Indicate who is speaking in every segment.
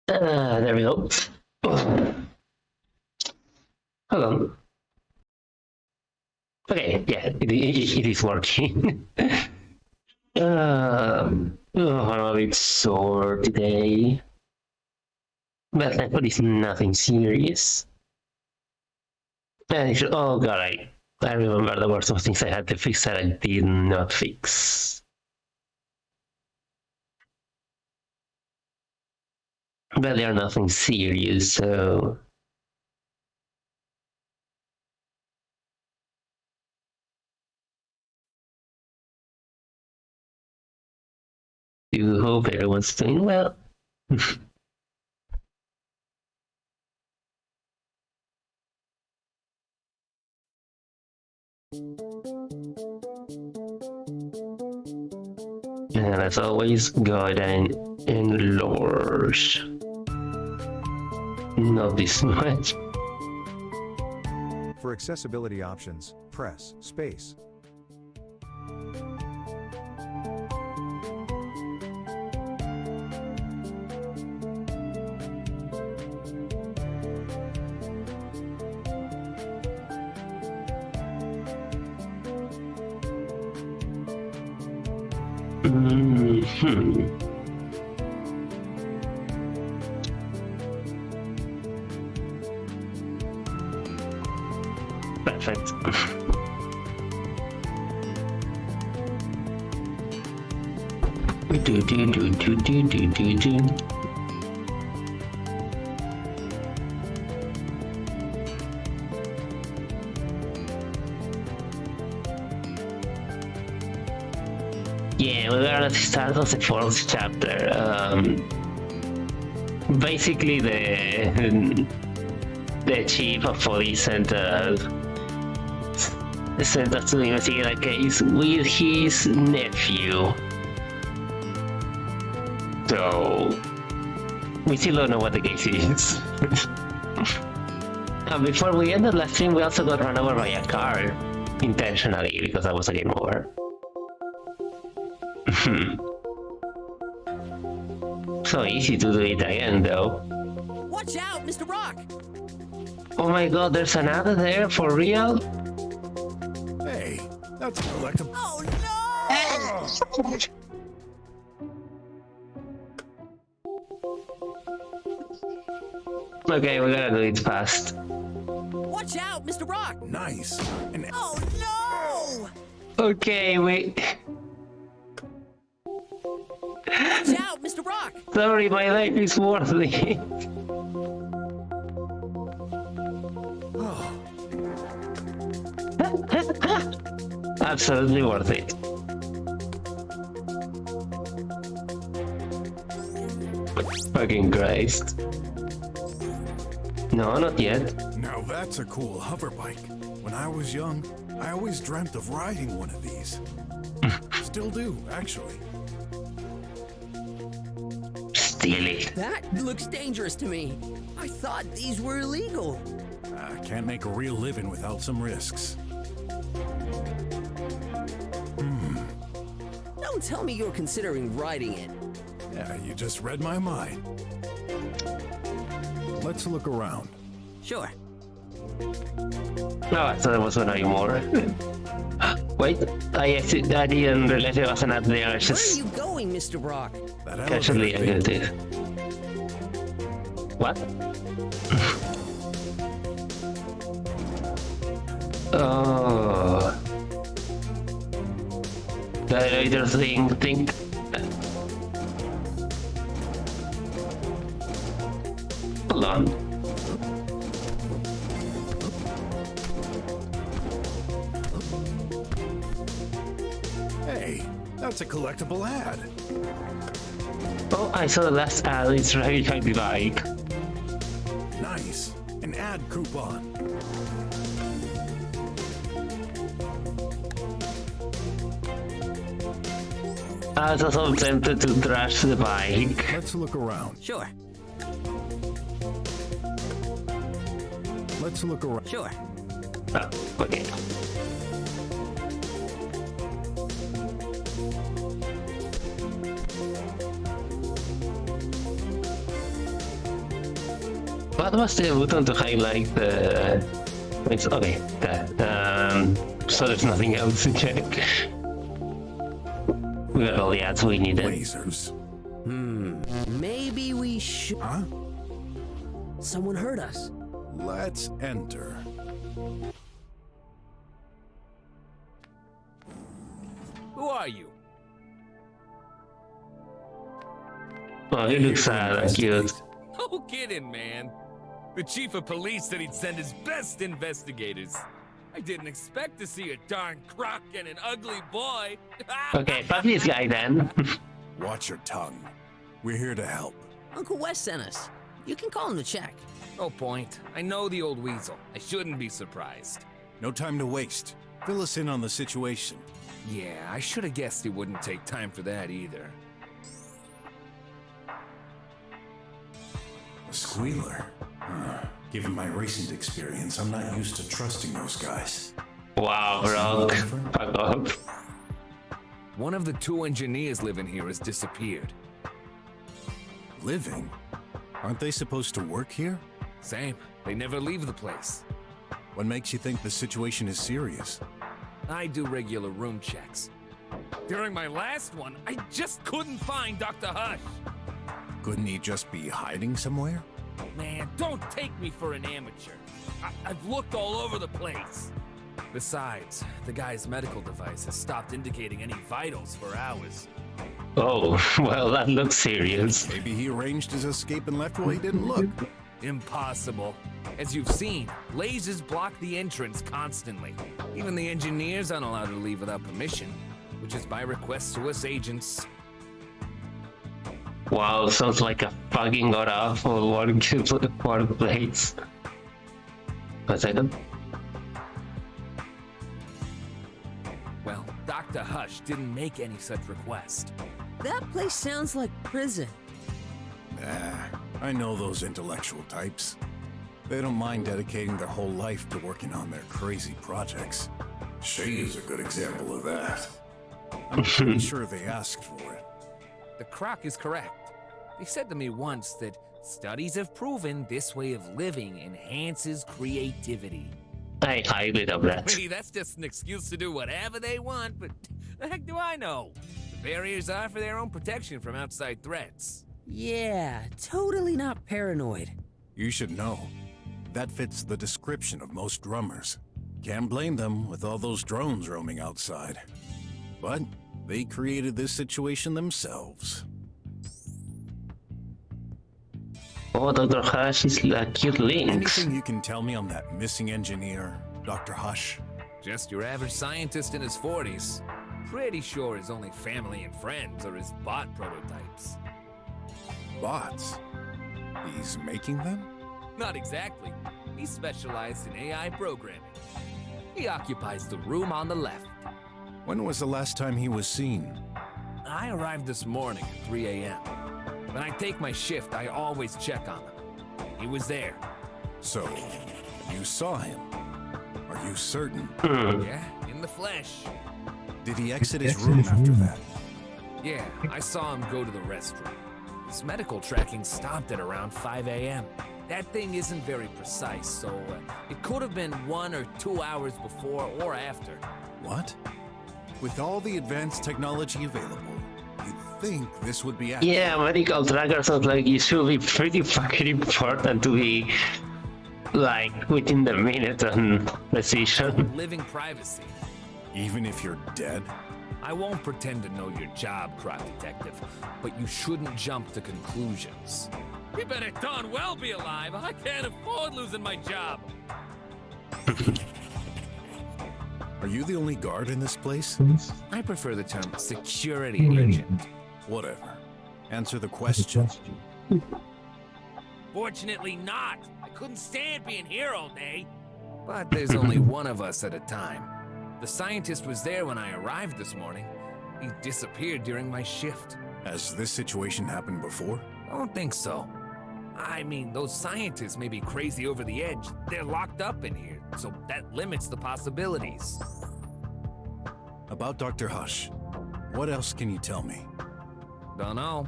Speaker 1: There we go. Hold on. Okay, yeah, it is working. I'm a bit sore today, but thankfully it's nothing serious. Oh god, I remember there were some things I had to fix that I did not fix. But they are nothing serious, so... do hope everyone's doing well. And as always, guiding in lures. Not this much.
Speaker 2: For accessibility options, press space.
Speaker 1: Perfect. Yeah, we are at the start of the fourth chapter. Basically, the chief of police sent us to investigate a case with his nephew. So we still don't know what the case is. And before we ended last stream, we also got run over by a car intentionally because that was a game over. So easy to do it again, though.
Speaker 3: Watch out, Mr. Brok!
Speaker 1: Oh my god, there's another there, for real?
Speaker 2: Hey, that's collectible.
Speaker 3: Oh no!
Speaker 1: Okay, we gotta do it fast.
Speaker 3: Watch out, Mr. Brok!
Speaker 2: Nice. And
Speaker 3: Oh no!
Speaker 1: Okay, wait.
Speaker 3: Watch out, Mr. Brok!
Speaker 1: Sorry, my life is worth it.
Speaker 2: oh,
Speaker 1: Absolutely worth it. Fucking Christ. No, not yet.
Speaker 2: now that's a cool hover bike. When I was young, I always dreamt of riding one of these. Still do, actually.
Speaker 1: Steal it.
Speaker 3: That looks dangerous to me. I thought these were illegal.
Speaker 2: I can't make a real living without some risks.
Speaker 3: Don't tell me you're considering riding it.
Speaker 2: Yeah, you just read my mind. Let's look around.
Speaker 3: Sure.
Speaker 1: No, I thought there was one more. Wait, I didn't realize there was another there. I
Speaker 3: Where are
Speaker 1: just
Speaker 3: you going, Mr. Brok?
Speaker 2: That
Speaker 1: casually
Speaker 2: elevator
Speaker 1: I did it. What? Oh. The elevator thing. Hold on.
Speaker 2: Hey, that's a collectible ad.
Speaker 1: Oh, I saw the last ad. It's right behind the bike.
Speaker 2: Nice. An ad coupon.
Speaker 1: I was also tempted to trash the bike.
Speaker 2: Let's look around.
Speaker 3: Sure.
Speaker 2: Let's look around.
Speaker 3: Sure.
Speaker 1: Oh, okay. What was the button to highlight the... It's okay, that. So there's nothing else to check. We got all the ads we needed.
Speaker 2: Lasers.
Speaker 3: Maybe we should.
Speaker 2: Huh?
Speaker 3: Someone heard us.
Speaker 2: Let's enter.
Speaker 4: Who are you?
Speaker 1: Oh, he looks sad and cute.
Speaker 4: No kidding, man. The chief of police said he'd send his best investigators. I didn't expect to see a darn crock and an ugly boy.
Speaker 1: Okay, fuck this guy then.
Speaker 2: Watch your tongue. We're here to help.
Speaker 3: Uncle Wes sent us. You can call him to check.
Speaker 4: No point. I know the old weasel. I shouldn't be surprised.
Speaker 2: No time to waste. Fill us in on the situation.
Speaker 4: Yeah, I should have guessed he wouldn't take time for that either.
Speaker 2: A squealer. Given my recent experience, I'm not used to trusting those guys.
Speaker 1: Wow, Brok. Fuck off.
Speaker 4: One of the two engineers living here has disappeared.
Speaker 2: Living? Aren't they supposed to work here?
Speaker 4: Same. They never leave the place.
Speaker 2: What makes you think the situation is serious?
Speaker 4: I do regular room checks. During my last one, I just couldn't find Dr. Hush.
Speaker 2: Couldn't he just be hiding somewhere?
Speaker 4: Man, don't take me for an amateur. I've looked all over the place. Besides, the guy's medical device has stopped indicating any vitals for hours.
Speaker 1: Oh, well, that looks serious.
Speaker 2: Maybe he arranged his escape and left while he didn't look.
Speaker 4: Impossible. As you've seen, lasers block the entrance constantly. Even the engineers aren't allowed to leave without permission, which is by request to us agents.
Speaker 1: Wow, sounds like a fucking god awful workplace. One second.
Speaker 4: Well, Dr. Hush didn't make any such request.
Speaker 3: That place sounds like prison.
Speaker 2: Nah, I know those intellectual types. They don't mind dedicating their whole life to working on their crazy projects. Shay is a good example of that. I'm pretty sure they asked for it.
Speaker 4: The croc is correct. They said to me once that studies have proven this way of living enhances creativity.
Speaker 1: I highly doubt that.
Speaker 4: Maybe that's just an excuse to do whatever they want, but the heck do I know? The barriers are for their own protection from outside threats.
Speaker 3: Yeah, totally not paranoid.
Speaker 2: You should know. That fits the description of most drummers. Can't blame them with all those drones roaming outside. But they created this situation themselves.
Speaker 1: Oh, Dr. Hush is like cute links.
Speaker 2: Anything you can tell me on that missing engineer, Dr. Hush?
Speaker 4: Just your average scientist in his 40s. Pretty sure his only family and friends are his bot prototypes.
Speaker 2: Bots? He's making them?
Speaker 4: Not exactly. He specialized in AI programming. He occupies the room on the left.
Speaker 2: When was the last time he was seen?
Speaker 4: I arrived this morning at 3 a.m. When I take my shift, I always check on him. He was there.
Speaker 2: So, you saw him? Are you certain?
Speaker 4: Yeah, in the flesh.
Speaker 2: Did he exit his room after that?
Speaker 4: Yeah, I saw him go to the restroom. His medical tracking stopped at around 5 a.m. That thing isn't very precise, so it could have been 1 or 2 hours before or after.
Speaker 2: What? With all the advanced technology available, you'd think this would be accurate.
Speaker 1: Yeah, medical tracker sounds like it should be pretty fucking important to be like within the minute on precision.
Speaker 4: Living privacy.
Speaker 2: Even if you're dead?
Speaker 4: I won't pretend to know your job, Croc Detective, but you shouldn't jump to conclusions. You better darn well be alive. I can't afford losing my job.
Speaker 2: Are you the only guard in this place?
Speaker 4: I prefer the term security agent.
Speaker 2: Whatever. Answer the question.
Speaker 4: Fortunately not. I couldn't stand being here all day. But there's only one of us at a time. The scientist was there when I arrived this morning. He disappeared during my shift.
Speaker 2: Has this situation happened before?
Speaker 4: I don't think so. I mean, those scientists may be crazy over the edge. They're locked up in here, so that limits the possibilities.
Speaker 2: About Dr. Hush, what else can you tell me?
Speaker 4: Don't know.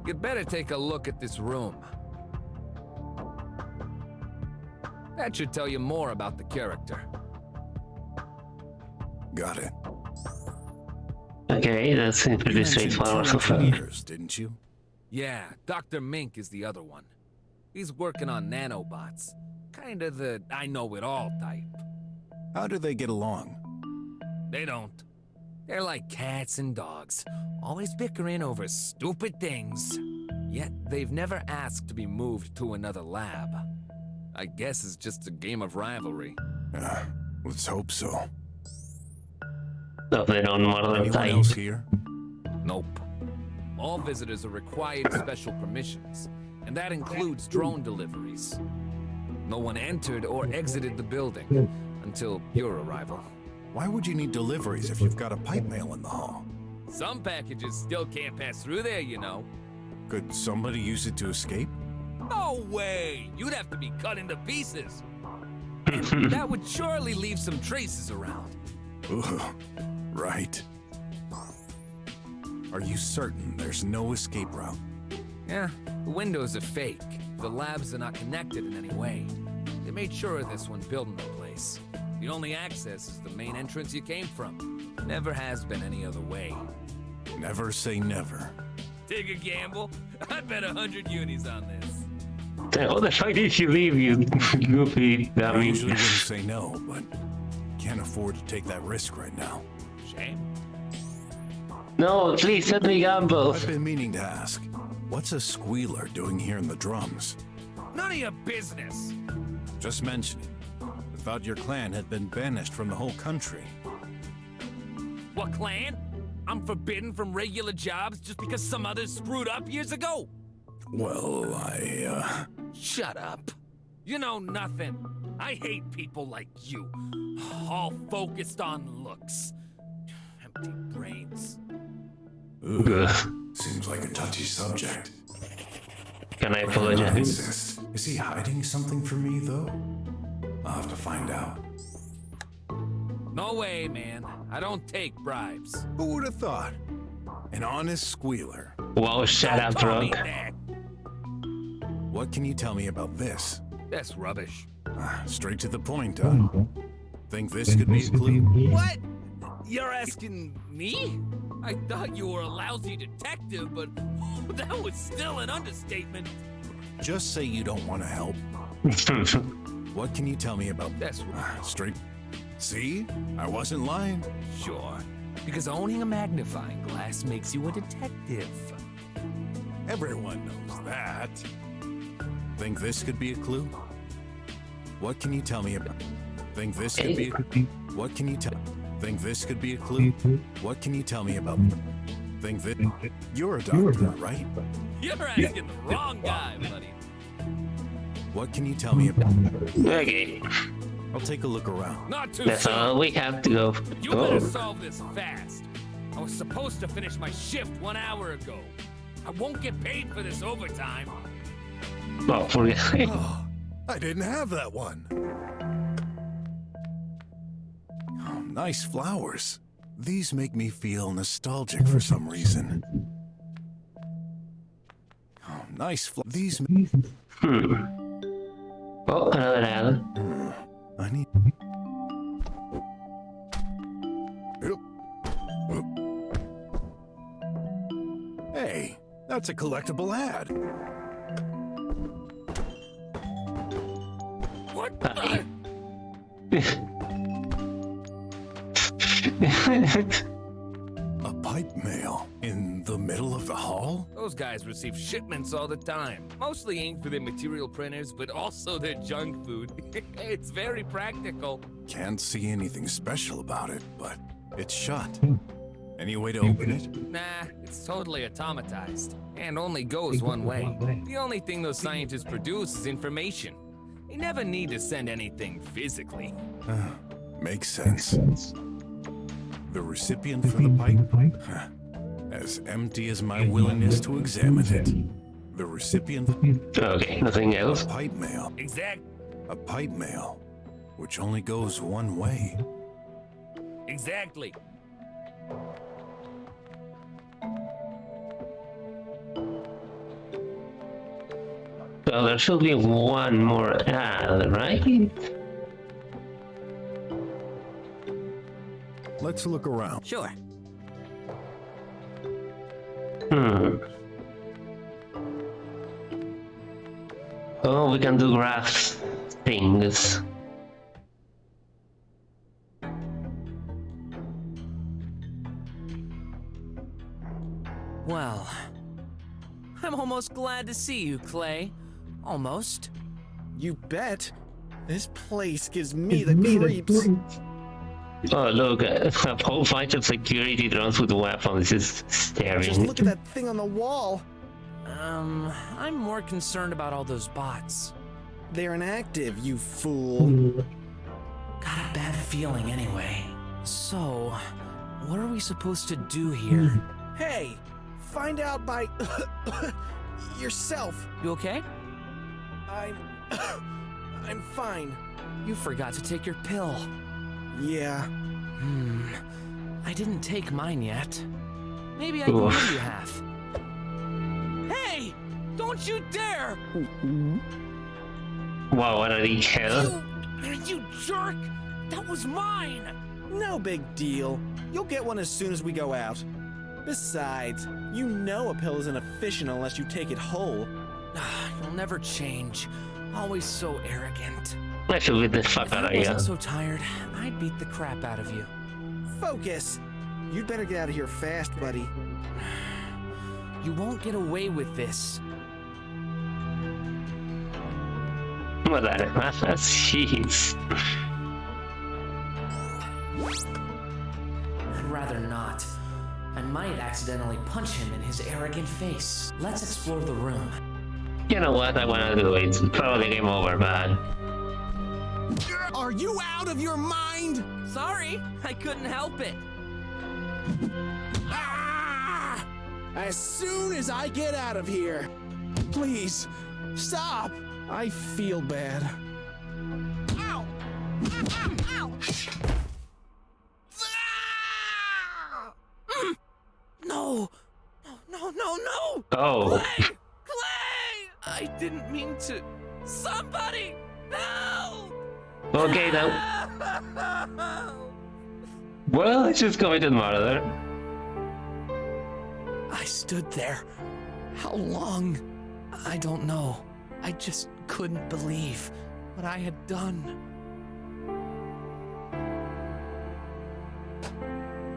Speaker 4: You'd better take a look at this room. That should tell you more about the character.
Speaker 2: Got it.
Speaker 1: Okay, that seems
Speaker 2: You
Speaker 1: pretty
Speaker 2: mentioned
Speaker 1: straightforward
Speaker 2: two
Speaker 1: so far.
Speaker 2: engineers, didn't you?
Speaker 4: Yeah, Dr. Mink is the other one. He's working on nanobots. Kinda the I-know-it-all type.
Speaker 2: How do they get along?
Speaker 4: They don't. They're like cats and dogs, always bickering over stupid things. Yet they've never asked to be moved to another lab. I guess it's just a game of rivalry.
Speaker 2: Let's hope so.
Speaker 1: So they don't murder
Speaker 2: Anyone
Speaker 1: time.
Speaker 2: else here?
Speaker 4: Nope. All visitors are required special permissions, and that includes drone deliveries. No one entered or exited the building until your arrival.
Speaker 2: Why would you need deliveries if you've got a pipe mail in the hall?
Speaker 4: Some packages still can't pass through there, you know.
Speaker 2: Could somebody use it to escape?
Speaker 4: No way! You'd have to be cut into pieces. And that would surely leave some traces around.
Speaker 2: Ugh, right. Are you certain there's no escape route?
Speaker 4: Yeah, the windows are fake. The labs are not connected in any way. They made sure of this when building the place. The only access is the main entrance you came from. Never has been any other way.
Speaker 2: Never say never.
Speaker 4: Take a gamble? I'd bet 100 unis on this.
Speaker 1: How the fuck did you leave, you goofy
Speaker 2: I
Speaker 1: dummy?
Speaker 2: usually wouldn't say no, but can't afford to take that risk right now.
Speaker 4: Shame.
Speaker 1: No, please let me gamble.
Speaker 2: I've been meaning to ask, what's a squealer doing here in the drums?
Speaker 4: None of your business.
Speaker 2: Just mentioning. I thought your clan had been banished from the whole country.
Speaker 4: What clan? I'm forbidden from regular jobs just because some others screwed up years ago?
Speaker 2: Well,
Speaker 4: Shut up. You know nothing. I hate people like you. All focused on looks. Empty brains.
Speaker 1: Ugh.
Speaker 2: Seems like a touchy subject.
Speaker 1: Can I apologize?
Speaker 2: Insist. Is he hiding something from me, though? I'll have to find out.
Speaker 4: No way, man. I don't take bribes.
Speaker 2: Who would have thought? An honest squealer.
Speaker 1: Wow, shut up,
Speaker 4: Don't call me
Speaker 1: Brok.
Speaker 4: that.
Speaker 2: What can you tell me about this?
Speaker 4: That's rubbish.
Speaker 2: Straight to the point, huh? Think this could be a clue?
Speaker 4: What? You're asking me? I thought you were a lousy detective, but that was still an understatement.
Speaker 2: Just say you don't want to help. What can you tell me about
Speaker 4: That's
Speaker 2: straight? See? I wasn't lying.
Speaker 4: sure. Because owning a magnifying glass makes you a detective.
Speaker 2: Everyone knows that. Think this could be a clue? What can you tell me about? Think this could be What can you tell? Think this could be a clue? What can you tell me about? Think that you're a doctor, right?
Speaker 4: You're asking the wrong guy, buddy.
Speaker 2: What can you tell me about?
Speaker 1: Okay,
Speaker 2: I'll take a look around.
Speaker 4: Not too
Speaker 1: that's
Speaker 4: soon.
Speaker 1: all we have to go.
Speaker 4: You better
Speaker 1: Oh.
Speaker 4: solve this fast. I was supposed to finish my shift 1 hour ago. I won't get paid for this overtime.
Speaker 1: Oh, forget.
Speaker 2: Oh, I didn't have that one. Oh, nice flowers. These make me feel nostalgic for some reason. Oh, nice These.
Speaker 1: Oh, another ad.
Speaker 2: I need. Hey, that's a collectible ad.
Speaker 4: What the?
Speaker 2: A pipe mail in the middle of the hall?
Speaker 4: Those guys receive shipments all the time. Mostly aimed for their material printers, but also their junk food. It's very practical.
Speaker 2: Can't see anything special about it, but it's shut. Any way to open it?
Speaker 4: Nah, it's totally automatized. And only goes one way. The only thing those scientists produce is information. They never need to send anything physically.
Speaker 2: Makes sense. The recipient for the pipe? Huh. As empty as my willingness to examine it. The recipient?
Speaker 1: Okay, nothing else.
Speaker 2: Pipe mail. A pipe mail, which only goes one way.
Speaker 4: Exactly.
Speaker 1: So there should be one more ad, right?
Speaker 2: Let's look around.
Speaker 3: Sure.
Speaker 1: Hmm. Oh, we can do graph things.
Speaker 4: Well, I'm almost glad to see you, Clay. Almost.
Speaker 5: You bet. This place gives me the creeps.
Speaker 1: Oh, look, a whole bunch of security drones with weapons just staring.
Speaker 5: Just look at that thing on the wall.
Speaker 4: I'm more concerned about all those bots.
Speaker 5: They're inactive, you fool.
Speaker 4: Got a bad feeling anyway. So, what are we supposed to do here?
Speaker 5: Hey, find out by yourself.
Speaker 4: You okay?
Speaker 5: I'm fine.
Speaker 4: You forgot to take your pill.
Speaker 5: Yeah.
Speaker 4: I didn't take mine yet. Maybe I can give you half. Hey! Don't you dare!
Speaker 1: Wow, what a hell.
Speaker 4: You jerk! That was mine!
Speaker 5: No big deal. You'll get one as soon as we go out. Besides, you know a pill isn't efficient unless you take it whole.
Speaker 4: You'll never change. Always so arrogant.
Speaker 1: I should beat the fuck
Speaker 4: If
Speaker 1: out of
Speaker 4: I
Speaker 1: you.
Speaker 4: wasn't so tired, I'd beat the crap out of you.
Speaker 5: Focus. You'd better get out of here fast, buddy.
Speaker 4: You won't get away with this.
Speaker 1: What the jeez.
Speaker 4: I'd rather not. I might accidentally punch him in his arrogant face. Let's explore the room.
Speaker 1: You know what? I wanna do it. It's probably game over, man.
Speaker 5: Are you out of your mind?
Speaker 4: Sorry, I couldn't help it.
Speaker 5: Ah! As soon as I get out of here. Please, stop. I feel bad. Ow! Ow! Ow!
Speaker 4: No! No!
Speaker 1: Oh.
Speaker 4: Clay! Clay! I didn't mean to. Somebody! Help!
Speaker 1: Okay, now. Well, I just committed murder.
Speaker 4: I stood there. How long? I don't know. I just couldn't believe what I had done.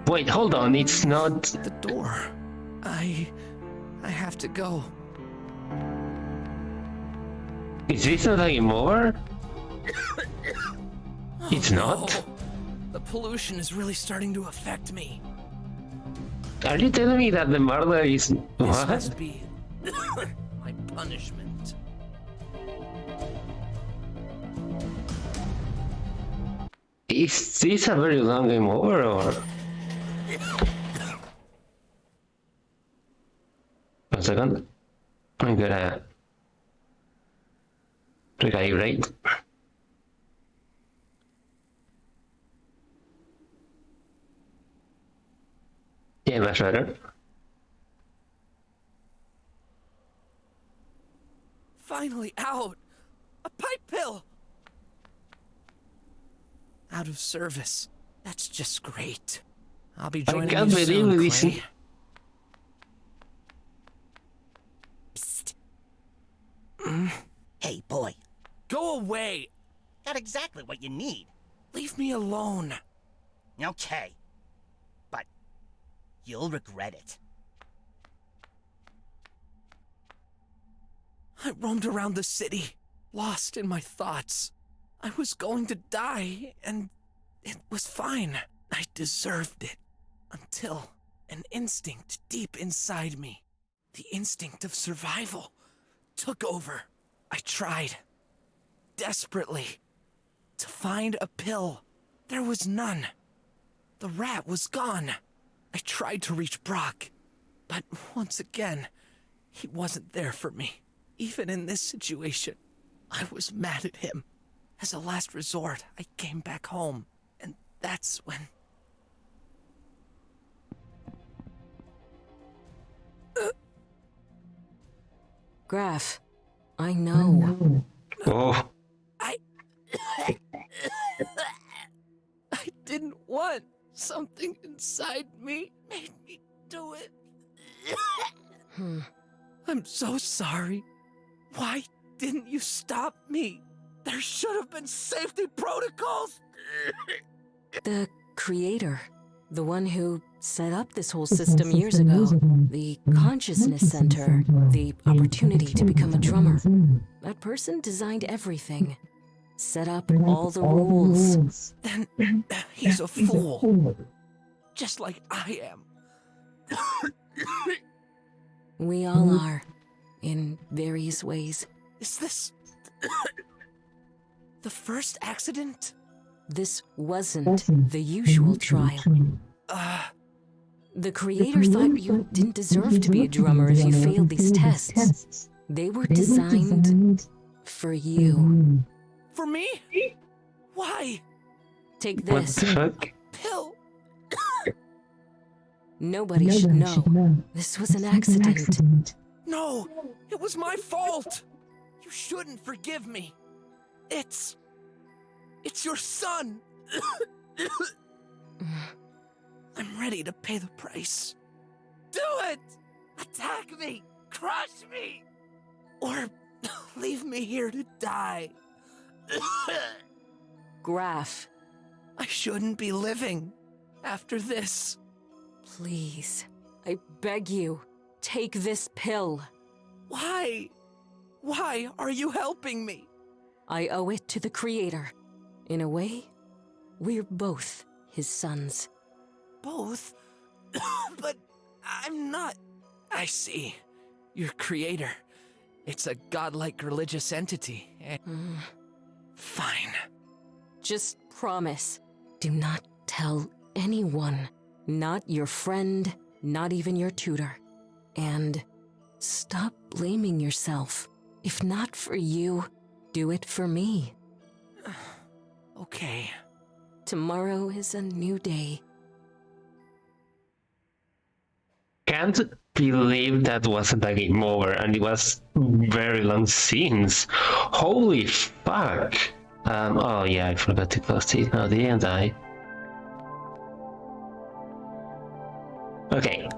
Speaker 1: Wait, hold on. It's not.
Speaker 4: The door. I have to go.
Speaker 1: Is this not a game over? It's not?
Speaker 4: No. The pollution is really starting to affect me.
Speaker 1: Are you telling me that the murder is.
Speaker 4: This
Speaker 1: What?
Speaker 4: must be my punishment.
Speaker 1: Is this a very long game over or? 1 second. I'm gonna recalibrate. Yeah, much better.
Speaker 4: Finally out! A pipe pill! Out of service. That's just great. I'll be joining
Speaker 1: can't
Speaker 4: you soon,
Speaker 1: believe this-
Speaker 4: Clay.
Speaker 6: Hey, boy.
Speaker 4: Go away!
Speaker 6: Got exactly what you need.
Speaker 4: Leave me alone.
Speaker 6: Okay. But you'll regret it.
Speaker 4: I roamed around the city, lost in my thoughts. I was going to die, and it was fine. I deserved it. Until an instinct deep inside me, the instinct of survival, took over. I tried, desperately, to find a pill. There was none. The rat was gone. I tried to reach Brok, but once again, he wasn't there for me. Even in this situation, I was mad at him. As a last resort, I came back home, and that's when...
Speaker 7: Graf, I know.
Speaker 1: Oh,
Speaker 5: I didn't want. Something inside me made me do it. I'm so sorry. Why didn't you stop me? There should have been safety protocols.
Speaker 7: The creator, the one who set up this whole system years ago, the consciousness center, the opportunity to become a drummer. That person designed everything, set up all the rules.
Speaker 5: Then he's a fool. Just like I am.
Speaker 7: We all are, in various ways.
Speaker 5: Is this the first accident?
Speaker 7: This wasn't the usual trial. The creator thought you didn't deserve to be a drummer if you failed these tests. They were designed for you.
Speaker 5: For me? Why?
Speaker 7: Take
Speaker 1: what
Speaker 7: this.
Speaker 1: the fuck?
Speaker 5: Pill.
Speaker 7: Nobody should know. This was an accident.
Speaker 5: No, it was my fault. You shouldn't forgive me. It's your son. I'm ready to pay the price. Do it! Attack me! Crush me! Or leave me here to die.
Speaker 7: Graf,
Speaker 5: I shouldn't be living after this.
Speaker 7: please, I beg you, take this pill.
Speaker 5: Why? Why are you helping me?
Speaker 7: I owe it to the creator. In a way, we're both his sons.
Speaker 5: Both? But I'm not. I see. Your creator. It's a godlike religious entity. Fine.
Speaker 7: Just promise, do not tell anyone. Not your friend, not even your tutor. And stop blaming yourself. If not for you, do it for me.
Speaker 5: Okay.
Speaker 7: Tomorrow is a new day.
Speaker 1: Can't believe that wasn't a game over, and it was very long scenes. Holy fuck! Oh yeah, I forgot to close it. No, didn't I? Okay.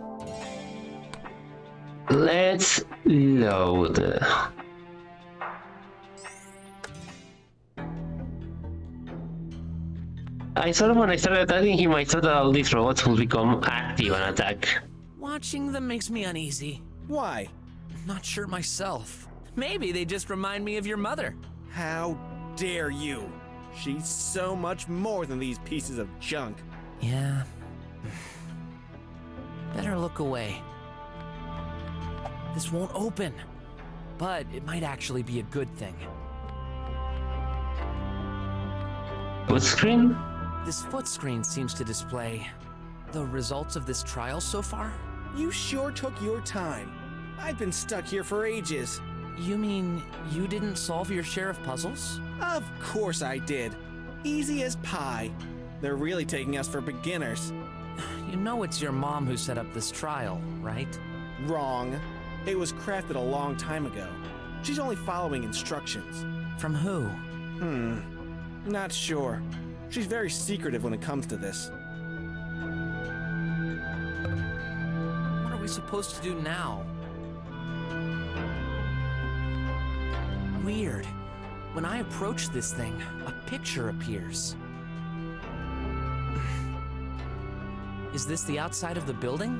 Speaker 1: Let's load. I thought when I started attacking him, I thought that all these robots would become active and attack.
Speaker 5: Watching them makes me uneasy.
Speaker 8: Why?
Speaker 5: Not sure myself. Maybe they just remind me of your mother.
Speaker 8: How dare you? She's so much more than these pieces of junk.
Speaker 5: Yeah. Better look away. This won't open. But it might actually be a good thing.
Speaker 1: What screen?
Speaker 5: This foot screen seems to display the results of this trial so far.
Speaker 8: You sure took your time. I've been stuck here for ages.
Speaker 5: You mean you didn't solve your share of puzzles?
Speaker 8: Of course I did. Easy as pie. They're really taking us for beginners.
Speaker 5: You know it's your mom who set up this trial, right?
Speaker 8: Wrong. It was crafted a long time ago. She's only following instructions.
Speaker 5: From who?
Speaker 8: Not sure. She's very secretive when it comes to this.
Speaker 5: What are we supposed to do now? Weird. When I approach this thing, a picture appears. Is this the outside of the building?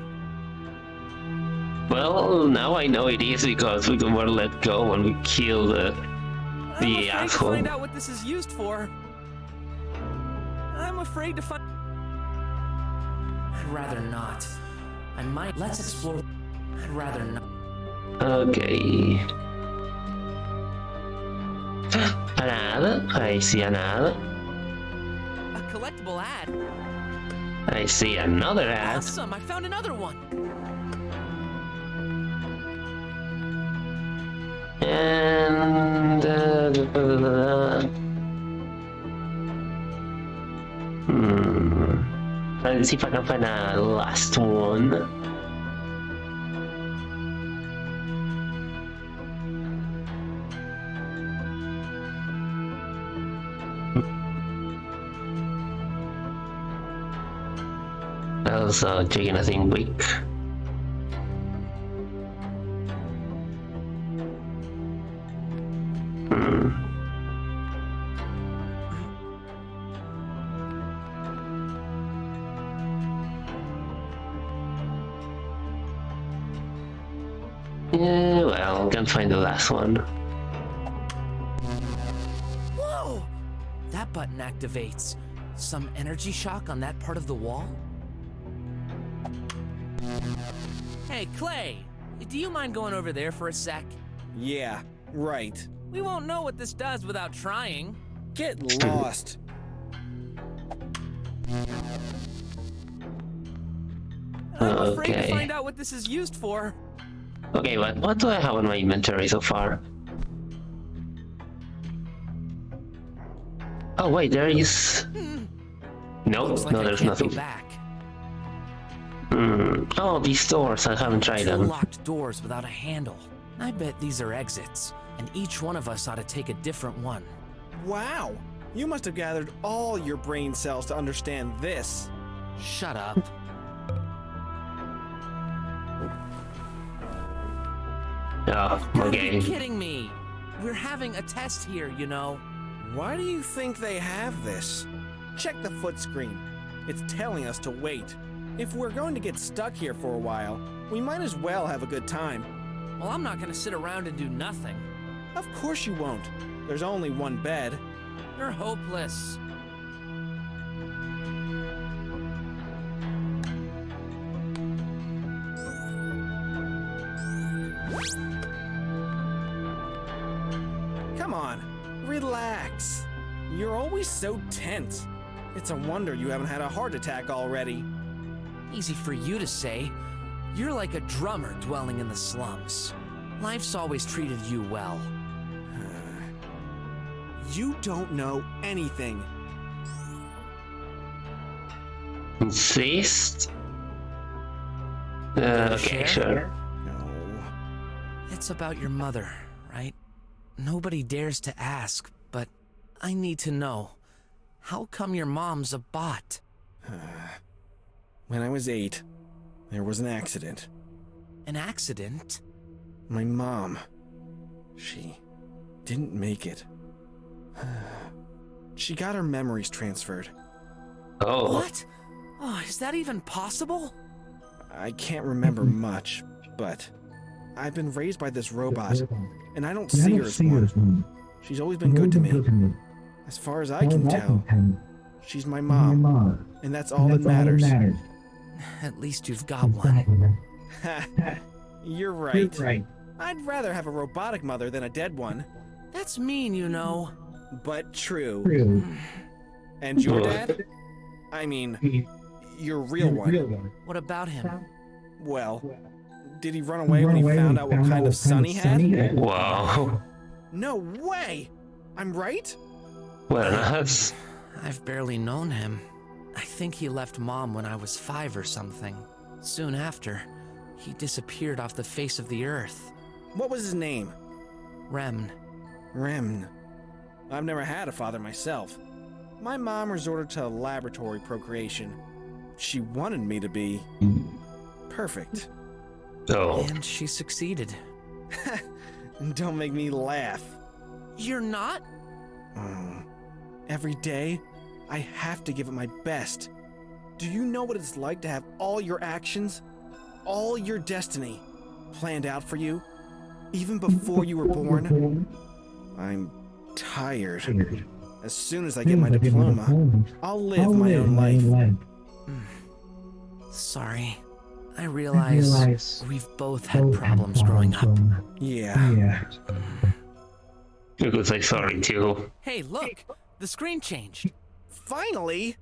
Speaker 1: Well, now I know it is because we were let go when we killed the
Speaker 5: I'm afraid to
Speaker 1: asshole.
Speaker 5: find out what this is used for. I'm afraid to find. I'd rather not. I might. Let's explore. I'd rather not.
Speaker 1: Okay. An ad? I see an ad.
Speaker 5: A collectible ad.
Speaker 1: I see another ad.
Speaker 5: Awesome! I found another one.
Speaker 1: And let's see if I can find a last one. also checking a thing quick. Yeah, well, can't find the last one.
Speaker 4: Whoa! That button activates. Some energy shock on that part of the wall? Hey, Clay! Do you mind going over there for a sec?
Speaker 8: Yeah, right.
Speaker 4: We won't know what this does without trying.
Speaker 8: Get lost.
Speaker 4: I'm afraid to
Speaker 1: Okay.
Speaker 4: find out what this is used for.
Speaker 1: Okay, what do I have in my inventory so far? Oh wait, there is... No,
Speaker 4: Looks like
Speaker 1: no,
Speaker 4: I
Speaker 1: there's
Speaker 4: can't
Speaker 1: nothing.
Speaker 4: go back.
Speaker 1: Oh, these doors, I haven't tried
Speaker 4: Two
Speaker 1: them.
Speaker 4: locked doors without a handle. I bet these are exits, and each one of us ought to take a different one.
Speaker 8: Wow. You must have gathered all your brain cells to understand this.
Speaker 4: Shut up.
Speaker 1: Oh,
Speaker 4: Gotta be
Speaker 1: okay.
Speaker 4: kidding me. We're having a test here, you know.
Speaker 8: Why do you think they have this? Check the foot screen. It's telling us to wait. If we're going to get stuck here for a while, we might as well have a good time.
Speaker 4: Well, I'm not gonna sit around and do nothing.
Speaker 8: Of course you won't. There's only one bed.
Speaker 4: You're hopeless.
Speaker 8: Come on, relax. You're always so tense. It's a wonder you haven't had a heart attack already.
Speaker 4: Easy for you to say. You're like a drummer dwelling in the slums. Life's always treated you well.
Speaker 8: You don't know anything.
Speaker 1: Insist? Okay,
Speaker 4: Share?
Speaker 1: sure.
Speaker 8: No.
Speaker 4: It's about your mother, right? Nobody dares to ask, but I need to know. How come your mom's a bot?
Speaker 8: When I was 8, there was an accident.
Speaker 4: An accident?
Speaker 8: My mom, she didn't make it. She got her memories transferred.
Speaker 1: Oh,
Speaker 4: What? Oh, is that even possible?
Speaker 8: I can't remember much, but I've been raised by this robot, and I don't see her as one. She's always been good to me. As far as I can tell, she's my mom, and that's all that matters.
Speaker 4: At least you've got one.
Speaker 8: You're right. I'd rather have a robotic mother than a dead one,
Speaker 4: That's mean, you know.
Speaker 8: but true. And your dad? I mean, your real one.
Speaker 4: What about him?
Speaker 8: Well, did he run away when he found out what kind of son he had?
Speaker 1: wow.
Speaker 8: No way! I'm right?
Speaker 1: Well, that's...
Speaker 4: I've barely known him. I think he left Mom when I was 5 or something. Soon after, he disappeared off the face of the earth.
Speaker 8: What was his name?
Speaker 4: Remn.
Speaker 8: Remn. I've never had a father myself. My mom resorted to laboratory procreation. She wanted me to be perfect.
Speaker 1: Oh.
Speaker 4: And she succeeded.
Speaker 8: Don't make me laugh.
Speaker 4: You're not?
Speaker 8: Every day, I have to give it my best. Do you know what it's like to have all your actions, all your destiny, planned out for you, even before you were born? I'm tired. As soon as I get my diploma, I'll live my own life.
Speaker 4: Sorry. I realize we've both had problems growing up.
Speaker 8: Yeah.
Speaker 1: You could say sorry too.
Speaker 4: Hey, look! The screen changed.
Speaker 8: Finally!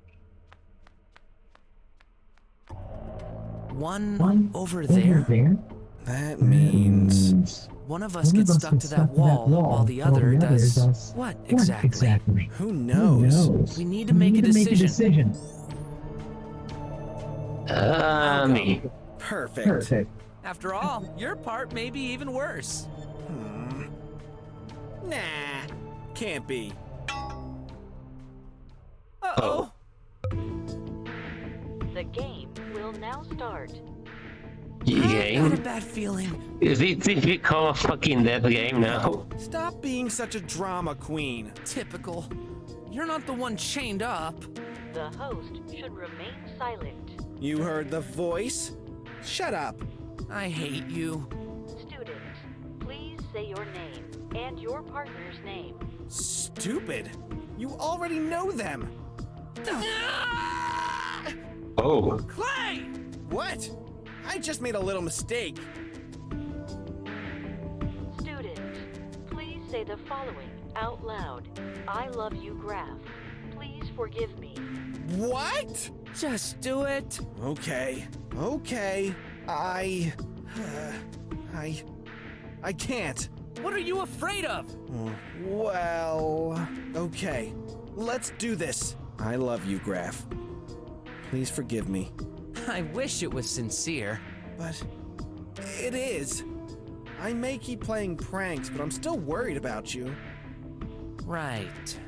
Speaker 4: One over there?
Speaker 8: That means...
Speaker 4: One of us gets stuck to that wall while the other does what exactly?
Speaker 8: Who knows?
Speaker 4: We need to make a decision.
Speaker 1: Me.
Speaker 8: Perfect.
Speaker 4: After all, your part may be even worse.
Speaker 8: Nah, can't be.
Speaker 4: Uh-oh.
Speaker 7: The game will
Speaker 9: will now start.
Speaker 5: I got a
Speaker 1: Game?
Speaker 5: bad feeling.
Speaker 1: Is it become a fucking dead game now?
Speaker 8: Stop being such a drama queen.
Speaker 5: Typical. You're not the one chained up.
Speaker 9: The host should remain silent.
Speaker 8: You heard the voice? Shut up.
Speaker 5: I hate you.
Speaker 9: Student, please say your name and your partner's name.
Speaker 8: Stupid. You already know them.
Speaker 1: Oh.
Speaker 5: Clay!
Speaker 8: What? I just made a little mistake.
Speaker 9: Student, please say the following out loud. I love you, Graph. Please forgive me.
Speaker 8: What?
Speaker 5: Just do it.
Speaker 8: Okay. I can't.
Speaker 5: What are you afraid of?
Speaker 8: Well, okay. Let's do this. I love you, Graph. Please forgive me.
Speaker 5: I wish it was sincere.
Speaker 8: But it is. I may keep playing pranks, but I'm still worried about you.
Speaker 5: Right.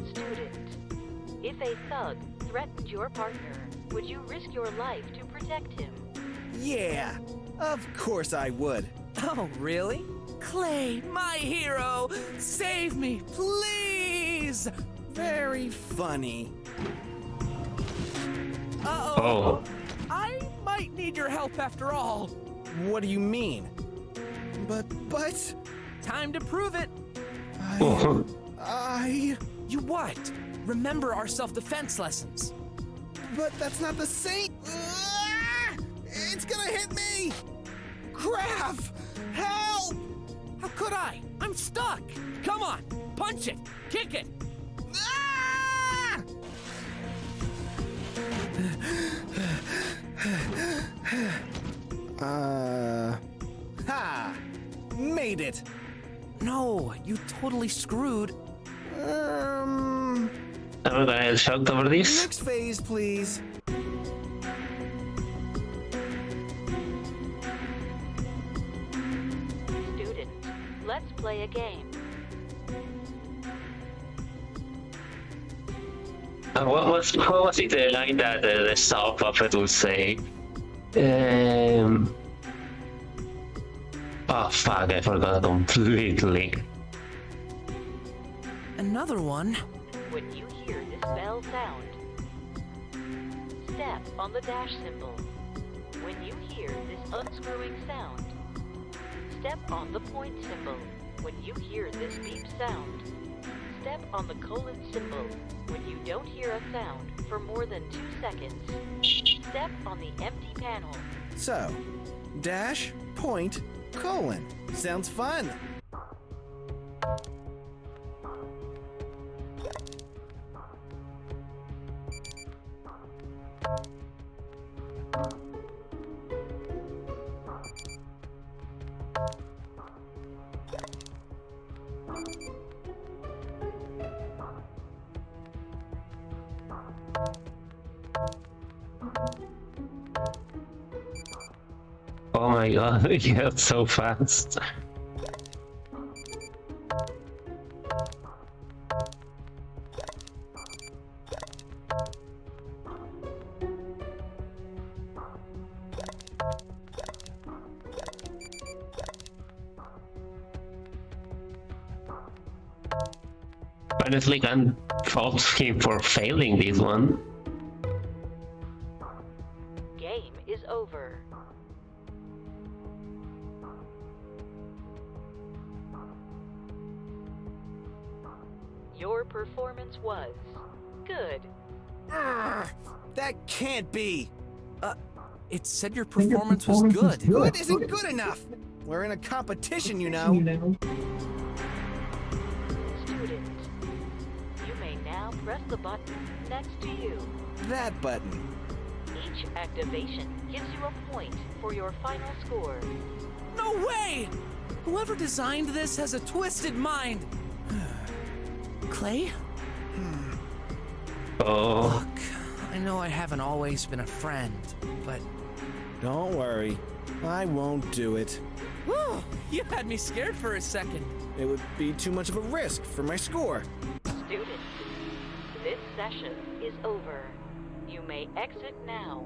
Speaker 9: Student, if a thug threatened your partner, would you risk your life to protect him?
Speaker 8: Yeah, of course I would.
Speaker 5: Oh, really? Clay, my hero! Save me, please!
Speaker 8: Very funny.
Speaker 5: Uh-oh.
Speaker 1: Oh.
Speaker 5: I might need your help after all.
Speaker 8: What do you mean? But,
Speaker 5: Time to prove it. You what? Remember our self-defense lessons.
Speaker 8: But that's not the same. It's gonna hit me! Graph! Help!
Speaker 5: How could I? I'm stuck. Come on, punch it, kick it.
Speaker 8: Ah! Ha! Made it!
Speaker 5: No, you totally screwed.
Speaker 1: I'm gonna get shocked over this.
Speaker 8: Next phase, please.
Speaker 9: Student, let's play a game.
Speaker 1: What was it the line that the Saw Puppet would say? Oh fuck, I forgot completely.
Speaker 5: Another one?
Speaker 9: When you hear this bell sound, step on the dash symbol. When you hear this unscrewing sound, step on the point symbol. When you hear this beep sound, step on the colon symbol. When you don't hear a sound for more than 2 seconds, step on the empty panel.
Speaker 8: So, dash, point, colon. Sounds fun.
Speaker 1: Oh my god, yeah, so fast. Honestly, can't fault him for failing this one.
Speaker 9: Game is over. Your performance was good.
Speaker 8: That can't be.
Speaker 5: It said your performance was good.
Speaker 8: Good isn't good enough. We're in a competition, you know.
Speaker 9: Student, you may now press the button next to you.
Speaker 8: That button.
Speaker 9: Each activation gives you a point for your final score.
Speaker 5: No way! Whoever designed this has a twisted mind. Clay?
Speaker 1: Oh,
Speaker 5: Look, I know I haven't always been a friend, but...
Speaker 8: Don't worry. I won't do it.
Speaker 5: Whew, you had me scared for a second.
Speaker 8: It would be too much of a risk for my score.
Speaker 9: Student, this session is over. You may exit now.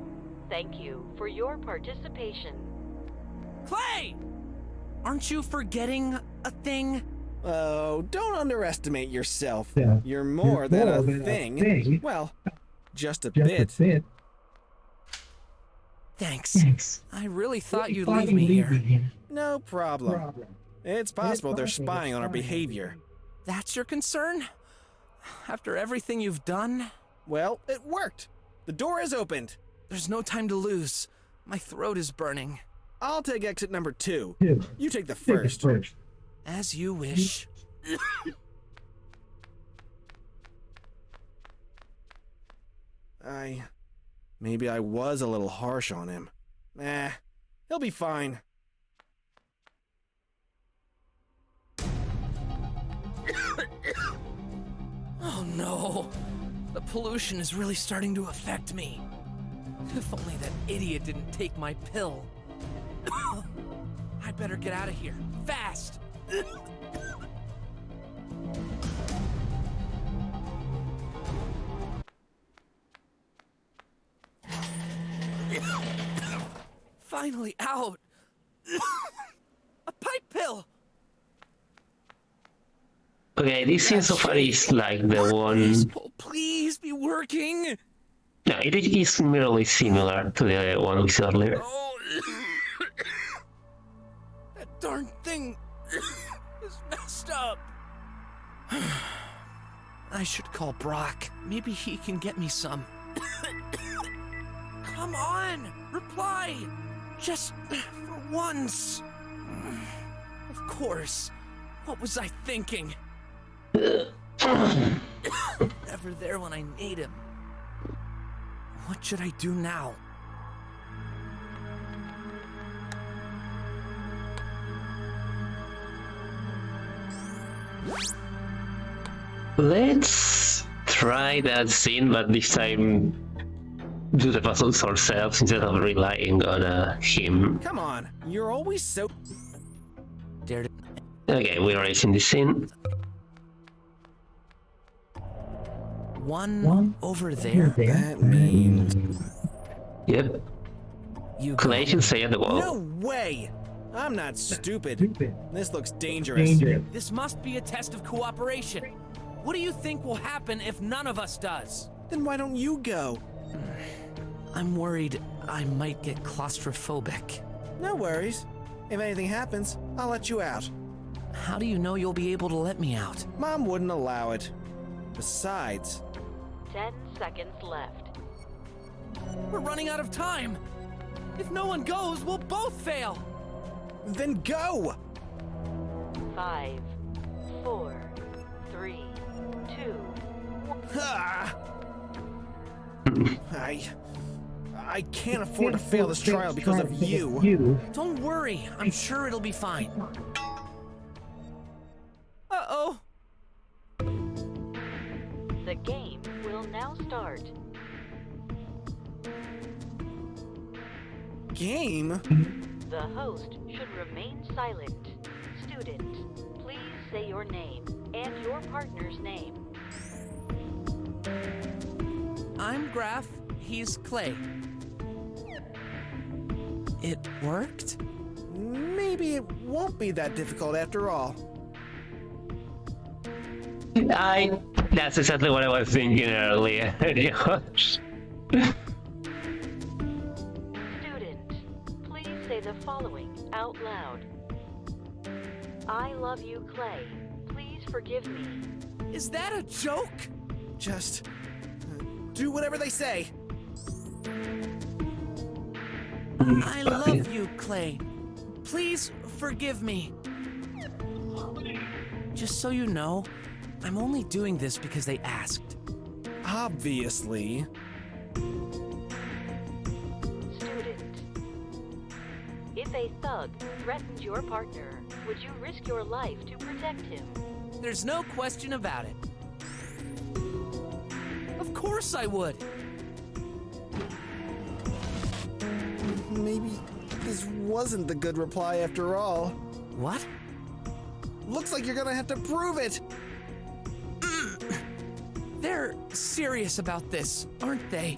Speaker 9: Thank you for your participation.
Speaker 5: Clay! Aren't you forgetting a thing?
Speaker 8: Oh, don't underestimate yourself.
Speaker 10: Yeah.
Speaker 8: You're more than a thing. Well, just a bit.
Speaker 5: Thanks. I really thought you'd leave me here.
Speaker 8: No problem. It's possible they're spying on our behavior.
Speaker 5: That's your concern? After everything you've done?
Speaker 8: Well, it worked. The door is opened.
Speaker 5: There's no time to lose. My throat is burning.
Speaker 8: I'll take exit number 2. You take the first.
Speaker 5: As you wish.
Speaker 8: Maybe I was a little harsh on him. He'll be fine.
Speaker 5: Oh no. The pollution is really starting to affect me. If only that idiot didn't take my pill. I better get out of here. Fast! Finally out! A pipe pill!
Speaker 1: Okay, this scene so far is like the one.
Speaker 5: Oh, please be working!
Speaker 1: No, it is merely similar to the one we saw earlier.
Speaker 5: Oh, that darn thing is messed up. I should call Brok. Maybe he can get me some. Come on, reply. Just for once. Of course. What was I thinking? Never there when I need him. What should I do now?
Speaker 1: Let's try that scene, but this time do the puzzles ourselves instead of relying on him.
Speaker 8: Come on, you're always so...
Speaker 5: Dare to...
Speaker 1: Okay, we're erasing this scene.
Speaker 5: One over there?
Speaker 8: That means...
Speaker 1: Yep.
Speaker 5: You
Speaker 1: Clay should stay at the wall.
Speaker 8: No way! I'm not stupid. This looks dangerous.
Speaker 5: This must be a test of cooperation. What do you think will happen if none of us does?
Speaker 8: Then why don't you go?
Speaker 5: I'm worried I might get claustrophobic.
Speaker 8: No worries. If anything happens, I'll let you out.
Speaker 5: How do you know you'll be able to let me out?
Speaker 8: Mom wouldn't allow it. Besides...
Speaker 9: 10 seconds left.
Speaker 5: We're running out of time. If no one goes, we'll both fail.
Speaker 8: Then go!
Speaker 9: 5, 4, 3, 2, 1.
Speaker 8: Ah! I can't afford to fail this trial because of you.
Speaker 5: Don't worry, I'm sure it'll be fine. Uh-oh.
Speaker 9: The game will now start.
Speaker 8: Game?
Speaker 9: The host should remain silent. Student, please say your name and your partner's name.
Speaker 5: I'm Graf, he's Clay. It worked?
Speaker 8: Maybe it won't be that difficult after all.
Speaker 1: That's exactly what I was thinking earlier. Josh.
Speaker 9: Student, please say the following out loud. I love you, Clay. Please forgive me.
Speaker 5: Is that a joke?
Speaker 8: Just... do whatever they say.
Speaker 5: I love you, Clay. Please forgive me. Just so you know, I'm only doing this because they asked.
Speaker 8: Obviously.
Speaker 9: Student, if a thug threatened your partner, would you risk your life to protect him?
Speaker 5: There's no question about it. Of course I would.
Speaker 8: Maybe this wasn't the good reply after all.
Speaker 5: What?
Speaker 8: Looks like you're gonna have to prove it!
Speaker 5: They're serious about this, aren't they?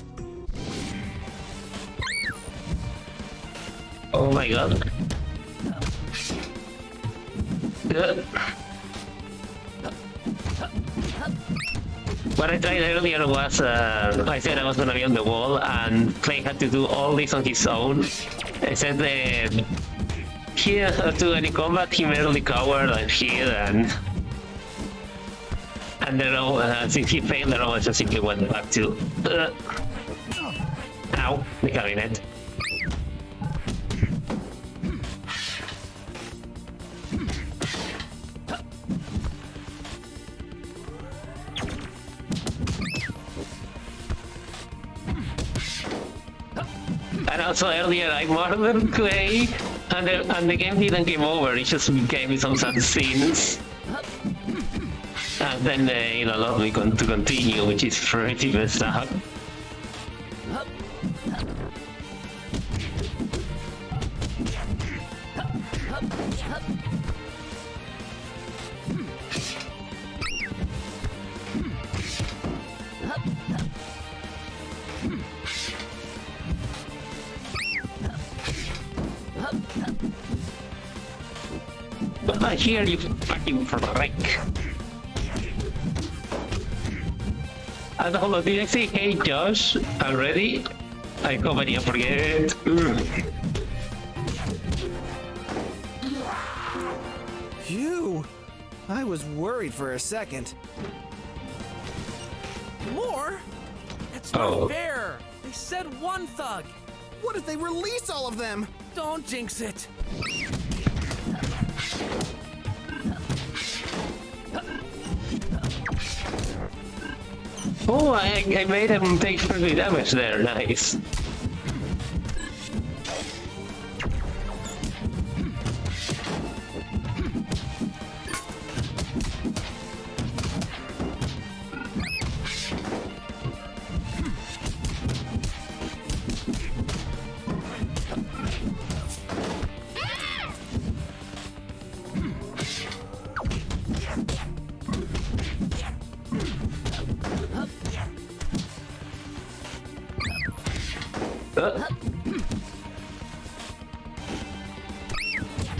Speaker 1: Oh my god. What I tried earlier was, I said I was gonna be on the wall, and Clay had to do all this on his own. I said he didn't have to do any combat, he merely covered and hid, and then since he failed, the robot just simply went back to... ow, the cabinet. And also earlier I murdered Clay, and the game didn't game over, it just gave me some sad scenes. And then it allowed me to continue, which is pretty messed up. But I hear you fucking frick. And hold on, did I say hey Josh already? I hope I didn't forget it.
Speaker 8: Phew! I was worried for a second.
Speaker 5: More? That's
Speaker 1: Oh.
Speaker 5: not fair. They said one thug.
Speaker 8: What if they release all of them?
Speaker 5: Don't jinx it.
Speaker 1: Oh, I made him take 30 damage there, nice.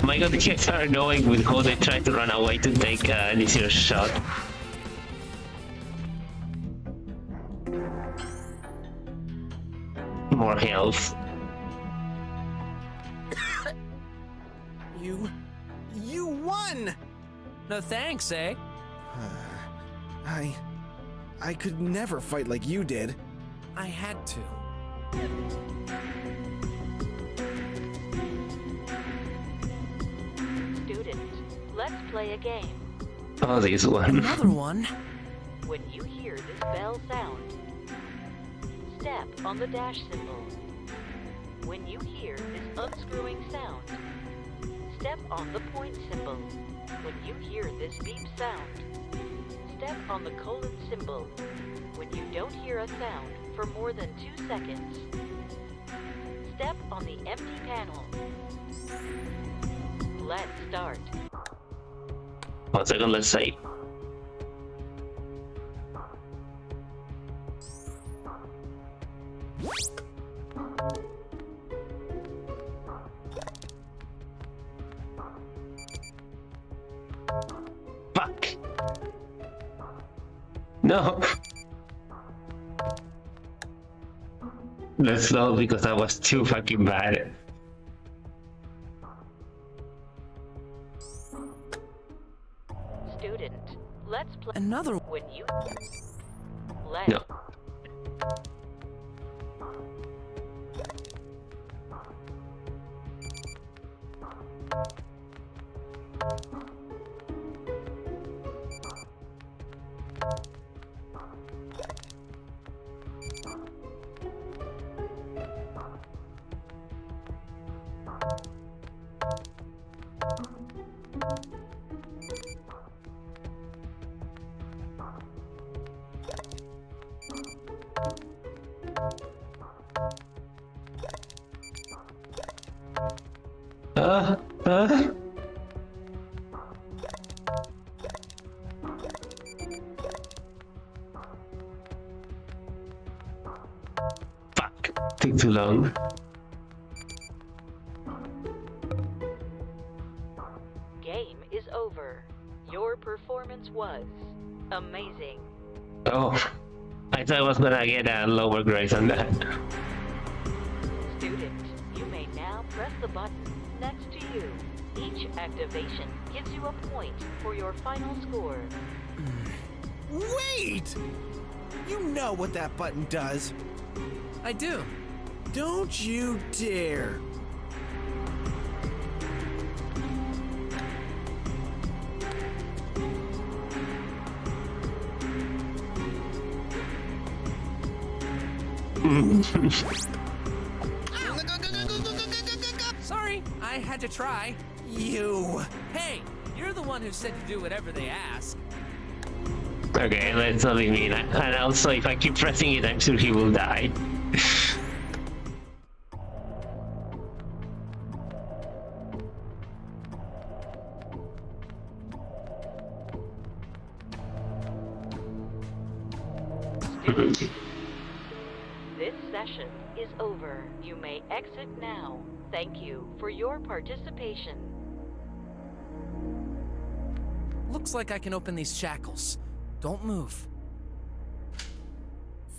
Speaker 1: My god, the kids are annoying with how they try to run away to take an easier shot. More health.
Speaker 8: You won!
Speaker 5: No thanks, eh?
Speaker 8: I could never fight like you did.
Speaker 5: I had to.
Speaker 9: Students, let's play a game.
Speaker 1: Oh, this one.
Speaker 5: Another one?
Speaker 9: When you hear this bell sound, step on the dash symbol. When you hear this unscrewing sound, step on the point symbol. When you hear this beep sound, step on the colon symbol. When you don't hear a sound for more than 2 seconds, step on the empty panel. Let's start.
Speaker 1: 1 second, let's save. Fuck. No. Let's not, because that was too fucking bad.
Speaker 9: Student, let's play.
Speaker 5: Another
Speaker 9: When you... Let's...
Speaker 1: No. Uh. Fuck. Took too long.
Speaker 9: over. Your performance was amazing.
Speaker 1: Oh, I thought I was gonna get a lower grade on that.
Speaker 9: Student, you may now press the button next to you. Each activation gives you a point for your final score.
Speaker 8: Wait! You know what that button does.
Speaker 5: I do.
Speaker 8: Don't you dare.
Speaker 5: Sorry, I had to try.
Speaker 8: You.
Speaker 5: Hey, you're the one who said to do whatever they ask.
Speaker 1: Okay, that's not mean. And also, if I keep pressing it, I'm sure he will die.
Speaker 9: This session is over. You may exit now. Thank you for your participation.
Speaker 5: Looks like I can open these shackles. Don't move.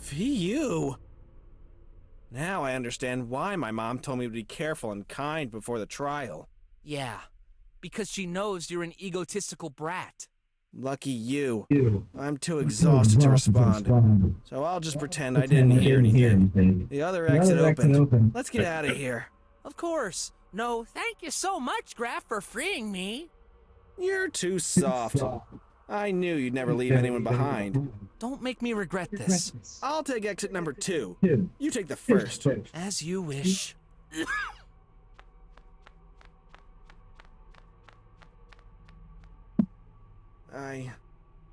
Speaker 8: Phew. Now I understand why my mom told me to be careful and kind before the trial.
Speaker 5: Yeah, because she knows you're an egotistical brat.
Speaker 8: Lucky you. I'm too exhausted to respond. So I'll just pretend I didn't hear anything. The other exit opened. Let's get out of here.
Speaker 5: Of course. No, thank you so much, Graf, for freeing me.
Speaker 8: You're too soft. I knew you'd never leave anyone behind.
Speaker 5: Don't make me regret this.
Speaker 8: I'll take exit number 2. You take the first.
Speaker 5: As you wish.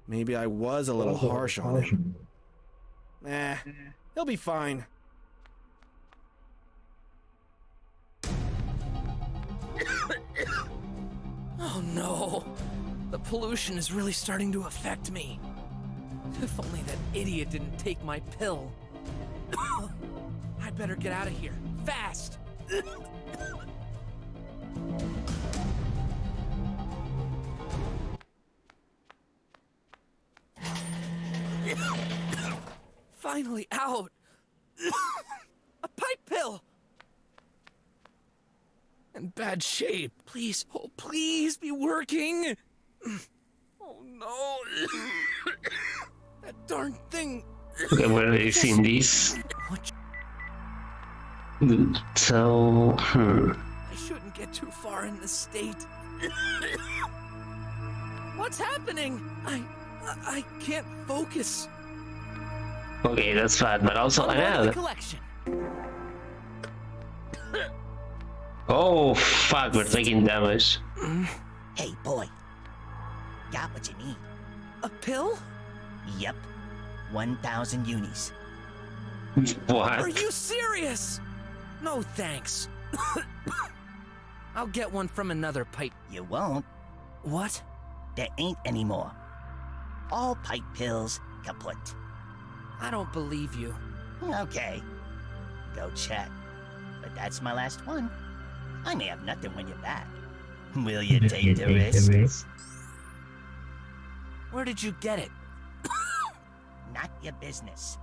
Speaker 8: Maybe I was a little harsh on him. Nah, he'll be fine.
Speaker 5: Oh no. The pollution is really starting to affect me. If only that idiot didn't take my pill. I'd better get out of here. Fast! Finally out! A pipe pill! In bad shape. Please, oh please be working! Oh no! That darn thing!
Speaker 1: Okay, where have you seen these?
Speaker 5: What?
Speaker 1: So,
Speaker 5: I shouldn't get too far in this state. What's happening? I can't focus.
Speaker 1: Okay, that's bad, but also
Speaker 5: Unload the
Speaker 1: another.
Speaker 5: collection.
Speaker 1: Oh fuck, we're taking damage.
Speaker 6: Hey, boy. Got what you need.
Speaker 5: A pill?
Speaker 6: Yep. 1,000 unis.
Speaker 5: Are
Speaker 1: What?
Speaker 5: you serious? No thanks. I'll get one from another pipe.
Speaker 6: You won't.
Speaker 5: What?
Speaker 6: There ain't any more. All pipe pills kaput.
Speaker 5: I don't believe you.
Speaker 6: Okay. Go check. But that's my last one. I may have nothing when you're back. Will you take the risk?
Speaker 5: Where did you get it?
Speaker 6: Not your business.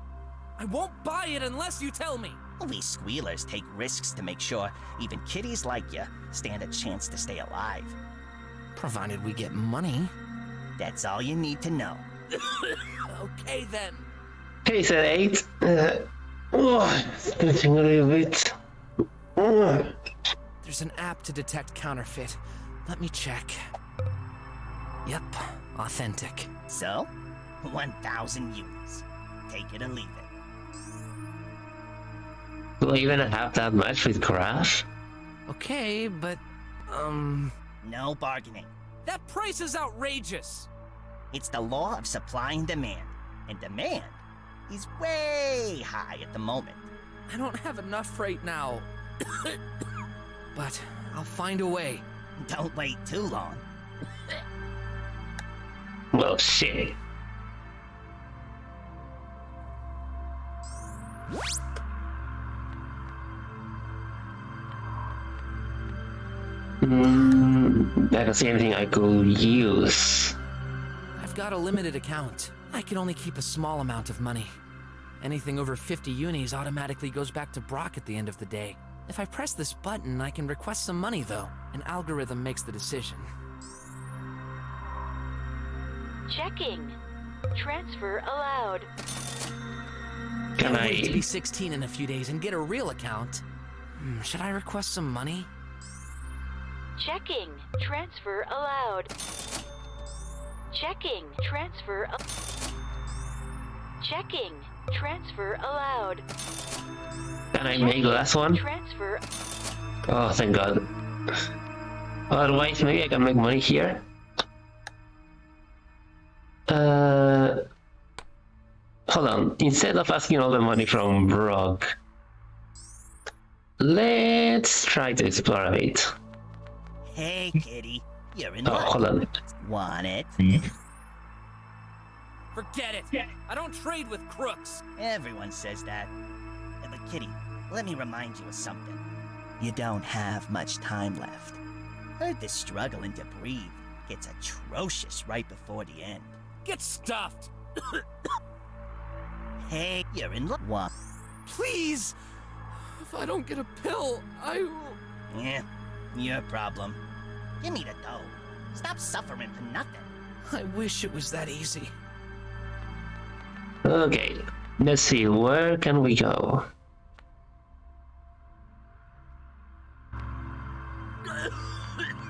Speaker 5: I won't buy it unless you tell me.
Speaker 6: We squealers take risks to make sure even kitties like you stand a chance to stay alive.
Speaker 5: Provided we get money.
Speaker 6: That's all you need to know.
Speaker 5: Okay then.
Speaker 1: Okay, so 8. Stretching a little bit.
Speaker 5: There's an app to detect counterfeit. Let me check. Yep, authentic.
Speaker 6: So, 1,000 units. Take it or leave it.
Speaker 1: Do I even have that much with Crash?
Speaker 5: Okay, but,
Speaker 6: No bargaining.
Speaker 5: that price is outrageous!
Speaker 6: It's the law of supply and demand. And demand is way high at the moment.
Speaker 5: I don't have enough right now. But I'll find a way.
Speaker 6: Don't wait too long.
Speaker 1: Well, shit. I don't see anything I could use.
Speaker 5: I've got a limited account. I can only keep a small amount of money. Anything over 50 unis automatically goes back to Brok at the end of the day. If I press this button, I can request some money, though. An algorithm makes the decision.
Speaker 9: Checking. Transfer allowed.
Speaker 1: Can
Speaker 5: Can't wait to
Speaker 1: I?
Speaker 5: be 16 in a few days and get a real account. Should I request some money?
Speaker 9: Checking. Transfer allowed. Checking. Transfer. Checking. Transfer allowed.
Speaker 1: Can I make the last one?
Speaker 9: Transfer.
Speaker 1: Oh, thank God. Otherwise, maybe I can make money here. Hold on. Instead of asking all the money from Brok, let's try to explore a bit.
Speaker 6: Hey, kitty. You're in
Speaker 1: Oh,
Speaker 6: luck.
Speaker 1: hold on.
Speaker 6: Want it?
Speaker 5: Forget it! I don't trade with crooks!
Speaker 6: Everyone says that. But kitty, let me remind you of something. You don't have much time left. Heard the struggling to breathe gets atrocious right before the end.
Speaker 5: Get stuffed!
Speaker 6: Hey, you're in luck. What?
Speaker 5: Please! If I don't get a pill, I will...
Speaker 6: Yeah, your problem. Give me the dough. Stop suffering for nothing.
Speaker 5: I wish it was that easy.
Speaker 1: Okay, let's see. Where can we go?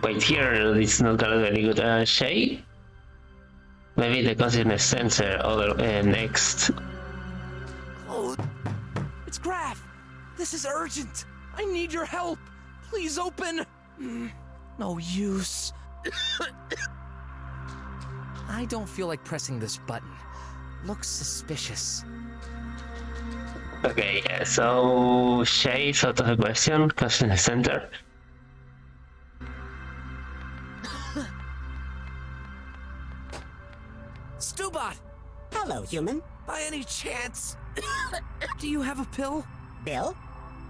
Speaker 1: Wait, here it's not gonna be any good. Shay? Maybe the consciousness sensor. Other next.
Speaker 5: Oh, it's Graf! This is urgent! I need your help! Please open! No use. I don't feel like pressing this button. Looks suspicious.
Speaker 1: Okay, so Shay's out of the question. Consciousness center.
Speaker 5: Stubot!
Speaker 10: Hello, human.
Speaker 5: By any chance, do you have a pill?
Speaker 10: Bill?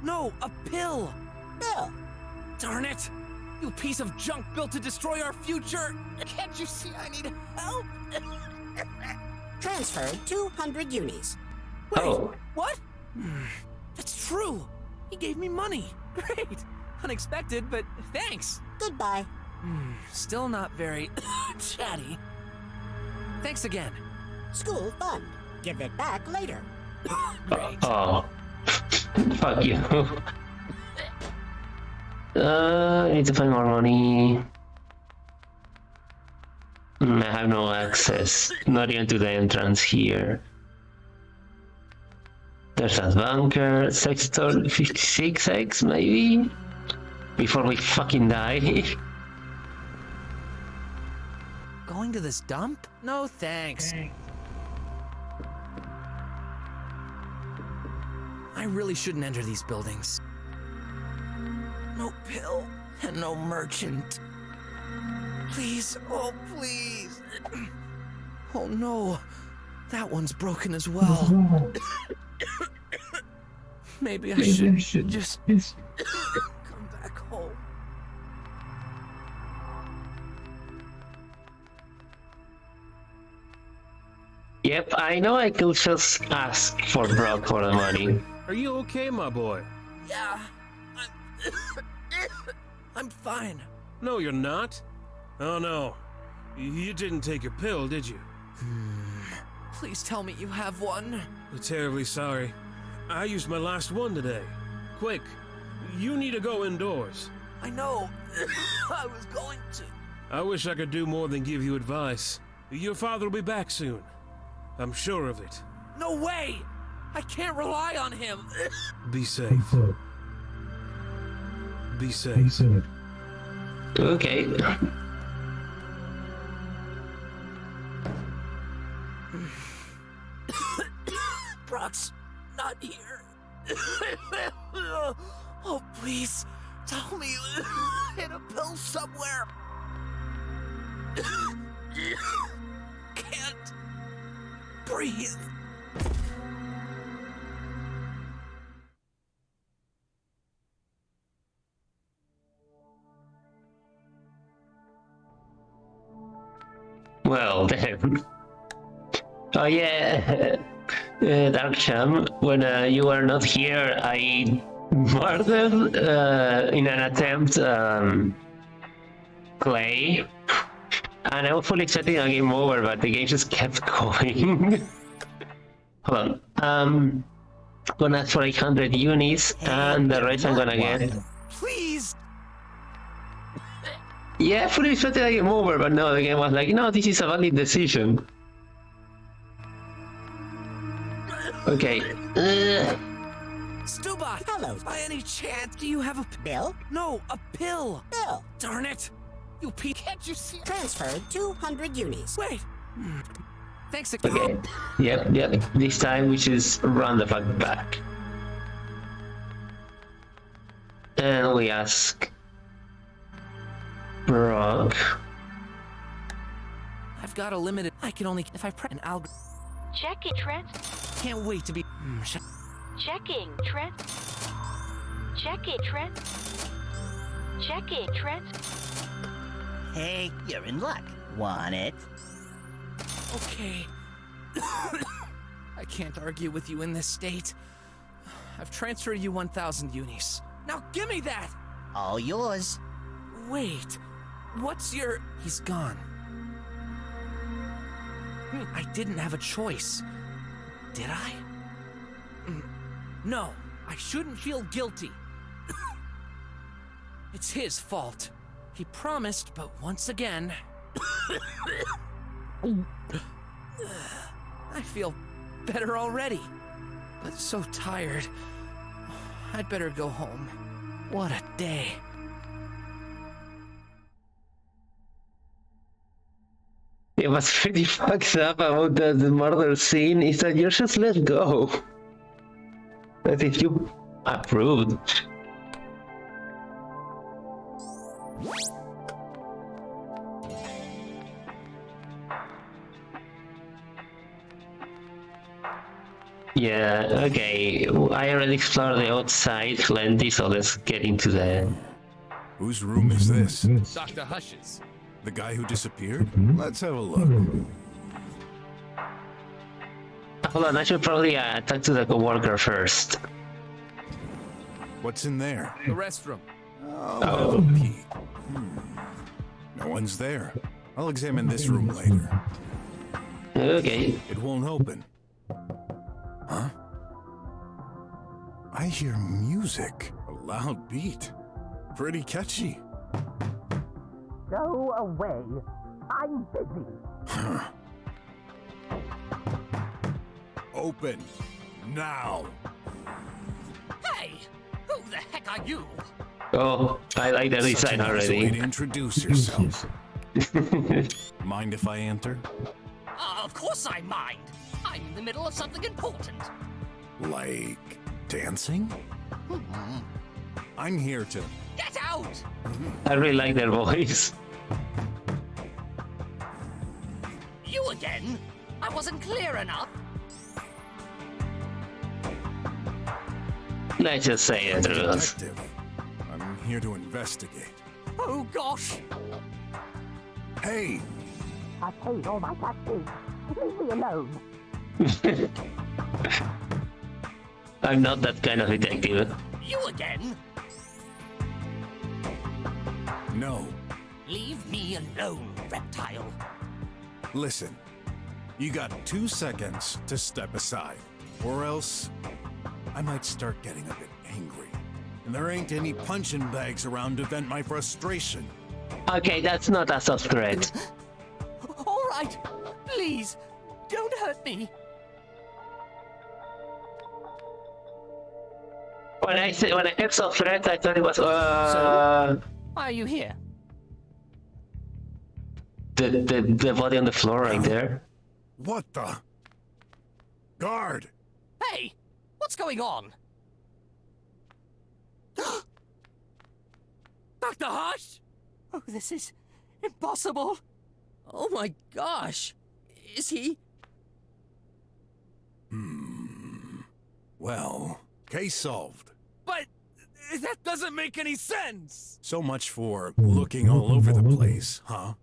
Speaker 5: No, a pill!
Speaker 10: Bill.
Speaker 5: Darn it! You piece of junk built to destroy our future! Can't you see I need help?
Speaker 10: Transferred 200 unis.
Speaker 5: Wait,
Speaker 1: Oh.
Speaker 5: what? That's true! He gave me money! Great! Unexpected, but thanks!
Speaker 10: Goodbye.
Speaker 5: Still not very chatty. Thanks again.
Speaker 10: School fund. Give it back later.
Speaker 5: Great.
Speaker 1: Oh. Fuck you. I need to find more money. I have no access. Not even to the entrance here. There's a bunker. Sector 56X, maybe? Before we fucking die.
Speaker 5: Going to this dump? No thanks. I really shouldn't enter these buildings. No pill and no merchant. Please, oh please. Oh no, that one's broken as well. Maybe I should just come back home.
Speaker 1: Yep, I know I could just ask for Brok for the money.
Speaker 11: Are you okay, my boy?
Speaker 5: Yeah, I'm fine.
Speaker 11: No, you're not. Oh no. You didn't take your pill, did you?
Speaker 5: Please tell me you have one.
Speaker 11: I'm terribly sorry. I used my last one today. Quick, you need to go indoors.
Speaker 5: I know. I was going to.
Speaker 11: I wish I could do more than give you advice. Your father will be back soon. I'm sure of it.
Speaker 5: No way! I can't rely on him.
Speaker 11: Be safe. Be safe.
Speaker 1: Okay.
Speaker 5: Brok's not here. Oh, please, tell me hit a pill somewhere. Can't breathe.
Speaker 1: Well then. Oh yeah, Dark Cham, when you were not here, I murdered in an attempt Clay, and I was fully expecting a game over, but the game just kept going. Hold on, gonna ask for 800 unis, and the rest I'm gonna get.
Speaker 5: Please!
Speaker 1: Yeah, fully expecting a game over, but no, the game was like, no, this is a valid decision. Okay.
Speaker 5: Stubot!
Speaker 10: Hello.
Speaker 5: By any chance, do you have a
Speaker 10: Bill?
Speaker 5: No, a pill!
Speaker 10: Bill.
Speaker 5: Darn it! You can't you see?
Speaker 10: Transferred 200 unis.
Speaker 5: Wait! Thanks
Speaker 1: Okay.
Speaker 5: again.
Speaker 1: Yep. This time we just run the fuck back. And we ask Brok.
Speaker 5: I've got a limited. I can only if I press an algorithm.
Speaker 9: Checking trans.
Speaker 5: Can't wait to be.
Speaker 9: Checking trans. Checking trans. Checking trans.
Speaker 6: Hey, you're in luck. Want it?
Speaker 5: Okay. I can't argue with you in this state. I've transferred you 1,000 unis. Now give me that!
Speaker 6: All yours.
Speaker 5: Wait. What's your... He's gone. I didn't have a choice. Did I? No, I shouldn't feel guilty. It's his fault. He promised, but once again... I feel better already, but so tired. I'd better go home. What a day.
Speaker 1: It was pretty fucked up about the murder scene is that you're just let go. As if you approved. Yeah, okay. I already explored the outside plenty, so let's get into the...
Speaker 2: Whose room is this?
Speaker 4: Dr. Hush's.
Speaker 2: The guy who disappeared? Let's have a look.
Speaker 1: Hold on, I should probably talk to the coworker first.
Speaker 2: What's in there?
Speaker 4: The restroom.
Speaker 2: I'll have a peek. No one's there. I'll examine this room later.
Speaker 1: Okay.
Speaker 2: It won't open. Huh? I hear music. A loud beat. Pretty catchy.
Speaker 10: Go away. I'm busy.
Speaker 2: Huh. Open. Now.
Speaker 5: Hey! Who the heck are you?
Speaker 1: Oh, I like the
Speaker 2: Such
Speaker 1: design
Speaker 2: a nice way to
Speaker 1: already.
Speaker 2: introduce yourself. Mind if I enter?
Speaker 5: Of course I mind. I'm in the middle of something important.
Speaker 2: Like dancing? I'm here to...
Speaker 5: Get out!
Speaker 1: I really like their voice.
Speaker 5: You again? I wasn't clear enough.
Speaker 1: Let's just say it, Ruth.
Speaker 2: Detective. I'm here to investigate.
Speaker 5: Oh gosh!
Speaker 2: Hey!
Speaker 10: I paid all my taxes. Leave me alone.
Speaker 1: I'm not that kind of detective.
Speaker 5: You again?
Speaker 2: No.
Speaker 5: Leave me alone, reptile.
Speaker 2: Listen. You got 2 seconds to step aside. Or else... I might start getting a bit angry. And there ain't any punching bags around to vent my frustration.
Speaker 1: Okay, that's not a soft threat.
Speaker 5: All right, please, don't hurt me.
Speaker 1: When I heard soft threat, I thought it was
Speaker 5: So? Why are you here?
Speaker 1: the body on the floor right there.
Speaker 2: What the? Guard!
Speaker 5: Hey, what's going on? Dr. Hush? Oh, this is impossible.
Speaker 3: Oh my gosh. Is he?
Speaker 2: Well, case solved.
Speaker 5: But that doesn't make any sense.
Speaker 2: So much for looking all over the place, huh?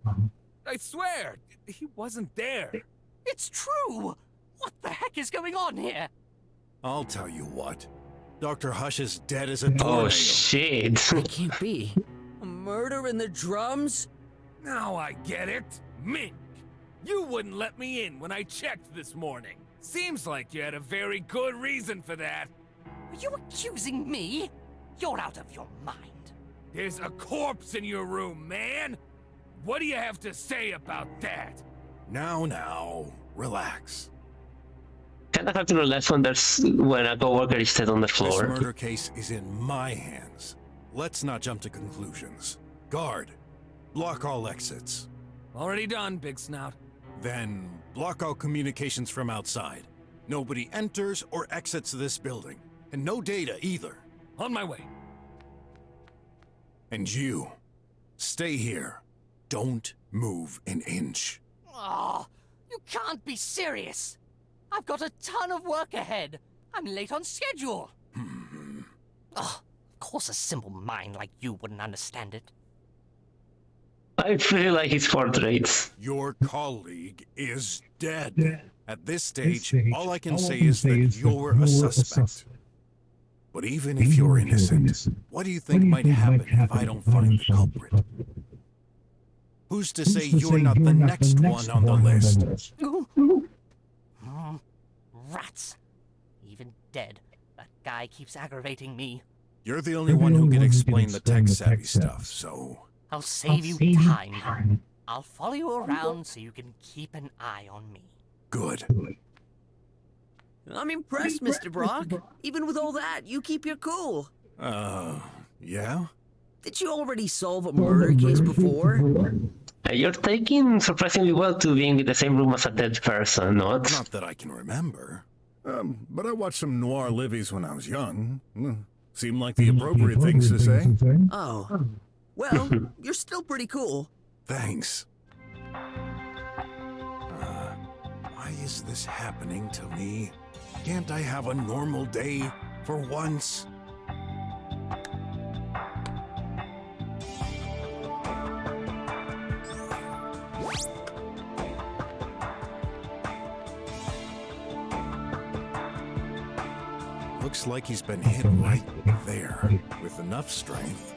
Speaker 4: I swear, he wasn't there.
Speaker 5: It's true! What the heck is going on here?
Speaker 2: I'll tell you what. Dr. Hush is dead as a tornado.
Speaker 1: Oh shit.
Speaker 3: It can't be. A murder in the drums?
Speaker 4: Now I get it. Mink, you wouldn't let me in when I checked this morning. Seems like you had a very good reason for that.
Speaker 5: Are you accusing me? You're out of your mind.
Speaker 4: There's a corpse in your room, man. What do you have to say about that?
Speaker 2: Now, relax.
Speaker 1: Kinda hard to relax when a coworker is dead on the
Speaker 2: This
Speaker 1: floor.
Speaker 2: murder case is in my hands. Let's not jump to conclusions. Guard, block all exits.
Speaker 4: Already done, Big Snout.
Speaker 2: Then block all communications from outside. Nobody enters or exits this building. And no data either.
Speaker 4: On my way.
Speaker 2: And you, stay here. Don't move an inch.
Speaker 5: Oh, you can't be serious. I've got a ton of work ahead. I'm late on schedule. Of course a simple mind like you wouldn't understand it.
Speaker 1: I really like his portraits.
Speaker 2: Your colleague is dead. At this stage, all I can say is that you're a suspect. But even if you're innocent, what do you think might happen if I don't find the culprit? Who's to say you're not the next one on the list?
Speaker 5: Rats. Even dead, that guy keeps aggravating me.
Speaker 2: You're the only one who can explain the tech-savvy stuff, so...
Speaker 5: I'll save you time. I'll follow you around so you can keep an eye on me.
Speaker 2: Good.
Speaker 3: I'm impressed, Mr. Brok. Even with all that, you keep your cool.
Speaker 2: Yeah?
Speaker 3: Did you already solve a murder case before?
Speaker 1: You're taking surprisingly well to being in the same room as a dead person, not?
Speaker 2: Not that I can remember. But I watched some noir livies when I was young. Seemed like the appropriate things to say.
Speaker 3: Oh. Well, you're still pretty cool.
Speaker 2: Thanks. Why is this happening to me? Can't I have a normal day for once? Looks like he's been hit right there. With enough strength,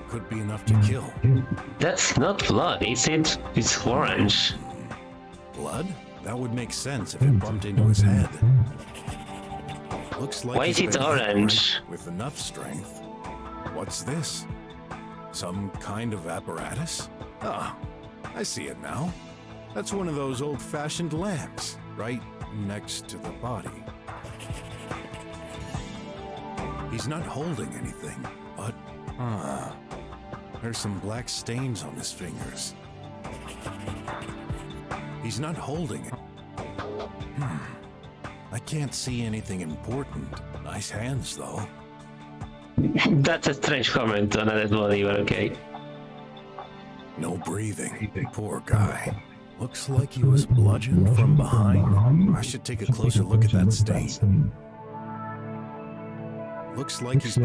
Speaker 2: could be enough to kill.
Speaker 1: That's not blood, is it? It's orange.
Speaker 2: Blood? That would make sense if it bumped into his head. Looks like
Speaker 1: Why is
Speaker 2: he's
Speaker 1: it
Speaker 2: been hit
Speaker 1: orange?
Speaker 2: right with enough strength. What's this? Some kind of apparatus? Ah, I see it now. That's one of those old-fashioned lamps, right next to the body. He's not holding anything, but... there's some black stains on his fingers. He's not holding it. I can't see anything important. Nice hands, though.
Speaker 1: That's a strange comment on a dead body, but okay.
Speaker 2: No breathing. Poor guy. Looks like he was bludgeoned from behind. I should take a closer look at that stain. Looks like he's...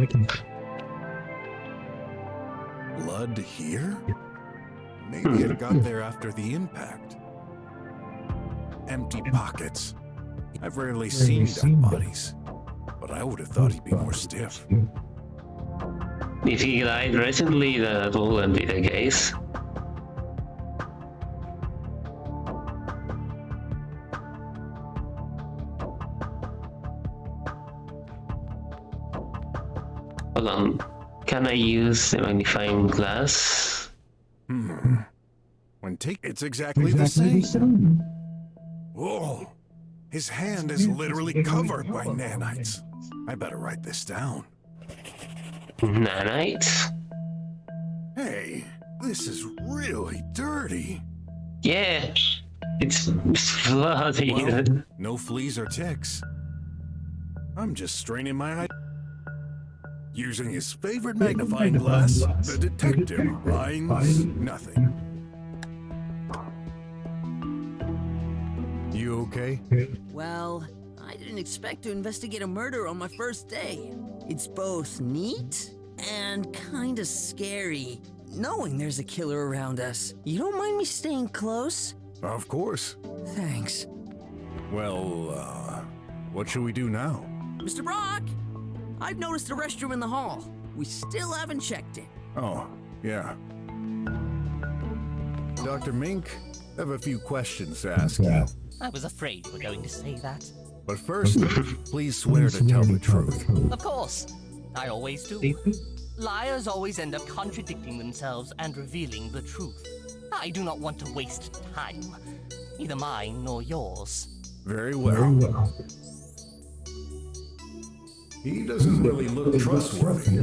Speaker 2: Blood here? Maybe it got there after the impact. Empty pockets. I've rarely seen dead bodies, but I would have thought he'd be more stiff.
Speaker 1: If he died recently, that wouldn't be the case. Hold on. Can I use the magnifying glass?
Speaker 2: It's exactly the same. Whoa! His hand is literally covered by nanites. I better write this down.
Speaker 1: Nanites?
Speaker 2: Hey, this is really dirty.
Speaker 1: Yeah, it's bloody.
Speaker 2: Well, no fleas or ticks. I'm just straining my eye. Using his favorite magnifying glass, the detective finds nothing. You okay?
Speaker 3: Well, I didn't expect to investigate a murder on my first day. It's both neat and kinda scary. knowing there's a killer around us. You don't mind me staying close?
Speaker 2: Of course.
Speaker 3: Thanks.
Speaker 2: Well, what should we do now?
Speaker 3: Mr. Brok! I've noticed a restroom in the hall. We still haven't checked it.
Speaker 2: Oh, yeah. Dr. Mink, I have a few questions to ask you.
Speaker 6: I was afraid you were going to say that.
Speaker 2: But first, please swear to tell the truth.
Speaker 6: Of course. I always do. Liars always end up contradicting themselves and revealing the truth. I do not want to waste time. Neither mine nor yours.
Speaker 2: Very well. He doesn't really look trustworthy.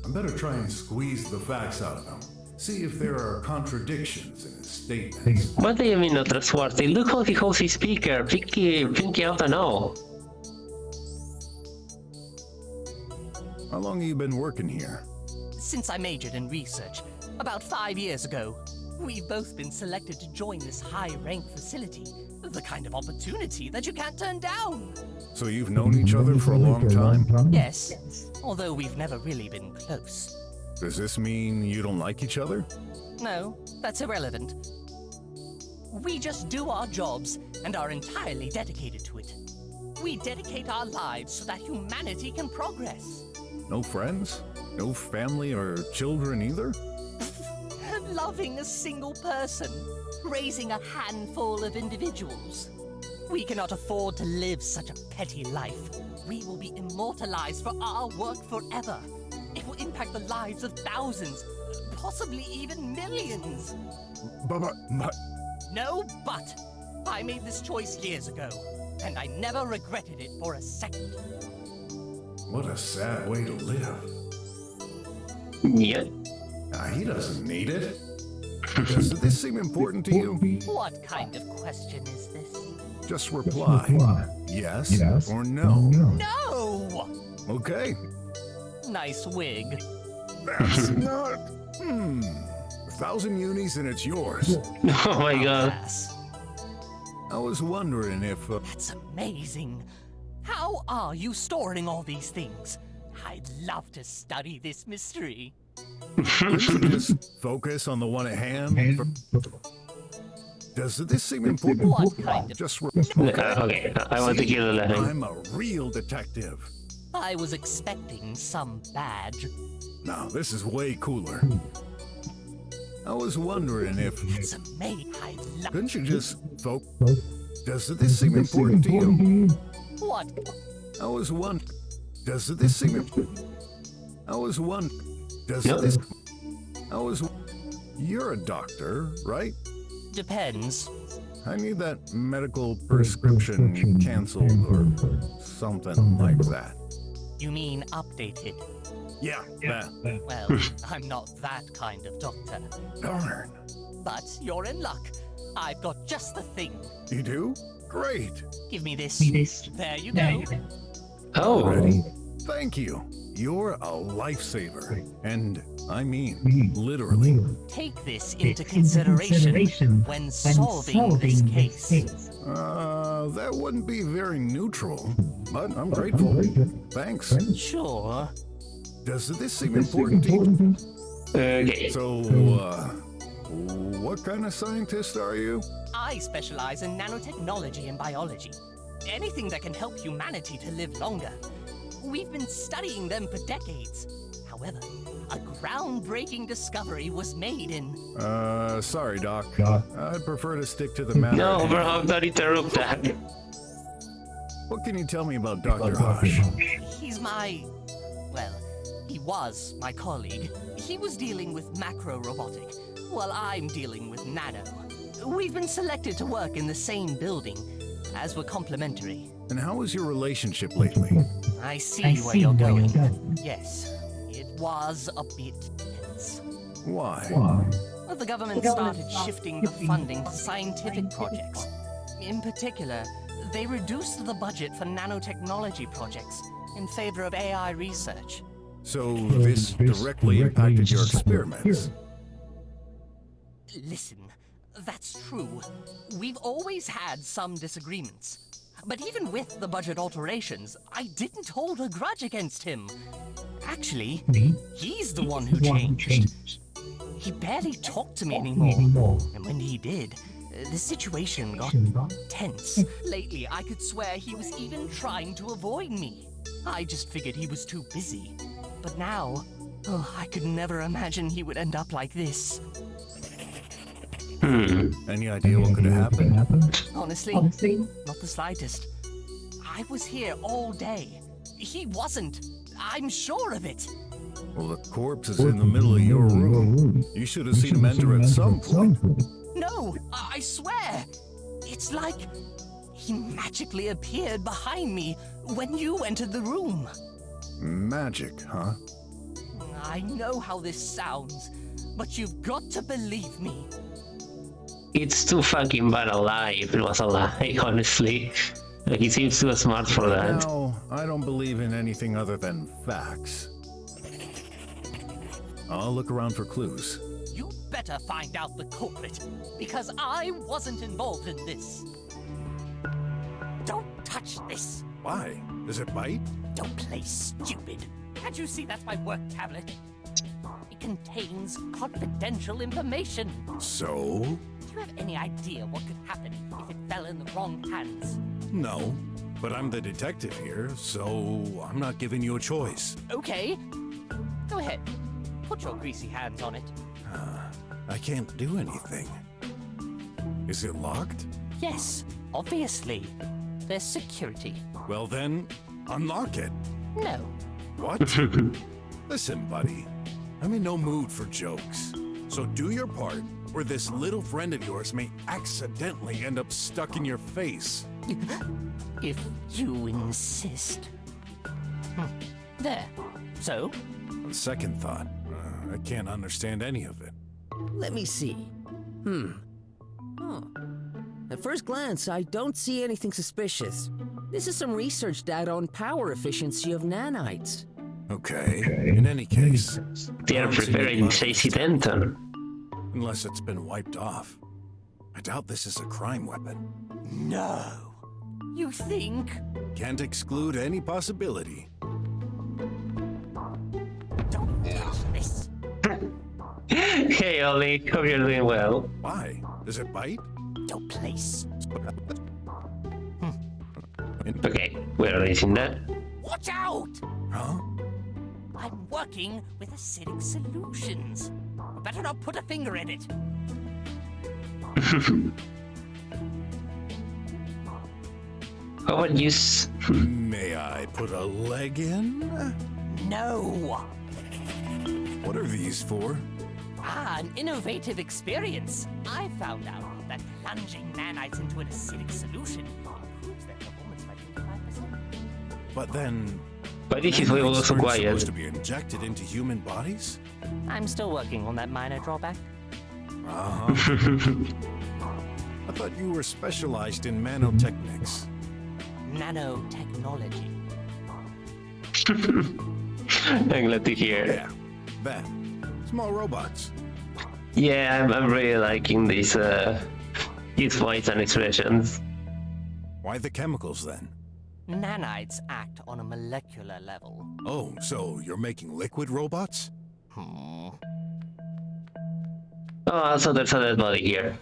Speaker 2: I better try and squeeze the facts out of him. See if there are contradictions in his statements.
Speaker 1: What do you mean not trustworthy? Look how he holds his speaker. Pinky out and all.
Speaker 2: How long have you been working here?
Speaker 6: Since I majored in research, about 5 years ago, we've both been selected to join this high-rank facility. The kind of opportunity that you can't turn down.
Speaker 2: So you've known each other for a long time?
Speaker 6: Yes, although we've never really been close.
Speaker 2: Does this mean you don't like each other?
Speaker 6: No, that's irrelevant. We just do our jobs and are entirely dedicated to it. We dedicate our lives so that humanity can progress.
Speaker 2: No friends? No family or children either?
Speaker 6: Loving a single person, raising a handful of individuals. We cannot afford to live such a petty life. We will be immortalized for our work forever. It will impact the lives of thousands, possibly even millions.
Speaker 2: But...
Speaker 6: No but. I made this choice years ago, and I never regretted it for a second.
Speaker 2: What a sad way to live.
Speaker 1: Yeah.
Speaker 2: He doesn't need it. Does this seem important to you?
Speaker 6: What kind of question is this?
Speaker 2: Just reply. Yes or no.
Speaker 6: No!
Speaker 2: Okay.
Speaker 6: Nice wig.
Speaker 2: That's not... 1,000 unis and it's yours.
Speaker 1: Oh my god.
Speaker 6: Yes.
Speaker 2: I was wondering if...
Speaker 6: That's amazing. How are you storing all these things? I'd love to study this mystery.
Speaker 2: Just focus on the one at hand. Does this seem important?
Speaker 6: What kind of...
Speaker 2: Just
Speaker 1: Okay, I want to kill the
Speaker 2: I'm a real detective.
Speaker 6: I was expecting some badge.
Speaker 2: Now, this is way cooler. I was wondering if...
Speaker 6: That's amazing. I'd love...
Speaker 2: Couldn't you just focus? Does this seem important to you?
Speaker 6: What?
Speaker 2: I was wondering... Does this seem important? I was wondering... Does this... I was... You're a doctor, right?
Speaker 6: Depends.
Speaker 2: I need that medical prescription canceled or something like that.
Speaker 6: You mean updated?
Speaker 2: Yeah, that.
Speaker 6: Well, I'm not that kind of doctor.
Speaker 2: Darn.
Speaker 6: But you're in luck. I've got just the thing.
Speaker 2: You do? Great.
Speaker 6: Give me this. There you go.
Speaker 1: Oh.
Speaker 2: Ready? Thank you. You're a lifesaver. And I mean, literally.
Speaker 6: Take this into consideration when solving this case.
Speaker 2: That wouldn't be very neutral, but I'm grateful. Thanks.
Speaker 6: Sure.
Speaker 2: Does this seem important to you?
Speaker 1: Okay.
Speaker 2: So, what kind of scientist are you?
Speaker 6: I specialize in nanotechnology and biology. Anything that can help humanity to live longer. We've been studying them for decades. However, a groundbreaking discovery was made in...
Speaker 2: Sorry, Doc. I'd prefer to stick to the matter.
Speaker 1: No, bro, don't interrupt that.
Speaker 2: What can you tell me about Dr. Hush?
Speaker 6: He's my... well, he was my colleague. He was dealing with macro-robotic, while I'm dealing with nano. We've been selected to work in the same building, as we're complementary.
Speaker 2: And how is your relationship lately?
Speaker 6: I see where you're going. Yes, it was a bit tense.
Speaker 2: Why?
Speaker 6: Well, the government started shifting the funding to scientific projects. In particular, they reduced the budget for nanotechnology projects in favor of AI research.
Speaker 2: So this directly impacted your experiments?
Speaker 6: Listen, that's true. We've always had some disagreements. But even with the budget alterations, I didn't hold a grudge against him. Actually, he's the one who changed. He barely talked to me anymore. And when he did, the situation got tense. Lately, I could swear he was even trying to avoid me. I just figured he was too busy. But now, I could never imagine he would end up like this.
Speaker 2: Any idea what could have happened?
Speaker 6: Honestly, not the slightest. I was here all day. He wasn't. I'm sure of it.
Speaker 2: Well, the corpse is in the middle of your room. You should have seen him enter at some point.
Speaker 6: No, I swear. It's like he magically appeared behind me when you entered the room.
Speaker 2: Magic, huh?
Speaker 6: I know how this sounds, but you've got to believe me.
Speaker 1: It's too fucking bad a lie if it was a lie, honestly. Like, he seems too smart for that.
Speaker 2: No, I don't believe in anything other than facts. I'll look around for clues.
Speaker 6: You better find out the culprit, because I wasn't involved in this. Don't touch this.
Speaker 2: Why? Does it bite?
Speaker 6: Don't play stupid. Can't you see that's my work tablet? It contains confidential information.
Speaker 2: So?
Speaker 6: Do you have any idea what could happen if it fell in the wrong hands?
Speaker 2: No, but I'm the detective here, so I'm not giving you a choice.
Speaker 6: Okay. Go ahead. Put your greasy hands on it.
Speaker 2: I can't do anything. Is it locked?
Speaker 6: Yes, obviously. There's security.
Speaker 2: Well then, unlock it.
Speaker 6: No.
Speaker 2: What? Listen, buddy. I'm in no mood for jokes. So do your part, or this little friend of yours may accidentally end up stuck in your face.
Speaker 6: If you insist. There. So?
Speaker 2: On second thought, I can't understand any of it.
Speaker 3: Let me see. At first glance, I don't see anything suspicious. This is some research data on power efficiency of nanites.
Speaker 2: Okay, in any case...
Speaker 1: They are preparing Chasey Denton.
Speaker 2: Unless it's been wiped off. I doubt this is a crime weapon.
Speaker 6: No. You think?
Speaker 2: Can't exclude any possibility.
Speaker 6: Don't touch this.
Speaker 1: Hey, Ollie, hope you're doing well.
Speaker 2: Why? Does it bite?
Speaker 6: Don't play
Speaker 1: Okay, we're releasing that.
Speaker 6: Watch out!
Speaker 2: Huh?
Speaker 6: I'm working with acidic solutions. You better not put a finger in it.
Speaker 1: How about you?
Speaker 2: May I put a leg in?
Speaker 6: No.
Speaker 2: What are these for?
Speaker 6: An innovative experience. I found out that plunging nanites into an acidic solution improves their performance by 25%.
Speaker 2: But then...
Speaker 1: Why did he feel so
Speaker 2: nanites aren't
Speaker 1: quiet?
Speaker 2: supposed to be injected into human bodies?
Speaker 6: I'm still working on that minor drawback.
Speaker 2: Uh-huh. I thought you were specialized in nanotechnics.
Speaker 6: Nanotechnology.
Speaker 1: I'm glad to hear.
Speaker 2: Yeah, that. Small robots.
Speaker 1: Yeah, I'm really liking these his voice and expressions.
Speaker 2: Why the chemicals then?
Speaker 6: Nanites act on a molecular level.
Speaker 2: Oh, so you're making liquid robots?
Speaker 1: Oh, also there's a dead body here.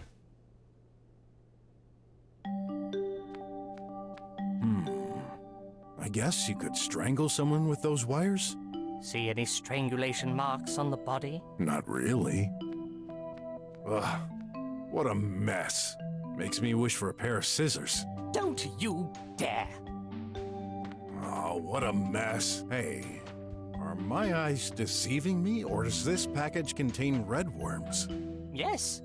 Speaker 2: I guess you could strangle someone with those wires?
Speaker 6: See any strangulation marks on the body?
Speaker 2: Not really. Ugh, what a mess. Makes me wish for a pair of scissors.
Speaker 6: Don't you dare!
Speaker 2: Oh, what a mess. Hey, are my eyes deceiving me, or does this package contain red worms?
Speaker 6: Yes.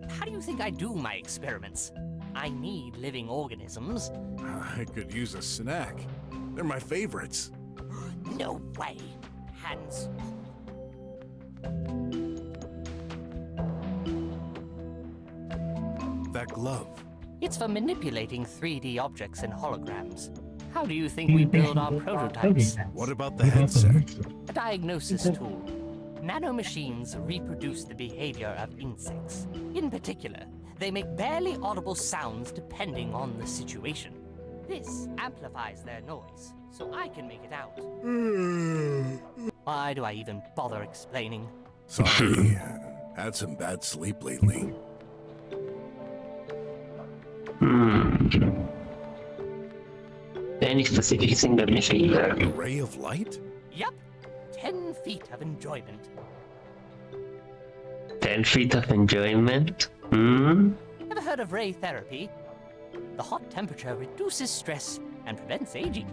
Speaker 6: How do you think I do my experiments? I need living organisms.
Speaker 2: I could use a snack. They're my favorites.
Speaker 6: No way. Hands.
Speaker 2: That glove.
Speaker 6: It's for manipulating 3D objects and holograms. How do you think we build our prototypes?
Speaker 2: What about the headset?
Speaker 6: A diagnosis tool. Nanomachines reproduce the behavior of insects. In particular, they make barely audible sounds depending on the situation. This amplifies their noise, so I can make it out. Why do I even bother explaining?
Speaker 2: Sorry. Had some bad sleep lately.
Speaker 1: Any specific thing that we see there?
Speaker 2: A ray of light?
Speaker 6: Yep. 10 feet of enjoyment.
Speaker 1: 10 feet of enjoyment?
Speaker 6: Ever heard of ray therapy? The hot temperature reduces stress and prevents aging.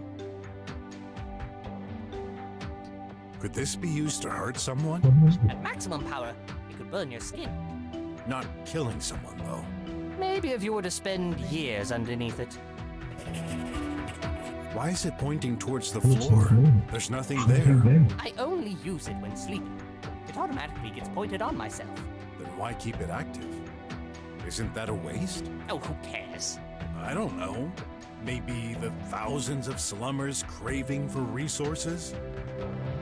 Speaker 2: Could this be used to hurt someone?
Speaker 6: At maximum power, it could burn your skin.
Speaker 2: Not killing someone, though.
Speaker 6: Maybe if you were to spend years underneath it.
Speaker 2: Why is it pointing towards the floor? There's nothing there.
Speaker 6: I only use it when sleeping. It automatically gets pointed on myself.
Speaker 2: Then why keep it active? Isn't that a waste?
Speaker 6: Oh, who cares?
Speaker 2: I don't know. Maybe the thousands of slummers craving for resources?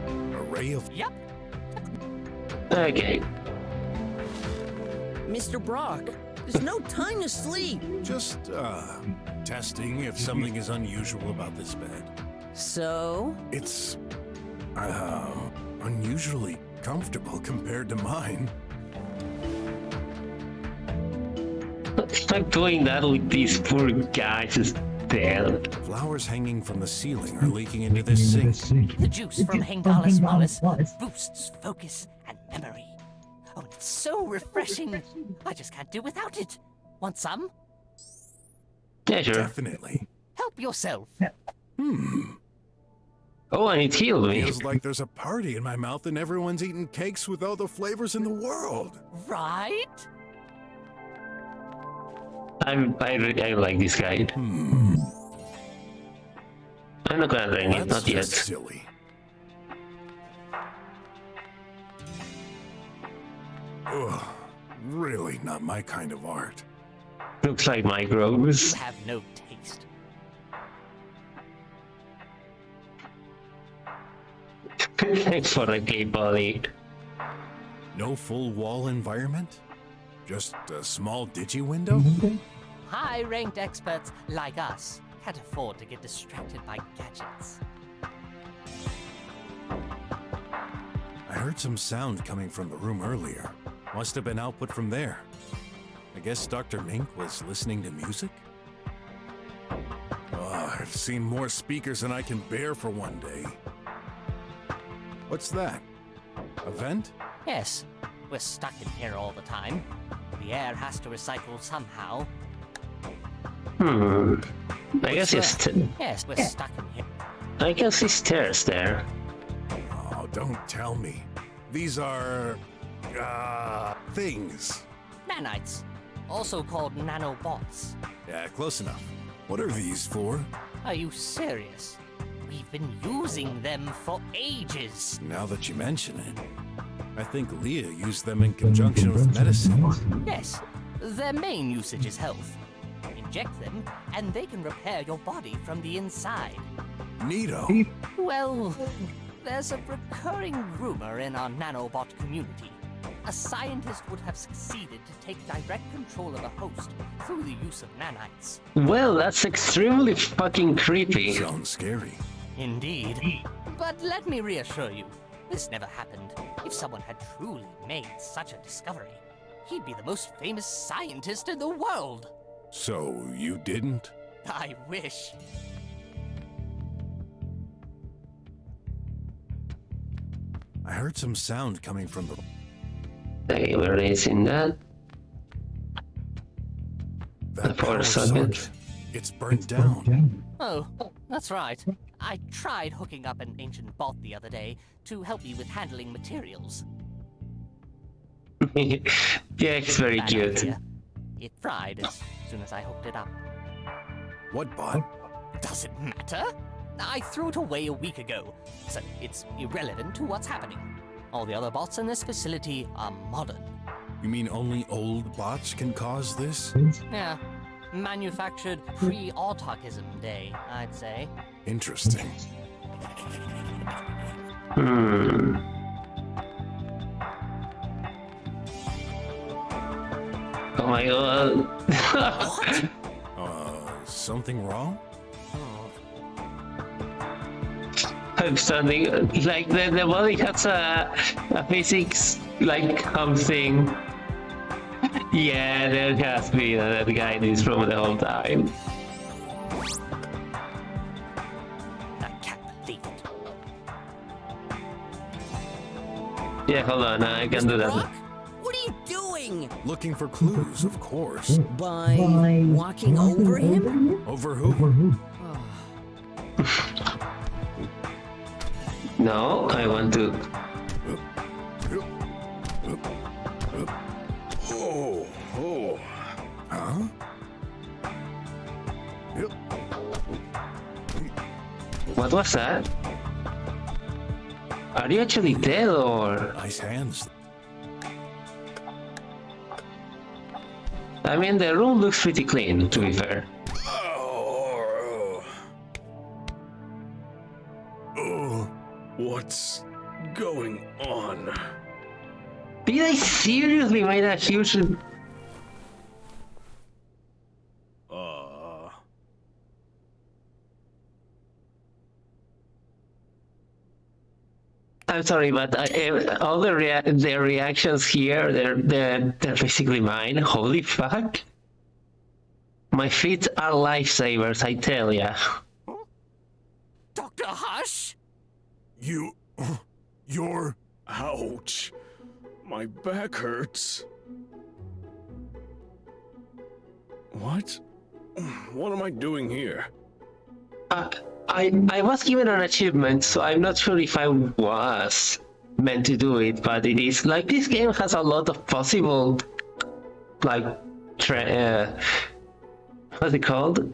Speaker 2: A ray of...
Speaker 6: Yep.
Speaker 1: Okay.
Speaker 3: Mr. Brok, there's no time to sleep.
Speaker 2: Just, testing if something is unusual about this bed.
Speaker 3: So?
Speaker 2: It's, unusually comfortable compared to mine.
Speaker 1: I'm doing that with these poor guys dead.
Speaker 2: Flowers hanging from the ceiling are leaking into this sink.
Speaker 6: The juice from Hengalis mollis boosts focus and memory. Oh, it's so refreshing. I just can't do without it. Want some?
Speaker 1: Yeah, sure.
Speaker 2: Definitely.
Speaker 6: Help yourself.
Speaker 1: Oh, and it healed me.
Speaker 2: Feels like there's a party in my mouth and everyone's eating cakes with all the flavors in the world.
Speaker 6: Right?
Speaker 1: I like this guy. I'm not gonna drink it,
Speaker 2: That's
Speaker 1: not yet.
Speaker 2: just silly. Ugh, really not my kind of art.
Speaker 1: Looks like microbes.
Speaker 6: You have no taste.
Speaker 1: Thanks for the gay body.
Speaker 2: No full wall environment? Just a small digi window?
Speaker 6: High-ranked experts like us can't afford to get distracted by gadgets.
Speaker 2: I heard some sound coming from the room earlier. Must have been output from there. I guess Dr. Mink was listening to music? Oh, I've seen more speakers than I can bear for one day. What's that? A vent?
Speaker 6: Yes, we're stuck in here all the time. The air has to recycle somehow.
Speaker 1: I guess it's
Speaker 6: Yes, we're stuck in here.
Speaker 1: I can see stairs there.
Speaker 2: Oh, don't tell me. These are... things.
Speaker 6: Nanites, also called nanobots.
Speaker 2: Yeah, close enough. What are these for?
Speaker 6: Are you serious? We've been using them for ages.
Speaker 2: Now that you mention it, I think Leah used them in conjunction with medicine.
Speaker 6: Yes, their main usage is health. Inject them, and they can repair your body from the inside.
Speaker 2: Neato.
Speaker 6: Well, there's a recurring rumor in our nanobot community. A scientist would have succeeded to take direct control of a host through the use of nanites.
Speaker 1: Well, that's extremely fucking creepy.
Speaker 2: Sounds scary.
Speaker 6: Indeed. But let me reassure you, this never happened. If someone had truly made such a discovery, he'd be the most famous scientist in the world.
Speaker 2: So, you didn't?
Speaker 6: I wish.
Speaker 2: I heard some sound coming from the...
Speaker 1: Okay, we're raising that.
Speaker 2: That
Speaker 1: The power
Speaker 2: power
Speaker 1: socket.
Speaker 2: socket. It's burnt down.
Speaker 6: Oh, that's right. I tried hooking up an ancient bot the other day to help me with handling materials.
Speaker 1: Yeah, it's very
Speaker 6: Bad
Speaker 1: cute.
Speaker 6: idea. It fried as soon as I hooked it up.
Speaker 2: What bot?
Speaker 6: Does it matter? I threw it away a week ago, so it's irrelevant to what's happening. All the other bots in this facility are modern.
Speaker 2: You mean only old bots can cause this?
Speaker 6: Yeah, manufactured pre-autarchism day, I'd say.
Speaker 2: Interesting.
Speaker 1: Oh my god.
Speaker 2: Something wrong?
Speaker 1: I'm standing like the body has a physics like something. Yeah, there has been that guy in this room the whole time.
Speaker 6: I can't believe it.
Speaker 1: Yeah, hold on, I can do that.
Speaker 3: Brok? What are you doing?
Speaker 2: Looking for clues, of course.
Speaker 3: By walking over him?
Speaker 2: Over who?
Speaker 1: No, I want to.
Speaker 2: Oh. Huh? Yep.
Speaker 1: What was that? Are you actually dead or?
Speaker 2: Nice hands.
Speaker 1: I mean, the room looks pretty clean, to be fair.
Speaker 11: Oh, what's going on?
Speaker 1: Did I seriously make a huge... I'm sorry, but all the reactions here, they're basically mine. Holy fuck. My feet are lifesavers, I tell ya.
Speaker 5: Dr. Hush?
Speaker 11: You're... Ouch. My back hurts. What? What am I doing here?
Speaker 1: I was given an achievement, so I'm not sure if I was meant to do it, but it is like this game has a lot of possible, like, what's it called?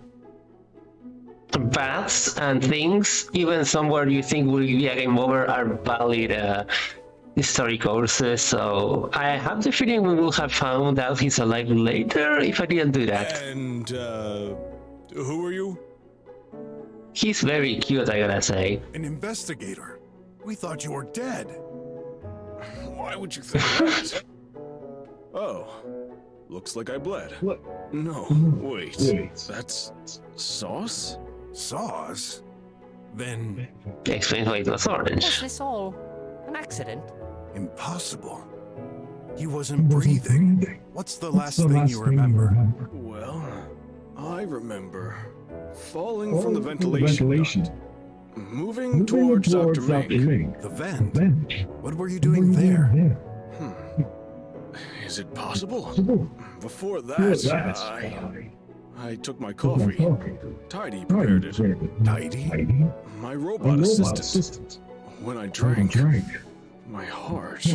Speaker 1: Paths and things, even somewhere you think will be a game over are valid story courses, so I have the feeling we will have found out he's alive later if I didn't do that.
Speaker 11: And, who are you?
Speaker 1: He's very cute, I gotta say.
Speaker 2: An investigator. We thought you were dead.
Speaker 11: Why would you think that? Oh, looks like I bled. What? No, wait. That's sauce?
Speaker 2: Sauce? Then...
Speaker 1: Explains why it was
Speaker 5: Was
Speaker 1: orange.
Speaker 5: this all an accident?
Speaker 2: Impossible. He wasn't breathing. What's the last thing you remember?
Speaker 11: Well, I remember falling from the ventilation duct, moving towards Dr. Mink.
Speaker 2: The vent? What were you doing there?
Speaker 11: Is it possible? Before that, I took my coffee. Tidy prepared it.
Speaker 2: Tidy?
Speaker 11: My robot assistant. When I drank, my heart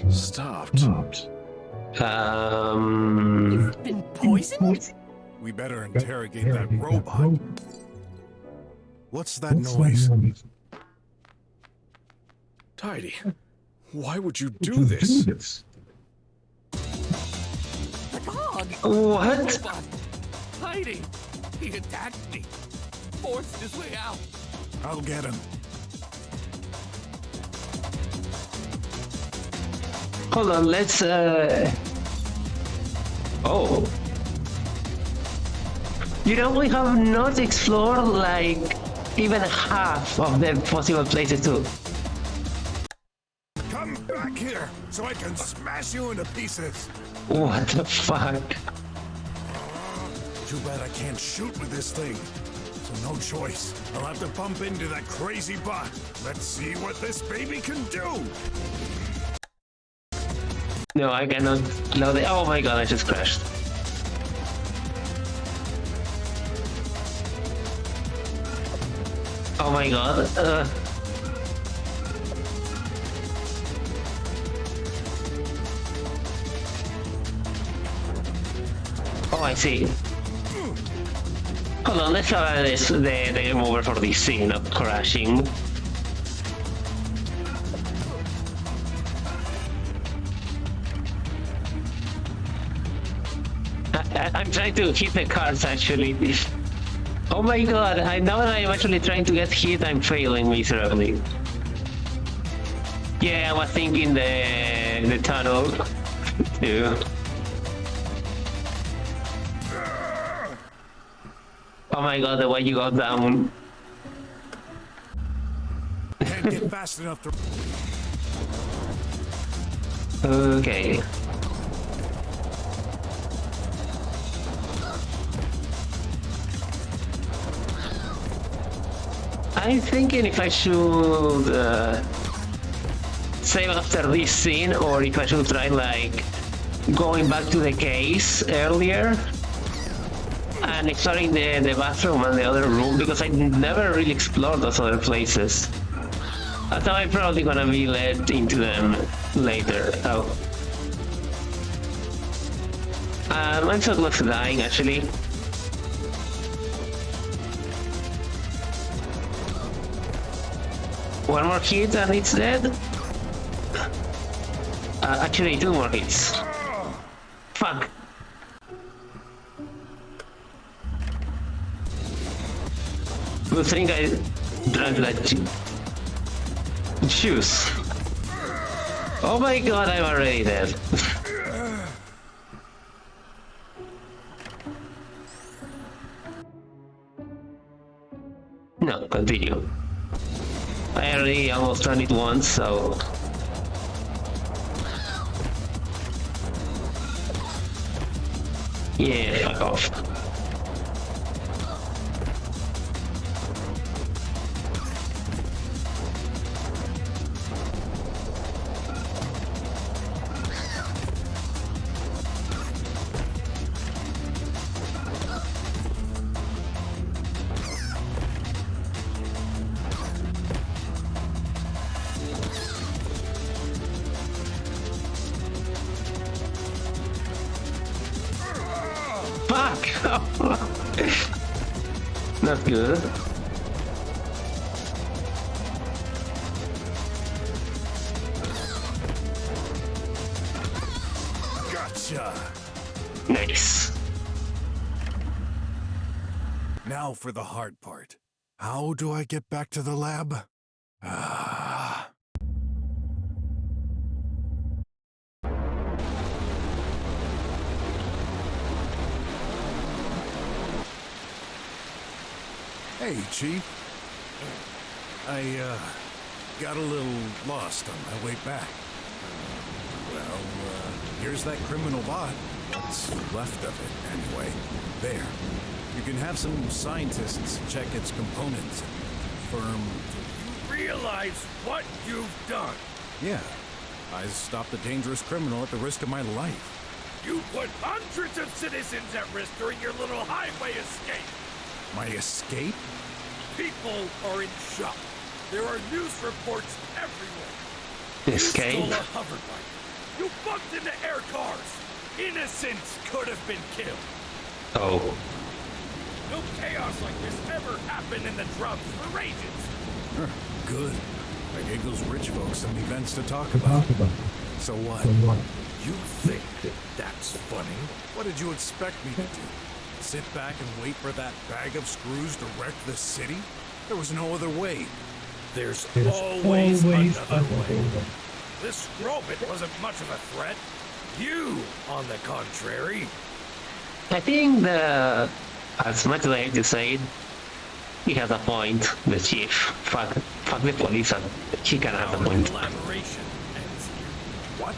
Speaker 11: stopped.
Speaker 5: Been poisoned?
Speaker 2: We better interrogate that robot. What's that noise?
Speaker 11: Tidy, why would you do this?
Speaker 5: The dog!
Speaker 1: What?
Speaker 5: Robot. Hiding! He attacked me. Forced his way out.
Speaker 2: I'll get him.
Speaker 1: Hold on, let's Oh. You know, we have not explored like even half of the possible places to...
Speaker 2: Come back here so I can smash you into pieces.
Speaker 1: What the fuck?
Speaker 2: Too bad I can't shoot with this thing. So no choice. I'll have to bump into that crazy bot. Let's see what this baby can do.
Speaker 1: No, I cannot load it. Oh my god, I just crashed. Oh my god. Oh, I see. Hold on, let's have the game over for this scene of crashing. I'm trying to hit the cards actually. Oh my god, I know that I'm actually trying to get hit, I'm failing miserably. Yeah, I was thinking the tunnel too. Oh my god, the way you got down.
Speaker 2: Can't get fast enough to...
Speaker 1: Okay. I'm thinking if I should save after this scene, or if I should try like going back to the case earlier and exploring the bathroom and the other room, because I never really explored those other places. I thought I'm probably gonna be led into them later. Oh. I'm so close to dying actually. One more hit and it's dead? Actually, 2 more hits. Fuck. Good thing I drank that juice. Oh my god, I'm already dead. No, continue. I already almost done it once, so... Yeah, fuck off. Not good.
Speaker 2: Gotcha.
Speaker 1: Nice.
Speaker 2: Now for the hard part. How do I get back to the lab? Hey, Chief. I, got a little lost on my way back. Here's that criminal bot. What's left of it, anyway. There. You can have some scientists check its components and confirm...
Speaker 12: You realize what you've done?
Speaker 2: Yeah. I stopped a dangerous criminal at the risk of my life.
Speaker 12: You put hundreds of citizens at risk during your little highway escape.
Speaker 2: My escape?
Speaker 12: People are in shock. There are news reports everywhere.
Speaker 1: Escape?
Speaker 12: You stole a hoverbike. You bumped into air cars. Innocents could have been killed.
Speaker 1: Oh.
Speaker 12: No chaos like this ever happened in the drums for ages.
Speaker 2: Good. I gave those rich folks some events to talk about. So what?
Speaker 12: You think that's funny?
Speaker 2: What did you expect me to do? Sit back and wait for that bag of screws to wreck the city? There was no other way.
Speaker 12: There's always another way. This robot wasn't much of a threat. You, on the contrary.
Speaker 1: I think as much as I hate to say it, he has a point, the chief. Fuck the police, and he can have a point.
Speaker 12: Collaboration ends here.
Speaker 2: What?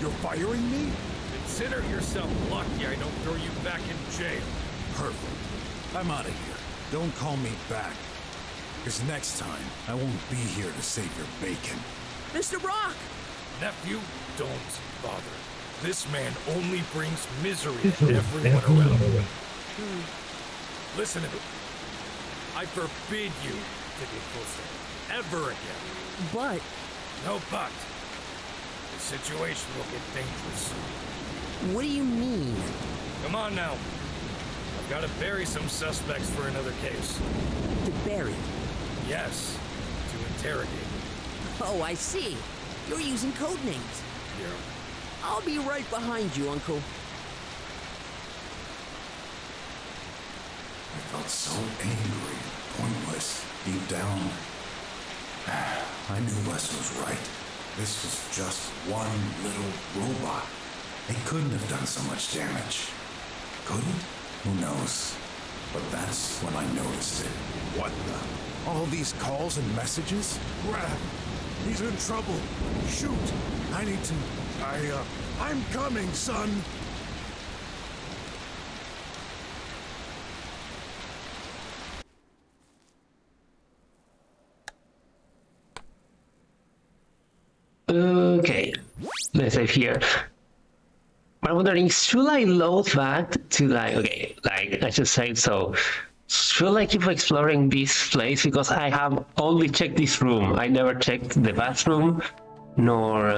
Speaker 2: You're firing me?
Speaker 12: Consider yourself lucky I don't throw you back in jail.
Speaker 2: Perfect. I'm out of here. Don't call me back. Because next time, I won't be here to save your bacon.
Speaker 3: Mr. Brok!
Speaker 12: Nephew, don't bother. This man only brings misery to everyone around him. Listen to me. I forbid you to get close to him ever again.
Speaker 3: But...
Speaker 12: No but. The situation will get dangerous soon.
Speaker 3: What do you mean?
Speaker 12: Come on now. I've got to bury some suspects for another case.
Speaker 3: To bury?
Speaker 12: Yes. To interrogate.
Speaker 3: Oh, I see. You're using code names.
Speaker 12: Yeah.
Speaker 3: I'll be right behind you, Uncle.
Speaker 2: I felt so angry, pointless, deep down. I knew Les was right. This was just one little robot. They couldn't have done so much damage. Couldn't? Who knows? But that's when I noticed it. What the? All these calls and messages? Grab! He's in trouble! Shoot! I need to I'm coming, son.
Speaker 1: Okay, let's save here. I'm wondering, should I load that to like, okay, like I just said, so should I keep exploring this place? Because I have only checked this room. I never checked the bathroom, nor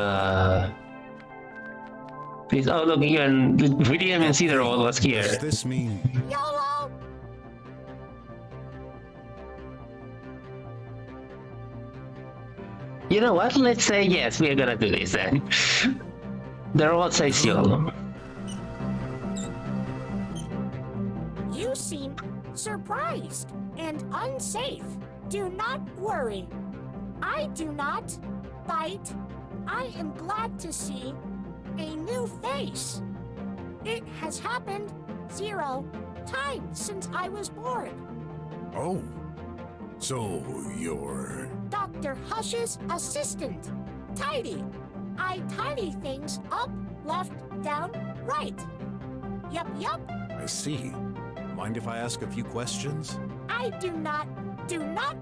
Speaker 1: this. Oh, look, even we didn't even see the robot was here.
Speaker 2: Does this mean?
Speaker 10: YOLO!
Speaker 1: You know what? Let's say yes, we're gonna do this then. The robot says YOLO.
Speaker 10: You seem surprised and unsafe. Do not worry. I do not bite. I am glad to see a new face. It has happened 0 times since I was born.
Speaker 2: Oh, so you're...
Speaker 10: Dr. Hush's assistant. Tidy. I tidy things up, left, down, right. Yup, yup.
Speaker 2: I see. Mind if I ask a few questions?
Speaker 10: I do not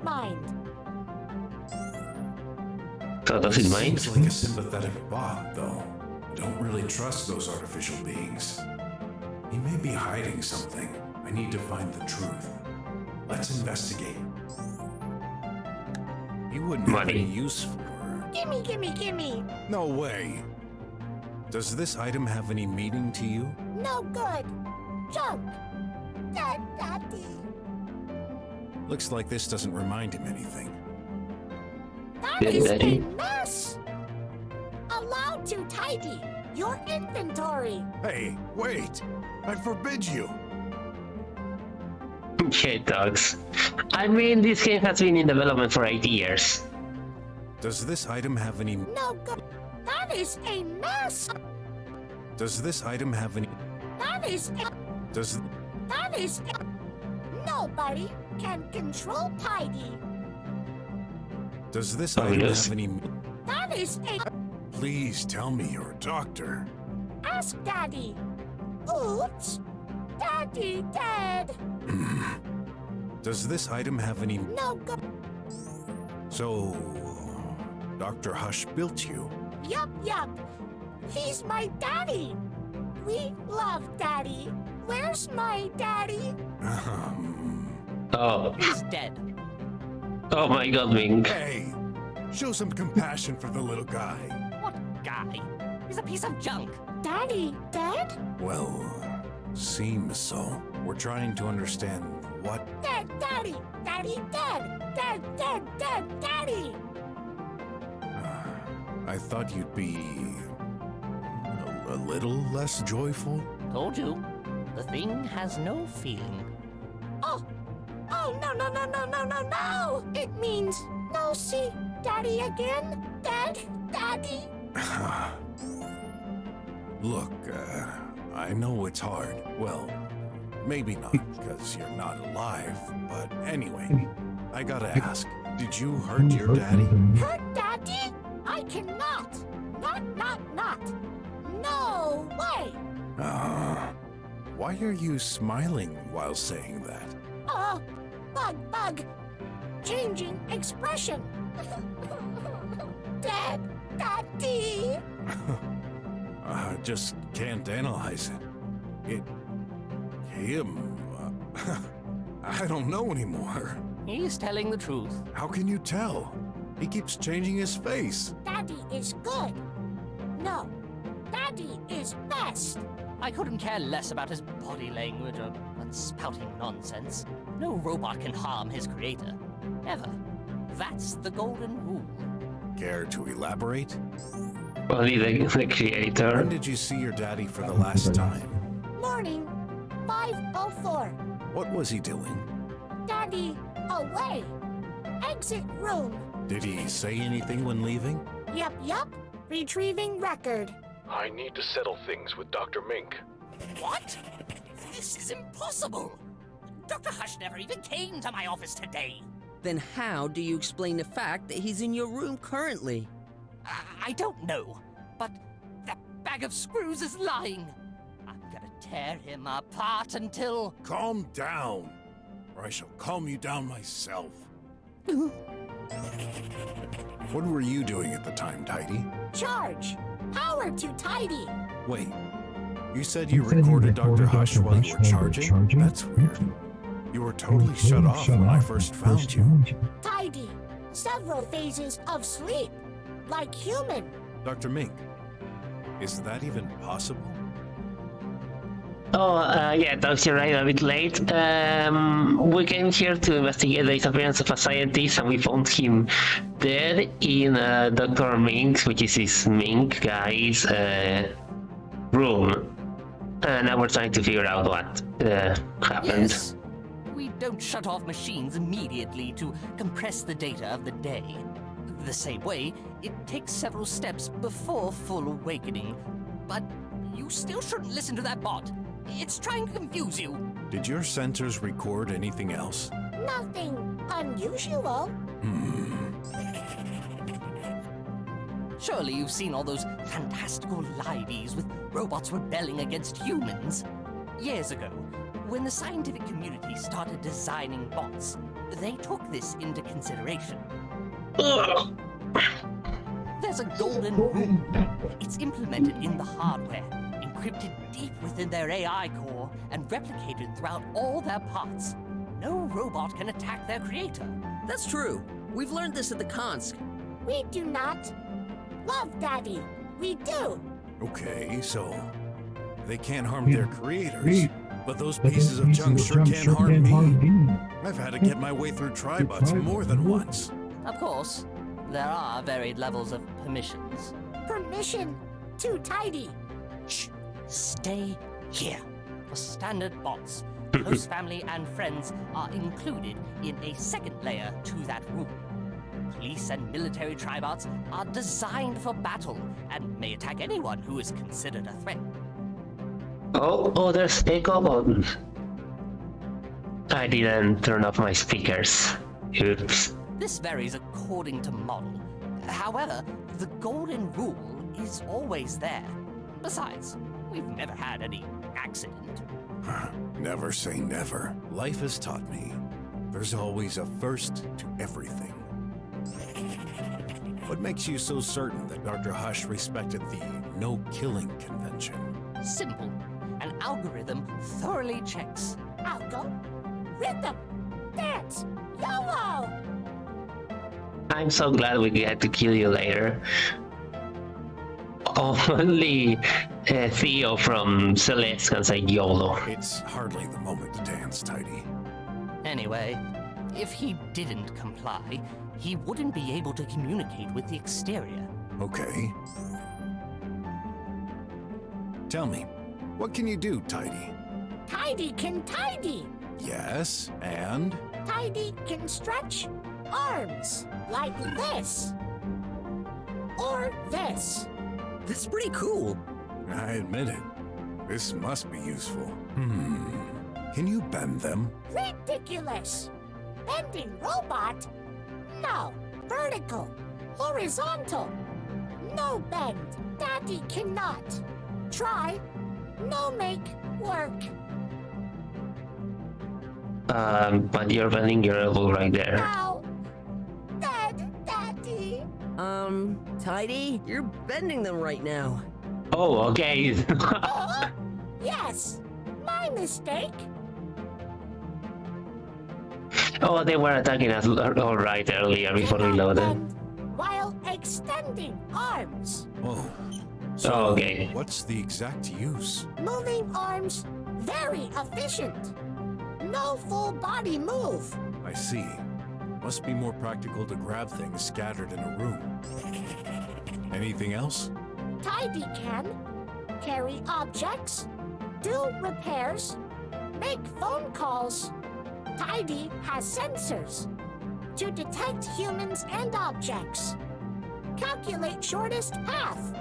Speaker 10: mind.
Speaker 1: So does it mind?
Speaker 2: Seems like a sympathetic bot, though. Don't really trust those artificial beings. He may be hiding something. I need to find the truth. Let's investigate. You wouldn't have any use for...
Speaker 10: Gimme, gimme, gimme.
Speaker 2: No way. Does this item have any meaning to you?
Speaker 10: No good. Junk. Daddy.
Speaker 2: Looks like this doesn't remind him anything.
Speaker 10: That is a mess. Allowed to tidy your inventory.
Speaker 2: Hey, wait! I forbid you!
Speaker 1: Okay, dogs. I mean, this game has been in development for 8 years.
Speaker 2: Does this item have any...
Speaker 10: No good. That is a mess.
Speaker 2: Does this item have any...
Speaker 10: That is a...
Speaker 2: Does...
Speaker 10: That is a... Nobody can control tidy.
Speaker 2: Does this item have any...
Speaker 10: That is a...
Speaker 2: Please tell me you're a doctor.
Speaker 10: Ask Daddy. Oops. Daddy dead.
Speaker 2: Does this item have any...
Speaker 10: No good.
Speaker 2: So... Dr. Hush built you?
Speaker 10: Yup, yup. He's my daddy. We love Daddy. Where's my daddy?
Speaker 1: Oh.
Speaker 6: He's dead.
Speaker 1: Oh my god, Ming.
Speaker 2: Hey! Show some compassion for the little guy.
Speaker 6: What guy? He's a piece of junk.
Speaker 10: Daddy dead?
Speaker 2: Well, seems so. We're trying to understand what...
Speaker 10: Dead, Daddy! Daddy dead! Dead, Daddy!
Speaker 2: I thought you'd be... a little less joyful?
Speaker 6: Told you. The thing has no feeling.
Speaker 10: Oh, no! It means no see Daddy again. Dead, Daddy.
Speaker 2: Look, I know it's hard. Well, maybe not, because you're not alive. But anyway, I gotta ask, did you hurt your daddy?
Speaker 10: Hurt Daddy? I cannot. Not. No way.
Speaker 2: Why are you smiling while saying that?
Speaker 10: Bug. Changing expression. Dead, Daddy.
Speaker 2: I just can't analyze it. I don't know anymore.
Speaker 6: He's telling the truth.
Speaker 2: How can you tell? He keeps changing his face.
Speaker 10: Daddy is good. No, Daddy is best.
Speaker 6: I couldn't care less about his body language or spouting nonsense. No robot can harm his creator. Ever. That's the golden rule.
Speaker 2: Care to elaborate?
Speaker 1: Only the creator.
Speaker 2: When did you see your daddy for the last time?
Speaker 10: Morning, 5:04.
Speaker 2: What was he doing?
Speaker 10: Daddy, away. Exit room.
Speaker 2: Did he say anything when leaving?
Speaker 10: Yup. Retrieving record.
Speaker 12: I need to settle things with Dr. Mink.
Speaker 6: What? This is impossible. Dr. Hush never even came to my office today.
Speaker 3: Then how do you explain the fact that he's in your room currently?
Speaker 6: I don't know, but the
Speaker 5: bag of screws is lying. I'm gonna tear him apart until...
Speaker 2: Calm down, or I shall calm you down myself. What were you doing at the time, Tidy?
Speaker 10: Charge! Power to Tidy!
Speaker 2: Wait, you said you recorded Dr. Hush while you were charging? That's weird. You were totally shut off when I first found you.
Speaker 10: Tidy! Several phases of sleep, like human.
Speaker 2: Dr. Mink, is that even possible?
Speaker 1: Oh, yeah, Doc, you're right, a bit late. We came here to investigate the disappearance of a scientist, and we found him dead in Dr. Mink's, which is his Mink guy's room. And now we're trying to figure out what happened.
Speaker 5: Yes. We don't shut off machines immediately to compress the data of the day. The same way, it takes several steps before full awakening. But you still shouldn't listen to that bot. It's trying to confuse you.
Speaker 2: Did your sensors record anything else?
Speaker 10: Nothing unusual.
Speaker 5: Surely you've seen all those fantastical liveys with robots rebelling against humans. Years ago, when the scientific community started designing bots, they took this into consideration. There's a golden rule. It's implemented in the hardware, encrypted deep within their AI core, and replicated throughout all their parts. No robot can attack their creator.
Speaker 3: That's true. We've learned this at the Konsk.
Speaker 10: We do not love Daddy. We do.
Speaker 2: Okay, so they can't harm their creators, but those pieces of junk sure can harm me. I've had to get my way through tribots more than once.
Speaker 5: Of course, there are varied levels of permissions.
Speaker 10: Permission to Tidy.
Speaker 5: Shh! Stay here. For standard bots, close family and friends are included in a second layer to that rule. Police and military tribots are designed for battle and may attack anyone who is considered a threat.
Speaker 1: Oh, there's echo button. I didn't turn off my speakers. Oops.
Speaker 5: This varies according to model. However, the golden rule is always there. Besides, we've never had any accident.
Speaker 2: Never say never. Life has taught me there's always a first to everything. What makes you so certain that Dr. Hush respected the no-killing convention?
Speaker 5: Simple. An algorithm thoroughly checks.
Speaker 10: Algo, rhythm, dance, YOLO!
Speaker 1: I'm so glad we get to kill you later. Only Theo from Celeste can say YOLO.
Speaker 2: It's hardly the moment to dance, Tidy.
Speaker 5: Anyway, if he didn't comply, he wouldn't be able to communicate with the exterior.
Speaker 2: Okay. Tell me, what can you do, Tidy?
Speaker 10: Tidy can tidy.
Speaker 2: Yes, and?
Speaker 10: Tidy can stretch arms like this. Or this.
Speaker 3: This is pretty cool.
Speaker 2: I admit it. This must be useful. Can you bend them?
Speaker 10: Ridiculous. Bending robot? No. Vertical. Horizontal. No bend. Daddy cannot. Try. No make work.
Speaker 1: But you're bending your elbow right there.
Speaker 10: Now. Daddy.
Speaker 3: Tidy, you're bending them right now.
Speaker 1: Oh, okay.
Speaker 10: Yes. My mistake.
Speaker 1: Oh, they were attacking us all right earlier before we loaded.
Speaker 10: Bend while extending arms.
Speaker 2: Whoa. So,
Speaker 1: okay.
Speaker 2: What's the exact use?
Speaker 10: Moving arms, very efficient. No full body move.
Speaker 2: I see. Must be more practical to grab things scattered in a room. Anything else?
Speaker 10: Tidy can carry objects, do repairs, make phone calls. Tidy has sensors to detect humans and objects. Calculate shortest path.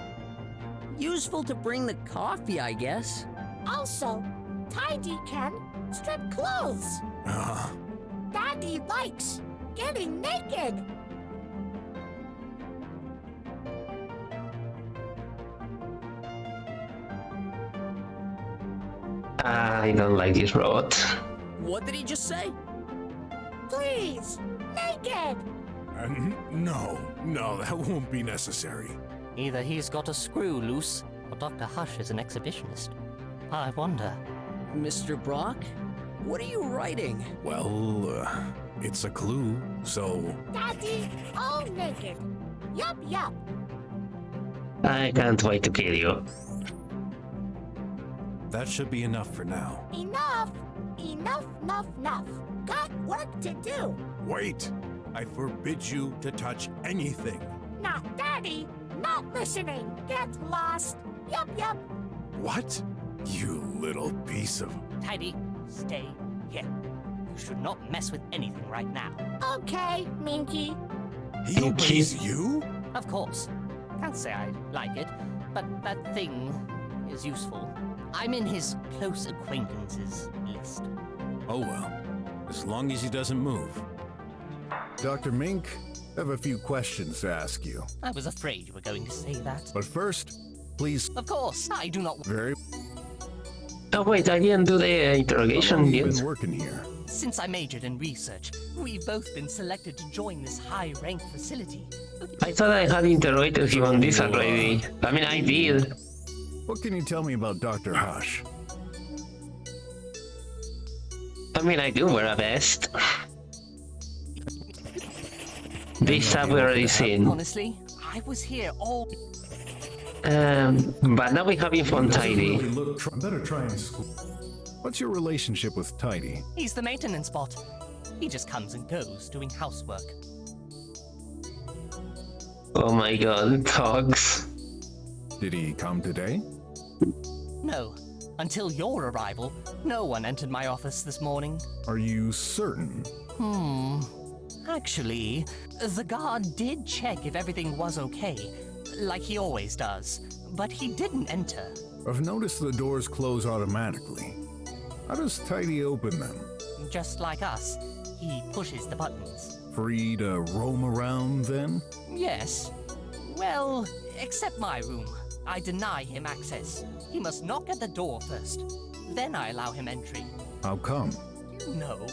Speaker 3: Useful to bring the coffee, I guess.
Speaker 10: Also, Tidy can strip clothes. Daddy likes getting naked.
Speaker 1: I don't like this robot.
Speaker 3: What did he just say?
Speaker 10: Please, naked!
Speaker 2: No, that won't be necessary.
Speaker 13: Either he's got a screw loose, or Dr. Hush is an exhibitionist. I wonder.
Speaker 3: Mr. Brok? What are you writing?
Speaker 2: Well, it's a clue, so...
Speaker 10: Daddy, all naked. Yup, yup.
Speaker 1: I can't wait to kill you.
Speaker 2: That should be enough for now.
Speaker 10: Enough! Enough. Got work to do.
Speaker 2: Wait! I forbid you to touch anything.
Speaker 10: Not Daddy! Not listening! Get lost! Yup, yup.
Speaker 2: What? You little piece of...
Speaker 13: Tidy, stay here. You should not mess with anything right now.
Speaker 10: Okay, Minky.
Speaker 2: He obeys you?
Speaker 13: Of course. Can't say I like it, but that thing is useful. I'm in his close acquaintances list.
Speaker 2: Oh well. As long as he doesn't move. Dr. Mink, I have a few questions to ask you.
Speaker 13: I was afraid you were going to say that.
Speaker 2: But first, please...
Speaker 13: Of course, I do not...
Speaker 2: Very...
Speaker 1: Oh wait, I didn't do the interrogation
Speaker 2: How long have you
Speaker 1: yet.
Speaker 2: been working here?
Speaker 13: Since I majored in research, we've both been selected to join this high-rank facility.
Speaker 1: I thought I had interrogated him on this already. I mean, I did.
Speaker 2: What can you tell me about Dr. Hush?
Speaker 1: I mean, I do wear a vest. This have we already seen.
Speaker 13: Honestly, I was here all...
Speaker 1: But now we have info on Tidy.
Speaker 2: Better try and school. What's your relationship with Tidy?
Speaker 13: He's the maintenance bot. He just comes and goes doing housework.
Speaker 1: Oh my god, dogs.
Speaker 2: Did he come today?
Speaker 13: No. Until your arrival, no one entered my office this morning.
Speaker 2: Are you certain?
Speaker 13: Actually, the guard did check if everything was okay, like he always does, but he didn't enter.
Speaker 2: I've noticed the doors close automatically. How does Tidy open them?
Speaker 13: Just like us, he pushes the buttons.
Speaker 2: Free to roam around, then?
Speaker 13: Yes. Well, except my room. I deny him access. He must knock at the door first. Then I allow him entry.
Speaker 2: How come?
Speaker 13: No,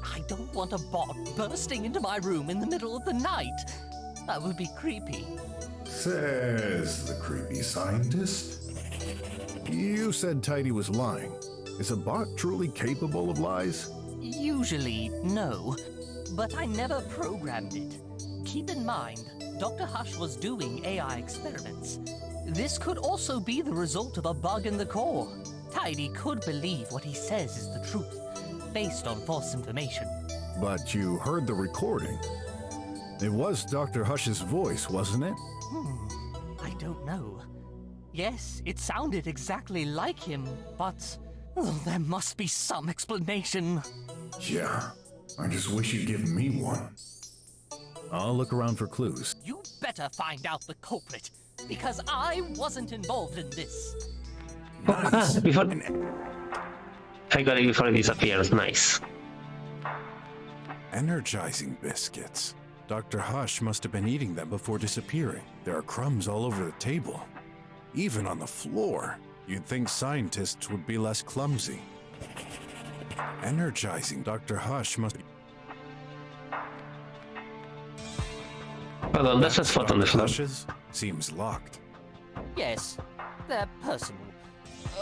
Speaker 13: I don't want a bot bursting into my room in the middle of the night. That would be creepy.
Speaker 2: Says the creepy scientist. You said Tidy was lying. Is a bot truly capable of lies?
Speaker 13: Usually, no. But I never programmed it. Keep in mind, Dr. Hush was doing AI experiments. This could also be the result of a bug in the core. Tidy could believe what he says is the truth, based on false information.
Speaker 2: But you heard the recording. It was Dr. Hush's voice, wasn't it?
Speaker 13: I don't know. Yes, it sounded exactly like him, but there must be some explanation.
Speaker 2: Yeah, I just wish you'd give me one. I'll look around for clues.
Speaker 13: You better find out the culprit, because I wasn't involved in this.
Speaker 1: Before... I got it before it disappears, nice.
Speaker 2: Energizing biscuits. Dr. Hush must have been eating them before disappearing. There are crumbs all over the table. Even on the floor. You'd think scientists would be less clumsy. Energizing Dr. Hush must be...
Speaker 1: Hold on, that's a spot on the floor.
Speaker 2: Hush's seems locked.
Speaker 13: Yes, they're personal.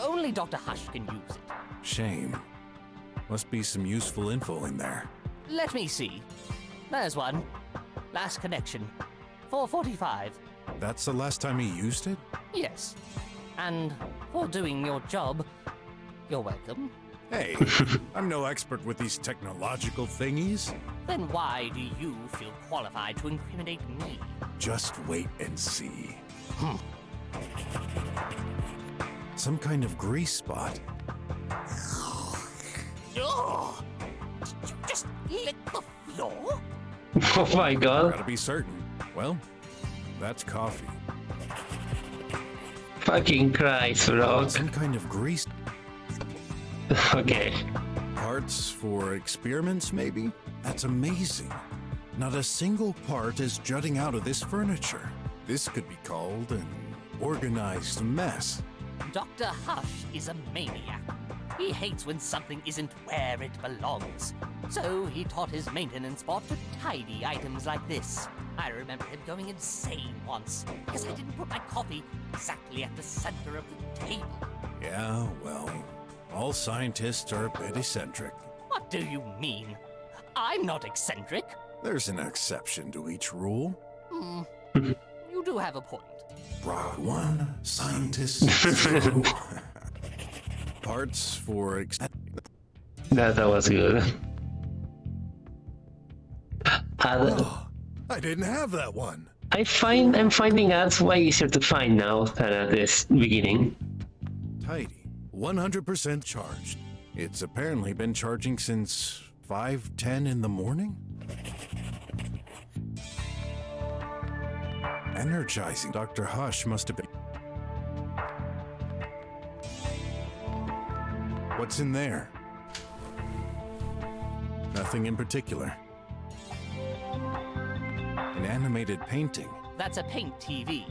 Speaker 13: Only Dr. Hush can use it.
Speaker 2: Shame. Must be some useful info in there.
Speaker 13: Let me see. There's one. Last connection. 4:45.
Speaker 2: That's the last time he used it?
Speaker 13: Yes. And for doing your job, you're welcome.
Speaker 2: Hey, I'm no expert with these technological thingies.
Speaker 13: Then why do you feel qualified to incriminate me?
Speaker 2: Just wait and see. Some kind of grease spot.
Speaker 13: Oh, did you just lick the floor?
Speaker 1: Oh my god.
Speaker 2: Gotta be certain. Well, that's coffee.
Speaker 1: Fucking Christ, Brok.
Speaker 2: Some kind of grease.
Speaker 1: Okay.
Speaker 2: Parts for experiments, maybe? That's amazing. Not a single part is jutting out of this furniture. This could be called an organized mess.
Speaker 13: Dr. Hush is a maniac. He hates when something isn't where it belongs. So he taught his maintenance bot to tidy items like this. I remember him going insane once because I didn't put my coffee exactly at the center of the table.
Speaker 2: Yeah, well, all scientists are a bit eccentric.
Speaker 13: What do you mean? I'm not eccentric.
Speaker 2: There's an exception to each rule.
Speaker 13: You do have a point.
Speaker 2: Brok 1, scientist 0. Parts for
Speaker 1: That was good.
Speaker 2: I didn't have that one.
Speaker 1: I'm finding ads way easier to find now than at this beginning.
Speaker 2: Tidy, 100% charged. It's apparently been charging since 5:10 in the morning. Energizing. Dr. Hush must have been. What's in there? Nothing in particular. An animated painting.
Speaker 13: That's a paint TV.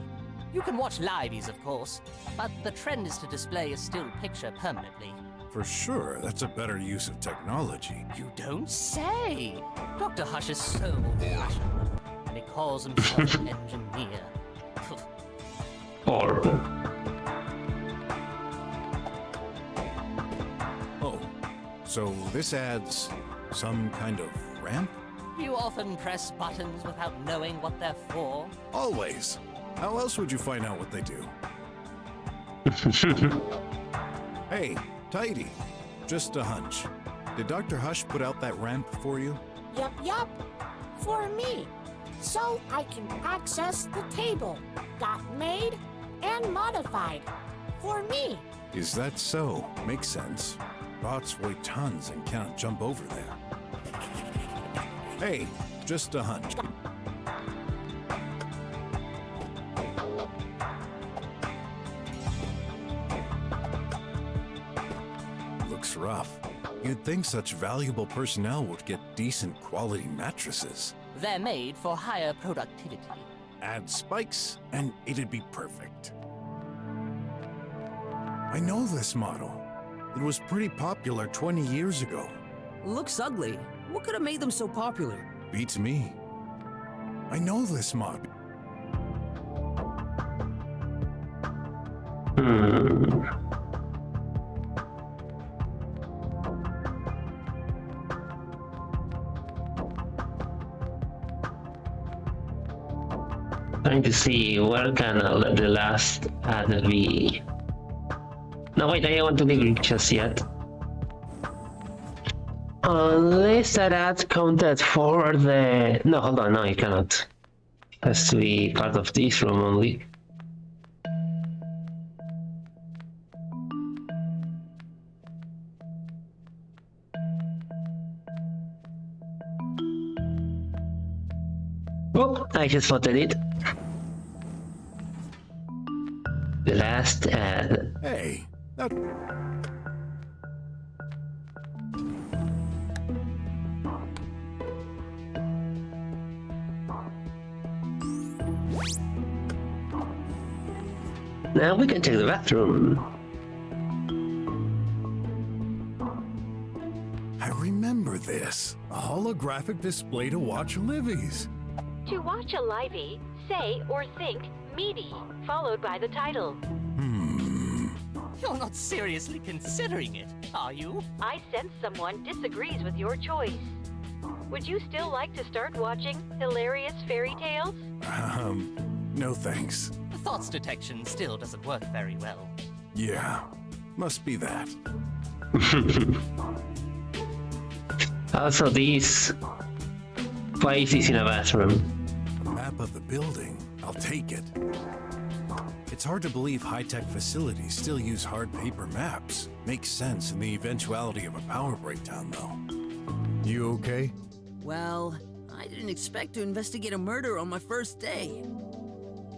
Speaker 13: You can watch liveys, of course, but the trend is to display a still picture permanently.
Speaker 2: For sure, that's a better use of technology.
Speaker 13: You don't say! Dr. Hush is so old-fashioned, and he calls himself an engineer.
Speaker 1: Horrible.
Speaker 2: Oh, so this adds some kind of ramp?
Speaker 13: You often press buttons without knowing what they're for.
Speaker 2: Always. How else would you find out what they do? Hey, Tidy. Just a hunch. Did Dr. Hush put out that ramp for you?
Speaker 10: Yup. For me. So I can access the table. Got made and modified. For me.
Speaker 2: Is that so? Makes sense. Bots weigh tons and cannot jump over there. Hey, just a hunch. Looks rough. You'd think such valuable personnel would get decent quality mattresses.
Speaker 13: They're made for higher productivity.
Speaker 2: Add spikes, and it'd be perfect. I know this model. It was pretty popular 20 years ago.
Speaker 3: Looks ugly. What could have made them so popular?
Speaker 2: Beats me. I know this mod.
Speaker 1: Trying to see where can the last ad be. No, wait, I don't want to leave just yet. Unless that ad counted for the... No, hold on, no, it cannot. It has to be part of this room only. Oh, I just spotted it. The last ad.
Speaker 2: Hey, that...
Speaker 1: Now we can take the bathroom.
Speaker 2: I remember this. A holographic display to watch Livy's.
Speaker 9: To watch a livey, say or think meaty, followed by the title.
Speaker 13: You're not seriously considering it, are you?
Speaker 9: I sense someone disagrees with your choice. Would you still like to start watching hilarious fairy tales?
Speaker 2: No thanks.
Speaker 13: The thoughts detection still doesn't work very well.
Speaker 2: Yeah, must be that.
Speaker 1: Also, these places in a bathroom.
Speaker 2: A map of the building. I'll take it. It's hard to believe high-tech facilities still use hard paper maps. Makes sense in the eventuality of a power breakdown, though. You okay?
Speaker 3: Well, I didn't expect to investigate a murder on my first day.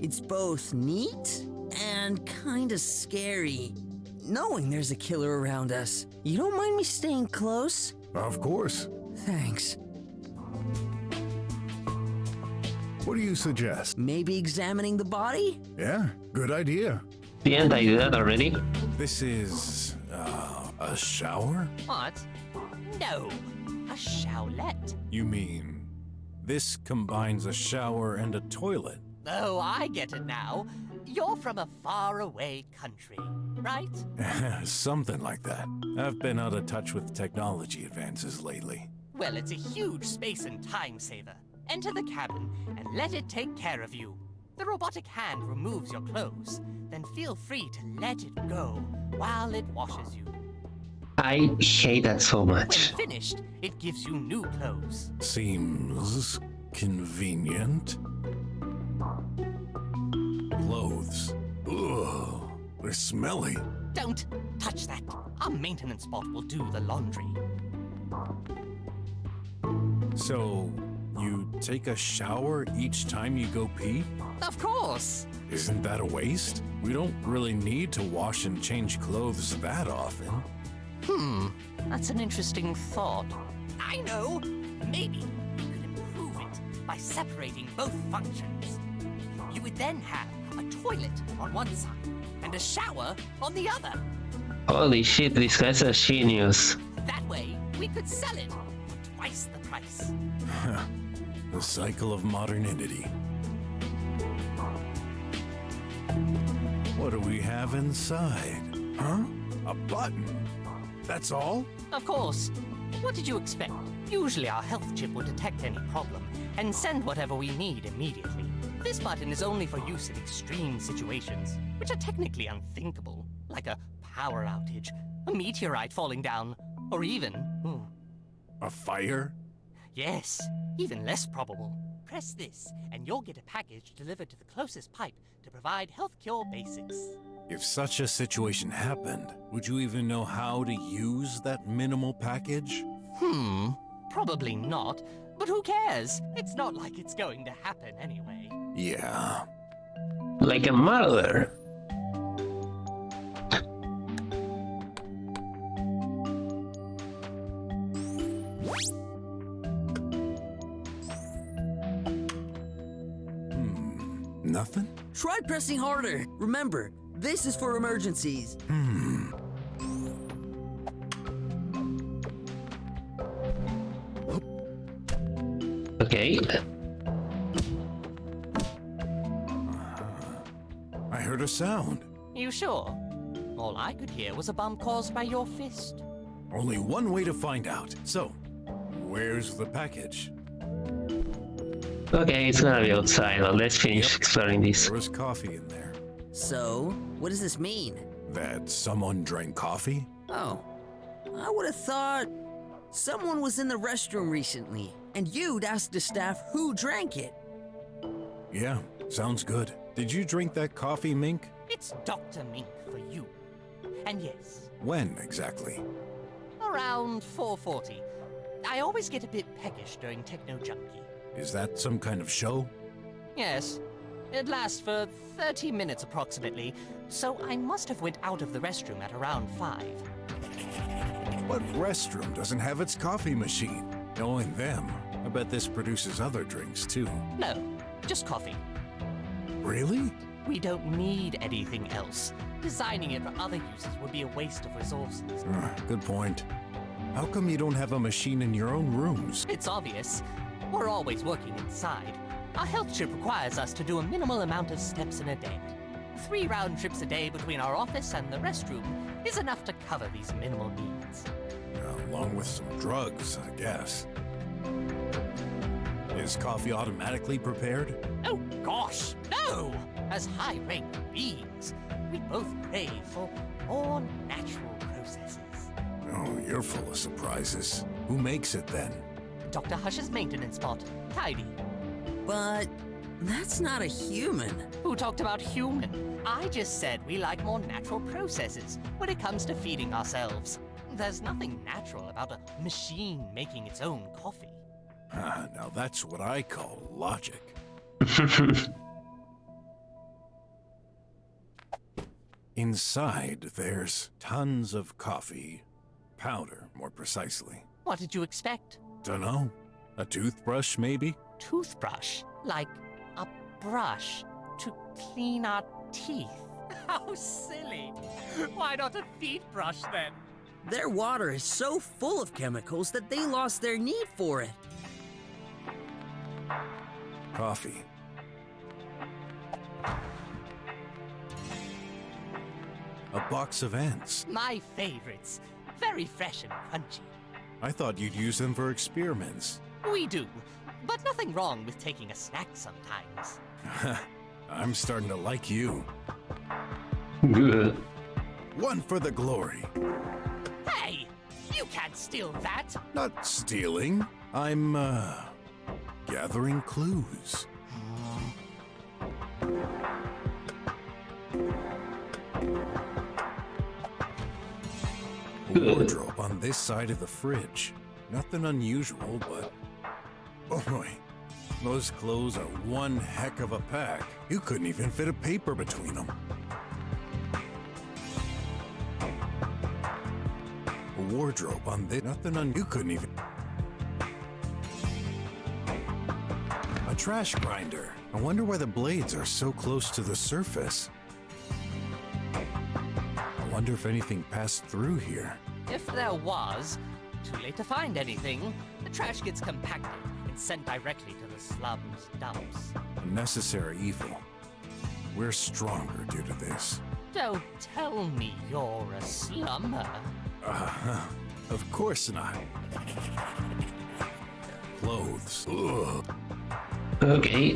Speaker 3: It's both neat and kinda scary, knowing there's a killer around us. You don't mind me staying close?
Speaker 2: Of course.
Speaker 3: Thanks.
Speaker 2: What do you suggest?
Speaker 3: Maybe examining the body?
Speaker 2: Yeah, good idea.
Speaker 1: Didn't I do that already?
Speaker 2: This is, a A shower?
Speaker 13: What? No, a showlet.
Speaker 2: You mean this combines a shower and a toilet?
Speaker 13: Oh, I get it now. You're from a faraway country, right?
Speaker 2: Something like that. I've been out of touch with technology advances lately.
Speaker 13: Well, it's a huge space and time saver. Enter the cabin and let it take care of you. The robotic hand removes your clothes, then feel free to let it go while it washes you.
Speaker 1: I hate that so much.
Speaker 13: When finished, it gives you new clothes.
Speaker 2: Seems convenient. Clothes. Ugh, they're smelly.
Speaker 13: Don't touch that. Our maintenance bot will do the laundry.
Speaker 2: So, you take a shower each time you go pee?
Speaker 13: Of course.
Speaker 2: Isn't that a waste? We don't really need to wash and change clothes that often.
Speaker 13: That's an interesting thought. I know. Maybe we could improve it by separating both functions. You would then have a toilet on one side and a shower on the other.
Speaker 1: Holy shit, this guy's a genius.
Speaker 13: That way, we could sell it for twice the price.
Speaker 2: The cycle of modernity. What do we have inside? Huh? A button? That's all?
Speaker 13: Of course. What did you expect? Usually our health chip will detect any problem and send whatever we need immediately. This button is only for use in extreme situations, which are technically unthinkable, like a power outage, a meteorite falling down, or even...
Speaker 2: A fire?
Speaker 13: Yes, even less probable. Press this, and you'll get a package delivered to the closest pipe to provide health cure basics.
Speaker 2: If such a situation happened, would you even know how to use that minimal package?
Speaker 13: Probably not. But who cares? It's not like it's going to happen anyway.
Speaker 2: Yeah.
Speaker 1: Like a mother.
Speaker 2: Nothing?
Speaker 3: Try pressing harder. Remember, this is for emergencies.
Speaker 1: Okay.
Speaker 2: I heard a sound.
Speaker 13: You sure? All I could hear was a bump caused by your fist.
Speaker 2: Only one way to find out. So, where's the package?
Speaker 1: Okay, it's gonna be outside. Now let's finish exploring this.
Speaker 2: There was coffee in there.
Speaker 3: So, what does this mean?
Speaker 2: That someone drank coffee?
Speaker 3: Oh, I would have thought someone was in the restroom recently, and you'd ask the staff who drank it.
Speaker 2: Yeah, sounds good. Did you drink that coffee, Mink?
Speaker 13: It's Dr. Mink for you. And yes,
Speaker 2: When exactly?
Speaker 13: around 4:40. I always get a bit peckish during Techno Junkie.
Speaker 2: Is that some kind of show?
Speaker 13: Yes, it lasts for 30 minutes approximately, so I must have went out of the restroom at around 5.
Speaker 2: What restroom doesn't have its coffee machine? Knowing them, I bet this produces other drinks too.
Speaker 13: No, just coffee.
Speaker 2: Really?
Speaker 13: We don't need anything else. Designing it for other uses would be a waste of resources.
Speaker 2: Good point. How come you don't have a machine in your own rooms?
Speaker 13: It's obvious. We're always working inside. Our health chip requires us to do a minimal amount of steps in a day. 3 round trips a day between our office and the restroom is enough to cover these minimal needs.
Speaker 2: Along with some drugs, I guess. Is coffee automatically prepared?
Speaker 13: Oh gosh, no! As high-ranked beings, we both crave for more natural processes.
Speaker 2: Oh, you're full of surprises. Who makes it then?
Speaker 13: Dr. Hush's maintenance bot, Tidy.
Speaker 3: But that's not a human.
Speaker 13: Who talked about human? I just said we like more natural processes when it comes to feeding ourselves. There's nothing natural about a machine making its own coffee.
Speaker 2: Now that's what I call logic. Inside, there's tons of coffee. Powder, more precisely.
Speaker 13: What did you expect?
Speaker 2: Dunno. A toothbrush, maybe?
Speaker 13: Toothbrush? Like a brush to clean our teeth? How silly! Why not a feet brush then?
Speaker 3: Their water is so full of chemicals that they lost their need for it.
Speaker 2: Coffee. A box of ants.
Speaker 13: My favorites. Very fresh and crunchy.
Speaker 2: I thought you'd use them for experiments.
Speaker 13: We do, but nothing wrong with taking a snack sometimes.
Speaker 2: I'm starting to like you.
Speaker 1: Good.
Speaker 2: One for the glory.
Speaker 13: Hey, you can't steal that.
Speaker 2: Not stealing. I'm, gathering clues. A wardrobe on this side of the fridge. Nothing unusual, but... Oh boy. Those clothes are one heck of a pack. You couldn't even fit a paper between them. A wardrobe on this... You couldn't even... A trash grinder. I wonder why the blades are so close to the surface. I wonder if anything passed through here.
Speaker 13: If there was, too late to find anything. The trash gets compacted and sent directly to the slums dumps.
Speaker 2: A necessary evil. We're stronger due to this.
Speaker 13: Don't tell me you're a slummer.
Speaker 2: Of course not. Clothes. Ugh.
Speaker 1: Okay,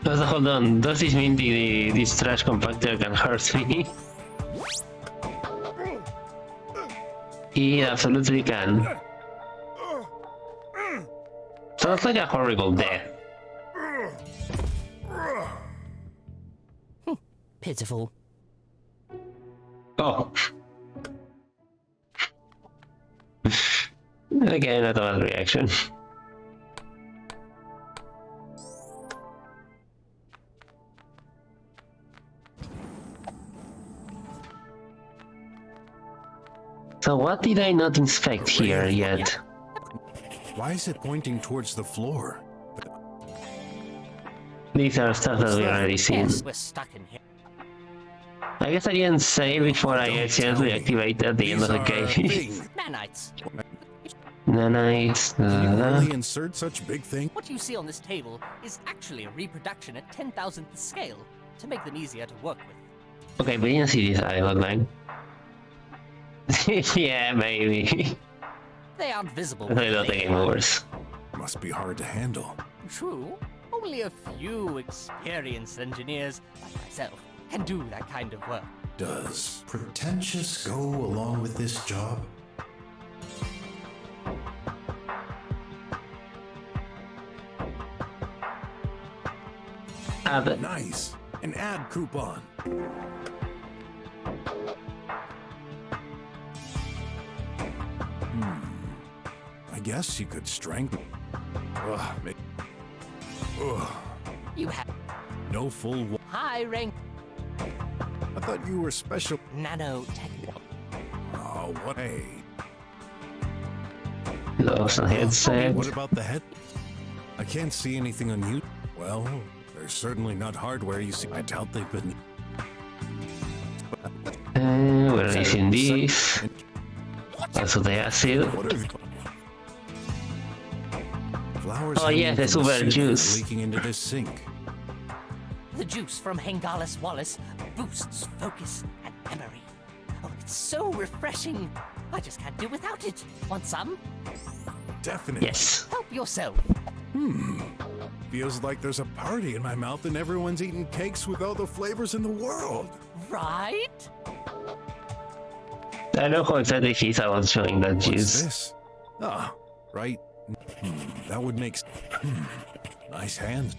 Speaker 1: hold on, does this mean this trash compactor can hurt me? It absolutely can. Sounds like a horrible death.
Speaker 13: Pitiful.
Speaker 1: Oh. Again, not a bad reaction. So what did I not inspect here yet?
Speaker 2: Why is it pointing towards the floor?
Speaker 1: These are stuff that we already seen.
Speaker 13: Yes, we're stuck in here.
Speaker 1: I guess I didn't say before I accidentally activated the end of the game.
Speaker 13: Nanites.
Speaker 1: Nanites.
Speaker 2: Can you really insert such big things?
Speaker 13: What you see on this table is actually a reproduction at 10,000th scale to make them easier to work with.
Speaker 1: Okay, but you didn't see this dialogue line. Yeah, maybe.
Speaker 13: They aren't visible.
Speaker 1: I thought the game overs.
Speaker 2: Must be hard to handle.
Speaker 13: True. Only a few experienced engineers, like myself, can do that kind of work.
Speaker 2: Does pretentious go along with this job? Nice. An ad coupon. I guess you could strengthen.
Speaker 13: You have
Speaker 2: no full.
Speaker 13: high rank
Speaker 2: I thought you were special.
Speaker 13: nanotech.
Speaker 2: Oh, what? Hey.
Speaker 1: Lost a headset.
Speaker 2: What about the head? I can't see anything on you. Well, there's certainly not hardware you see. I doubt they've been.
Speaker 1: We're releasing this. Also the acid.
Speaker 2: Flowers
Speaker 1: Oh yeah, the super juice.
Speaker 2: leaking into this sink.
Speaker 13: The juice from Hengalis Wallace boosts focus and memory. Oh, it's so refreshing. I just can't do without it. Want some?
Speaker 2: Definitely.
Speaker 1: Yes.
Speaker 13: Help yourself.
Speaker 2: Feels like there's a party in my mouth and everyone's eating cakes with all the flavors in the world.
Speaker 13: Right?
Speaker 1: I know how excited he is about showing that
Speaker 2: What's
Speaker 1: juice.
Speaker 2: this? Ah, right. That would make nice hands.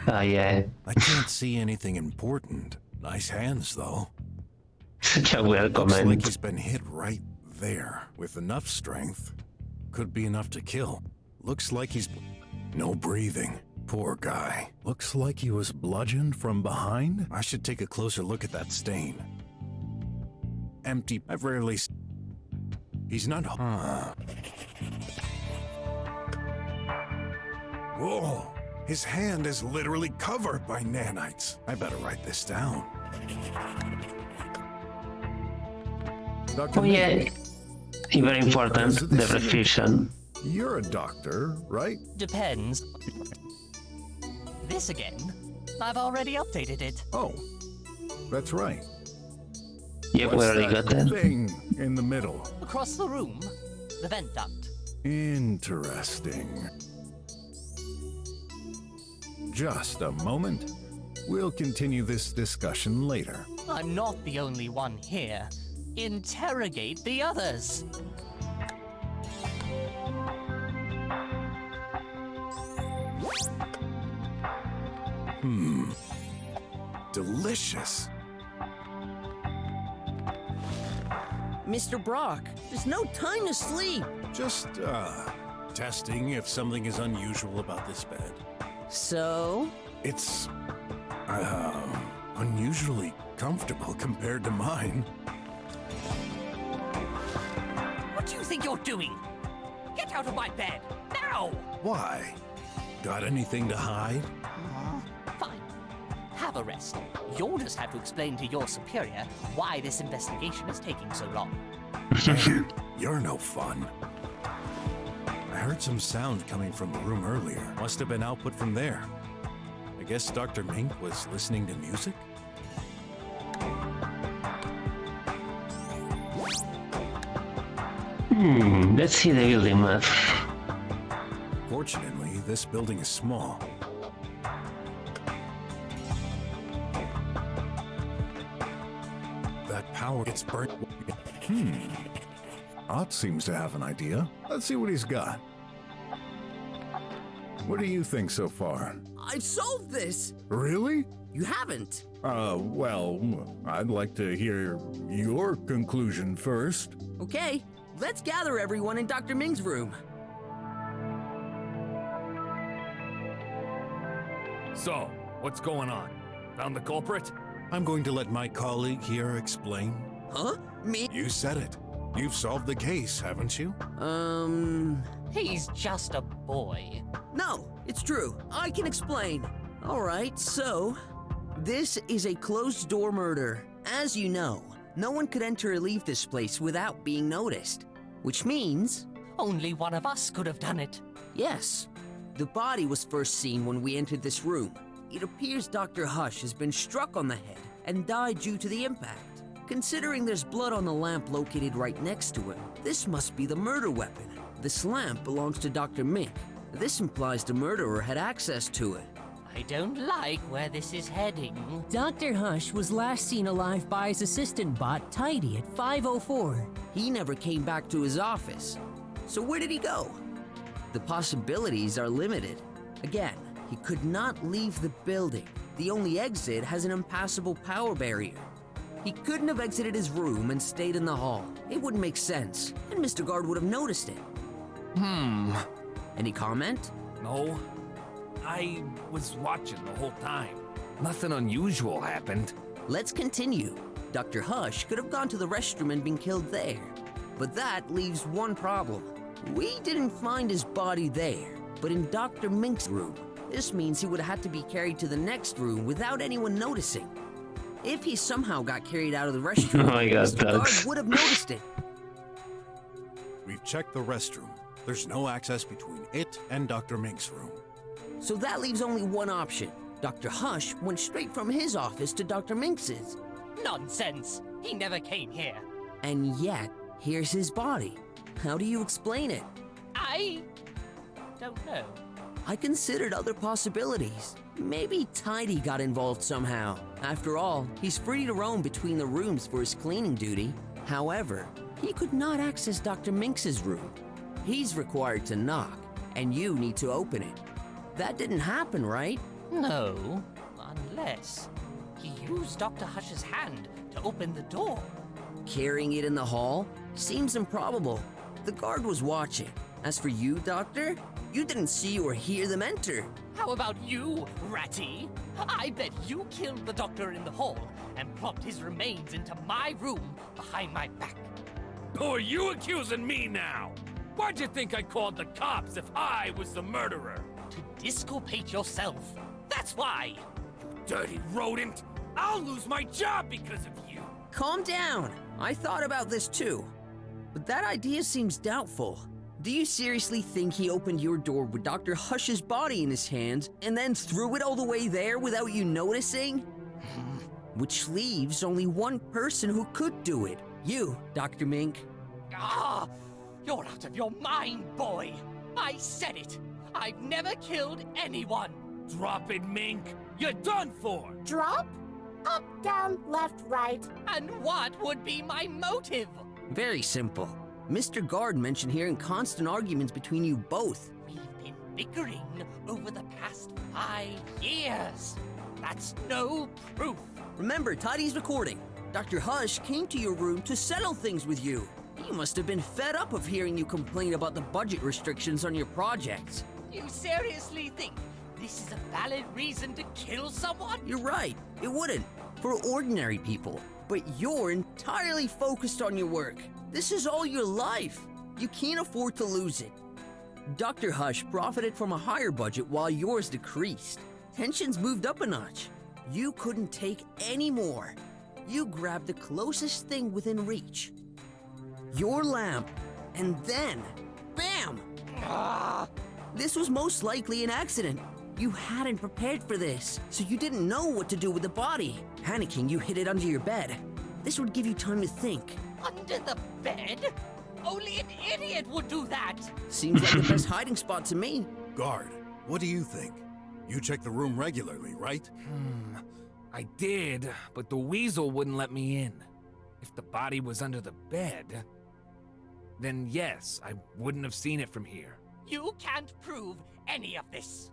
Speaker 1: Oh yeah.
Speaker 2: I can't see anything important. Nice hands, though.
Speaker 1: Such a weird
Speaker 2: Looks like
Speaker 1: comment.
Speaker 2: he's been hit right there with enough strength. Could be enough to kill. Looks like he's no breathing. Poor guy. Looks like he was bludgeoned from behind. I should take a closer look at that stain. Empty. I've rarely. He's not. Whoa. His hand is literally covered by nanites. I better write this down. Dr.
Speaker 1: Oh yeah, very important, the perfusion.
Speaker 2: You're a doctor, right?
Speaker 13: Depends. This again? I've already updated it.
Speaker 2: Oh, that's right.
Speaker 1: Yeah, we
Speaker 2: What's
Speaker 1: already got that.
Speaker 2: thing in the middle?
Speaker 13: Across the room, the vent duct.
Speaker 2: Interesting. Just a moment. We'll continue this discussion later.
Speaker 13: I'm not the only one here. Interrogate the others.
Speaker 2: Delicious.
Speaker 3: Mr. Brok, there's no time to sleep.
Speaker 2: Just, testing if something is unusual about this bed.
Speaker 3: So?
Speaker 2: It's, unusually comfortable compared to mine.
Speaker 13: What do you think you're doing? Get out of my bed, now!
Speaker 2: Why? Got anything to hide?
Speaker 13: Fine. Have a rest. You'll just have to explain to your superior why this investigation is taking so long.
Speaker 2: Man, you're no fun. I heard some sound coming from the room earlier. Must have been output from there. I guess Dr. Mink was listening to music?
Speaker 1: Let's see the building map.
Speaker 2: Fortunately, this building is small. That power gets burnt. Ott seems to have an idea. Let's see what he's got. What do you think so far?
Speaker 3: I've solved this.
Speaker 2: Really?
Speaker 3: You haven't.
Speaker 2: Well, I'd like to hear your conclusion first.
Speaker 3: Okay, let's gather everyone in Dr. Ming's room.
Speaker 12: So, what's going on? Found the culprit?
Speaker 2: I'm going to let my colleague here explain.
Speaker 3: Huh? Me?
Speaker 2: You said it. You've solved the case, haven't you?
Speaker 13: He's just a boy.
Speaker 3: No, it's true. I can explain. All right, so this is a closed-door murder. As you know, no one could enter or leave this place without being noticed, which means
Speaker 13: only one of us could have done it.
Speaker 3: Yes. The body was first seen when we entered this room. It appears Dr. Hush has been struck on the head and died due to the impact. Considering there's blood on the lamp located right next to him, this must be the murder weapon. This lamp belongs to Dr. Mink. This implies the murderer had access to it.
Speaker 13: I don't like where this is heading.
Speaker 14: Dr. Hush was last seen alive by his assistant bot, Tidy, at 5:04.
Speaker 3: He never came back to his office. So where did he go? The possibilities are limited. Again, he could not leave the building. The only exit has an impassable power barrier. He couldn't have exited his room and stayed in the hall. It wouldn't make sense, and Mr. Guard would have noticed it. Any comment?
Speaker 4: No. I was watching the whole time. Nothing unusual happened.
Speaker 3: Let's continue. Dr. Hush could have gone to the restroom and been killed there. But that leaves one problem. We didn't find his body there, but in Dr. Mink's room. This means he would have had to be carried to the next room without anyone noticing. If he somehow got carried out of the restroom,
Speaker 1: Oh my God,
Speaker 3: Mr. Guard
Speaker 1: Doug.
Speaker 3: would have noticed it.
Speaker 2: We've checked the restroom. There's no access between it and Dr. Mink's room.
Speaker 3: So that leaves only one option. Dr. Hush went straight from his office to Dr. Minx's.
Speaker 13: Nonsense! He never came here.
Speaker 3: And yet, here's his body. How do you explain it?
Speaker 13: I don't know.
Speaker 3: I considered other possibilities. Maybe Tidy got involved somehow. After all, he's free to roam between the rooms for his cleaning duty. However, he could not access Dr. Minx's room. He's required to knock, and you need to open it. That didn't happen, right?
Speaker 13: No, unless he used Dr. Hush's hand to open the door.
Speaker 3: Carrying it in the hall? Seems improbable. The guard was watching. As for you, Doctor, you didn't see or hear them enter.
Speaker 13: How about you, Ratty? I bet you killed the doctor in the hall and plopped his remains into my room behind my back.
Speaker 12: Who are you accusing me now? Why'd you think I called the cops if I was the murderer?
Speaker 13: to disculpate yourself. That's why.
Speaker 12: Dirty rodent! I'll lose my job because of you!
Speaker 3: Calm down. I thought about this too. But that idea seems doubtful. Do you seriously think he opened your door with Dr. Hush's body in his hands and then threw it all the way there without you noticing? Which leaves only one person who could do it. You, Dr. Mink.
Speaker 13: Ah, you're out of your mind, boy. I said it. I've never killed anyone.
Speaker 12: Drop it, Mink! You're done for!
Speaker 10: Drop? Up, down, left, right.
Speaker 13: And what would be my motive?
Speaker 3: Very simple. Mr. Guard mentioned hearing constant arguments between you both.
Speaker 13: We've been bickering over the past 5 years. That's no proof.
Speaker 3: Remember, Tidy's recording. Dr. Hush came to your room to settle things with you. He must have been fed up of hearing you complain about the budget restrictions on your projects.
Speaker 13: You seriously think this is a valid reason to kill someone?
Speaker 3: You're right, it wouldn't, for ordinary people. But you're entirely focused on your work. This is all your life. You can't afford to lose it. Dr. Hush profited from a higher budget while yours decreased. Tensions moved up a notch. You couldn't take any more. You grabbed the closest thing within reach. Your lamp, and then, bam! This was most likely an accident. You hadn't prepared for this, so you didn't know what to do with the body. Panicking, you hid it under your bed. This would give you time to think.
Speaker 13: Under the bed? Only an idiot would do that.
Speaker 3: Seems like the best hiding spot to me.
Speaker 2: Guard, what do you think? You check the room regularly, right?
Speaker 4: I did, but the weasel wouldn't let me in. If the body was under the bed, then yes, I wouldn't have seen it from here.
Speaker 13: You can't prove any of this.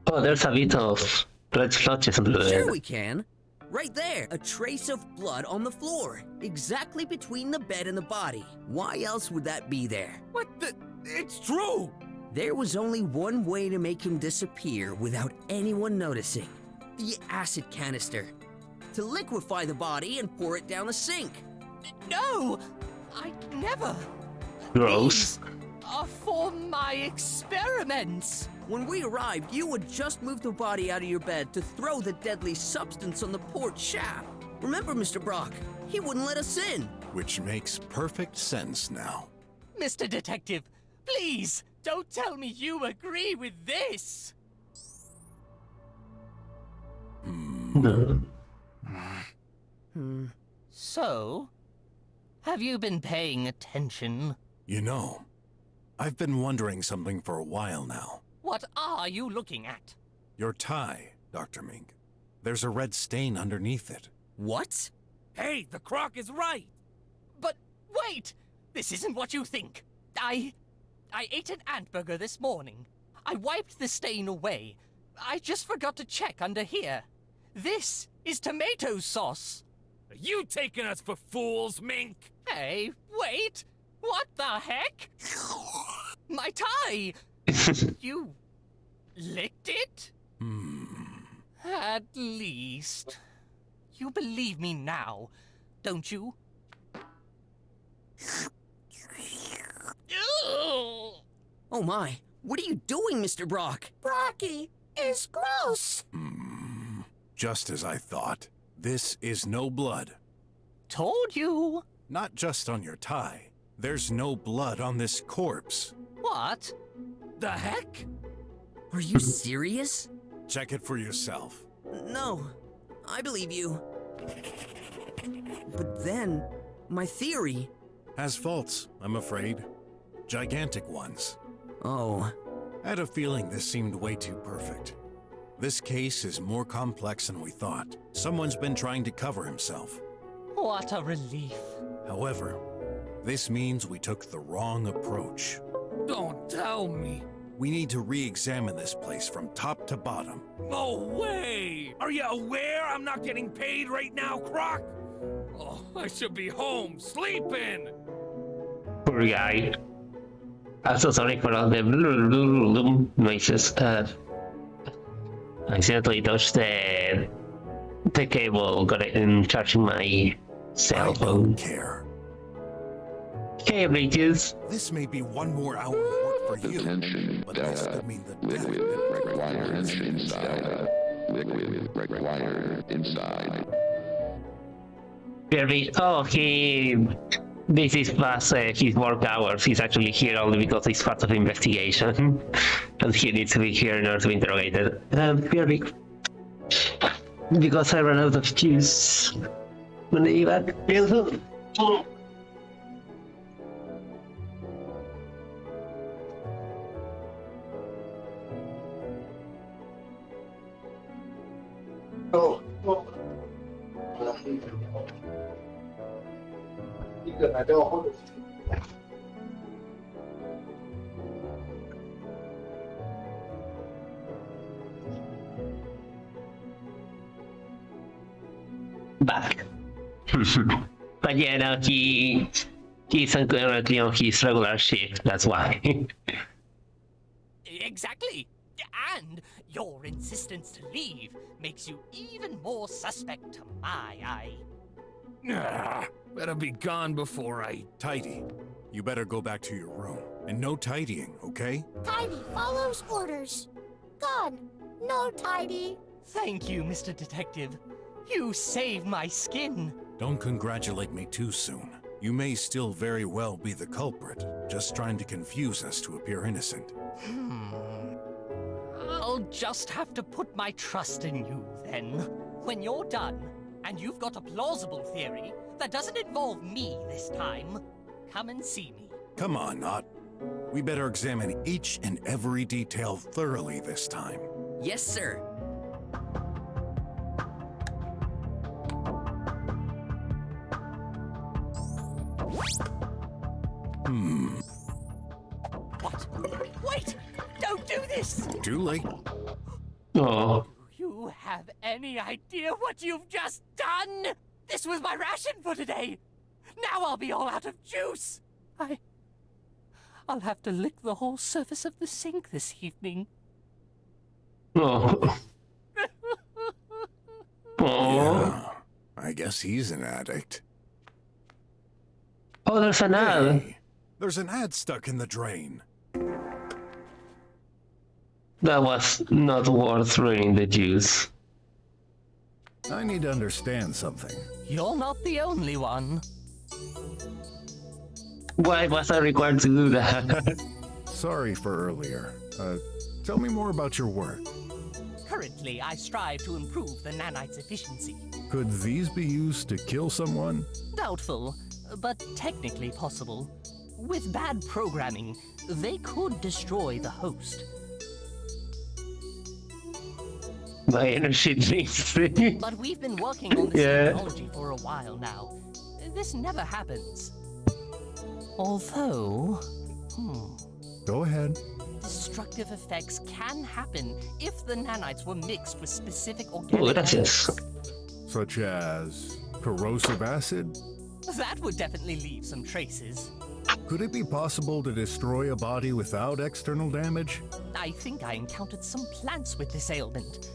Speaker 1: Oh, there's a bit of red splotches under the
Speaker 3: Sure
Speaker 1: bed.
Speaker 3: we can. Right there, a trace of blood on the floor, exactly between the bed and the body. Why else would that be there?
Speaker 12: What the? It's true!
Speaker 3: There was only one way to make him disappear without anyone noticing. The acid canister. To liquefy the body and pour it down the sink.
Speaker 13: No! I'd never.
Speaker 1: Gross.
Speaker 13: These are for my experiments.
Speaker 3: When we arrived, you had just moved the body out of your bed to throw the deadly substance on the port shaft. Remember, Mr. Brok, he wouldn't let us in.
Speaker 2: Which makes perfect sense now.
Speaker 13: Mr. Detective, please, don't tell me you agree with this.
Speaker 1: No.
Speaker 13: So, have you been paying attention?
Speaker 2: You know, I've been wondering something for a while now.
Speaker 13: What are you looking at?
Speaker 2: Your tie, Dr. Mink. There's a red stain underneath it.
Speaker 3: What?
Speaker 12: Hey, the croc is right!
Speaker 13: But wait! This isn't what you think. I ate an ant burger this morning. I wiped the stain away. I just forgot to check under here. This is tomato sauce.
Speaker 12: Are you taking us for fools, Mink?
Speaker 13: Hey, wait! What the heck? My tie! You licked it? At least. You believe me now, don't you?
Speaker 3: Oh my, what are you doing, Mr. Brok?
Speaker 10: Brocky is gross.
Speaker 2: Just as I thought. This is no blood.
Speaker 13: Told you.
Speaker 2: Not just on your tie. There's no blood on this corpse.
Speaker 13: What?
Speaker 12: The heck?
Speaker 3: Are you serious?
Speaker 2: Check it for yourself.
Speaker 3: No, I believe you. But then, my theory...
Speaker 2: Has faults, I'm afraid. Gigantic ones.
Speaker 3: Oh.
Speaker 2: I had a feeling this seemed way too perfect. This case is more complex than we thought. Someone's been trying to cover himself.
Speaker 13: What a relief.
Speaker 2: However, this means we took the wrong approach.
Speaker 12: Don't tell me.
Speaker 2: We need to re-examine this place from top to bottom.
Speaker 12: No way! Are you aware I'm not getting paid right now, Croc? Oh, I should be home, sleeping!
Speaker 1: Poor guy. I'm so sorry for all the noises. I accidentally touched the cable, got it in charging my cell phone.
Speaker 2: Don't care.
Speaker 1: Okay, Bridges.
Speaker 2: This may be one more hour of work for for you, but this could mean the death
Speaker 15: Liquid required inside.
Speaker 1: Kirby, this is past his work hours. He's actually here only because he's part of the investigation. And he needs to be here in order to be interrogated. Kirby, because I ran out of juice. I'm gonna be back real soon. Back. But yeah, no, he's currently on his regular shift, that's why.
Speaker 13: Exactly. And your insistence to leave makes you even more suspect to my eye.
Speaker 12: Better be gone before I...
Speaker 2: Tidy, you better go back to your room. And no tidying, okay?
Speaker 10: Tidy follows orders. Gone. No tidy.
Speaker 13: Thank you, Mr. Detective. You saved my skin.
Speaker 2: Don't congratulate me too soon. You may still very well be the culprit, just trying to confuse us to appear innocent.
Speaker 13: I'll just have to put my trust in you, then. When you're done, and you've got a plausible theory that doesn't involve me this time, come and see me.
Speaker 2: Come on, Not. We better examine each and every detail thoroughly this time.
Speaker 3: Yes, sir.
Speaker 13: What? Wait! Don't do this!
Speaker 2: Too late.
Speaker 1: Oh.
Speaker 13: Do you have any idea what you've just done? This was my ration for today! Now I'll be all out of juice! I'll have to lick the whole surface of the sink this evening.
Speaker 1: Oh.
Speaker 2: Yeah, I guess he's an addict.
Speaker 1: Oh, there's an ad.
Speaker 2: Hey, there's an ad stuck in the drain.
Speaker 1: That was not worth ruining the juice.
Speaker 2: I need to understand something.
Speaker 13: You're not the only one.
Speaker 1: Why was I required to do that?
Speaker 2: Sorry for earlier. Tell me more about your work.
Speaker 13: Currently, I strive to improve the nanites' efficiency.
Speaker 2: Could these be used to kill someone?
Speaker 13: Doubtful, but technically possible. With bad programming, they could destroy the host.
Speaker 1: My energy drinks.
Speaker 13: But we've been working on this technology for a while now. This never happens. Although...
Speaker 2: Go ahead.
Speaker 13: Destructive effects can happen if the nanites were mixed with specific organic
Speaker 1: gracias.
Speaker 2: Such as corrosive acid?
Speaker 13: That would definitely leave some traces.
Speaker 2: Could it be possible to destroy a body without external damage?
Speaker 13: I think I encountered some plants with this ailment.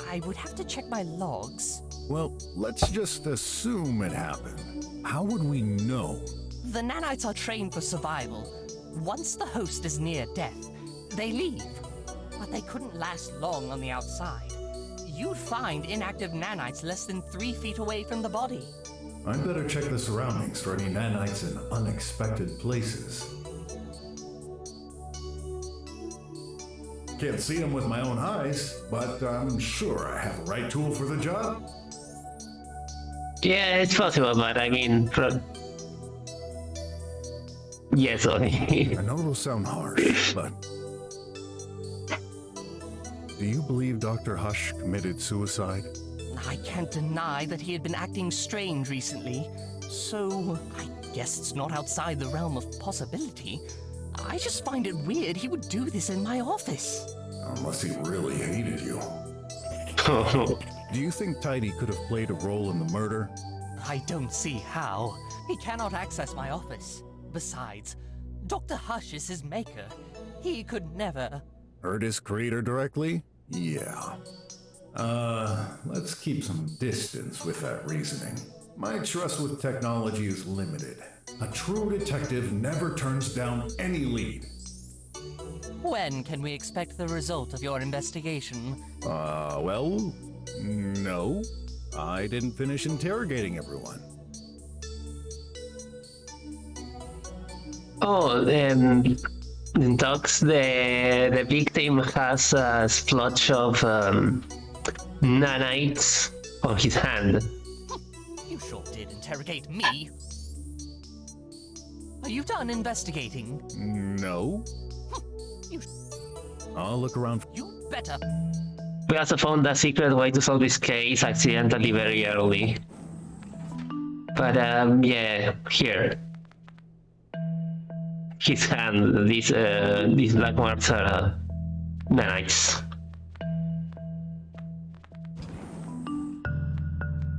Speaker 13: I would have to check my logs.
Speaker 2: Well, let's just assume it happened. How would we know?
Speaker 13: The nanites are trained for survival. Once the host is near death, they leave. But they couldn't last long on the outside. You'd find inactive nanites less than 3 feet away from the body.
Speaker 2: I'd better check the surroundings for any nanites in unexpected places. Can't see them with my own eyes, but I'm sure I have the right tool for the job.
Speaker 1: Yeah, it's possible, but I mean... Yes, only.
Speaker 2: I know it'll sound harsh, but... Do you believe Dr. Hush committed suicide?
Speaker 13: I can't deny that he had been acting strange recently, so I guess it's not outside the realm of possibility. I just find it weird he would do this in my office.
Speaker 2: Unless he really hated you. Do you think Tidy could have played a role in the murder?
Speaker 13: I don't see how. He cannot access my office. Besides, Dr. Hush is his maker. He could never...
Speaker 2: Hurt his creator directly? Yeah. Let's keep some distance with that reasoning. My trust with technology is limited. A true detective never turns down any lead.
Speaker 13: When can we expect the result of your investigation?
Speaker 2: Well, no. I didn't finish interrogating everyone.
Speaker 1: Oh, Docs, the victim has a splotch of nanites on his hand.
Speaker 13: You sure did interrogate me. Are you done investigating?
Speaker 2: No. I'll look around.
Speaker 13: You better.
Speaker 1: We also found a secret way to solve this case accidentally very early. But yeah, here. His hand, these black marks are nanites.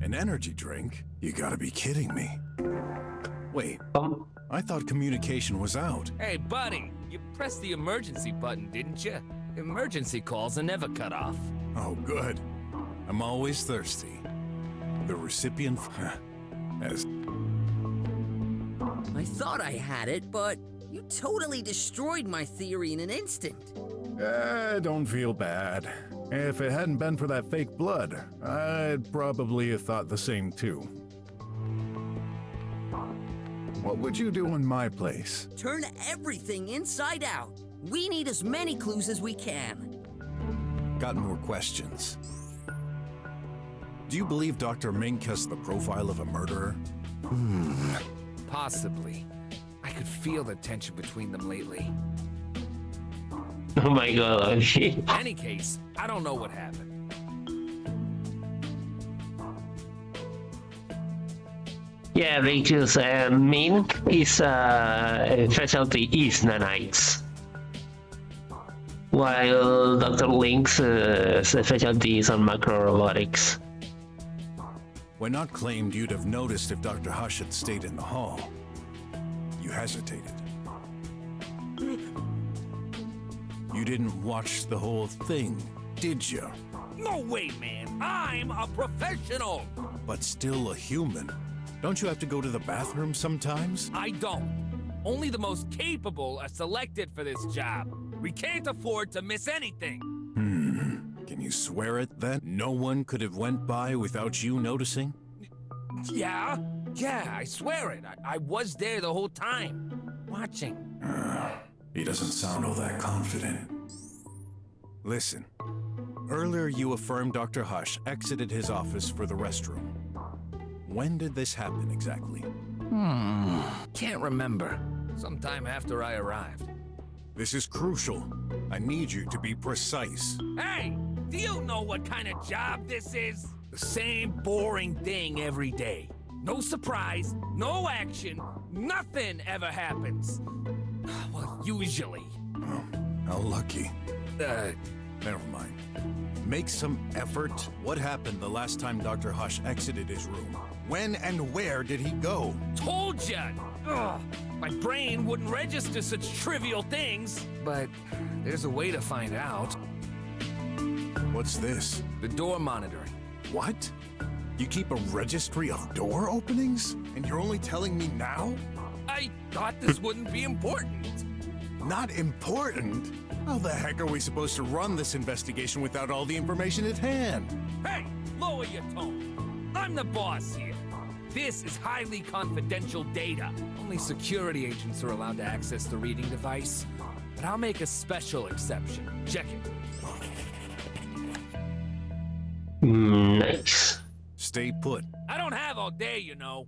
Speaker 2: An energy drink? You gotta be kidding me. Wait, I thought communication was out.
Speaker 4: Hey, buddy, you pressed the emergency button, didn't you? Emergency calls are never cut off.
Speaker 2: Oh, good. I'm always thirsty. The recipient has...
Speaker 3: I thought I had it, but you totally destroyed my theory in an instant.
Speaker 2: Don't feel bad. If it hadn't been for that fake blood, I'd probably have thought the same too. What would you do in my place?
Speaker 3: Turn everything inside out. We need as many clues as we can.
Speaker 2: Got more questions. Do you believe Dr. Mink has the profile of a murderer?
Speaker 4: Possibly. I could feel the tension between them lately.
Speaker 1: Oh my god,
Speaker 4: In any case, I don't know what happened.
Speaker 1: yeah, because Mink is specialty is nanites, while Dr. Link's specialty is on macro robotics.
Speaker 2: When not claimed, you'd have noticed if Dr. Hush had stayed in the hall. You hesitated. You didn't watch the whole thing, did you?
Speaker 4: No way, man. I'm a professional.
Speaker 2: But still a human. Don't you have to go to the bathroom sometimes?
Speaker 4: I don't. Only the most capable are selected for this job. We can't afford to miss anything.
Speaker 2: Can you swear it then? No one could have went by without you noticing?
Speaker 4: Yeah, I swear it. I was there the whole time, watching.
Speaker 2: He doesn't sound all that confident. Listen, earlier you affirmed Dr. Hush exited his office for the restroom. When did this happen exactly?
Speaker 4: Can't remember. Sometime after I arrived.
Speaker 2: This is crucial. I need you to be precise.
Speaker 4: Hey, do you know what kind of job this is? The same boring thing every day. No surprise, no action, nothing ever happens. Well, usually.
Speaker 2: Oh, how lucky. Never mind. Make some effort. What happened the last time Dr. Hush exited his room? When and where did he go?
Speaker 4: Told ya! Ugh, my brain wouldn't register such trivial things. But there's a way to find out.
Speaker 2: What's this?
Speaker 4: The door monitoring.
Speaker 2: What? You keep a registry of door openings? And you're only telling me now?
Speaker 4: I thought this wouldn't be important.
Speaker 2: Not important? How the heck are we supposed to run this investigation without all the information at hand?
Speaker 4: Hey, lower your tone. I'm the boss here. This is highly confidential data. Only security agents are allowed to access the reading device. But I'll make a special exception. Check it.
Speaker 1: Nice.
Speaker 2: Stay put.
Speaker 4: I don't have all day, you know.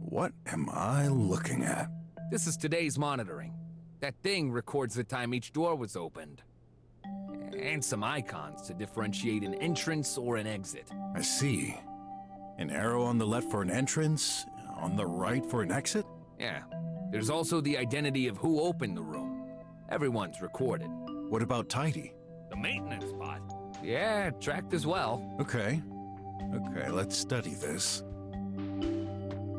Speaker 2: What am I looking at?
Speaker 4: This is today's monitoring. That thing records the time each door was opened. And some icons to differentiate an entrance or an exit.
Speaker 2: I see. An arrow on the left for an entrance, on the right for an exit?
Speaker 4: Yeah. There's also the identity of who opened the room. Everyone's recorded.
Speaker 2: What about Tidy?
Speaker 4: The maintenance bot. Yeah, tracked as well.
Speaker 2: Okay, let's study this.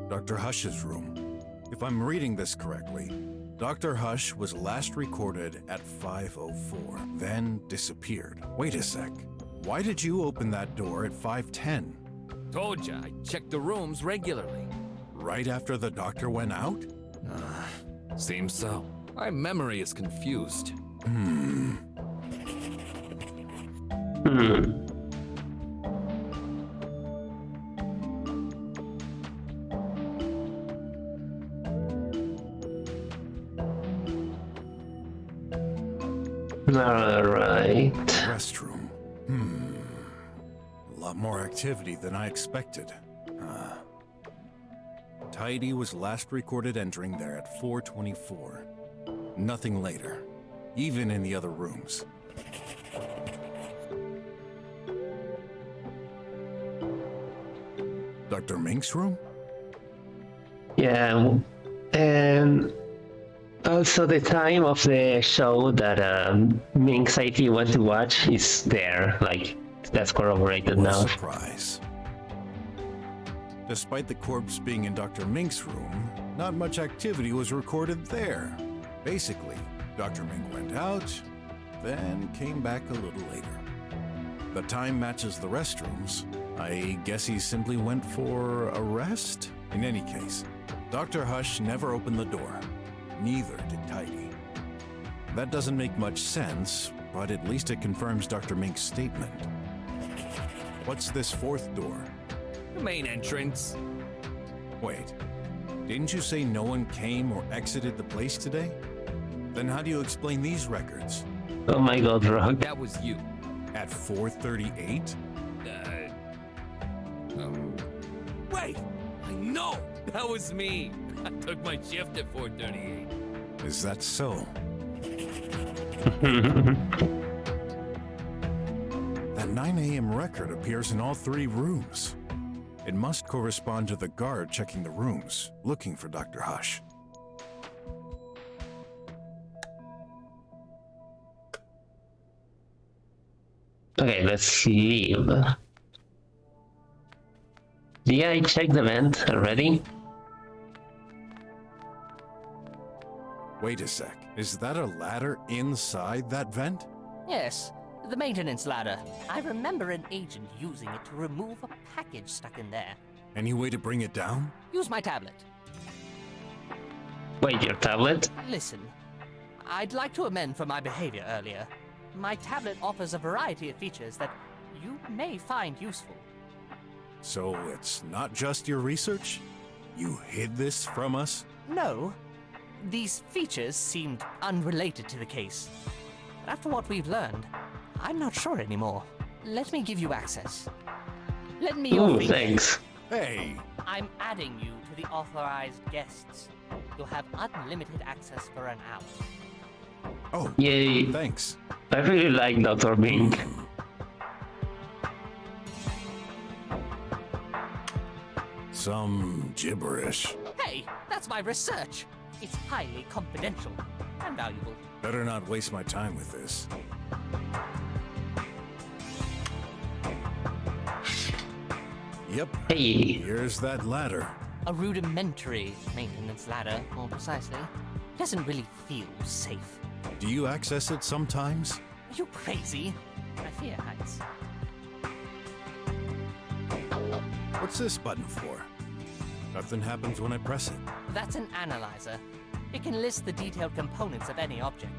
Speaker 2: Dr. Hush's room. If I'm reading this correctly, Dr. Hush was last recorded at 5:04, then disappeared. Wait a sec. Why did you open that door at 5:10?
Speaker 4: Told ya, I check the rooms regularly.
Speaker 2: Right after the doctor went out?
Speaker 4: Seems so. My memory is confused.
Speaker 1: Hmm. Alright.
Speaker 2: Restroom. A lot more activity than I expected. Tidy was last recorded entering there at 4:24. Nothing later, even in the other rooms. Dr. Mink's room?
Speaker 1: Yeah, and also the time of the show that Mink said he went to watch is there. Like, that's corroborated
Speaker 2: What a
Speaker 1: now.
Speaker 2: surprise. Despite the corpse being in Dr. Mink's room, not much activity was recorded there. Basically, Dr. Mink went out, then came back a little later. The time matches the restrooms. I guess he simply went for a rest? In any case, Dr. Hush never opened the door. Neither did Tidy. That doesn't make much sense, but at least it confirms Dr. Mink's statement. What's this fourth door?
Speaker 4: The main entrance.
Speaker 2: Wait, didn't you say no one came or exited the place today? Then how do you explain these records?
Speaker 1: Oh my god, Brok.
Speaker 4: That was you.
Speaker 2: At 4:38?
Speaker 4: Wait! I know! That was me! I took my shift at 4:38.
Speaker 2: Is that so? That 9 a.m. record appears in all 3 rooms. It must correspond to the guard checking the rooms, looking for Dr. Hush.
Speaker 1: Okay, let's leave. Yeah, I checked the vent already.
Speaker 2: Wait a sec, is that a ladder inside that vent?
Speaker 13: Yes, the maintenance ladder. I remember an agent using it to remove a package stuck in there.
Speaker 2: Any way to bring it down?
Speaker 13: Use my tablet.
Speaker 1: Wait, your tablet?
Speaker 13: Listen, I'd like to amend for my behavior earlier. My tablet offers a variety of features that you may find useful.
Speaker 2: So it's not just your research? You hid this from us?
Speaker 13: No. These features seemed unrelated to the case. But after what we've learned, I'm not sure anymore. Let me give you access. Lend me your
Speaker 1: Ooh,
Speaker 13: finger.
Speaker 1: thanks.
Speaker 2: Hey!
Speaker 13: I'm adding you to the authorized guests. You'll have unlimited access for an hour.
Speaker 2: Oh,
Speaker 1: yay.
Speaker 2: Thanks.
Speaker 1: I really like Dr. Mink.
Speaker 2: Some gibberish.
Speaker 13: Hey, that's my research. It's highly confidential and valuable.
Speaker 2: Better not waste my time with this. Yep.
Speaker 1: Hey.
Speaker 2: Here's that ladder.
Speaker 13: A rudimentary maintenance ladder, more precisely. Doesn't really feel safe.
Speaker 2: Do you access it sometimes?
Speaker 13: Are you crazy? I fear heights.
Speaker 2: What's this button for? Nothing happens when I press it.
Speaker 13: That's an analyzer. It can list the detailed components of any object.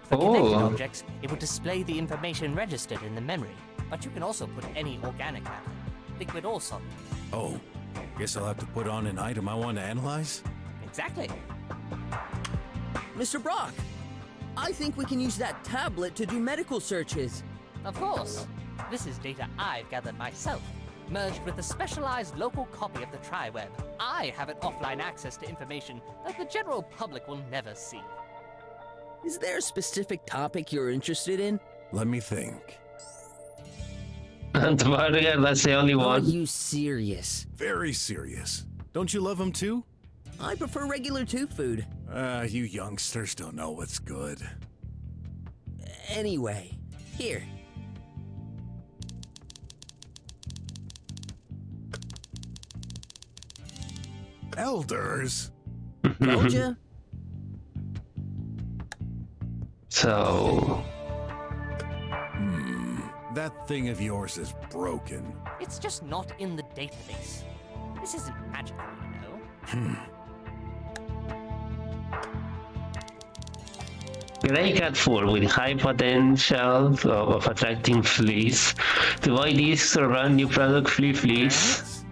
Speaker 13: For connected objects, it will display the information registered in the memory. But you can also put any organic matter, liquid or solid.
Speaker 2: Oh, guess I'll have to put on an item I want to analyze?
Speaker 13: Exactly.
Speaker 3: Mr. Brok, I think we can use that tablet to do medical searches.
Speaker 13: Of course. This is data I've gathered myself, merged with a specialized local copy of the TriWeb. I have an offline access to information that the general public will never see.
Speaker 3: Is there a specific topic you're interested in?
Speaker 2: Let me think.
Speaker 1: Antoine, that's the only
Speaker 3: Are
Speaker 1: one.
Speaker 3: you serious?
Speaker 2: Very serious. Don't you love him too?
Speaker 3: I prefer regular tooth food.
Speaker 2: You youngsters don't know what's good.
Speaker 3: Anyway, here.
Speaker 2: Elders?
Speaker 3: Told ya?
Speaker 1: So...
Speaker 2: That thing of yours is broken.
Speaker 13: It's just not in the database. This isn't magical, you know.
Speaker 1: Gray cat fur with high potential of attracting fleas. The VODs surround new product fleas.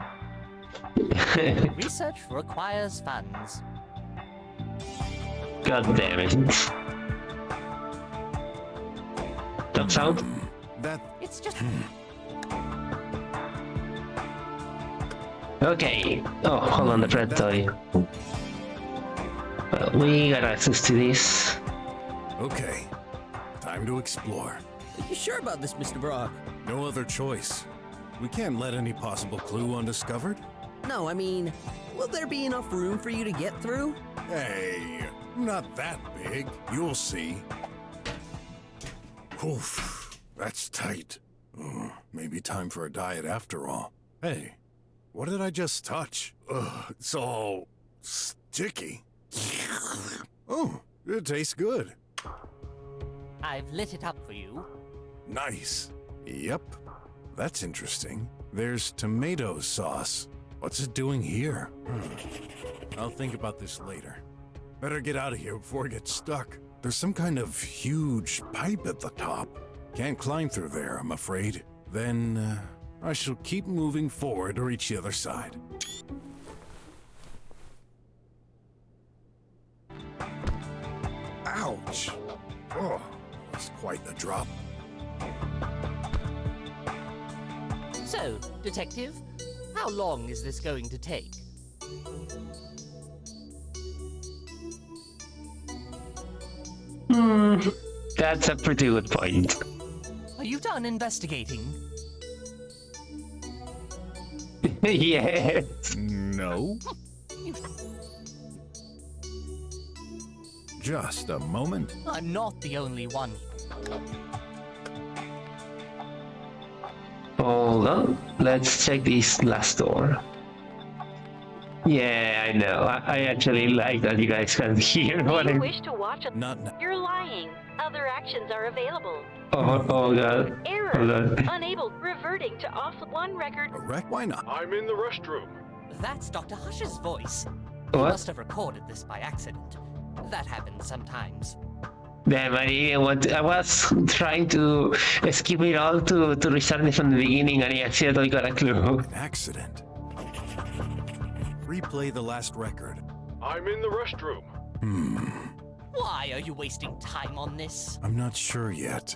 Speaker 13: Research requires funds.
Speaker 1: God damn it. Top sound?
Speaker 13: It's just.
Speaker 1: Okay. Oh, hold on, the predatory. Well, we got access to this.
Speaker 2: Okay, time to explore.
Speaker 3: Are you sure about this, Mr. Brok?
Speaker 2: No other choice. We can't let any possible clue undiscovered.
Speaker 3: No, I mean, will there be enough room for you to get through?
Speaker 2: Hey, not that big. You'll see. Oof, that's tight. Maybe time for a diet after all. Hey, what did I just touch? It's all sticky. Oh, it tastes good.
Speaker 13: I've lit it up for you.
Speaker 2: Nice. Yep, that's interesting. There's tomato sauce. What's it doing here? I'll think about this later. Better get out of here before I get stuck. There's some kind of huge pipe at the top. Can't climb through there, I'm afraid. Then, I shall keep moving forward to reach the other side. Ouch! Oh, that's quite the drop.
Speaker 13: So, Detective, how long is this going to take?
Speaker 1: That's a pretty good point.
Speaker 13: Are you done investigating?
Speaker 1: Yes.
Speaker 2: No. Just a moment.
Speaker 13: I'm not the only one.
Speaker 1: Hold on. Let's check this last door. Yeah, I know. I actually like that you guys can hear what
Speaker 9: Do you
Speaker 1: I'm...
Speaker 9: wish to watch a...
Speaker 2: Not now.
Speaker 9: You're lying. Other actions are available.
Speaker 1: Oh god.
Speaker 9: Error.
Speaker 1: Hold on.
Speaker 9: Unable. Reverting to off one record.
Speaker 2: A wreck? Why not?
Speaker 12: I'm in the restroom.
Speaker 13: That's Dr. Hush's voice. He
Speaker 1: What?
Speaker 13: must have recorded this by accident. That happens sometimes.
Speaker 1: Damn, I was trying to skip it all to restart it from the beginning and I accidentally got a clue.
Speaker 2: An accident. Replay the last record.
Speaker 12: I'm in the restroom.
Speaker 13: Why are you wasting time on this?
Speaker 2: I'm not sure yet.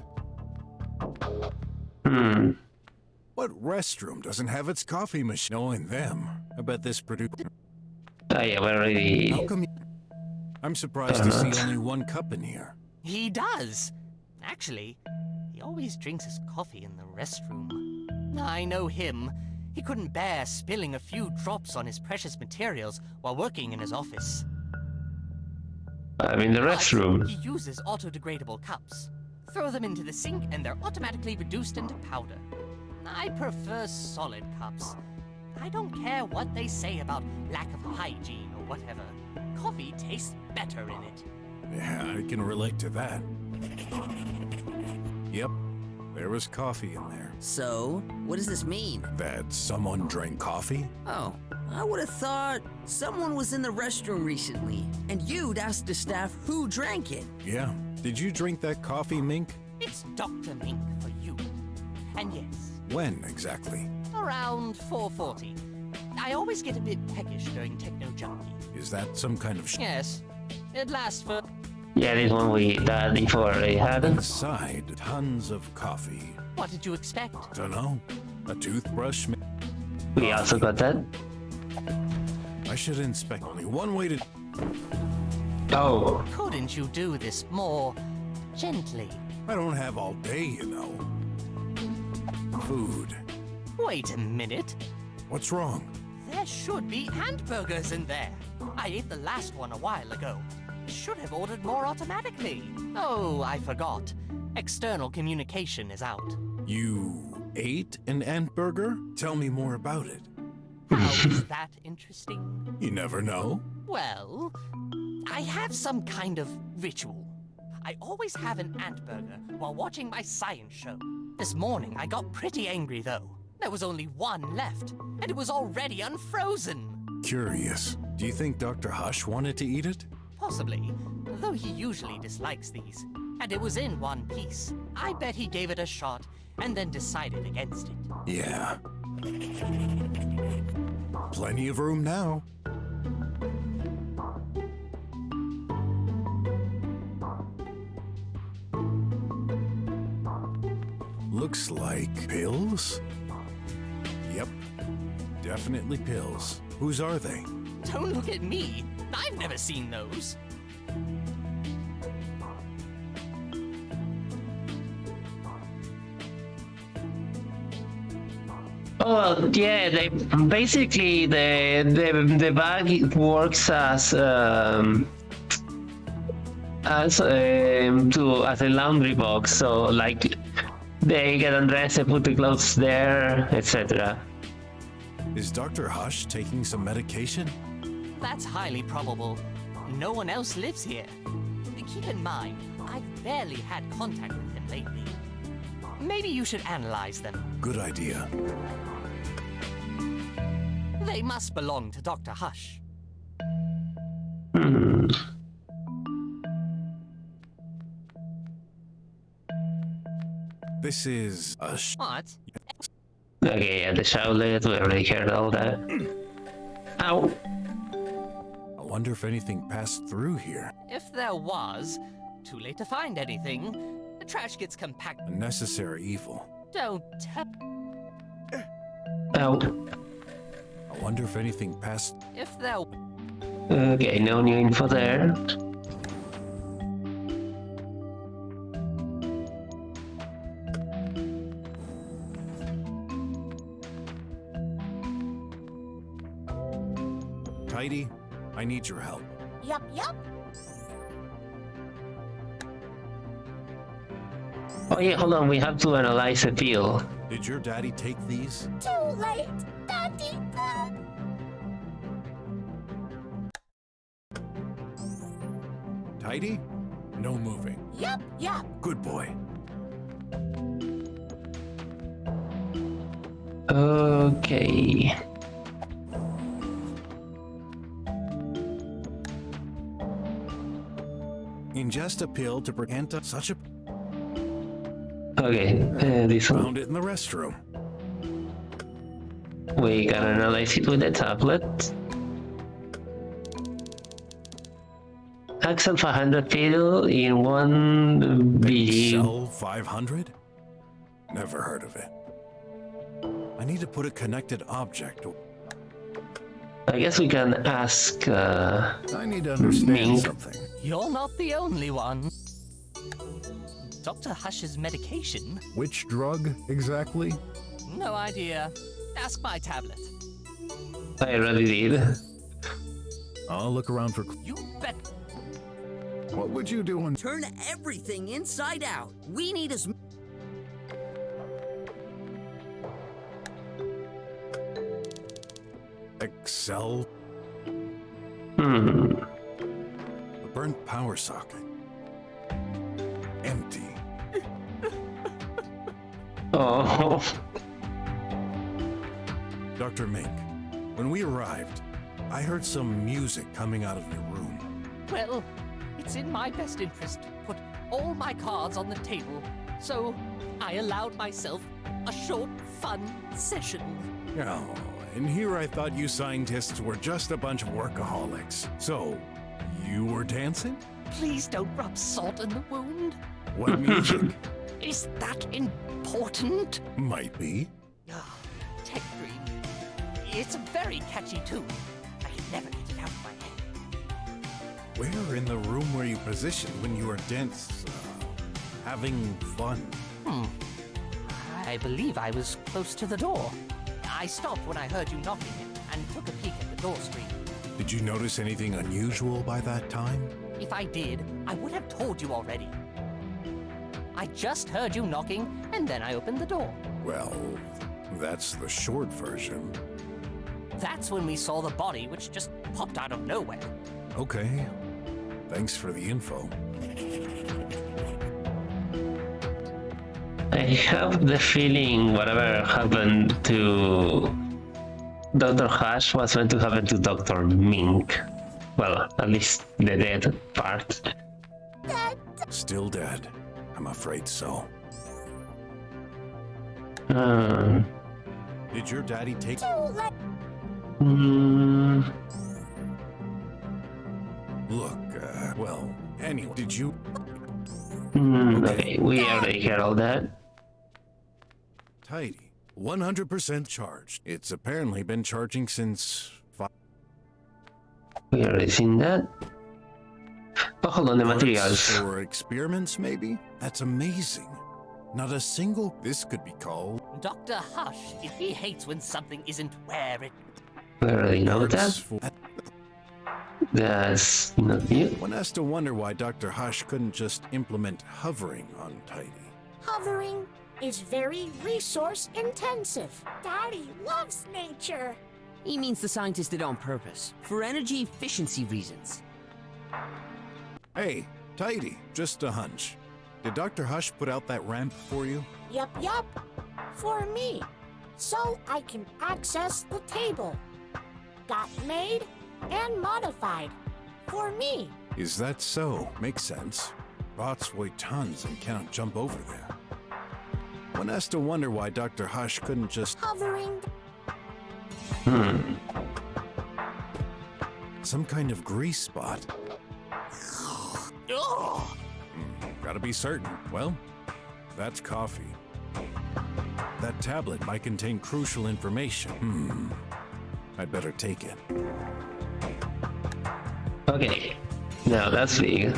Speaker 2: What restroom doesn't have its coffee machine? Knowing them, I bet this producer.
Speaker 1: Oh yeah, we're already...
Speaker 2: How come I'm surprised to see only one cup in here.
Speaker 13: He does. Actually, he always drinks his coffee in the restroom. I know him. He couldn't bear spilling a few drops on his precious materials while working in his office.
Speaker 1: I'm in the restroom.
Speaker 13: He uses auto-degradable cups. Throw them into the sink and they're automatically reduced into powder. I prefer solid cups. I don't care what they say about lack of hygiene or whatever. Coffee tastes better in it.
Speaker 2: Yeah, I can relate to that. Yep, there was coffee in there.
Speaker 3: So, what does this mean?
Speaker 2: That someone drank coffee?
Speaker 3: Oh, I would have thought someone was in the restroom recently, and you'd ask the staff who drank it.
Speaker 2: Yeah. Did you drink that coffee, Mink?
Speaker 13: It's Dr. Mink for you. And yes,
Speaker 2: When exactly?
Speaker 13: around 4:40. I always get a bit peckish during Techno Junkie.
Speaker 2: Is that some kind of
Speaker 13: Yes, it lasts for...
Speaker 1: Yeah, this one that info already had.
Speaker 2: Inside, tons of coffee.
Speaker 13: What did you expect?
Speaker 2: Dunno. A toothbrush?
Speaker 1: We also got that.
Speaker 2: I should inspect only one way to...
Speaker 1: Oh.
Speaker 13: Couldn't you do this more gently?
Speaker 2: I don't have all day, you know. Food.
Speaker 13: Wait a minute.
Speaker 2: What's wrong?
Speaker 13: There should be hamburgers in there. I ate the last one a while ago. Should have ordered more automatically. Oh, I forgot. External communication is out.
Speaker 2: You ate an ant burger? Tell me more about it.
Speaker 13: How is that interesting?
Speaker 2: You never know.
Speaker 13: Well, I have some kind of ritual. I always have an ant burger while watching my science show. This morning I got pretty angry though. There was only one left, and it was already unfrozen.
Speaker 2: Curious. Do you think Dr. Hush wanted to eat it?
Speaker 13: Possibly. Though he usually dislikes these, and it was in one piece. I bet he gave it a shot and then decided against it.
Speaker 2: Yeah. Plenty of room now. Looks like pills? Yep. Definitely pills. Whose are they?
Speaker 13: Don't look at me. I've never seen those.
Speaker 1: Oh yeah, they basically the bag works as as a laundry box. So like they get undressed, they put the clothes there, etc.
Speaker 2: Is Dr. Hush taking some medication?
Speaker 13: That's highly probable. No one else lives here. Keep in mind, I've barely had contact with him lately. Maybe you should analyze them.
Speaker 2: Good idea.
Speaker 13: They must belong to Dr. Hush.
Speaker 2: This is a
Speaker 13: What?
Speaker 1: Okay, yeah, the shoutlet, we already heard all that. Ow!
Speaker 2: I wonder if anything passed through here.
Speaker 13: If there was, too late to find anything. The trash gets compacted.
Speaker 2: A necessary evil.
Speaker 13: Don't tell.
Speaker 1: Ow.
Speaker 2: I wonder if anything passed.
Speaker 13: If there.
Speaker 1: Okay, no new info there.
Speaker 2: Tidy, I need your help.
Speaker 10: Yup, yup.
Speaker 1: Oh yeah, hold on, we have to analyze a pill.
Speaker 2: Did your daddy take these?
Speaker 10: Too late, Daddy.
Speaker 2: Tidy? No moving.
Speaker 10: Yup, yup.
Speaker 2: Good boy.
Speaker 1: Okay.
Speaker 2: Ingest a pill to prevent such a.
Speaker 1: Okay, this one.
Speaker 2: Found it in the restroom.
Speaker 1: We can analyze it with the tablet. Axel 500 pill in one BG.
Speaker 2: Cell 500? Never heard of it. I need to put a connected object.
Speaker 1: I guess we can ask.
Speaker 2: I need to understand
Speaker 1: Mink.
Speaker 2: something.
Speaker 13: You're not the only one. Dr. Hush's medication?
Speaker 2: Which drug exactly?
Speaker 13: No idea. Ask my tablet.
Speaker 1: I already did.
Speaker 2: I'll look around for.
Speaker 13: You bet.
Speaker 2: What would you do on?
Speaker 3: Turn everything inside out. We need as.
Speaker 2: Excel?
Speaker 1: Hmm.
Speaker 2: A burnt power socket. Empty.
Speaker 1: Oh.
Speaker 2: Dr. Mink, when we arrived, I heard some music coming out of your room.
Speaker 13: Well, it's in my best interest to put all my cards on the table, so I allowed myself a short, fun session.
Speaker 2: Oh, and here I thought you scientists were just a bunch of workaholics. So, you were dancing?
Speaker 13: Please don't rub salt in the wound.
Speaker 2: What music?
Speaker 13: Is that important?
Speaker 2: Might be.
Speaker 13: Ah, Tech Dream. It's a very catchy tune. I can never get it out of my head.
Speaker 2: Where in the room were you positioned when you were having fun?
Speaker 13: I believe I was close to the door. I stopped when I heard you knocking and took a peek at the door screen.
Speaker 2: Did you notice anything unusual by that time?
Speaker 13: If I did, I would have told you already. I just heard you knocking, and then I opened the door.
Speaker 2: Well, that's the short version.
Speaker 13: That's when we saw the body, which just popped out of nowhere.
Speaker 2: Okay. Thanks for the info.
Speaker 1: I have the feeling whatever happened to Dr. Hush was meant to happen to Dr. Mink. Well, at least the dead part.
Speaker 2: Still dead. I'm afraid so. Did your daddy take... Look, well, anyway, did you...
Speaker 1: Okay, we already heard all that.
Speaker 2: Tidy. 100% charged. It's apparently been charging since...
Speaker 1: We already seen that. Oh, hold on, the materials.
Speaker 2: For experiments, maybe? That's amazing. Not a single... This could be called...
Speaker 13: Dr. Hush, he hates when something isn't where it...
Speaker 1: We already know that.
Speaker 2: For...
Speaker 1: That's not new.
Speaker 2: One has to wonder why Dr. Hush couldn't just implement hovering on Tidy.
Speaker 10: Hovering is very resource intensive. Daddy loves nature.
Speaker 3: He means the scientists did it on purpose, for energy efficiency reasons.
Speaker 2: Hey, Tidy, just a hunch. Did Dr. Hush put out that ramp for you?
Speaker 10: Yup. For me. So I can access the table. Got made and modified. For me.
Speaker 2: Is that so? Makes sense. Bots weigh tons and cannot jump over there. One has to wonder why Dr. Hush couldn't just...
Speaker 10: Hovering.
Speaker 2: Some kind of grease spot. Gotta be certain. Well, that's coffee. That tablet might contain crucial information. I'd better take it.
Speaker 1: Okay, now that's big.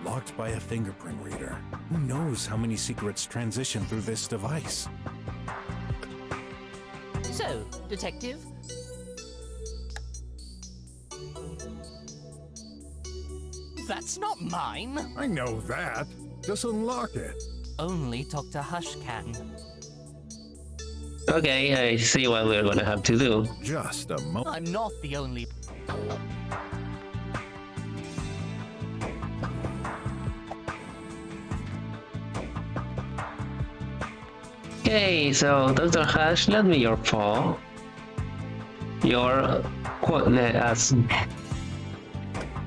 Speaker 2: Locked by a fingerprint reader. Who knows how many secrets transition through this device?
Speaker 13: So, Detective? That's not mine.
Speaker 11: I know that. Just unlock it.
Speaker 13: Only Dr. Hush can.
Speaker 1: Okay, I see what we're gonna have to do.
Speaker 2: Just a moment.
Speaker 13: I'm not the only...
Speaker 1: Okay, so Dr. Hush, lend me your paw. Your quote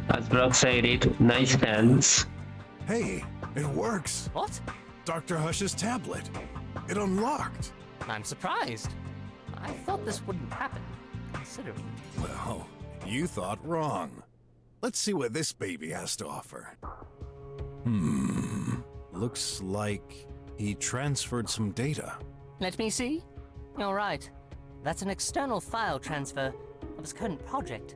Speaker 1: as Brok said it, nice hands.
Speaker 2: Hey, it works.
Speaker 13: What?
Speaker 2: Dr. Hush's tablet. It unlocked.
Speaker 13: I'm surprised. I thought this wouldn't happen, considering...
Speaker 2: Well, you thought wrong. Let's see what this baby has to offer. Looks like he transferred some data.
Speaker 13: Let me see. You're right. That's an external file transfer of his current project.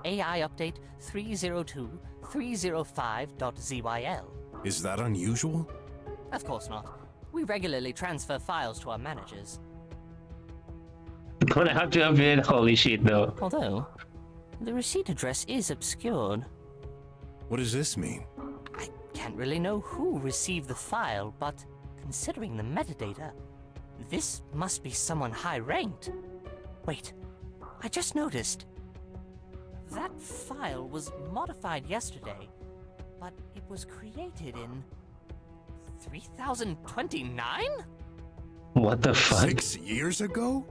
Speaker 13: AI update 302.305.zyl.
Speaker 2: Is that unusual?
Speaker 13: Of course not. We regularly transfer files to our managers.
Speaker 1: Gonna have to update, holy shit though.
Speaker 13: Although, the receipt address is obscured.
Speaker 2: What does this mean?
Speaker 13: I can't really know who received the file, but considering the metadata, this must be someone high-ranked. Wait, I just noticed. That file was modified yesterday, but it was created in 3029?
Speaker 1: What the fuck?
Speaker 2: 6 years ago?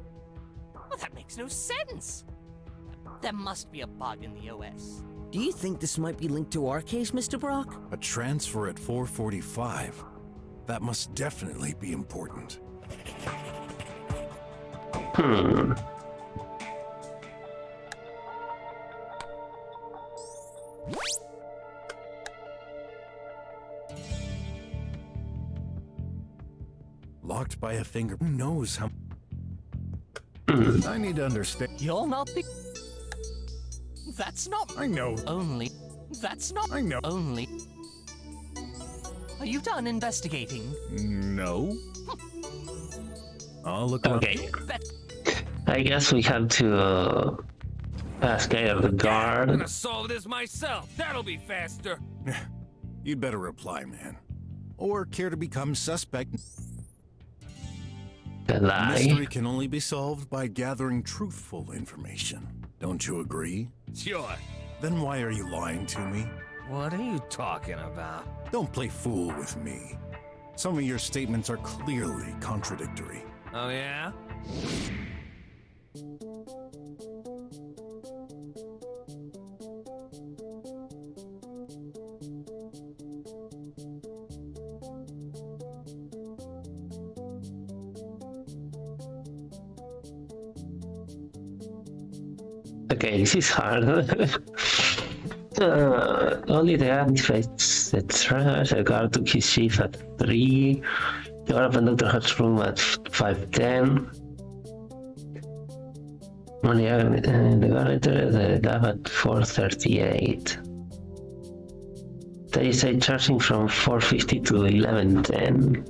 Speaker 13: Well, that makes no sense. There must be a bug in the OS.
Speaker 3: Do you think this might be linked to our case, Mr. Brok?
Speaker 2: A transfer at 4:45. That must definitely be important. Locked by a finger. Who knows how... I need to understand.
Speaker 13: You're not the... That's not...
Speaker 11: I know.
Speaker 13: Only... That's not...
Speaker 11: I know.
Speaker 13: Only... Are you done investigating?
Speaker 11: No.
Speaker 2: I'll look
Speaker 1: Okay.
Speaker 13: Bet...
Speaker 1: I guess we have to ask either the
Speaker 12: I'm
Speaker 1: guard.
Speaker 12: gonna solve this myself. That'll be faster.
Speaker 2: You'd better reply, man. Or care to become suspect.
Speaker 1: The lie.
Speaker 2: Mystery can only be solved by gathering truthful information. Don't you agree?
Speaker 12: Sure.
Speaker 2: Then why are you lying to me?
Speaker 12: What are you talking about?
Speaker 2: Don't play fool with me. Some of your statements are clearly contradictory.
Speaker 12: Oh, yeah?
Speaker 1: Okay, this is hard. Only the activates the trash. A guard took his shift at 3. You opened Dr. Hutch's room at 5:10. Only the guard entered the lab at 4:38. They say charging from 4:50 to 11:10.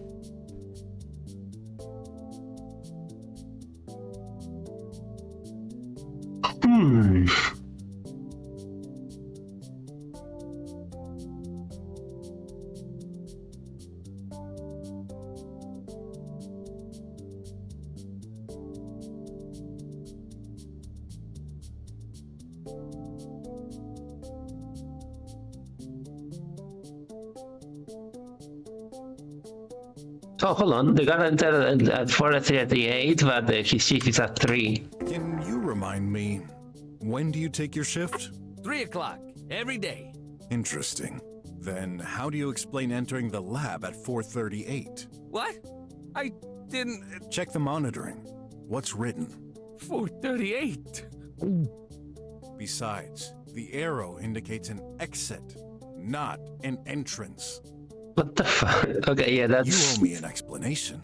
Speaker 1: Oh, hold on. The guard entered at 4:38, but his shift is at 3.
Speaker 2: Can you remind me, when do you take your shift?
Speaker 4: 3 o'clock, every day.
Speaker 2: Interesting. Then how do you explain entering the lab at 4:38?
Speaker 4: What? I didn't...
Speaker 2: Check the monitoring. What's written?
Speaker 4: 4:38.
Speaker 2: Besides, the arrow indicates an exit, not an entrance.
Speaker 1: What the fuck? Okay, yeah, that's...
Speaker 2: You owe me an explanation.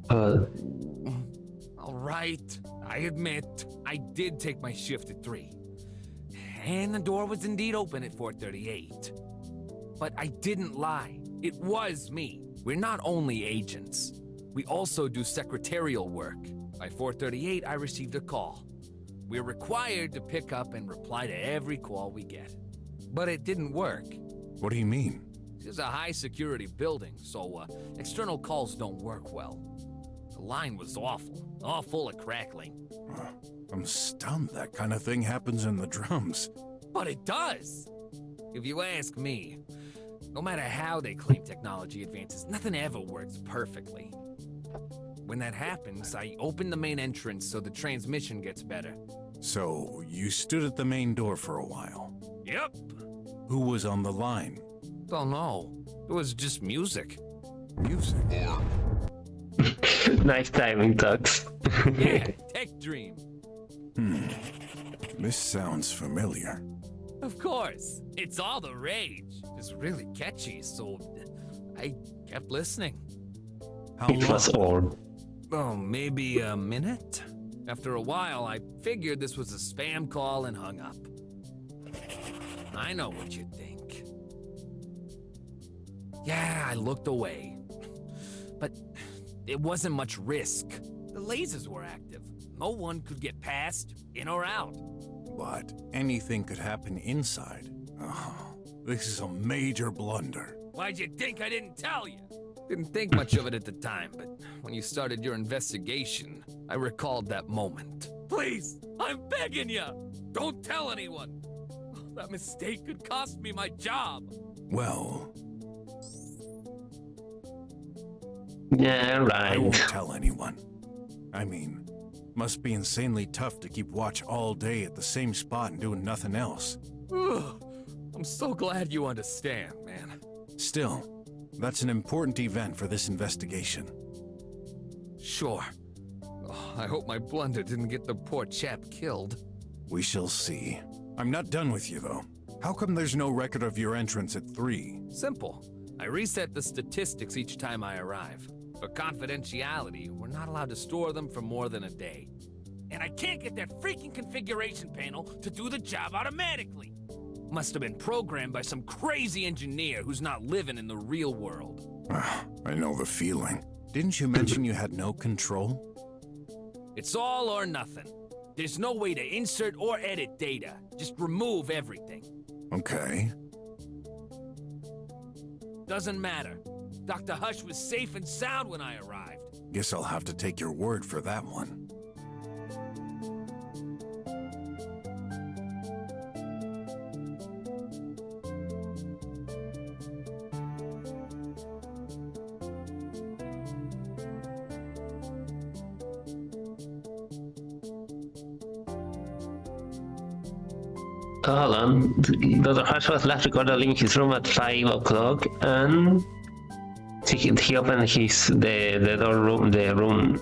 Speaker 4: All right. I admit, I did take my shift at 3. And the door was indeed open at 4:38. But I didn't lie. It was me. We're not only agents. We also do secretarial work. By 4:38, I received a call. We're required to pick up and reply to every call we get. But it didn't work.
Speaker 2: What do you mean?
Speaker 4: This is a high-security building, so external calls don't work well. The line was awful, all full of crackling.
Speaker 2: I'm stunned that kind of thing happens in the drums.
Speaker 4: But it does! If you ask me, no matter how they claim technology advances, nothing ever works perfectly. When that happens, I open the main entrance so the transmission gets better.
Speaker 2: So, you stood at the main door for a while?
Speaker 4: Yep.
Speaker 2: Who was on the line?
Speaker 4: Don't know. It was just music.
Speaker 2: Music?
Speaker 1: Nice timing, Tux.
Speaker 4: Yeah, tech dream.
Speaker 2: This sounds familiar.
Speaker 4: Of course. It's all the rage. It's really catchy, so I kept listening.
Speaker 2: How
Speaker 1: It was all.
Speaker 4: Oh, maybe a minute? After a while, I figured this was a spam call and hung up. I know what you'd think. Yeah, I looked away. But it wasn't much risk. The lasers were active. No one could get past, in or out.
Speaker 2: But anything could happen inside. Oh, this is a major blunder.
Speaker 4: Why'd you think I didn't tell you? Didn't think much of it at the time, but when you started your investigation, I recalled that moment. Please, I'm begging you! Don't tell anyone! That mistake could cost me my job!
Speaker 2: Well...
Speaker 1: Yeah, right.
Speaker 2: I won't tell anyone. I mean, must be insanely tough to keep watch all day at the same spot and doing nothing else.
Speaker 4: I'm so glad you understand, man.
Speaker 2: Still, that's an important event for this investigation.
Speaker 4: Sure. Oh, I hope my blunder didn't get the poor chap killed.
Speaker 2: We shall see. I'm not done with you, though. How come there's no record of your entrance at 3?
Speaker 4: Simple. I reset the statistics each time I arrive. For confidentiality, we're not allowed to store them for more than a day. And I can't get that freaking configuration panel to do the job automatically. Must have been programmed by some crazy engineer who's not living in the real world.
Speaker 2: I know the feeling. Didn't you mention you had no control?
Speaker 4: It's all or nothing. There's no way to insert or edit data. Just remove everything.
Speaker 2: Okay.
Speaker 4: Doesn't matter. Dr. Hush was safe and sound when I arrived.
Speaker 2: Guess I'll have to take your word for that one.
Speaker 1: Hold on. Dr. Hush was last recorded in his room at 5 o'clock, and he opened the room,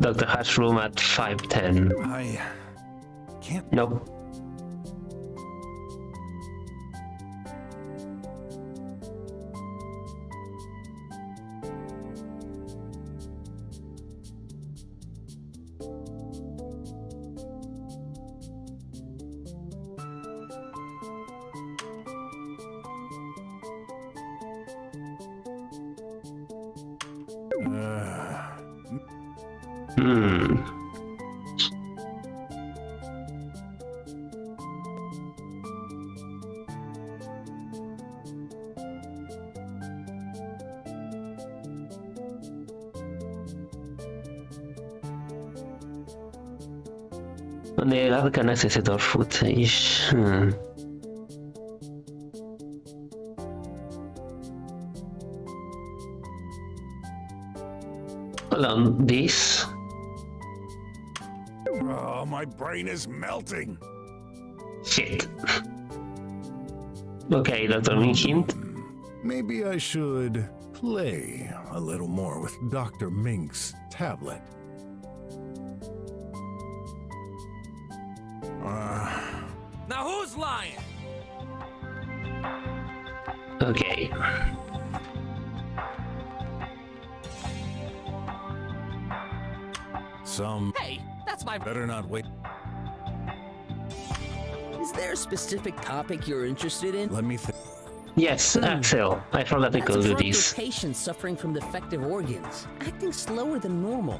Speaker 1: Dr. Hush's room at 5:10.
Speaker 2: can't.
Speaker 1: Nope. The other can access it or footage. Hold on, this.
Speaker 2: Oh, my brain is melting.
Speaker 1: Shit. Okay, Dr. Mink hint.
Speaker 2: Maybe I should play a little more with Dr. Mink's tablet.
Speaker 4: Now who's lying?
Speaker 1: Okay.
Speaker 4: Hey, that's my.
Speaker 2: Better not wait.
Speaker 3: Is there a specific topic you're interested in?
Speaker 2: Let me think.
Speaker 1: Yes, Axel. I thought that I could do
Speaker 3: That's a
Speaker 1: this.
Speaker 3: patient suffering from defective organs, acting slower than normal.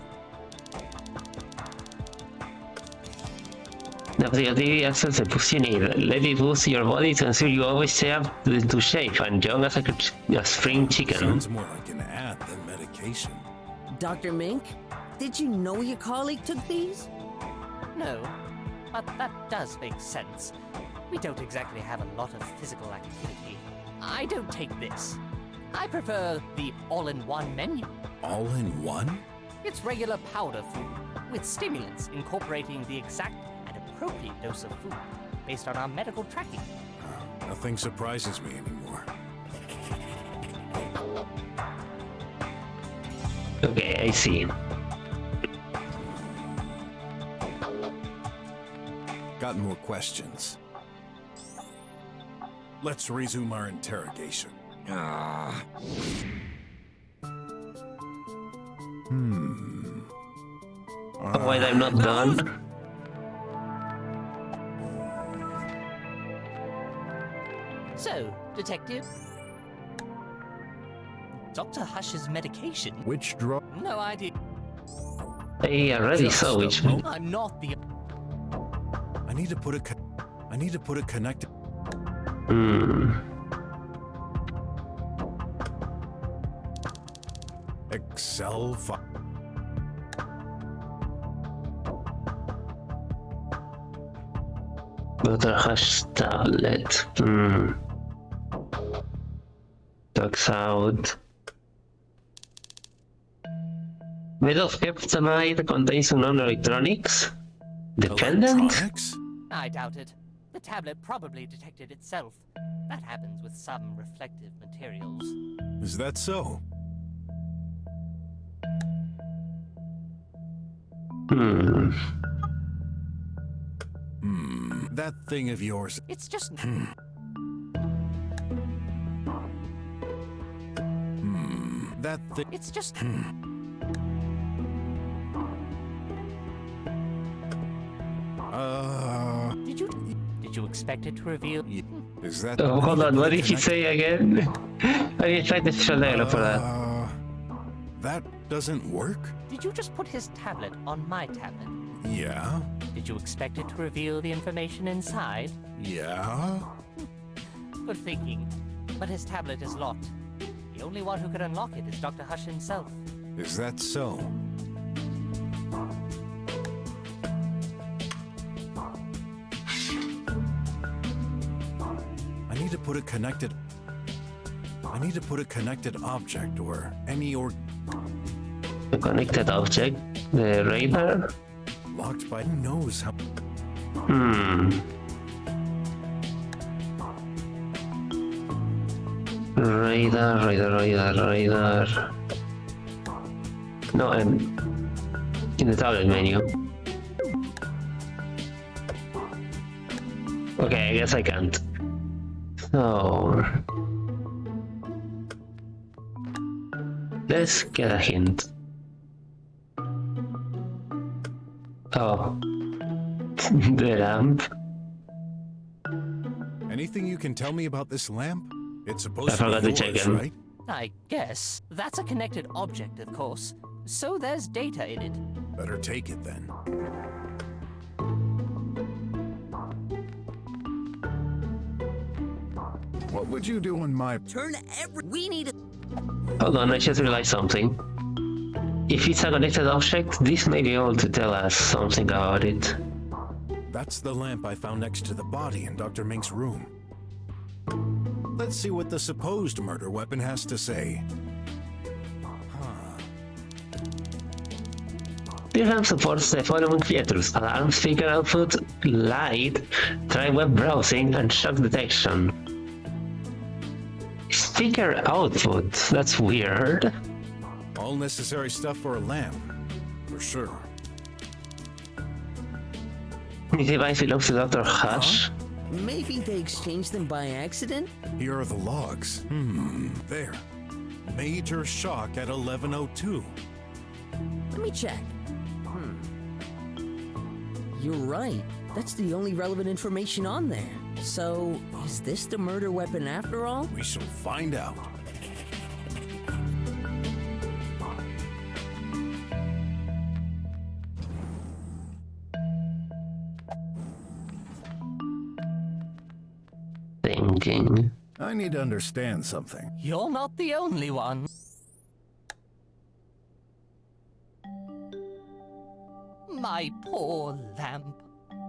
Speaker 1: The Axel se positioned. Let it boost your body to ensure you always stay up to shape and young as a spring chicken.
Speaker 2: Sounds more like an ad than medication.
Speaker 3: Dr. Mink, did you know your colleague took these?
Speaker 13: No, but that does make sense. We don't exactly have a lot of physical activity. I don't take this. I prefer the all-in-one menu.
Speaker 2: All-in-one?
Speaker 13: It's regular powder food with stimulants incorporating the exact and appropriate dose of food based on our medical tracking.
Speaker 2: Nothing surprises me anymore.
Speaker 1: Okay, I see.
Speaker 2: Got more questions. Let's resume our interrogation.
Speaker 1: Wait, I'm not done.
Speaker 13: So, Detective? Dr. Hush's medication?
Speaker 2: Which drug?
Speaker 13: No idea.
Speaker 1: I already saw which one.
Speaker 13: I'm not the...
Speaker 2: I need to put a connected. Excel file.
Speaker 1: Dr. Hush tablet. Talks out. Made of kryptonite contains unknown electronics? Dependent?
Speaker 13: I doubt it. The tablet probably detected itself. That happens with some reflective materials.
Speaker 2: Is that so? That thing of yours.
Speaker 13: It's just...
Speaker 2: That thing...
Speaker 13: It's just... Did you expect it to reveal?
Speaker 2: Is that...
Speaker 1: Oh, hold on, what did he say again? I didn't try to show for that.
Speaker 2: That doesn't work?
Speaker 13: Did you just put his tablet on my tablet?
Speaker 2: Yeah.
Speaker 13: Did you expect it to reveal the information inside?
Speaker 2: Yeah.
Speaker 13: Good thinking. But his tablet is locked. The only one who could unlock it is Dr. Hush himself.
Speaker 2: Is that so? I need to put a connected object or any or...
Speaker 1: A connected object? The radar?
Speaker 2: Locked by... Who knows how...
Speaker 1: Radar. No, I'm in the tablet menu. Okay, I guess I can't. So... let's get a hint. Oh. The lamp.
Speaker 2: Anything you can tell me about this lamp? It's supposed
Speaker 1: I
Speaker 2: to
Speaker 1: forgot
Speaker 2: be
Speaker 1: to check
Speaker 2: yours,
Speaker 1: in.
Speaker 2: right?
Speaker 13: I guess. That's a connected object, of course. So there's data in it.
Speaker 2: Better take it then. What would you do in my...
Speaker 3: We need a...
Speaker 1: Hold on, I just realized something. If it's a connected object, this may be able to tell us something about it.
Speaker 2: That's the lamp I found next to the body in Dr. Mink's room. Let's see what the supposed murder weapon has to say.
Speaker 1: This lamp supports the following features: alarm, speaker output, light, try web browsing, and shock detection. Speaker output? That's weird.
Speaker 2: All necessary stuff for a lamp, for sure.
Speaker 1: This device belongs to Dr. Hush.
Speaker 3: Maybe they exchanged them by accident?
Speaker 2: Here are the logs. There. Major shock at 11:02.
Speaker 3: Let me check. You're right. That's the only relevant information on there. So, is this the murder weapon after all?
Speaker 2: We shall find out.
Speaker 1: Thinking.
Speaker 2: I need to understand something.
Speaker 13: You're not the only one. My poor lamp.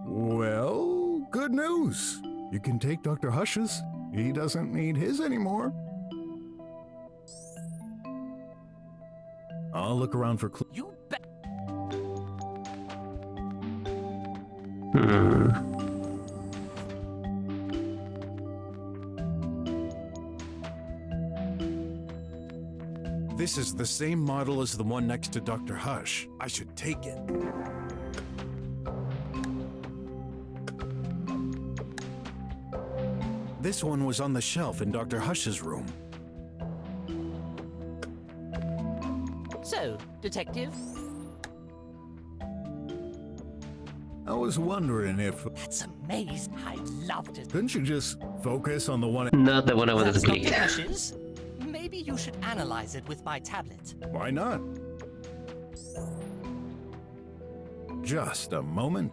Speaker 2: Well, good news. You can take Dr. Hush's. He doesn't need his anymore. I'll look around for clues.
Speaker 13: You bet.
Speaker 2: This is the same model as the one next to Dr. Hush. I should take it. This one was on the shelf in Dr. Hush's room.
Speaker 13: So, Detective?
Speaker 2: I was wondering if...
Speaker 13: That's amazing. I loved it.
Speaker 2: Couldn't you just focus on the one...
Speaker 1: Not the one I wanted to
Speaker 13: That's
Speaker 1: click.
Speaker 13: Dr. Hush's? Maybe you should analyze it with my tablet.
Speaker 2: Why not? Just a moment.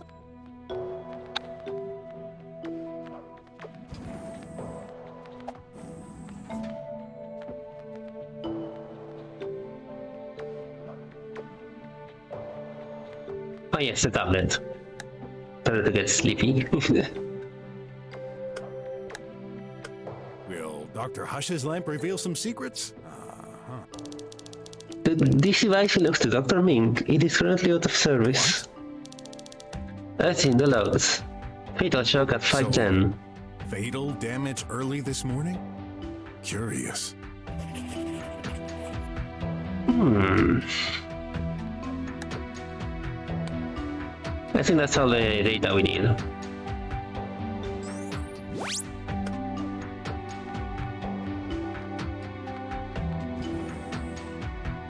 Speaker 1: Oh yes, the tablet. Better to get sleepy.
Speaker 2: Will Dr. Hush's lamp reveal some secrets?
Speaker 1: This device belongs to Dr. Mink. It is currently out of service. That's in the logs. Fatal shock at 5:10.
Speaker 2: Fatal damage early this morning? Curious.
Speaker 1: I think that's all the data we need.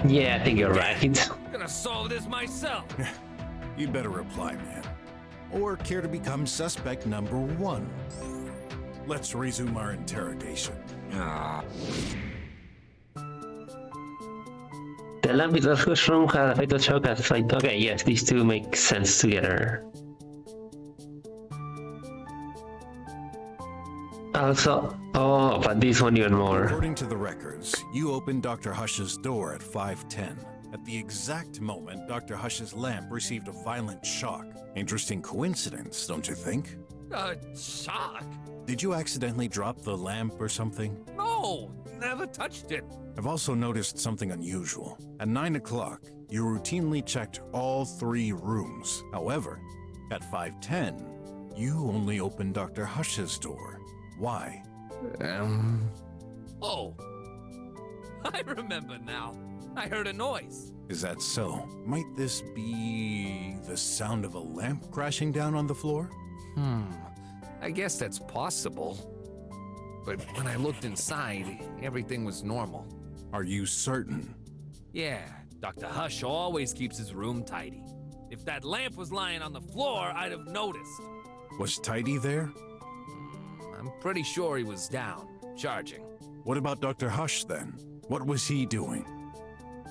Speaker 1: Yeah, I think you're right.
Speaker 12: I'm gonna solve this myself.
Speaker 2: You better reply, man. Or care to become suspect number 1. Let's resume our interrogation.
Speaker 1: The lamp in Hush's room had a fatal shock at 5. Okay, yes, these two make sense together. Also, oh, but this one even more.
Speaker 2: According to the records, you opened Dr. Hush's door at 5:10. At the exact moment, Dr. Hush's lamp received a violent shock. Interesting coincidence, don't you think?
Speaker 12: Shock?
Speaker 2: Did you accidentally drop the lamp or something?
Speaker 12: No, never touched it.
Speaker 2: I've also noticed something unusual. At 9 o'clock, you routinely checked all 3 rooms. However, at 5:10, you only opened Dr. Hush's door. Why?
Speaker 12: Oh, I remember now. I heard a noise.
Speaker 2: Is that so? Might this be the sound of a lamp crashing down on the floor?
Speaker 4: I guess that's possible. But when I looked inside, everything was normal.
Speaker 2: Are you certain?
Speaker 4: Yeah, Dr. Hush always keeps his room tidy. If that lamp was lying on the floor, I'd have noticed.
Speaker 2: Was Tidy there?
Speaker 4: I'm pretty sure he was down, charging.
Speaker 2: What about Dr. Hush then? What was he doing?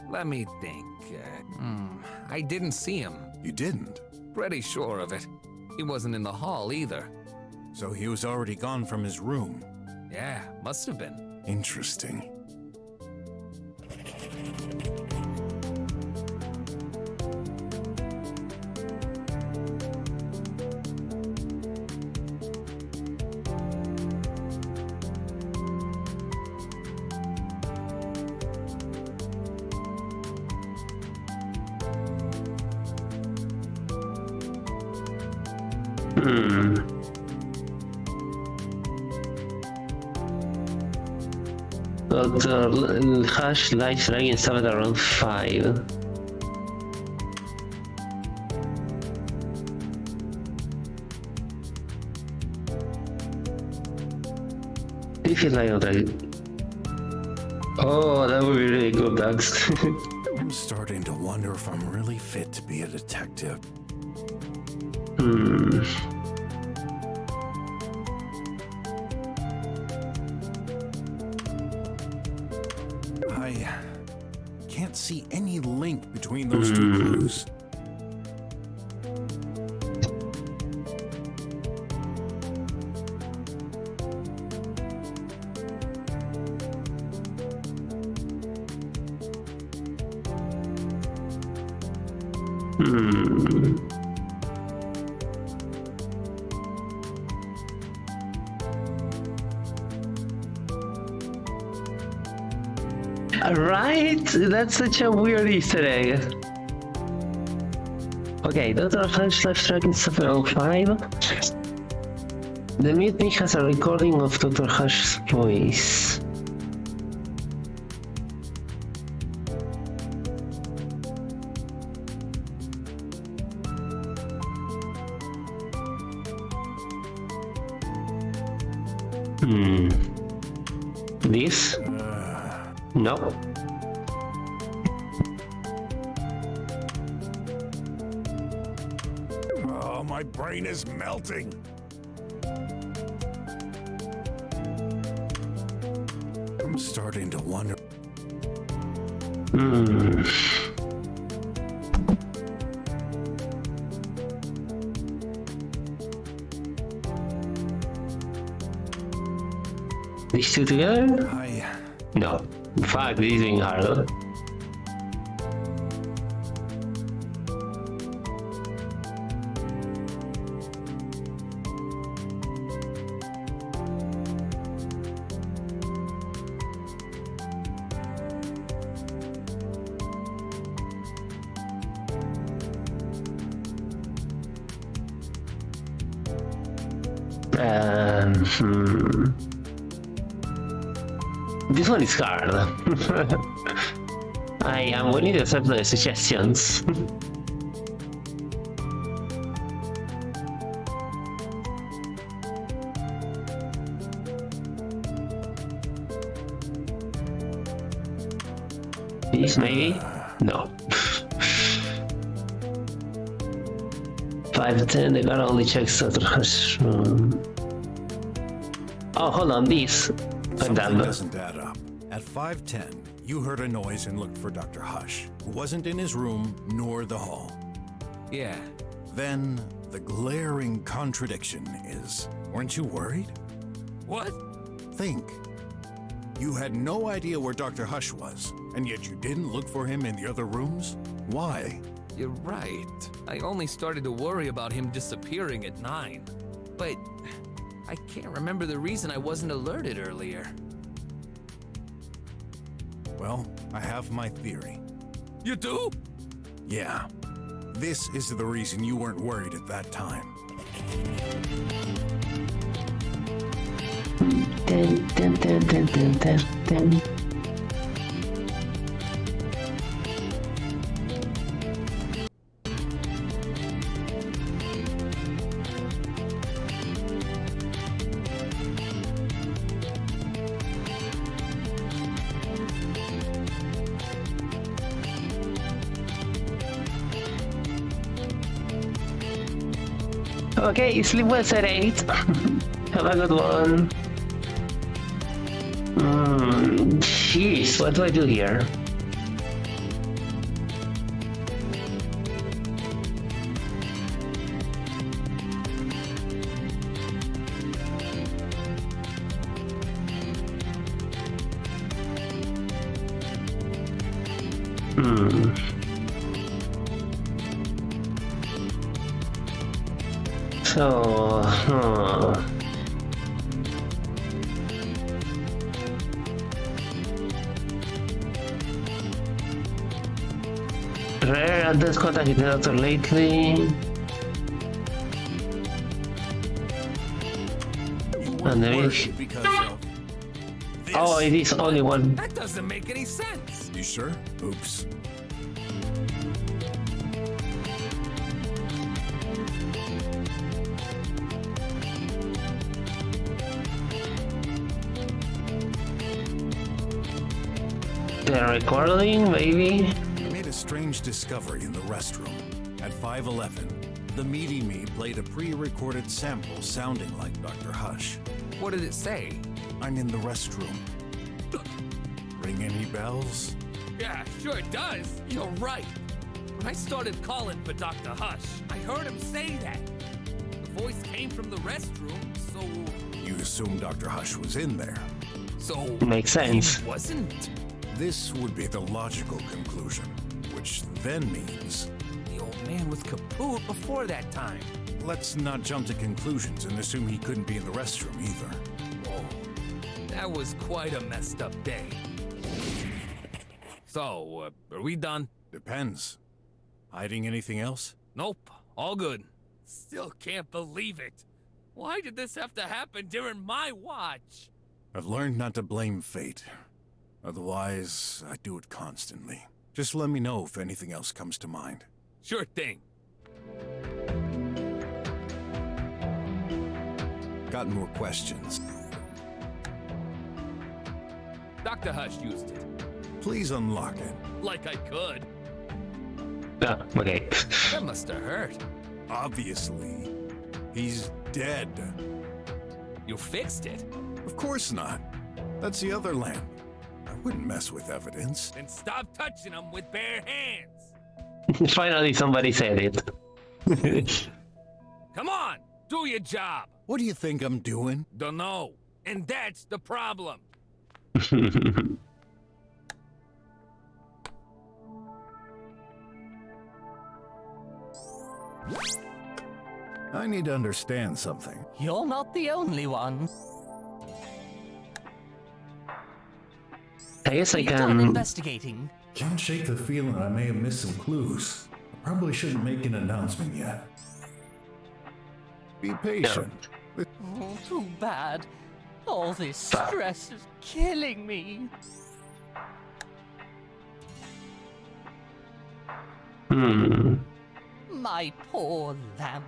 Speaker 4: Let me think. I didn't see him.
Speaker 2: You didn't?
Speaker 4: Pretty sure of it. He wasn't in the hall either.
Speaker 2: So he was already gone from his room.
Speaker 4: Yeah, must have been.
Speaker 2: Interesting.
Speaker 1: Well, the Hush light dragon started around 5. If you like dragon. Oh, that would be really good, Dax.
Speaker 2: I'm starting to wonder if I'm really fit to be a detective. I can't see any link between those two clues.
Speaker 1: Right? That's such a weird Easter egg. Okay, Dr. Hush live tracking stuff around 5. The mute mic has a recording of Dr. Hush's voice. This? No.
Speaker 2: Oh, my brain is melting. I'm starting to wonder.
Speaker 1: These two together?
Speaker 2: No.
Speaker 1: In fact, this is being harder. This one is hard. I am willing to accept the suggestions. This maybe? No. 5-10, the guard only checks Dr. Hush. Oh, hold on, this.
Speaker 2: Something doesn't add up. At 5:10, you heard a noise and looked for Dr. Hush, who wasn't in his room nor the hall.
Speaker 4: Yeah.
Speaker 2: Then the glaring contradiction is, weren't you worried?
Speaker 4: What?
Speaker 2: Think. You had no idea where Dr. Hush was, and yet you didn't look for him in the other rooms? Why?
Speaker 4: You're right. I only started to worry about him disappearing at 9. But I can't remember the reason I wasn't alerted earlier.
Speaker 2: Well, I have my theory.
Speaker 4: You do?
Speaker 2: Yeah. This is the reason you weren't worried at that time.
Speaker 1: Dun, dun, dun, dun, dun, dun, dun. Okay, sleep well, at 8. Have a good one. Jeez, what do I do here? So, Rare at this contacted the doctor lately. And there is.
Speaker 2: Because of this.
Speaker 1: Oh, it is only one.
Speaker 4: That doesn't make any sense.
Speaker 2: You sure? Oops.
Speaker 1: They're recording, maybe?
Speaker 2: I made a strange discovery in the restroom. At 5:11, the meaty me played a pre-recorded sample sounding like Dr. Hush.
Speaker 4: What did it say?
Speaker 2: I'm in the restroom. Ring any bells?
Speaker 4: Yeah, sure it does. You're right. When I started calling for Dr. Hush, I heard him say that. The voice came from the restroom, so...
Speaker 2: You assume Dr. Hush was in there.
Speaker 4: So...
Speaker 1: Makes sense.
Speaker 4: He wasn't?
Speaker 2: This would be the logical conclusion, which then means...
Speaker 4: The old man was kaput before that time.
Speaker 2: Let's not jump to conclusions and assume he couldn't be in the restroom either.
Speaker 4: Oh, that was quite a messed up day. So, are we done?
Speaker 2: Depends. Hiding anything else?
Speaker 4: Nope, all good. Still can't believe it. Why did this have to happen during my watch?
Speaker 2: I've learned not to blame fate. Otherwise, I do it constantly. Just let me know if anything else comes to mind.
Speaker 4: Sure thing.
Speaker 2: Got more questions?
Speaker 4: Dr. Hush used it.
Speaker 2: Please unlock it.
Speaker 4: Like I could.
Speaker 1: Ah, okay.
Speaker 4: That must have hurt.
Speaker 2: Obviously. He's dead.
Speaker 4: You fixed it?
Speaker 2: Of course not. That's the other lamp. I wouldn't mess with evidence.
Speaker 4: Then stop touching them with bare hands.
Speaker 1: Finally, somebody said it.
Speaker 4: Come on, do your job.
Speaker 2: What do you think I'm doing?
Speaker 4: Dunno. And that's the problem.
Speaker 2: I need to understand something.
Speaker 13: You're not the only one.
Speaker 1: I guess I
Speaker 13: You done
Speaker 1: can.
Speaker 13: investigating?
Speaker 2: Can't shake the feeling I may have missed some clues. I probably shouldn't make an announcement yet. Be patient.
Speaker 13: Oh, too bad. All this stress is killing me. My poor lamp.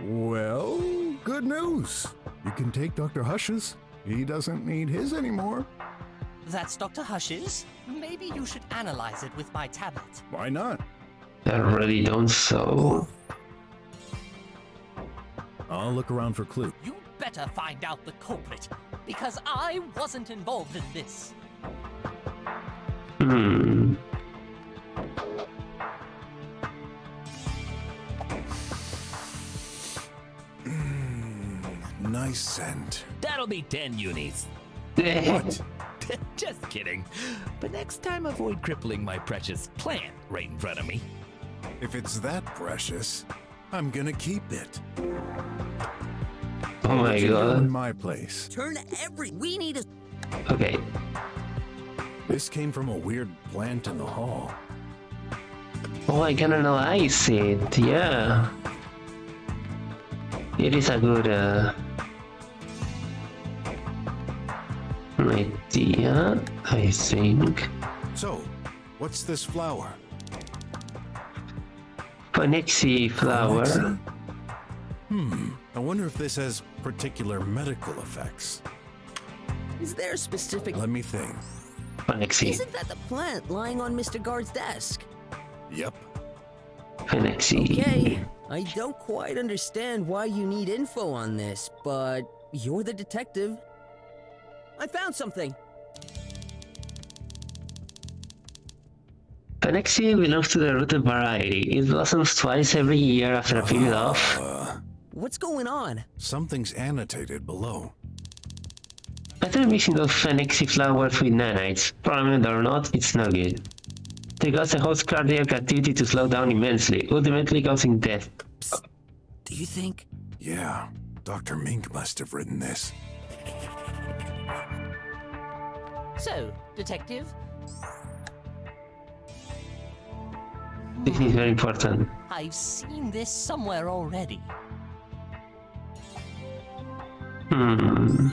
Speaker 2: Well, good news. You can take Dr. Hush's. He doesn't need his anymore.
Speaker 13: That's Dr. Hush's? Maybe you should analyze it with my tablet.
Speaker 2: Why not?
Speaker 1: I already done so.
Speaker 2: I'll look around for clues.
Speaker 13: You better find out the culprit, because I wasn't involved in this.
Speaker 2: Nice scent.
Speaker 16: That'll be 10 unis.
Speaker 2: What?
Speaker 16: Just kidding. But next time, avoid crippling my precious plant right in front of me.
Speaker 2: If it's that precious, I'm gonna keep it.
Speaker 1: Oh my
Speaker 2: In
Speaker 1: god.
Speaker 2: my place.
Speaker 3: We need a...
Speaker 1: Okay.
Speaker 2: This came from a weird plant in the hall.
Speaker 1: Oh, I can analyze it. Yeah. It is a good idea, I think.
Speaker 2: So, what's this flower?
Speaker 1: Phonixy flower.
Speaker 2: I wonder if this has particular medical effects.
Speaker 3: Is there a specific...
Speaker 2: Let me think.
Speaker 1: Phonixy.
Speaker 3: Isn't that the plant lying on Mr. Guard's desk?
Speaker 2: Yep.
Speaker 1: Phonixy.
Speaker 3: Okay, I don't quite understand why you need info on this, but you're the detective. I found something!
Speaker 1: Phenixy belongs to the rooted variety. It blossoms twice every year after a period of...
Speaker 3: What's going on?
Speaker 2: Something's annotated below.
Speaker 1: After mixing those Phenixy flowers with nanites, prominent or not, it's no good. They cause the host cardiac activity to slow down immensely, ultimately causing death.
Speaker 3: Do you think?
Speaker 2: Yeah, Dr. Mink must have written this.
Speaker 13: So, Detective,
Speaker 1: This is very important.
Speaker 13: I've seen this somewhere already. Are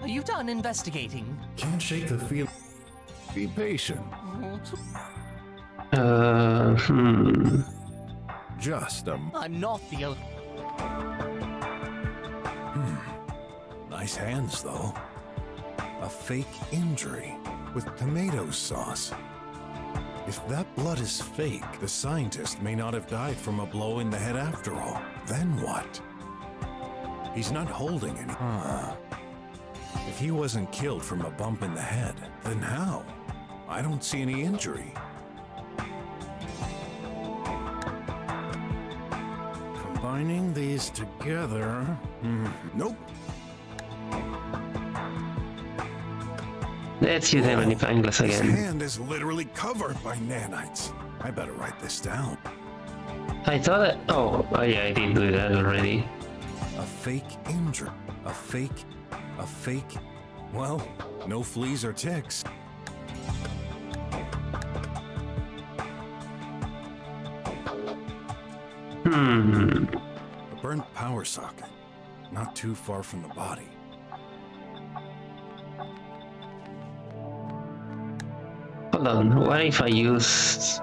Speaker 13: you done investigating?
Speaker 2: Can't shake the feel. Be patient. Just
Speaker 13: I'm not the only.
Speaker 2: Nice hands, though. A fake injury with tomato sauce. If that blood is fake, the scientist may not have died from a blow in the head after all. Then what? He's not holding any. If he wasn't killed from a bump in the head, then how? I don't see any injury. Combining these together... Nope.
Speaker 1: Let's use the magnifying glass
Speaker 2: His
Speaker 1: again.
Speaker 2: hand is literally covered by nanites. I better write this down.
Speaker 1: I thought that... Oh yeah, I did do that already.
Speaker 2: A fake injury. A fake... Well, no fleas or ticks. A burnt power socket. Not too far from the body.
Speaker 1: Hold on, what if I use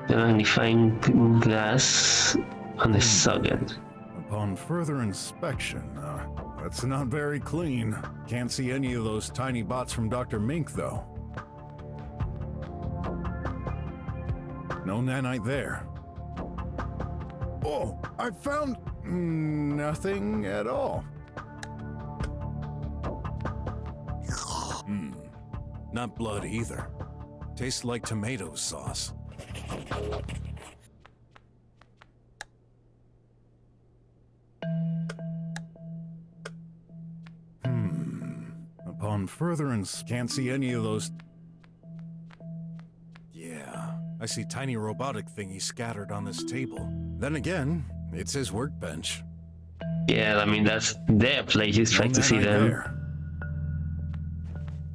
Speaker 1: the magnifying glass on the socket?
Speaker 2: Upon further inspection, that's not very clean. Can't see any of those tiny bots from Dr. Mink, though. No nanite there. Oh, I found nothing at all. Not blood either. Tastes like tomato sauce. Upon further can't see any of those. Yeah, I see tiny robotic thingies scattered on this table. Then again, it's his workbench.
Speaker 1: Yeah, I mean, that's their place, you expect to see them.
Speaker 2: There.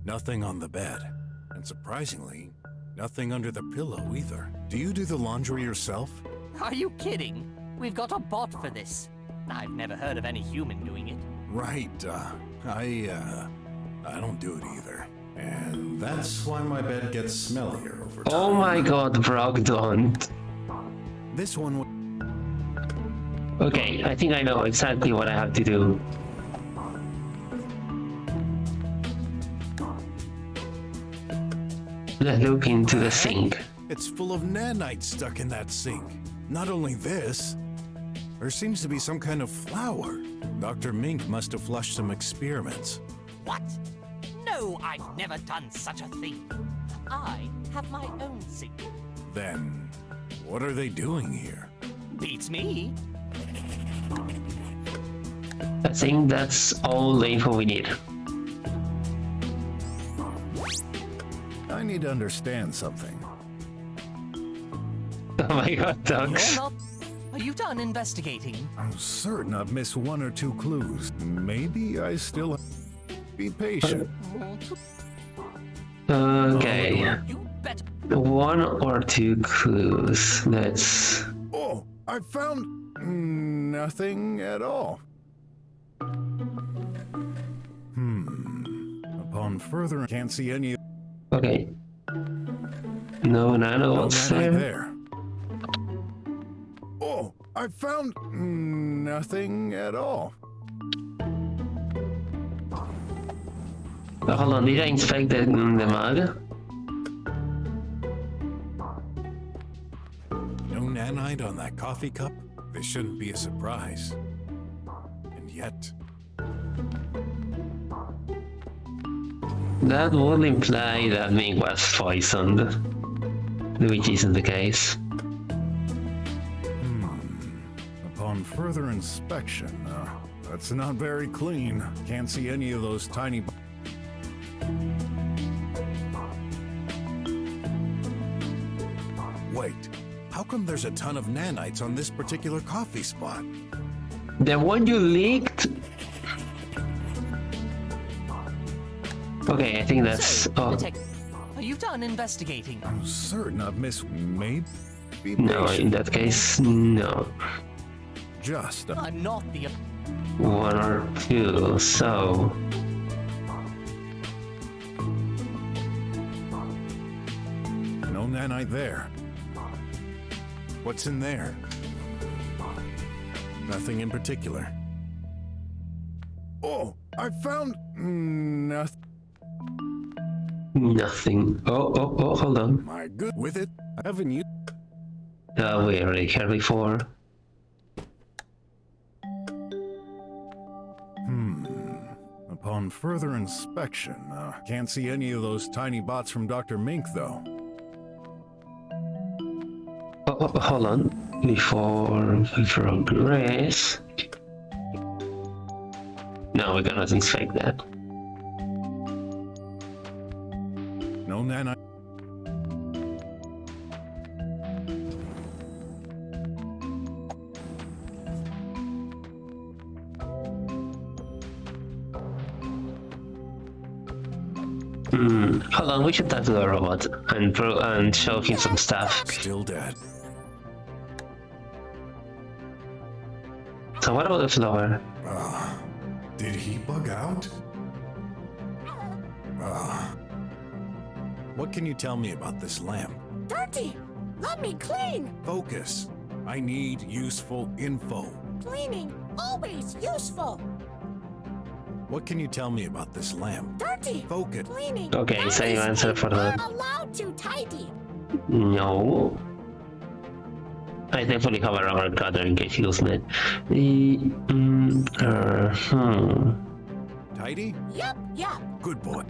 Speaker 2: Nothing on the bed. And surprisingly, nothing under the pillow either. Do you do the laundry yourself?
Speaker 13: Are you kidding? We've got a bot for this. I've never heard of any human doing it.
Speaker 2: Right, I don't do it either. And that's why my bed gets smellier over time.
Speaker 1: Oh my god, Brok, don't.
Speaker 2: This one
Speaker 1: Okay, I think I know exactly what I have to do. Let's look into the sink.
Speaker 2: It's full of nanites stuck in that sink. Not only this, there seems to be some kind of flower. Dr. Mink must have flushed some experiments.
Speaker 13: What? No, I've never done such a thing. I have my own sink.
Speaker 2: Then, what are they doing here?
Speaker 13: Beats me.
Speaker 1: I think that's all the info we need.
Speaker 2: I need to understand something.
Speaker 1: Oh my god, dogs.
Speaker 13: Are you done investigating?
Speaker 2: I'm certain I've missed one or two clues. Maybe I still be patient.
Speaker 1: Okay. One or two clues. Let's...
Speaker 2: Oh, I found nothing at all. Upon further, can't see any.
Speaker 1: Okay. No nanobots
Speaker 2: there. Oh, I found nothing at all.
Speaker 1: Hold on, did I inspect the mug?
Speaker 2: nanite on that coffee cup, this shouldn't be a surprise. And yet...
Speaker 1: That would imply that Ming was poisoned, which isn't the case.
Speaker 2: Upon further inspection, that's not very clean. Can't see any of those tiny... Wait, how come there's a ton of nanites on this particular coffee spot?
Speaker 1: The one you leaked? Okay, I think that's... Oh.
Speaker 13: Are you done investigating?
Speaker 2: I'm certain I've missed... maybe...
Speaker 1: No, in that case, no.
Speaker 2: Just...
Speaker 13: I'm not the...
Speaker 1: One or two, so...
Speaker 2: No nanite there. What's in there? Nothing in particular. Oh, I found... nothing.
Speaker 1: Nothing. Oh, hold on.
Speaker 2: My good... With it, haven't you...
Speaker 1: We already heard before.
Speaker 2: Upon further inspection, can't see any of those tiny bots from Dr. Mink, though.
Speaker 1: Oh, hold on. Before we progress... No, we cannot inspect that.
Speaker 2: No nanite.
Speaker 1: Hold on, we should talk to the robot and show him some stuff.
Speaker 2: Still dead.
Speaker 1: So what about the flower?
Speaker 2: Did he bug out? What can you tell me about this lamp?
Speaker 10: Dirty! Let me clean!
Speaker 2: Focus. I need useful info.
Speaker 10: Cleaning, always useful!
Speaker 2: What can you tell me about this lamp?
Speaker 10: Dirty!
Speaker 2: Focus.
Speaker 10: Cleaning,
Speaker 1: Okay, same answer for
Speaker 10: not
Speaker 1: the...
Speaker 10: allowed to tidy!
Speaker 1: No. I definitely have a rubber cutter in case he doesn't it.
Speaker 2: Tidy?
Speaker 10: Yep.
Speaker 2: Good boy.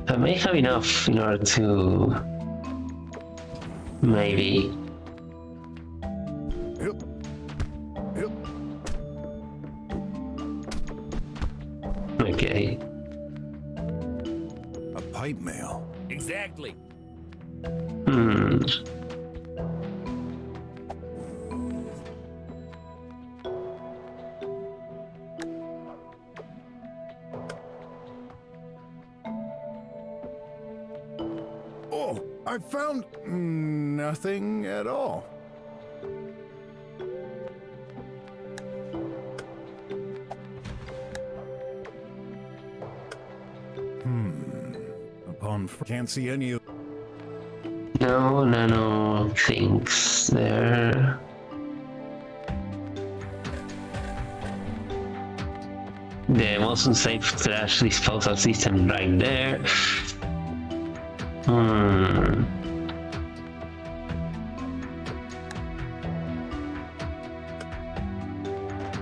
Speaker 1: I may have enough in order to... Maybe...
Speaker 2: Yep.
Speaker 1: Okay.
Speaker 2: A pipe mail.
Speaker 4: Exactly.
Speaker 2: Oh, I found nothing at all. Can't see any of...
Speaker 1: No things there. The most unsafe trash disposal system right there.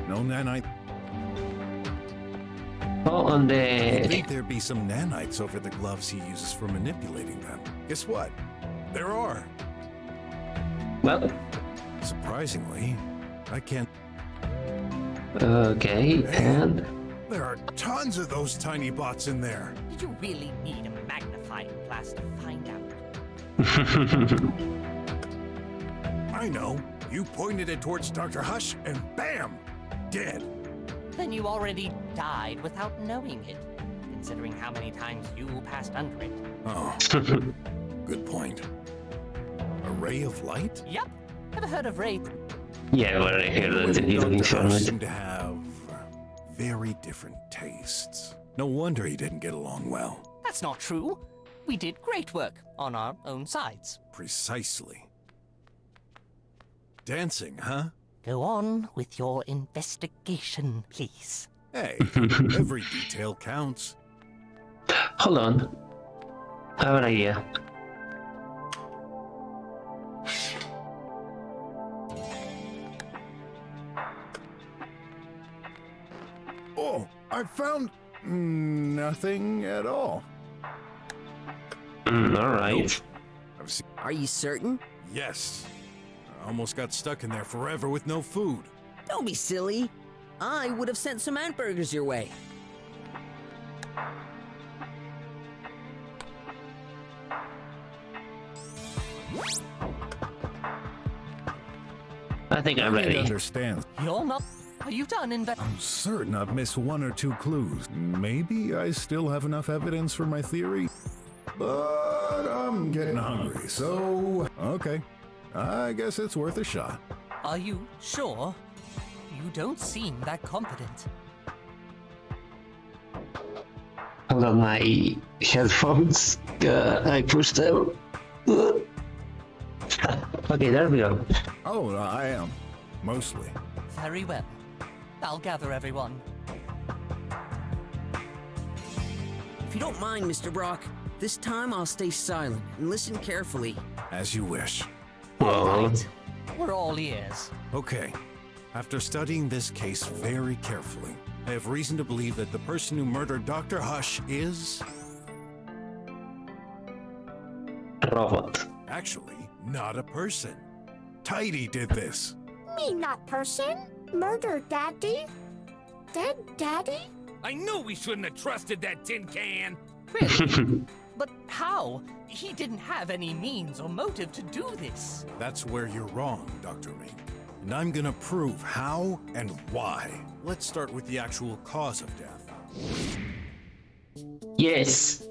Speaker 2: No nanite.
Speaker 1: Oh, on the...
Speaker 2: You'd think there'd be some nanites over the gloves he uses for manipulating them. Guess what? There are.
Speaker 1: Well...
Speaker 2: Surprisingly, I can't...
Speaker 1: Okay, and...
Speaker 2: There are tons of those tiny bots in there.
Speaker 6: Did you really need a magnifying glass to find out?
Speaker 2: I know. You pointed it towards Dr. Hush, and bam! Dead.
Speaker 6: Then you already died without knowing it, considering how many times you passed under it.
Speaker 2: Oh, good point. A ray of light?
Speaker 6: Yep. Ever heard of rape?
Speaker 1: Yeah, well, I hear that it is
Speaker 2: Dr. Hush seemed to have very different tastes. No wonder he didn't get along well.
Speaker 6: That's not true. We did great work on our own sides.
Speaker 2: Precisely. Dancing, huh?
Speaker 6: Go on with your investigation, please.
Speaker 2: Hey, every detail counts.
Speaker 1: Hold on. I have an idea.
Speaker 2: I found nothing at all.
Speaker 1: All right.
Speaker 3: Are you certain?
Speaker 2: Yes. I almost got stuck in there forever with no food.
Speaker 3: Don't be silly. I would have sent some ant burgers your way.
Speaker 1: I think I'm
Speaker 2: I
Speaker 1: ready.
Speaker 2: understand.
Speaker 13: You're not. Are you done
Speaker 2: I'm certain I've missed one or two clues. Maybe I still have enough evidence for my theory. But I'm getting hungry, so okay. I guess it's worth a shot.
Speaker 13: Are you sure? You don't seem that confident.
Speaker 1: Hold on, my headphones. I pushed them. Okay, there we go.
Speaker 2: Oh, I am. Mostly.
Speaker 13: Very well. I'll gather everyone.
Speaker 3: If you don't mind, Mr. Brok, this time I'll stay silent and listen carefully.
Speaker 2: As you wish.
Speaker 13: Right. We're all ears.
Speaker 2: Okay. After studying this case very carefully, I have reason to believe that the person who murdered Dr. Hush is...
Speaker 1: Robot.
Speaker 2: actually not a person. Tidy did this.
Speaker 10: Me not person? Murder daddy? Dead daddy?
Speaker 12: I knew we shouldn't have trusted that tin can.
Speaker 13: Really? But how? He didn't have any means or motive to do this.
Speaker 2: That's where you're wrong, Dr. Ming. And I'm gonna prove how and why. Let's start with the actual cause of death.
Speaker 1: Yes.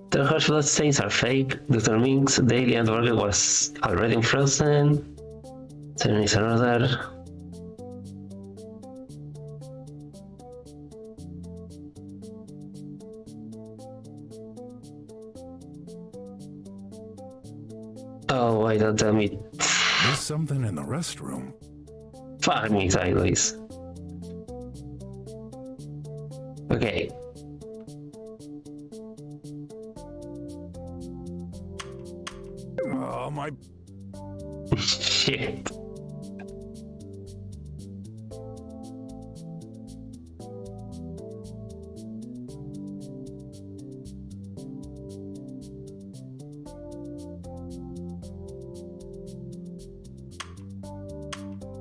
Speaker 1: The Hush blood stains are fake. Dr. Ming's daily hamburger was already frozen. There is another. Oh, why don't tell me?
Speaker 2: There's something in the restroom.
Speaker 1: Fuck me sideways. Okay.
Speaker 2: Oh, my...
Speaker 1: Shit.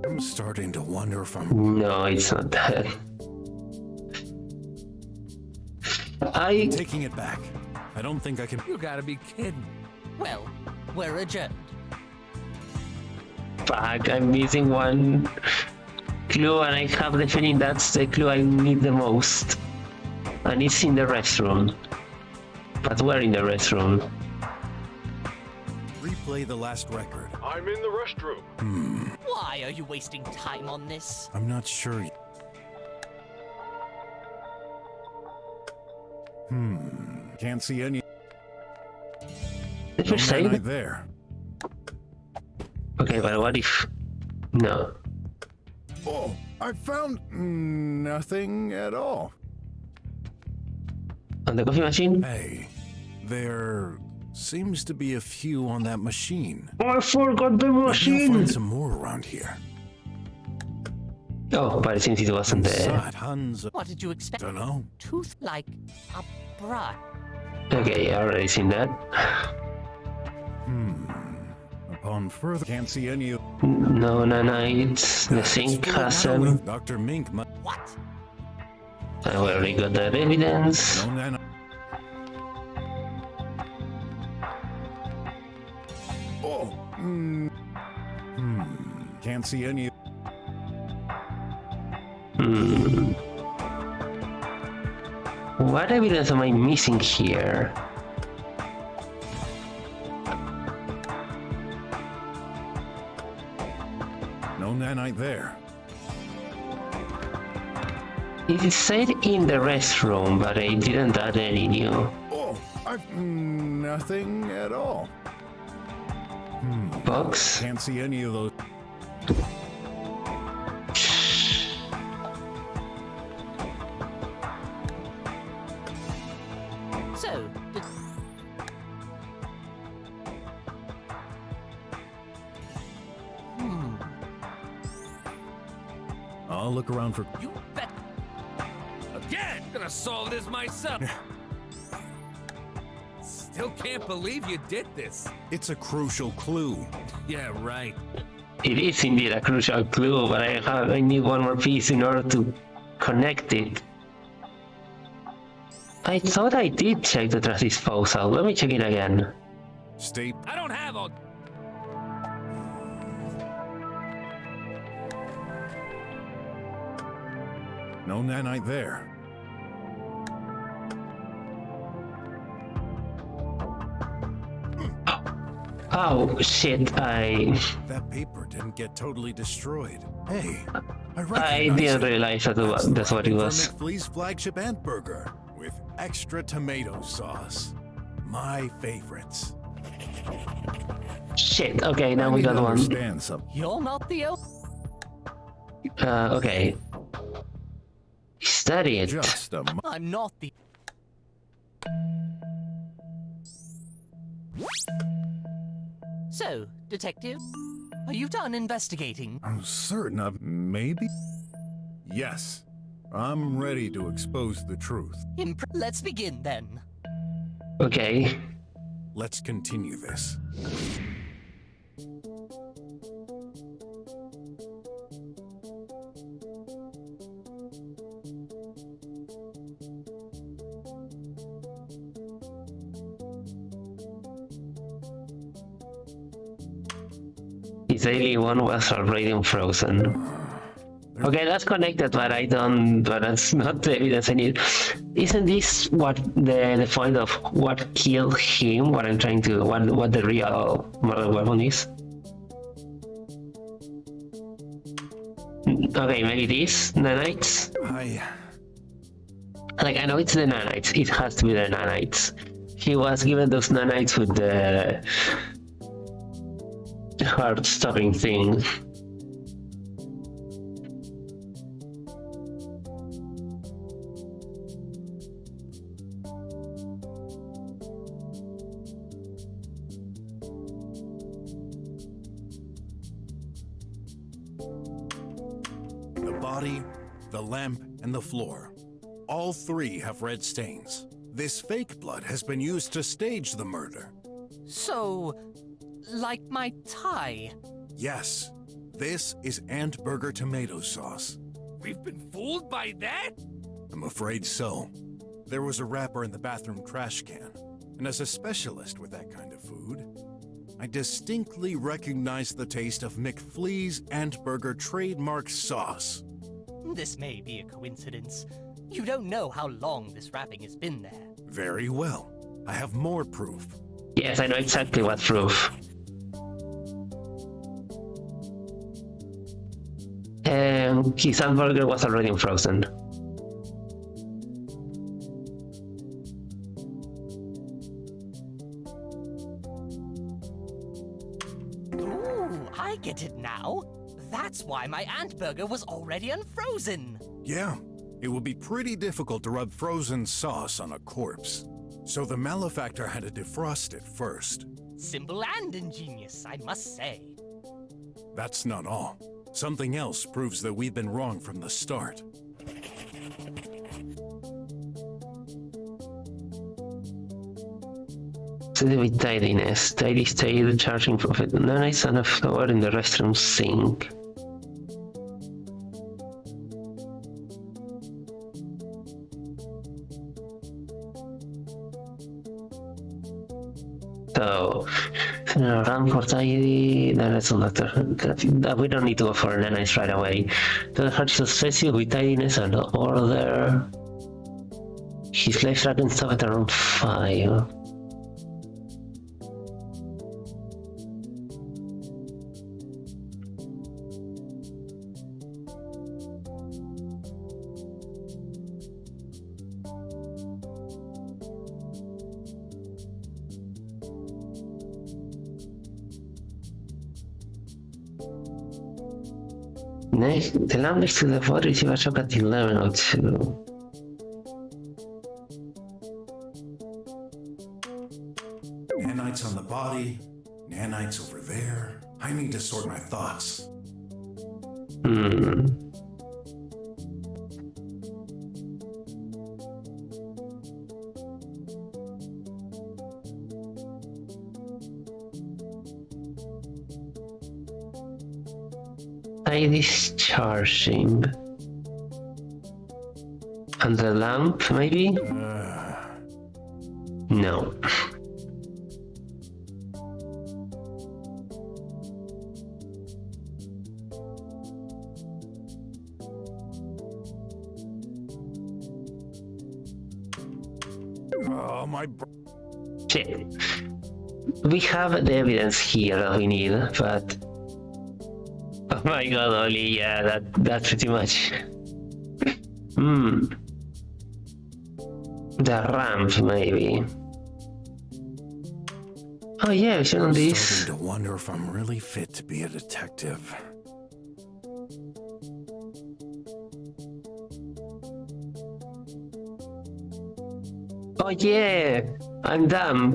Speaker 2: I'm starting to wonder if I'm...
Speaker 1: No, it's not that.
Speaker 2: I'm taking it back. I don't think I can...
Speaker 4: You gotta be kidding.
Speaker 13: Well, we're adjourned.
Speaker 1: Fuck, I'm missing one clue and I have the feeling that's the clue I need the most. And it's in the restroom. But where in the restroom?
Speaker 2: Replay the last record.
Speaker 12: I'm in the restroom.
Speaker 13: Why are you wasting time on this?
Speaker 2: I'm not sure. Can't see any...
Speaker 1: Did you say
Speaker 2: right
Speaker 1: that?
Speaker 2: there.
Speaker 1: Okay, but what if... No.
Speaker 2: Oh, I found nothing at all.
Speaker 1: On the coffee machine?
Speaker 2: Hey, there seems to be a few on that machine.
Speaker 1: I forgot the
Speaker 2: Maybe I'll
Speaker 1: machine!
Speaker 2: find some more around here.
Speaker 1: Oh, but it seems it wasn't there.
Speaker 2: Inside, tons of...
Speaker 13: What did you expect?
Speaker 2: Dunno.
Speaker 13: Tooth like a brush.
Speaker 1: Okay, I already seen that.
Speaker 2: Upon further... Can't see any of...
Speaker 1: No, it's the sink castle.
Speaker 2: Dr. Mink...
Speaker 13: What?
Speaker 1: I already got that evidence.
Speaker 2: No. Oh. Can't see any...
Speaker 1: What evidence am I missing here?
Speaker 2: No nanite there.
Speaker 1: It said in the restroom, but I didn't add any new.
Speaker 2: Oh, I've... nothing at all.
Speaker 1: Box?
Speaker 2: Can't see any of those...
Speaker 13: So,
Speaker 2: I'll look around for...
Speaker 13: you bet.
Speaker 4: gonna solve this myself. Still can't believe you did this.
Speaker 2: It's a crucial clue.
Speaker 4: Yeah, right.
Speaker 1: It is indeed a crucial clue, but I need one more piece in order to connect it. I thought I did check the trash disposal. Let me check it again.
Speaker 2: Stay.
Speaker 4: I don't have all.
Speaker 2: No nanite there.
Speaker 1: Oh shit!
Speaker 2: That paper didn't get totally destroyed. Hey,
Speaker 1: I didn't realize that's what it was.
Speaker 2: McFlea's flagship ant burger with extra tomato sauce. My favorites.
Speaker 1: Shit. Okay, now we got one.
Speaker 13: You're not the
Speaker 1: Okay. Is that it?
Speaker 13: I'm not the. So, detective, are you done investigating?
Speaker 2: I'm certain of maybe. Yes, I'm ready to expose the truth.
Speaker 13: Let's begin then.
Speaker 1: Okay.
Speaker 2: Let's continue this.
Speaker 1: His alien one was already frozen. Okay, that's connected, but I don't. But that's not the evidence I need. Isn't this what the point of what killed him? What I'm trying to. What the real murder weapon is? Okay, maybe this nanites. I know it's the nanites. It has to be the nanites. He was given those nanites with the heart-stopping thing.
Speaker 2: The body, the lamp, and the floor. All three have red stains. This fake blood has been used to stage the murder.
Speaker 13: So, like my tie?
Speaker 2: Yes, this is ant burger tomato sauce.
Speaker 4: We've been fooled by that?
Speaker 2: I'm afraid so. There was a wrapper in the bathroom trash can, and as a specialist with that kind of food, I distinctly recognized the taste of McFlea's ant burger trademark sauce.
Speaker 13: This may be a coincidence. You don't know how long this wrapping has been there.
Speaker 2: Very well. I have more proof.
Speaker 1: Yes, I know exactly what proof. His hamburger was already frozen.
Speaker 13: Ooh, I get it now. That's why my ant burger was already unfrozen.
Speaker 2: Yeah, it would be pretty difficult to rub frozen sauce on a corpse. So the malefactor had to defrost it first.
Speaker 13: Simple and ingenious, I must say.
Speaker 2: That's not all. Something else proves that we've been wrong from the start.
Speaker 1: With tidiness. Tidy stay the charging profit. Nanites and a flower in the restroom sink. So, run for tidy, then let's that we don't need to go for nanites right away. The heart is obsessive with tidiness and order. His life track can stop at around 5. Next, the lamp next to the VOD receive a shock at 11:02.
Speaker 2: Nanites on the body, nanites over there. I need to sort my thoughts.
Speaker 1: I discharging? And the lamp, maybe? No.
Speaker 2: Oh, my...
Speaker 1: Shit. We have the evidence here that we need, but... Oh my god, Oli, yeah, that's pretty much... The ramp, maybe. Oh yeah, we should on this.
Speaker 2: Starting to wonder if I'm really fit to be a detective.
Speaker 1: Oh yeah, I'm dumb.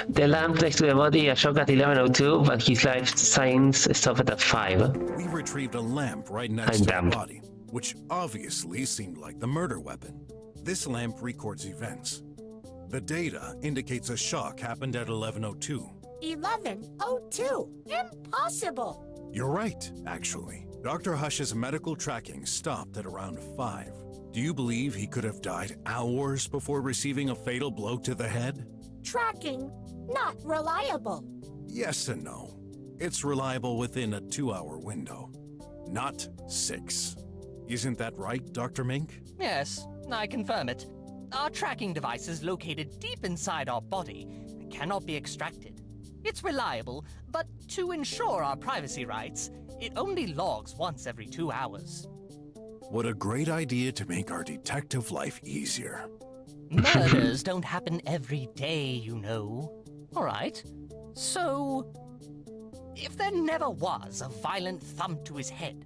Speaker 1: The lamp next to the body, a shock at 11:02, but his life signs stopped at 5.
Speaker 2: We retrieved a lamp right next to the body, which obviously seemed like the murder weapon. This lamp records events. The data indicates a shock happened at 11:02.
Speaker 10: 11:02? Impossible!
Speaker 2: You're right, actually. Dr. Hush's medical tracking stopped at around 5. Do you believe he could have died hours before receiving a fatal blow to the head?
Speaker 10: Tracking, not reliable.
Speaker 2: Yes and no. It's reliable within a 2-hour window, not 6. Isn't that right, Dr. Mink?
Speaker 13: Yes, I confirm it. Our tracking device is located deep inside our body and cannot be extracted. It's reliable, but to ensure our privacy rights, it only logs once every 2 hours.
Speaker 2: What a great idea to make our detective life easier.
Speaker 13: Murders don't happen every day, you know. All right. So, if there never was a violent thump to his head,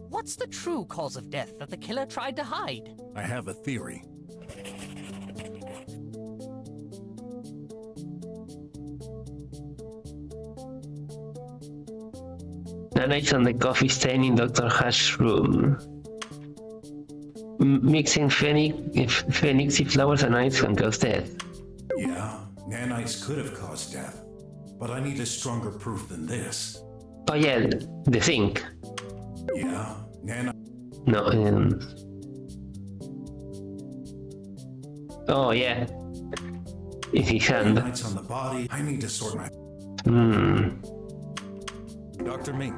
Speaker 13: what's the true cause of death that the killer tried to hide?
Speaker 2: I have a theory.
Speaker 1: Nanites on the coffee stain in Dr. Hush's room. Mixing phoenix flowers and ice can cause death.
Speaker 2: Yeah, nanites could have caused death, but I need a stronger proof than this.
Speaker 1: Oh yeah, the zinc.
Speaker 2: Yeah,
Speaker 1: No, oh yeah. In his hand.
Speaker 2: Nanites on the body. I need to sort my... Dr. Mink,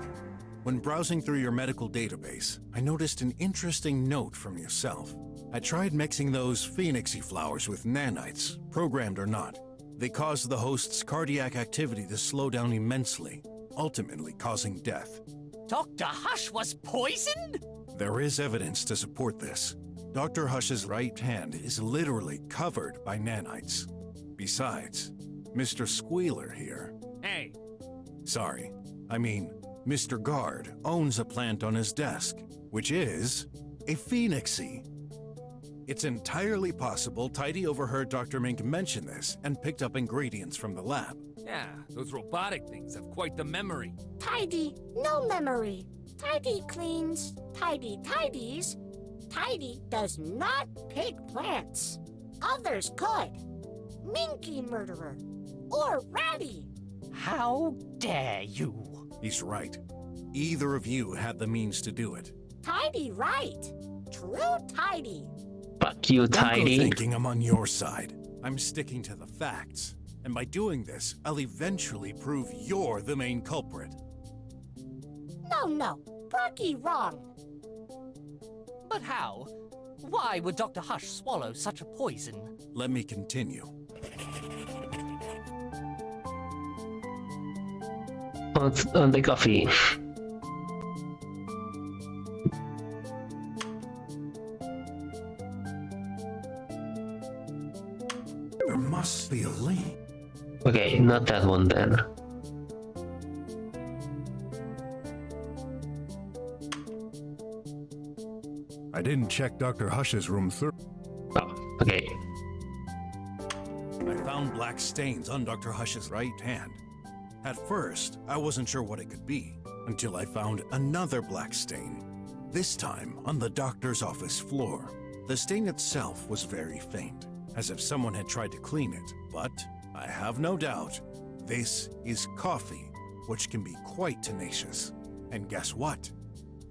Speaker 2: when browsing through your medical database, I noticed an interesting note from yourself. I tried mixing those phoenixy flowers with nanites, programmed or not. They caused the host's cardiac activity to slow down immensely, ultimately causing death.
Speaker 13: Dr. Hush was poisoned?
Speaker 2: There is evidence to support this. Dr. Hush's right hand is literally covered by nanites. Besides, Mr. Squealer here...
Speaker 12: Hey!
Speaker 2: Sorry. I mean, Mr. Guard owns a plant on his desk, which is a phoenixy. It's entirely possible Tidy overheard Dr. Mink mention this and picked up ingredients from the lab.
Speaker 12: Yeah, those robotic things have quite the memory.
Speaker 10: Tidy, no memory. Tidy cleans, Tidy tidies. Tidy does not pick plants. Others could. Minky murderer. Or Ratty.
Speaker 13: How dare you?
Speaker 2: He's right. Either of you had the means to do it.
Speaker 10: Tidy right. True Tidy.
Speaker 1: Fuck you, Tidy.
Speaker 2: Don't go thinking I'm on your side. I'm sticking to the facts. And by doing this, I'll eventually prove you're the main culprit.
Speaker 10: No. Brocky wrong.
Speaker 13: But how? Why would Dr. Hush swallow such a poison?
Speaker 2: Let me continue.
Speaker 1: On the coffee.
Speaker 2: There must be a link.
Speaker 1: Okay, not that one then.
Speaker 2: I didn't check Dr. Hush's room through.
Speaker 1: Oh, okay.
Speaker 2: I found black stains on Dr. Hush's right hand. At first, I wasn't sure what it could be, until I found another black stain. This time on the doctor's office floor. The stain itself was very faint, as if someone had tried to clean it, but I have no doubt this is coffee, which can be quite tenacious. And guess what?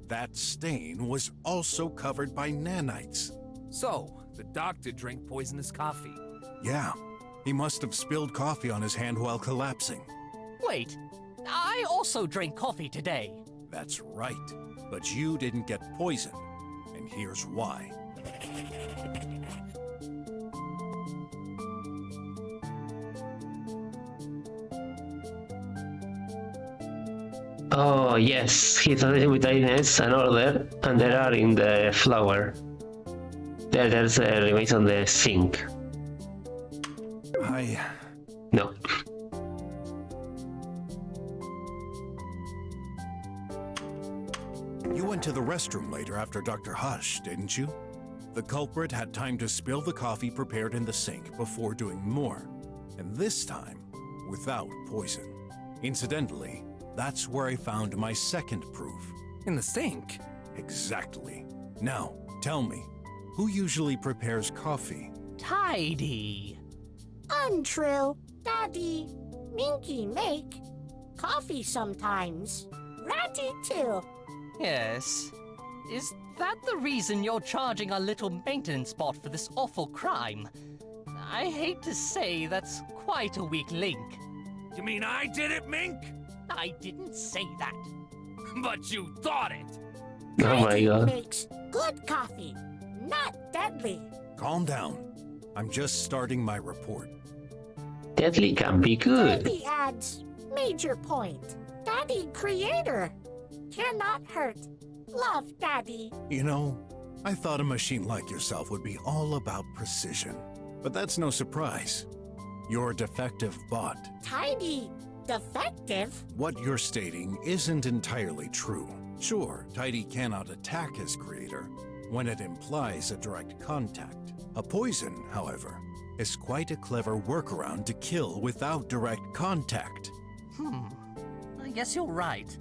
Speaker 2: That stain was also covered by nanites.
Speaker 4: So, the doctor drank poisonous coffee.
Speaker 2: Yeah, he must have spilled coffee on his hand while collapsing.
Speaker 13: Wait, I also drank coffee today.
Speaker 2: That's right, but you didn't get poisoned, and here's why.
Speaker 1: Oh, yes, he started with Ines and order, and there are in the flower. There's remains on the sink. No.
Speaker 2: You went to the restroom later after Dr. Hush, didn't you? The culprit had time to spill the coffee prepared in the sink before doing more, and this time, without poison. Incidentally, that's where I found my second proof.
Speaker 4: In the sink?
Speaker 2: Exactly. Now, tell me, who usually prepares coffee?
Speaker 13: Tidy.
Speaker 10: Untrue. Daddy, Minky make coffee sometimes. Ratty too.
Speaker 13: Yes. Is that the reason you're charging a little maintenance bot for this awful crime? I hate to say that's quite a weak link.
Speaker 12: You mean I did it, Mink?
Speaker 13: I didn't say that.
Speaker 12: But you thought it.
Speaker 1: Oh my god.
Speaker 10: Makes good coffee, not deadly.
Speaker 2: Calm down. I'm just starting my report.
Speaker 1: Deadly can be good.
Speaker 10: Daddy adds major point. Daddy creator cannot hurt. Love, Daddy.
Speaker 2: You know, I thought a machine like yourself would be all about precision. But that's no surprise. You're a defective bot.
Speaker 10: Tidy. Defective?
Speaker 2: What you're stating isn't entirely true. Sure, Tidy cannot attack his creator when it implies a direct contact. A poison, however, is quite a clever workaround to kill without direct contact.
Speaker 13: I guess you're right.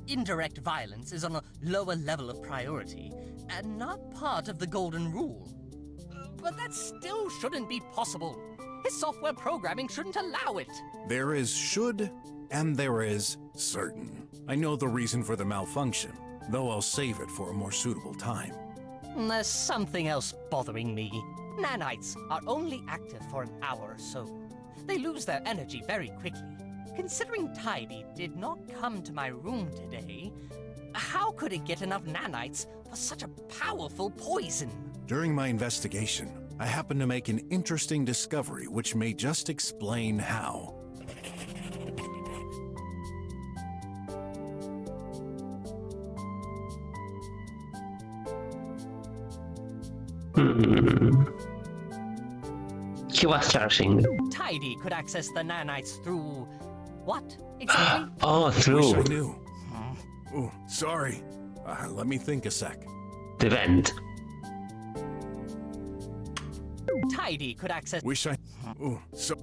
Speaker 13: Indirect violence is on a lower level of priority, and not part of the golden rule. But that still shouldn't be possible. His software programming shouldn't allow it.
Speaker 2: There is should, and there is certain. I know the reason for the malfunction, though I'll save it for a more suitable time.
Speaker 13: There's something else bothering me. Nanites are only active for an hour or so. They lose their energy very quickly. Considering Tidy did not come to my room today, how could it get enough nanites for such a powerful poison?
Speaker 2: During my investigation, I happened to make an interesting discovery which may just explain how.
Speaker 1: He was charging.
Speaker 13: Tidy could access the nanites through... what, exactly?
Speaker 1: Oh, through.
Speaker 2: Wish I knew. Oh, sorry. Let me think a sec.
Speaker 1: The vent.
Speaker 13: Tidy could access...
Speaker 2: Wish I... Oh, so...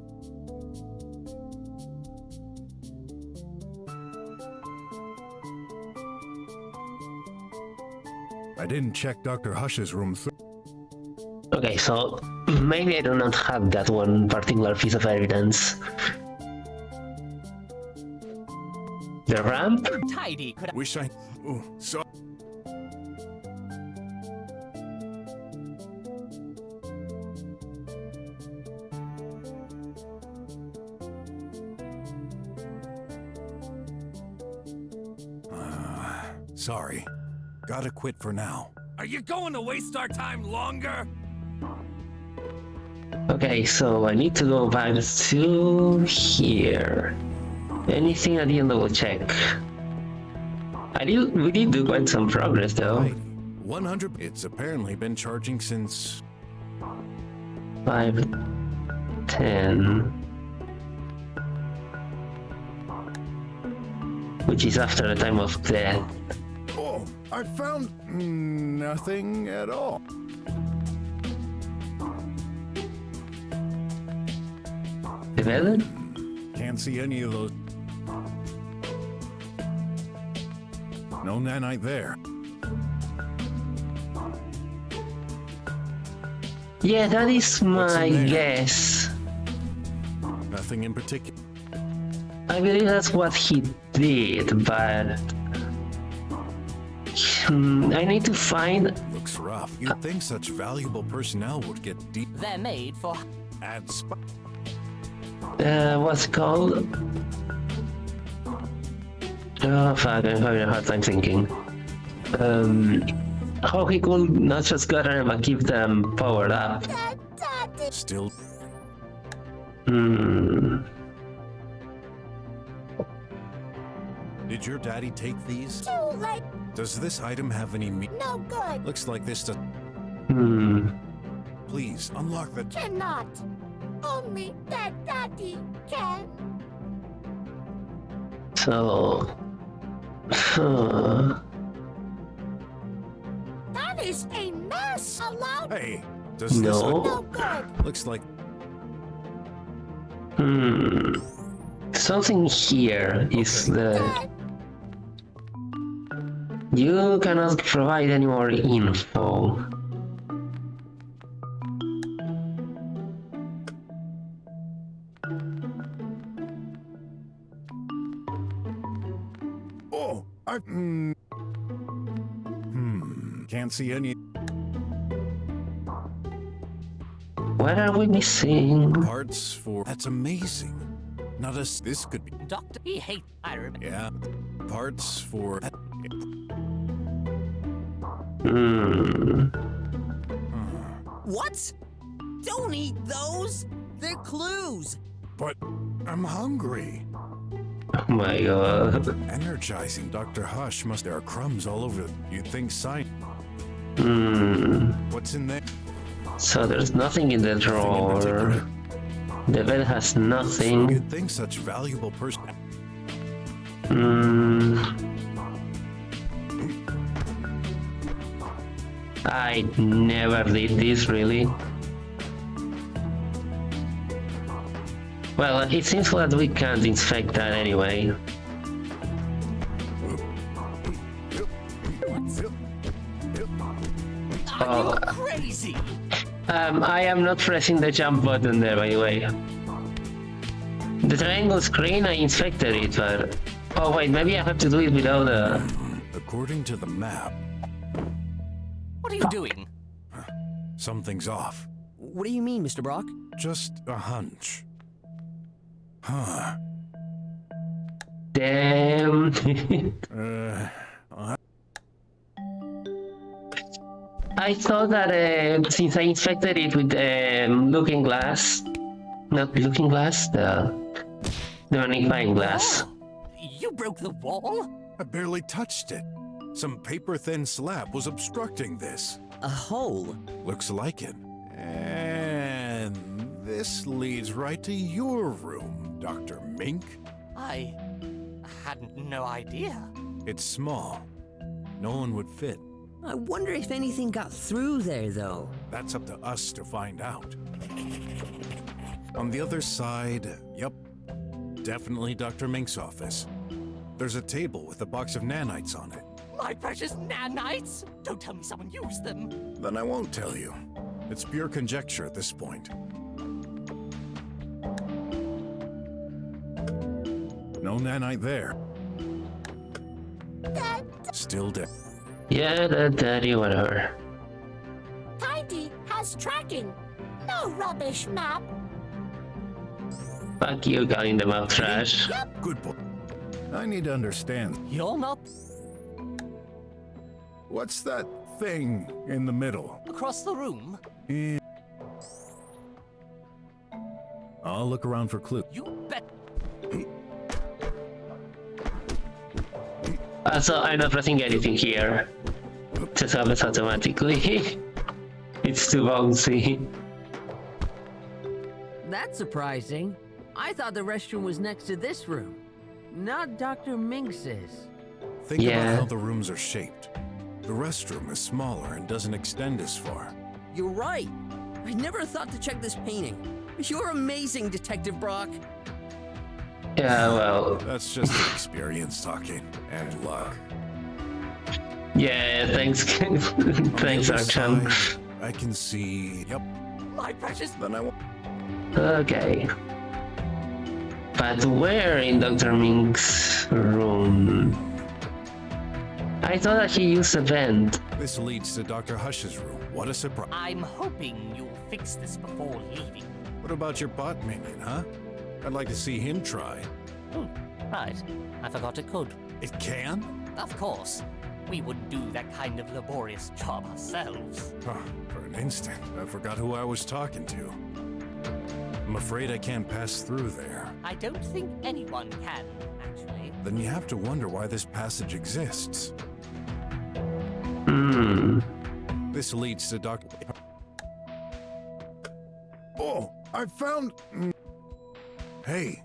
Speaker 2: I didn't check Dr. Hush's room.
Speaker 1: Okay, so maybe I do not have that one particular piece of evidence. The ramp?
Speaker 13: Tidy could...
Speaker 2: Wish I... Oh, so... Sorry. Gotta quit for now.
Speaker 12: Are you going to waste our time longer?
Speaker 1: Okay, so I need to go back to here. Anything I didn't double check? We did do quite some progress though.
Speaker 2: 100. It's apparently been charging since
Speaker 1: 5:10, which is after the time of death.
Speaker 2: Oh, I found nothing at all.
Speaker 1: The bed?
Speaker 2: Can't see any of those. No nanite there.
Speaker 1: Yeah, that is my
Speaker 2: in there?
Speaker 1: guess.
Speaker 2: Nothing in particular.
Speaker 1: I believe that's what he did, but I need to find.
Speaker 2: Looks rough. You'd think such valuable personnel would get deep.
Speaker 13: They're made for.
Speaker 2: Add
Speaker 1: What's it called? Oh fuck, I'm having a hard time thinking. How he could not just gather them and keep them powered up.
Speaker 2: Still. Did your daddy take these?
Speaker 10: Too late.
Speaker 2: Does this item have any
Speaker 10: No good.
Speaker 2: Looks like this does. Please, unlock the...
Speaker 10: Cannot. Only that daddy can.
Speaker 1: So...
Speaker 10: That is a mess. Allowed.
Speaker 2: Hey, does
Speaker 1: No.
Speaker 2: this...
Speaker 10: No good.
Speaker 2: Looks like...
Speaker 1: Something here is the... You cannot provide any more info.
Speaker 2: Oh, I... Can't see any...
Speaker 1: What are we missing?
Speaker 2: Parts for... That's amazing. Not as... This could be...
Speaker 13: Doctor, he hates Iron Man.
Speaker 2: Yeah. Parts for...
Speaker 3: What? Don't eat those! They're clues!
Speaker 2: But I'm hungry.
Speaker 1: Oh my god.
Speaker 2: Energizing. Dr. Hush must... There are crumbs all over. You'd think science... What's in there?
Speaker 1: So there's nothing in the drawer. The bed has nothing.
Speaker 2: You'd think such valuable person...
Speaker 1: I never did this, really. Well, it seems that we can't inspect that anyway.
Speaker 13: Are you crazy?
Speaker 1: I am not pressing the jump button there, by the way. The triangle screen, I inspected it, but... Oh wait, maybe I have to do it without the...
Speaker 2: According to the map...
Speaker 13: What are you doing?
Speaker 2: Something's off.
Speaker 3: What do you mean, Mr. Brok?
Speaker 2: Just a hunch. Huh.
Speaker 1: Damn. I thought that since I inspected it with looking glass... Not looking glass, the magnifying glass.
Speaker 13: You broke the wall?
Speaker 2: I barely touched it. Some paper-thin slab was obstructing this.
Speaker 3: A hole?
Speaker 2: Looks like it. And this leads right to your room, Dr. Mink.
Speaker 13: I had no idea.
Speaker 2: It's small. No one would fit.
Speaker 3: I wonder if anything got through there, though.
Speaker 2: That's up to us to find out. On the other side, yep, definitely Dr. Mink's office. There's a table with a box of nanites on it.
Speaker 13: My precious nanites? Don't tell me someone used them.
Speaker 2: Then I won't tell you. It's pure conjecture at this point. No nanite there. Still dead.
Speaker 1: Yeah, daddy, whatever.
Speaker 10: Tidy has tracking. No rubbish map.
Speaker 1: Fuck you, calling them out trash.
Speaker 2: Good boy. I need to understand.
Speaker 13: You're not...
Speaker 2: What's that thing in the middle?
Speaker 13: Across the room?
Speaker 2: I'll look around for clues.
Speaker 13: You bet...
Speaker 1: Also, I'm not pressing anything here. Just happens automatically. It's too bouncy.
Speaker 17: That's surprising. I thought the restroom was next to this room, not Dr. Minx's.
Speaker 2: Think about how the rooms are shaped. The restroom is smaller and doesn't extend as far.
Speaker 3: You're right. I never thought to check this painting. You're amazing, Detective Brok.
Speaker 1: Yeah, well...
Speaker 2: That's just experience talking, and luck.
Speaker 1: Yeah, thanks. Thanks, Action.
Speaker 2: I can see... Yep.
Speaker 13: My precious...
Speaker 2: Then I won't...
Speaker 1: Okay. But where in Dr. Mink's room? I I thought that he used a vent.
Speaker 2: This leads to Dr. Hush's room. What a surprise.
Speaker 6: I'm hoping you'll fix this before leaving.
Speaker 2: What about your bot minion, huh? I'd like to see him try.
Speaker 6: Right. I forgot it could.
Speaker 2: It can?
Speaker 6: Of course. We wouldn't do that kind of laborious job ourselves.
Speaker 2: Huh, for an instant, I forgot who I was talking to. I'm afraid I can't pass through there.
Speaker 6: I don't think anyone can, actually.
Speaker 2: Then you have to wonder why this passage exists. This leads to Dr. Oh, I found... Hey.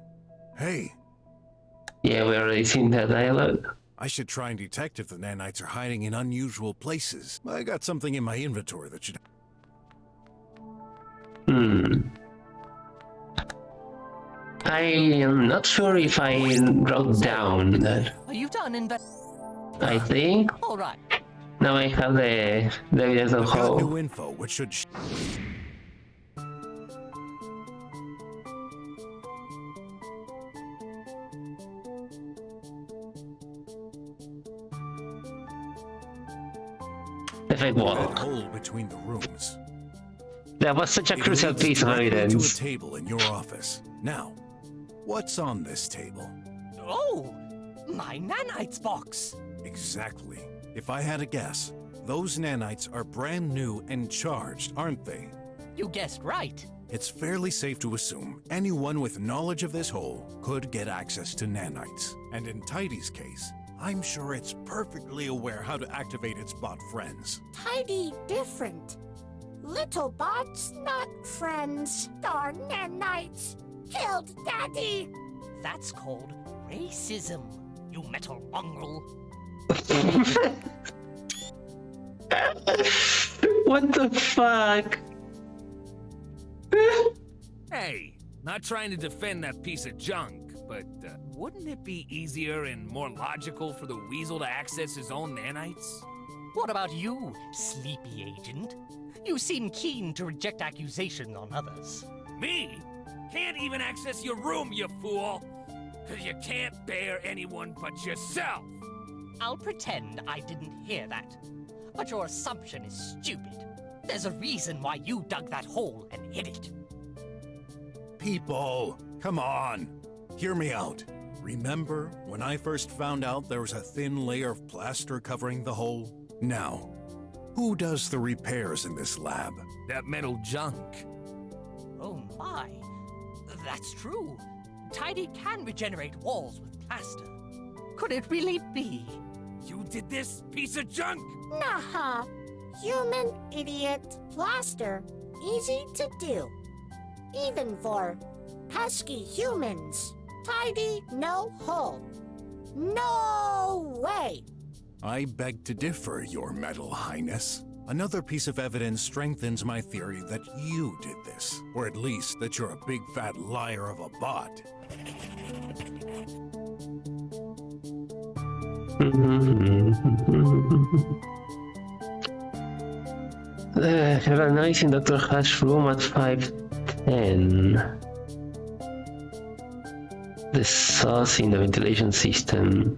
Speaker 1: Yeah, we already seen that dialogue.
Speaker 2: I should try and detect if the nanites are hiding in unusual places. I got something in my inventory that should...
Speaker 1: I am not sure if I wrote down that.
Speaker 6: Are you done
Speaker 1: I think.
Speaker 6: All right.
Speaker 1: Now I have the evidence of
Speaker 2: I've got
Speaker 1: how.
Speaker 2: new info, which should...
Speaker 1: Effect wall.
Speaker 2: That hole between the rooms.
Speaker 1: That was such a
Speaker 2: It
Speaker 1: crucial
Speaker 2: leads
Speaker 1: piece of
Speaker 2: directly
Speaker 1: evidence.
Speaker 2: to a table in your office. Now, what's on this table?
Speaker 6: Oh, my nanites box.
Speaker 2: Exactly. If I had a guess, those nanites are brand new and charged, aren't they?
Speaker 6: You guessed right.
Speaker 2: It's fairly safe to assume anyone with knowledge of this hole could get access to nanites. And in Tidy's case, I'm sure it's perfectly aware how to activate its bot friends.
Speaker 10: Tidy different. Little bots, not friends. Darn nanites. Killed Daddy.
Speaker 6: That's called racism, you metal mongrel.
Speaker 1: What the fuck?
Speaker 4: Hey, not trying to defend that piece of junk, but wouldn't it be easier and more logical for the weasel to access his own nanites?
Speaker 6: What about you, sleepy agent? You seem keen to reject accusations on others.
Speaker 4: Me? Can't even access your room, you fool! Cause you can't bear anyone but yourself!
Speaker 6: I'll pretend I didn't hear that. But your assumption is stupid. There's a reason why you dug that hole and hid it.
Speaker 2: People, come on. Hear me out. Remember when I first found out there was a thin layer of plaster covering the hole? Now, who does the repairs in this lab?
Speaker 4: That metal junk.
Speaker 6: Oh my. That's true. Tidy can regenerate walls with plaster. Could it really be?
Speaker 4: You did this, piece of junk?
Speaker 10: Nah, human idiot. Plaster, easy to do. Even for pesky humans. Tidy, no hole. No way!
Speaker 2: I beg to differ, Your Metal Highness. Another piece of evidence strengthens my theory that you did this, or at least that you're a big fat liar of a bot.
Speaker 1: Have a nice in Dr. Hush's room at 510. The sauce in the ventilation system.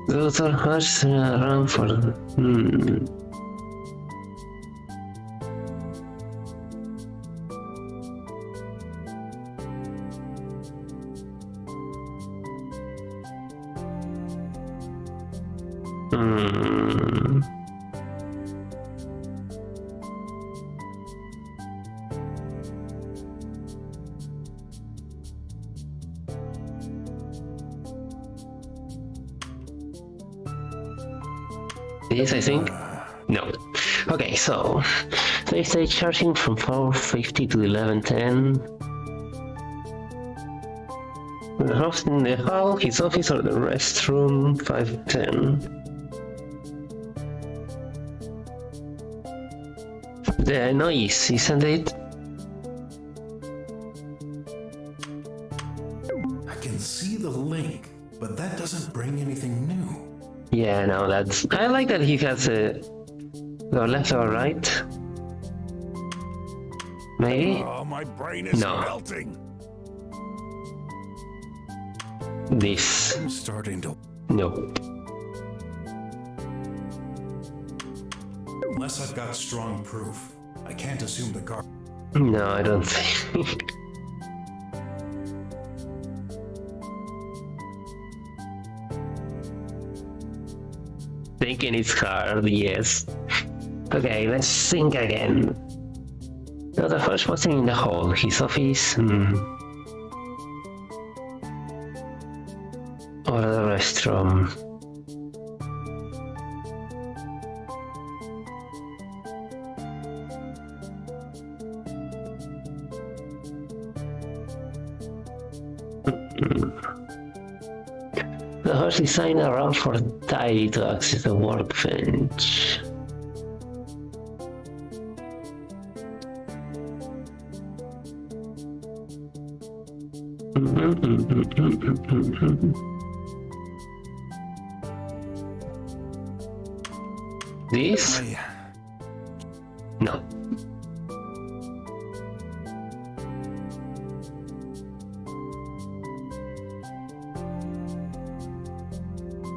Speaker 1: Dr. Hush around for... This, I think? No. Okay, so they say charging from 450 to 1110. The host in the hall, his office, or the restroom, 510. The noise, isn't it?
Speaker 2: I can see the link, but that doesn't bring anything new.
Speaker 1: Yeah, no, that's... I like that he has Go left or right? Maybe?
Speaker 2: Oh, my brain is
Speaker 1: No.
Speaker 2: melting.
Speaker 1: This.
Speaker 2: I'm starting to.
Speaker 1: Nope.
Speaker 2: Unless I've got strong proof, I can't assume the guard.
Speaker 1: No, I don't think. Thinking it's hard, yes. Okay, let's think again. No, the first person in the hall, his office. Or the restroom. The horse is signing around for Tidy to access the workbench. This? No.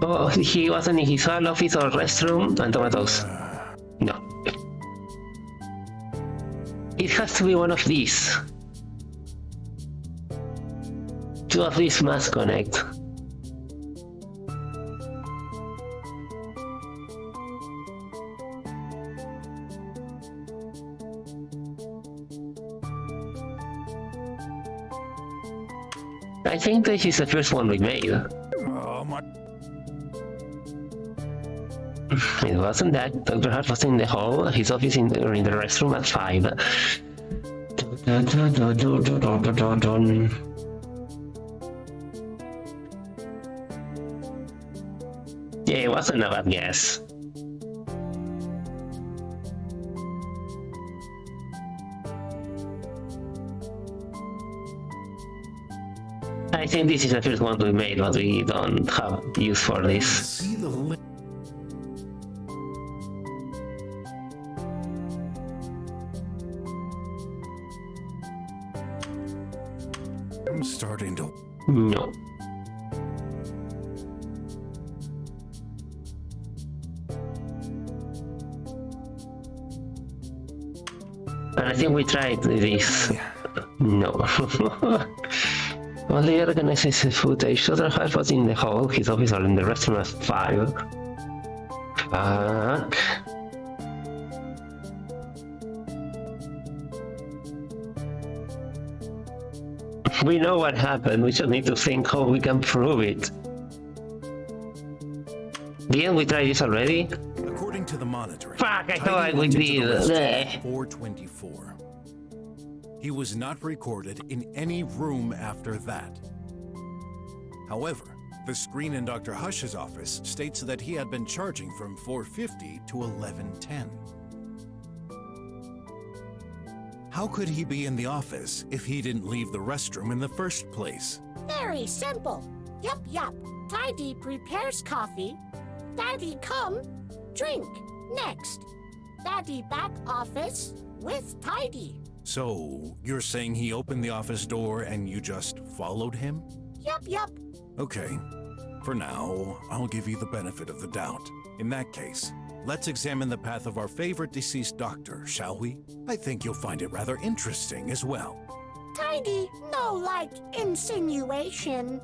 Speaker 1: Oh, he wasn't in his hall, office, or restroom, and tomatoes. No. It has to be one of these. Two of these must connect. I think this is the first one we made.
Speaker 2: Oh, my.
Speaker 1: It wasn't that. Dr. Hart was in the hall, his office in the restroom at 5. Yeah, it wasn't a bad guess. I think this is the first one we made, but we don't have use for this.
Speaker 2: See the li- I'm starting to.
Speaker 1: No. And I think we tried this. No. Only organizes the footage. Dr. Hart was in the hall, his office, or in the restroom at 5. Fuck. We know what happened, we just need to think how we can prove it. Didn't we try this already?
Speaker 2: According to the monitoring.
Speaker 1: Fuck, I thought
Speaker 2: Tidy
Speaker 1: I would
Speaker 2: went into
Speaker 1: be
Speaker 2: the restroom
Speaker 1: there.
Speaker 2: at 4:24. He was not recorded in any room after that. However, the screen in Dr. Hush's office states that he had been charging from 4:50 to 11:10. How could he be in the office if he didn't leave the restroom in the first place?
Speaker 10: Very simple. Yup. Tidy prepares coffee. Daddy come, drink. Next. Daddy back office with Tidy.
Speaker 2: So, you're saying he opened the office door and you just followed him?
Speaker 10: Yup.
Speaker 2: Okay. For now, I'll give you the benefit of the doubt. In that case, let's examine the path of our favorite deceased doctor, shall we? I think you'll find it rather interesting as well.
Speaker 10: Tidy, no insinuation.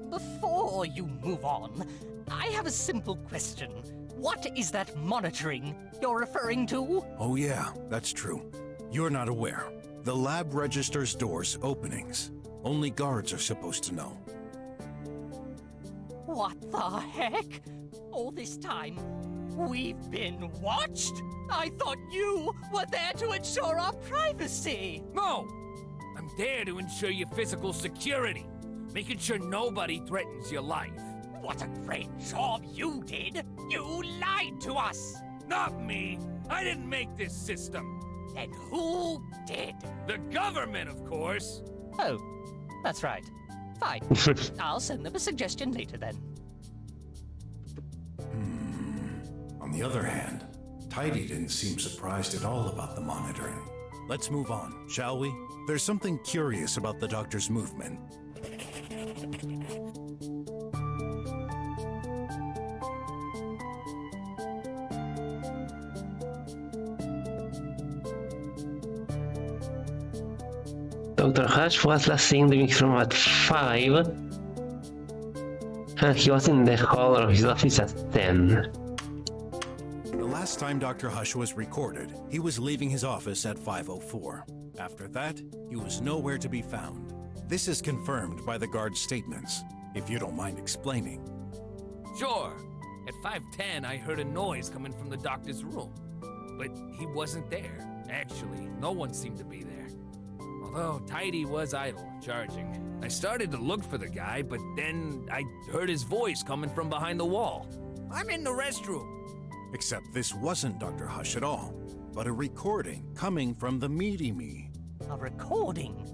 Speaker 13: Before you move on, I have a simple question. What is that monitoring you're referring to?
Speaker 2: Oh yeah, that's true. You're not aware. The lab registers doors openings. Only guards are supposed to know.
Speaker 13: What the heck? All this time, we've been watched? I thought you were there to ensure our privacy.
Speaker 12: No! I'm there to ensure your physical security, making sure nobody threatens your life.
Speaker 13: What a great job you did! You lied to us!
Speaker 12: Not me! I didn't make this system!
Speaker 13: Then who did?
Speaker 12: The government, of course!
Speaker 13: Oh, that's right. Fine. I'll send them a suggestion later then.
Speaker 2: On the other hand, Tidy didn't seem surprised at all about the monitoring. Let's move on, shall we? There's something curious about the doctor's movement.
Speaker 1: Dr. Hush was last seen leaving his room at 5, and he was in the hall of his office at 10.
Speaker 2: The last time Dr. Hush was recorded, he was leaving his office at 5:04. After that, he was nowhere to be found. This is confirmed by the guard's statements, if you don't mind explaining.
Speaker 4: Sure. At 5:10, I heard a noise coming from the doctor's room. But he wasn't there. Actually, no one seemed to be there. Although Tidy was idle, charging. I started to look for the guy, but then I heard his voice coming from behind the wall. I'm in the restroom.
Speaker 2: Except this wasn't Dr. Hush at all, but a recording coming from the Meaty Me.
Speaker 13: A recording?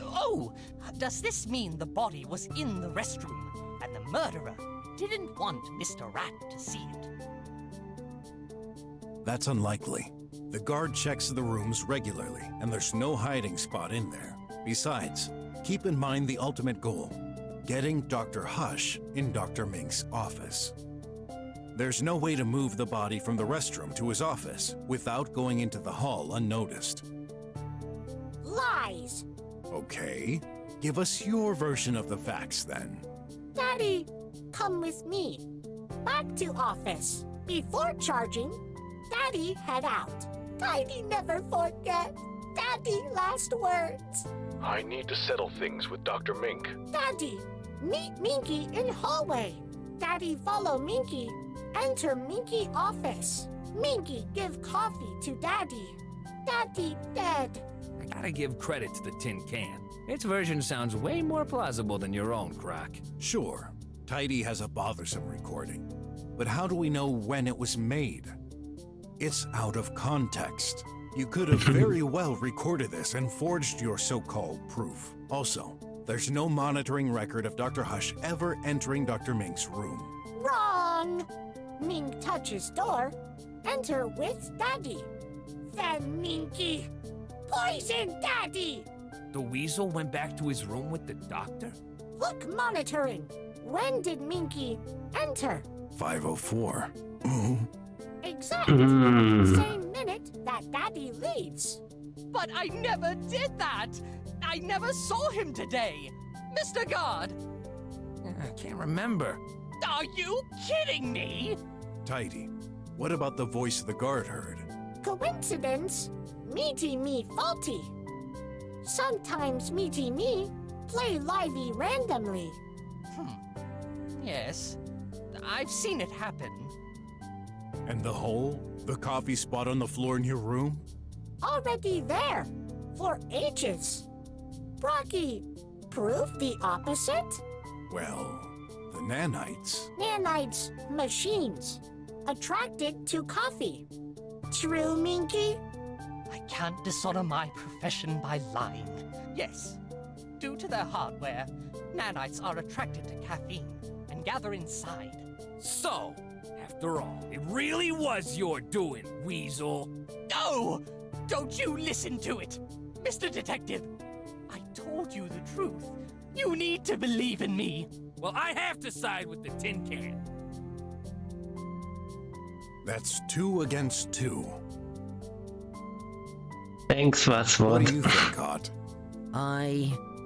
Speaker 13: Oh, does this mean the body was in the restroom and the murderer didn't want Mr. Rat to see it?
Speaker 2: That's unlikely. The guard checks the rooms regularly, and there's no hiding spot in there. Besides, keep in mind the ultimate goal: getting Dr. Hush in Dr. Mink's office. There's no way to move the body from the restroom to his office without going into the hall unnoticed.
Speaker 10: Lies!
Speaker 2: Okay, give us your version of the facts then.
Speaker 10: Daddy, come with me. Back to office. Before charging, Daddy head out. Tidy never forget. Daddy last words.
Speaker 12: I need to settle things with Dr. Mink.
Speaker 10: Daddy, meet Minky in hallway. Daddy follow Minky. Enter Minky office. Minky give coffee to Daddy. Daddy dead.
Speaker 4: I gotta give credit to the tin can. Its version sounds way more plausible than your own, Croc.
Speaker 2: Sure, Tidy has a bothersome recording. But how do we know when it was made? It's out of context. You could have very well recorded this and forged your so-called proof. Also, there's no monitoring record of Dr. Hush ever entering Dr. Mink's room.
Speaker 10: Wrong. Mink touches door. Enter with Daddy. Then Minky. Poison Daddy.
Speaker 4: The weasel went back to his room with the doctor?
Speaker 10: Look monitoring. When did Minky enter?
Speaker 2: 5:04.
Speaker 10: Exact.
Speaker 1: Mm.
Speaker 10: Same minute that Daddy leaves.
Speaker 13: But I never did that! I never saw him today! Mr. Guard!
Speaker 4: I can't remember.
Speaker 13: Are you kidding me?
Speaker 2: Tidy, what about the voice the guard heard?
Speaker 10: Coincidence? Meaty Me faulty. Sometimes Meaty Me play livey randomly.
Speaker 13: Yes, I've seen it happen.
Speaker 2: And the hole? The coffee spot on the floor in your room?
Speaker 10: Already there. For ages. Brocky, prove the opposite?
Speaker 2: Well, the nanites.
Speaker 10: Nanites, machines. Attracted to coffee. True, Minky?
Speaker 13: I can't dishonor my profession by lying. Yes, due to their hardware, nanites are attracted to caffeine and gather inside.
Speaker 4: So, after all, it really was your doing, Weasel.
Speaker 13: No! Don't you listen to it! Mr. Detective, I told you the truth. You need to believe in me.
Speaker 4: Well, I have to side with the tin can.
Speaker 2: That's 2 against 2.
Speaker 1: Thanks, Vatsvod.
Speaker 2: What do you think, Hot?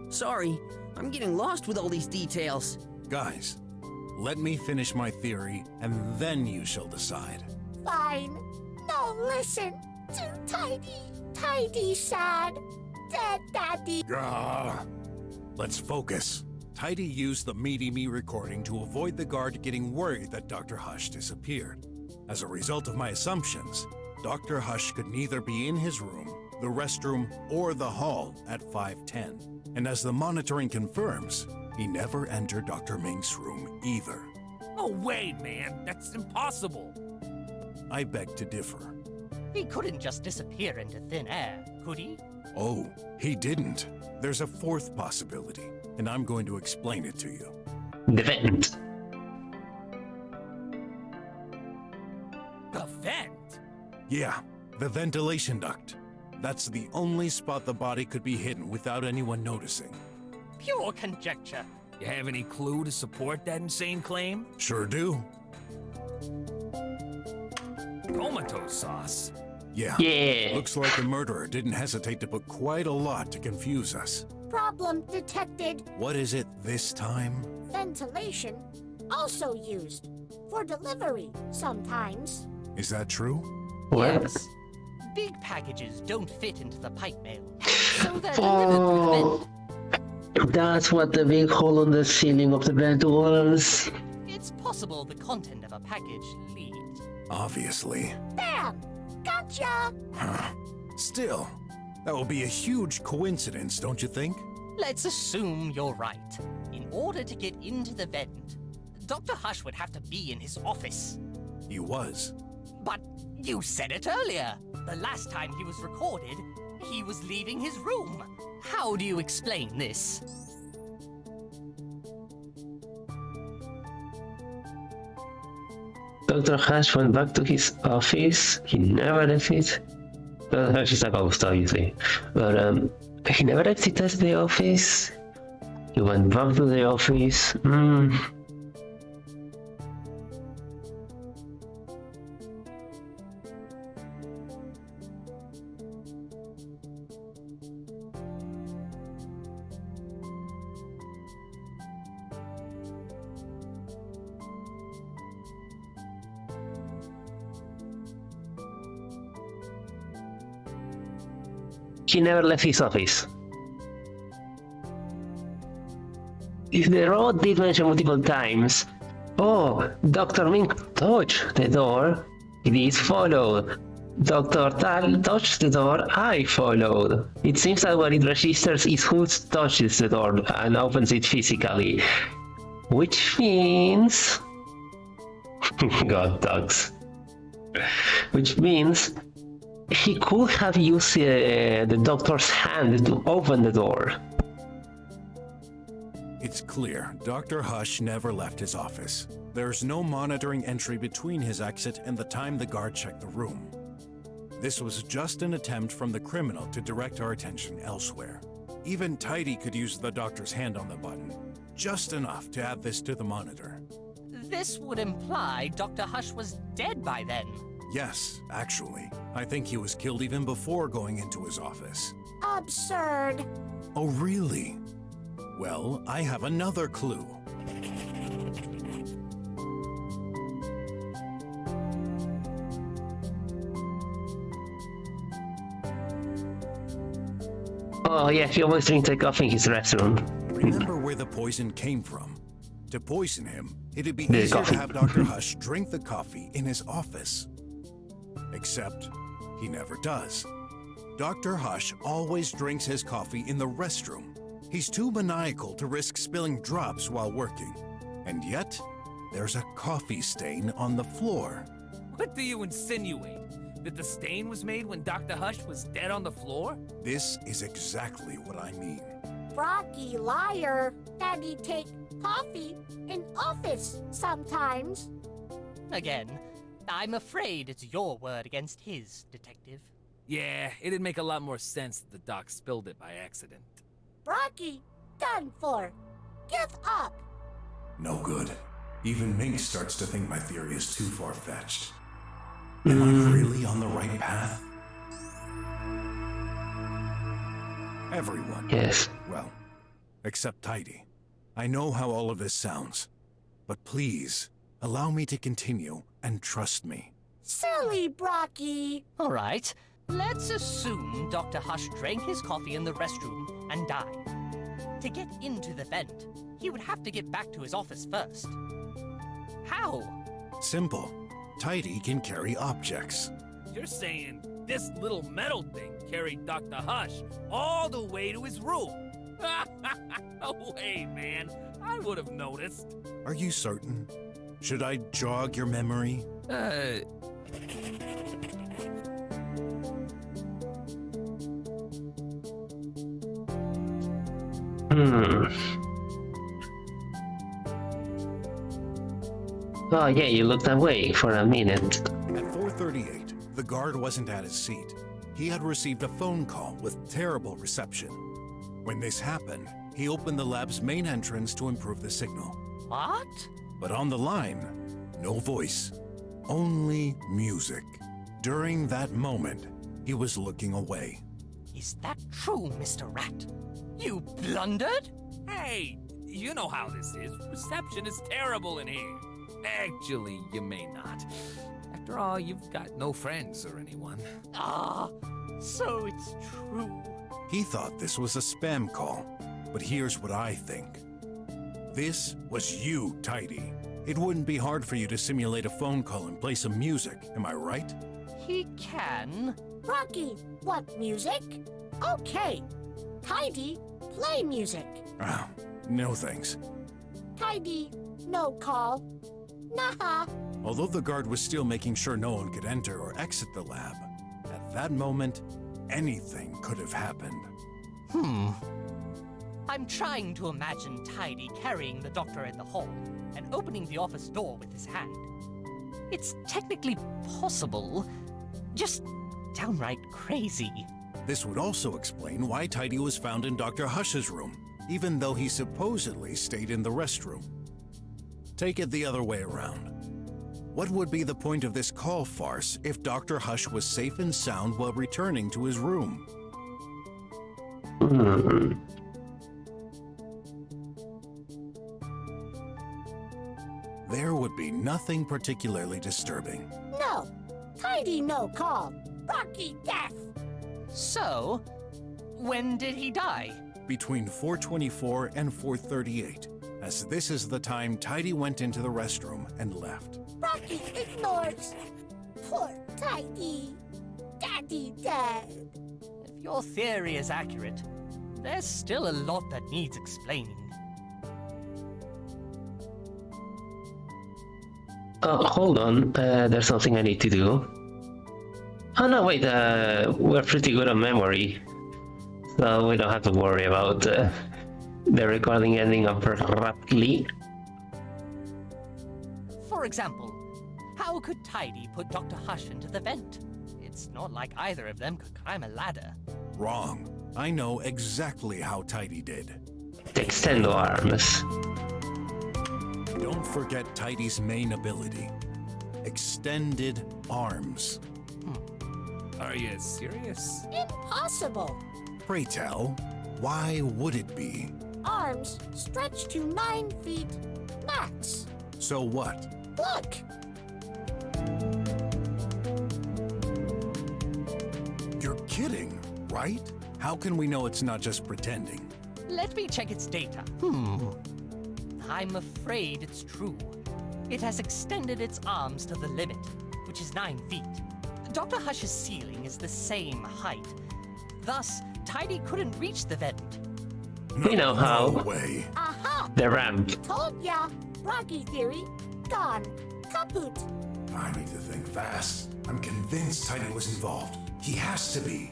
Speaker 3: Sorry, I'm getting lost with all these details.
Speaker 2: Guys, let me finish my theory, and then you shall decide.
Speaker 10: Fine. No, listen. Too tidy. Tidy sad. Dead Daddy.
Speaker 2: Let's focus. Tidy used the Meaty Me recording to avoid the guard getting worried that Dr. Hush disappeared. As a result of my assumptions, Dr. Hush could neither be in his room, the restroom, or the hall at 5:10. And as the monitoring confirms, he never entered Dr. Mink's room either.
Speaker 4: No way, man. That's impossible.
Speaker 2: I beg to differ.
Speaker 13: He couldn't just disappear into thin air, could he?
Speaker 2: Oh, he didn't. There's a fourth possibility, and I'm going to explain it to you.
Speaker 1: The vent.
Speaker 4: The vent?
Speaker 2: Yeah, the ventilation duct. That's the only spot the body could be hidden without anyone noticing.
Speaker 13: Pure conjecture.
Speaker 4: You have any clue to support that insane claim?
Speaker 2: Sure do.
Speaker 4: Comatose sauce.
Speaker 2: Yeah.
Speaker 1: Yeah.
Speaker 2: Looks like the murderer didn't hesitate to put quite a lot to confuse us.
Speaker 10: Problem detected.
Speaker 2: What is it this time?
Speaker 10: Ventilation also used for delivery sometimes.
Speaker 2: Is that true?
Speaker 1: What?
Speaker 13: Yes. Big packages don't fit into the pipe mail, so they're delivered through the vent.
Speaker 1: That's what the big hole on the ceiling of the vent was.
Speaker 13: It's possible the content of a package leaked.
Speaker 2: Obviously.
Speaker 10: Bam! Gotcha!
Speaker 2: Huh. Still, that will be a huge coincidence, don't you think?
Speaker 13: Let's assume you're right. In order to get into the vent, Dr. Hush would have to be in his office.
Speaker 2: He was.
Speaker 13: But you said it earlier. The last time he was recorded, he was leaving his room. How do you explain this?
Speaker 1: Dr. Hash went back to his office. He never left it. Dr. Hash is a ghost, obviously. But he never exited the office. He went back to the office. He never left his office. If the robot did mention multiple times, oh, Dr. Mink touched the door, it is followed. Dr. Tal touched the door, I followed. It seems that what it registers is who touches the door and opens it physically. Which means... God, dogs. Which means he could have used the doctor's hand to open the door.
Speaker 2: It's clear Dr. Hush never left his office. There's no monitoring entry between his exit and the time the guard checked the room. This was just an attempt from the criminal to direct our attention elsewhere. Even Tidy could use the doctor's hand on the button, just enough to add this to the monitor.
Speaker 13: This would imply Dr. Hush was dead by then.
Speaker 2: Yes, actually. I think he was killed even before going into his office.
Speaker 10: Absurd.
Speaker 2: Oh, really? Well, I have another clue.
Speaker 1: Oh yeah, he always drinks the coffee in his restroom.
Speaker 2: Remember where the poison came from. To poison him, it'd be
Speaker 1: The
Speaker 2: easier
Speaker 1: coffee.
Speaker 2: to have Dr. Hush drink the coffee in his office. Except, he never does. Dr. Hush always drinks his coffee in the restroom. He's too maniacal to risk spilling drops while working. And yet, there's a coffee stain on the floor.
Speaker 4: What do you insinuate? That the stain was made when Dr. Hush was dead on the floor?
Speaker 2: This is exactly what I mean.
Speaker 10: Brocky liar. Daddy take coffee in office sometimes.
Speaker 13: Again, I'm afraid it's your word against his, Detective.
Speaker 4: Yeah, it'd make a lot more sense that the doc spilled it by accident.
Speaker 10: Brocky, done for. Give up.
Speaker 2: No good. Even Mink starts to think my theory is too far-fetched. Am I really on the right path? Everyone.
Speaker 1: Yes.
Speaker 2: Well, except Tidy. I know how all of this sounds. But please, allow me to continue and trust me.
Speaker 10: Silly Brocky.
Speaker 13: All right, let's assume Dr. Hush drank his coffee in the restroom and died. To get into the vent, he would have to get back to his office first. How?
Speaker 2: Simple. Tidy can carry objects.
Speaker 4: You're saying this little metal thing carried Dr. Hush all the way to his room? No way, man. I would have noticed.
Speaker 2: Are you certain? Should I jog your memory?
Speaker 1: Oh yeah, you looked away for a minute.
Speaker 2: At 4:38, The guard wasn't at his seat. He had received a phone call with terrible reception. When this happened, he opened the lab's main entrance to improve the signal.
Speaker 13: What?
Speaker 2: But on the line, no voice, only music. During that moment, he was looking away.
Speaker 13: Is that true, Mr. Rat? You blundered?
Speaker 4: Hey, you know how this is. Reception is terrible in here. Actually, you may not. After all, you've got no friends or anyone.
Speaker 13: Ah, so it's true.
Speaker 2: He thought this was a spam call, but here's what I think. This was you, Tidy. It wouldn't be hard for you to simulate a phone call and play some music, am I right?
Speaker 13: He can.
Speaker 10: Rocky, what music? Okay. Tidy, play music.
Speaker 2: Ah, no thanks.
Speaker 10: Tidy, no call. Nah.
Speaker 2: Although the guard was still making sure no one could enter or exit the lab, at that moment, anything could have happened.
Speaker 13: I'm trying to imagine Tidy carrying the doctor in the hall and opening the office door with his hand. It's technically possible, just downright crazy.
Speaker 2: This would also explain why Tidy was found in Dr. Hush's room, even though he supposedly stayed in the restroom. Take it the other way around. What would be the point of this call farce if Dr. Hush was safe and sound while returning to his room? There would be nothing particularly disturbing.
Speaker 10: No. Tidy, no call. Rocky, death.
Speaker 13: So, when did he die?
Speaker 2: Between 4:24 and 4:38, as this is the time Tidy went into the restroom and left.
Speaker 10: Rocky ignores. Poor Tidy. Daddy dead.
Speaker 13: If your theory is accurate, there's still a lot that needs explaining.
Speaker 1: Hold on, there's something I need to do. Oh no, wait, we're pretty good on memory, so we don't have to worry about the recording ending abruptly.
Speaker 13: For example, how could Tidy put Dr. Hush into the vent? It's not like either of them could climb a ladder.
Speaker 2: Wrong. I know exactly how Tidy did.
Speaker 1: The extendo arms.
Speaker 2: Don't forget Tidy's main ability. Extended arms.
Speaker 4: Are you serious?
Speaker 10: Impossible.
Speaker 2: Pray tell, why would it be?
Speaker 10: Arms stretch to 9 feet max.
Speaker 2: So what?
Speaker 10: Look.
Speaker 2: You're kidding, right? How can we know it's not just pretending?
Speaker 13: Let me check its data. I'm afraid it's true. It has extended its arms to the limit, which is 9 feet. Dr. Hush's ceiling is the same height. Thus, Tidy couldn't reach the vent.
Speaker 1: We know how.
Speaker 2: No way.
Speaker 10: Aha!
Speaker 1: The ramp.
Speaker 10: Told ya. Rocky theory. Gone. Kaput.
Speaker 2: I need to think fast. I'm convinced Tidy was involved. He has to be.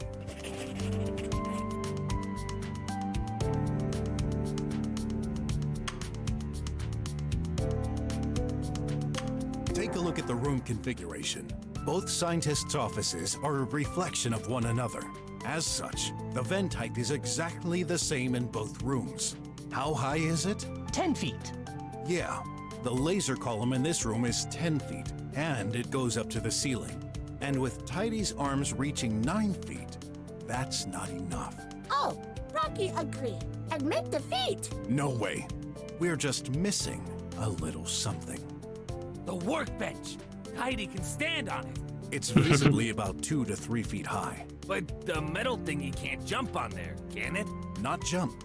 Speaker 2: Take a look at the room configuration. Both scientists' offices are a reflection of one another. As such, the vent height is exactly the same in both rooms. How high is it?
Speaker 13: 10 feet.
Speaker 2: Yeah, the laser column in this room is 10 feet, and it goes up to the ceiling. And with Tidy's arms reaching 9 feet, that's not enough.
Speaker 10: Oh, Rocky agree. Admit defeat.
Speaker 2: No way. We're just missing a little something.
Speaker 4: The workbench! Tidy can stand on it.
Speaker 2: It's visibly about 2 to 3 feet high.
Speaker 4: But the metal thingy can't jump on there, can it?
Speaker 2: Not jump.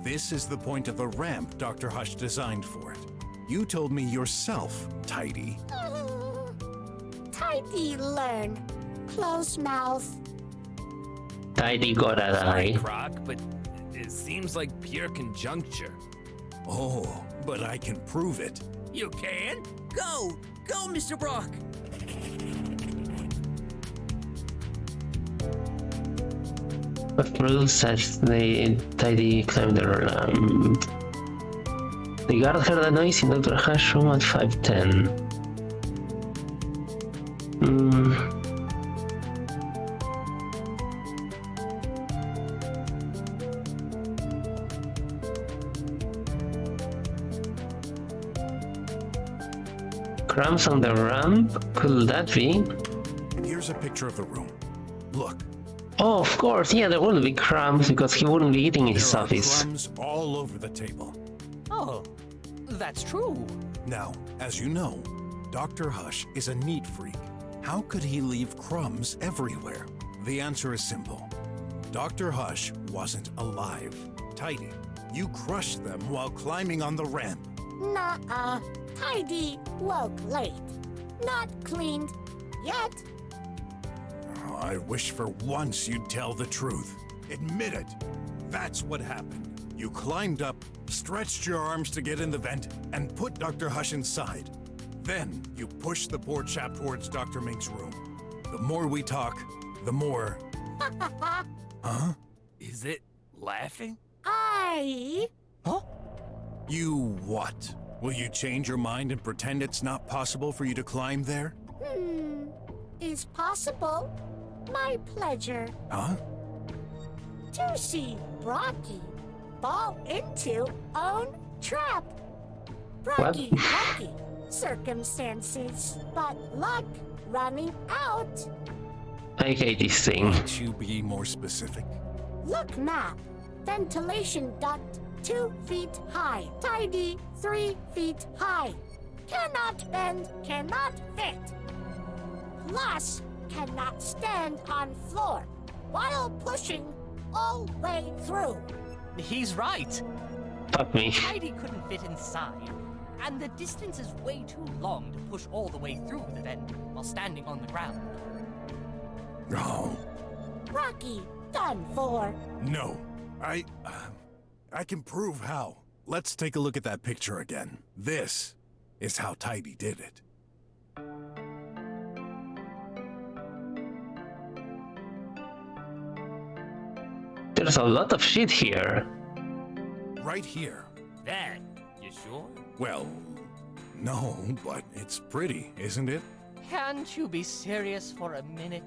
Speaker 2: This is the point of the ramp Dr. Hush designed for it. You told me yourself, Tidy.
Speaker 10: Tidy learn. Close mouth.
Speaker 1: Tidy gotta die.
Speaker 4: Croc, but it seems like pure conjuncture.
Speaker 2: Oh, but I can prove it.
Speaker 4: You can?
Speaker 3: Go! Go, Mr. Brok!
Speaker 1: What proves that the Tidy climbed the ramp? The guard heard a noise in Dr. Hush's room at 5:10. Crumbs on the ramp? Could that be?
Speaker 2: Here's a picture of the room. Look.
Speaker 1: Oh, of course, yeah, there wouldn't be crumbs because he wouldn't be eating in his
Speaker 2: There are
Speaker 1: office.
Speaker 2: crumbs all over the table.
Speaker 13: Oh, that's true.
Speaker 2: Now, as you know, Dr. Hush is a neat freak. How could he leave crumbs everywhere? The answer is simple. Dr. Hush wasn't alive. Tidy, you crushed them while climbing on the ramp.
Speaker 10: Nuh-uh. Tidy woke late. Not cleaned yet.
Speaker 2: Oh, I wish for once you'd tell the truth. Admit it. That's what happened. You climbed up, stretched your arms to get in the vent, and put Dr. Hush inside. Then you pushed the poor chap towards Dr. Mink's room. The more we talk, the more... Huh?
Speaker 4: Is it laughing?
Speaker 10: Huh?
Speaker 2: You what? Will you change your mind and pretend it's not possible for you to climb there?
Speaker 10: Is possible. My pleasure.
Speaker 2: Huh?
Speaker 10: To see Brocky fall into own trap. Brocky lucky circumstances, but luck running out.
Speaker 1: I hate this thing.
Speaker 2: Can't you be more specific?
Speaker 10: Look map. Ventilation duct 2 feet high. Tidy 3 feet high. Cannot bend, cannot fit. Plus, cannot stand on floor while pushing all way through.
Speaker 13: He's right.
Speaker 1: Fuck me.
Speaker 13: Tidy couldn't fit inside, and the distance is way too long to push all the way through the vent while standing on the ground.
Speaker 2: No.
Speaker 10: Rocky, done for.
Speaker 2: No. I can prove how. Let's take a look at that picture again. This is how Tidy did it.
Speaker 1: There's a lot of shit here.
Speaker 2: Right here.
Speaker 4: That, you sure?
Speaker 2: Well, no, but it's pretty, isn't it?
Speaker 13: Can't you be serious for a minute?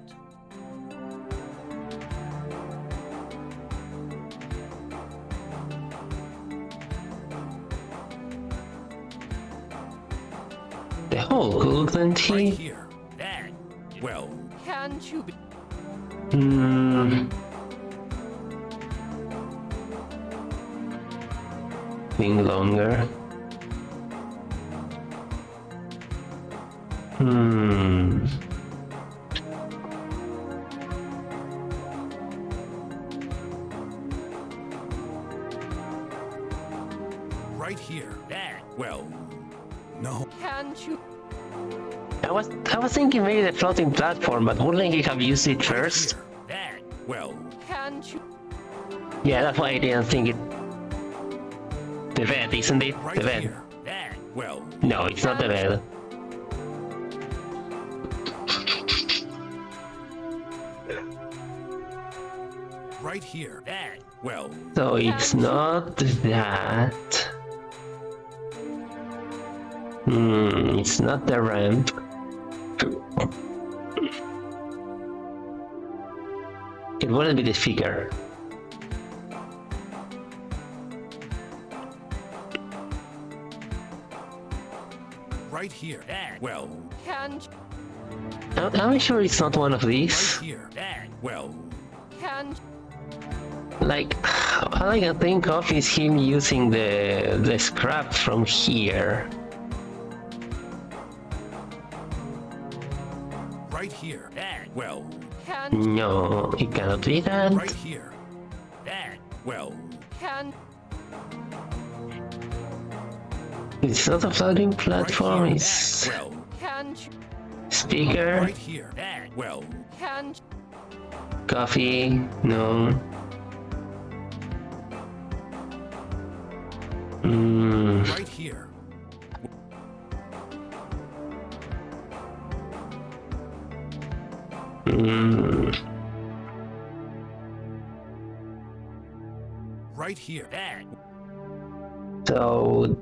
Speaker 1: The whole couldn't he?
Speaker 2: Right here.
Speaker 4: That.
Speaker 2: Well.
Speaker 13: Can't you be...
Speaker 1: Being longer.
Speaker 2: Right here.
Speaker 4: That.
Speaker 2: Well, no.
Speaker 13: Can't you...
Speaker 1: I was thinking maybe the floating platform, but wouldn't he have used it first?
Speaker 4: That.
Speaker 2: Well.
Speaker 13: Can't you...
Speaker 1: Yeah, that's why I didn't think it. The bed, isn't it?
Speaker 2: Right
Speaker 1: The bed.
Speaker 2: here.
Speaker 4: That.
Speaker 2: Well.
Speaker 1: No, it's not the bed.
Speaker 2: Right here.
Speaker 4: That.
Speaker 2: Well.
Speaker 1: So it's not that. It's not the ramp. It wouldn't be the figure.
Speaker 2: Right here.
Speaker 4: That.
Speaker 2: Well.
Speaker 13: Can't...
Speaker 1: I'm sure it's not one of these.
Speaker 2: Right here.
Speaker 4: That.
Speaker 2: Well.
Speaker 13: Can't...
Speaker 1: Like, all I can think of is him using the scrap from here.
Speaker 2: Right here.
Speaker 4: That.
Speaker 2: Well.
Speaker 13: Can't...
Speaker 1: No, it cannot be that.
Speaker 2: Right here.
Speaker 4: That.
Speaker 2: Well.
Speaker 13: Can't...
Speaker 1: It's not a floating platform,
Speaker 2: Right here.
Speaker 1: it's
Speaker 2: Well.
Speaker 13: Can't...
Speaker 1: speaker,
Speaker 2: Right here.
Speaker 4: That.
Speaker 2: Well.
Speaker 13: Can't...
Speaker 1: coffee, no.
Speaker 2: Right here. Right here.
Speaker 4: That.
Speaker 1: So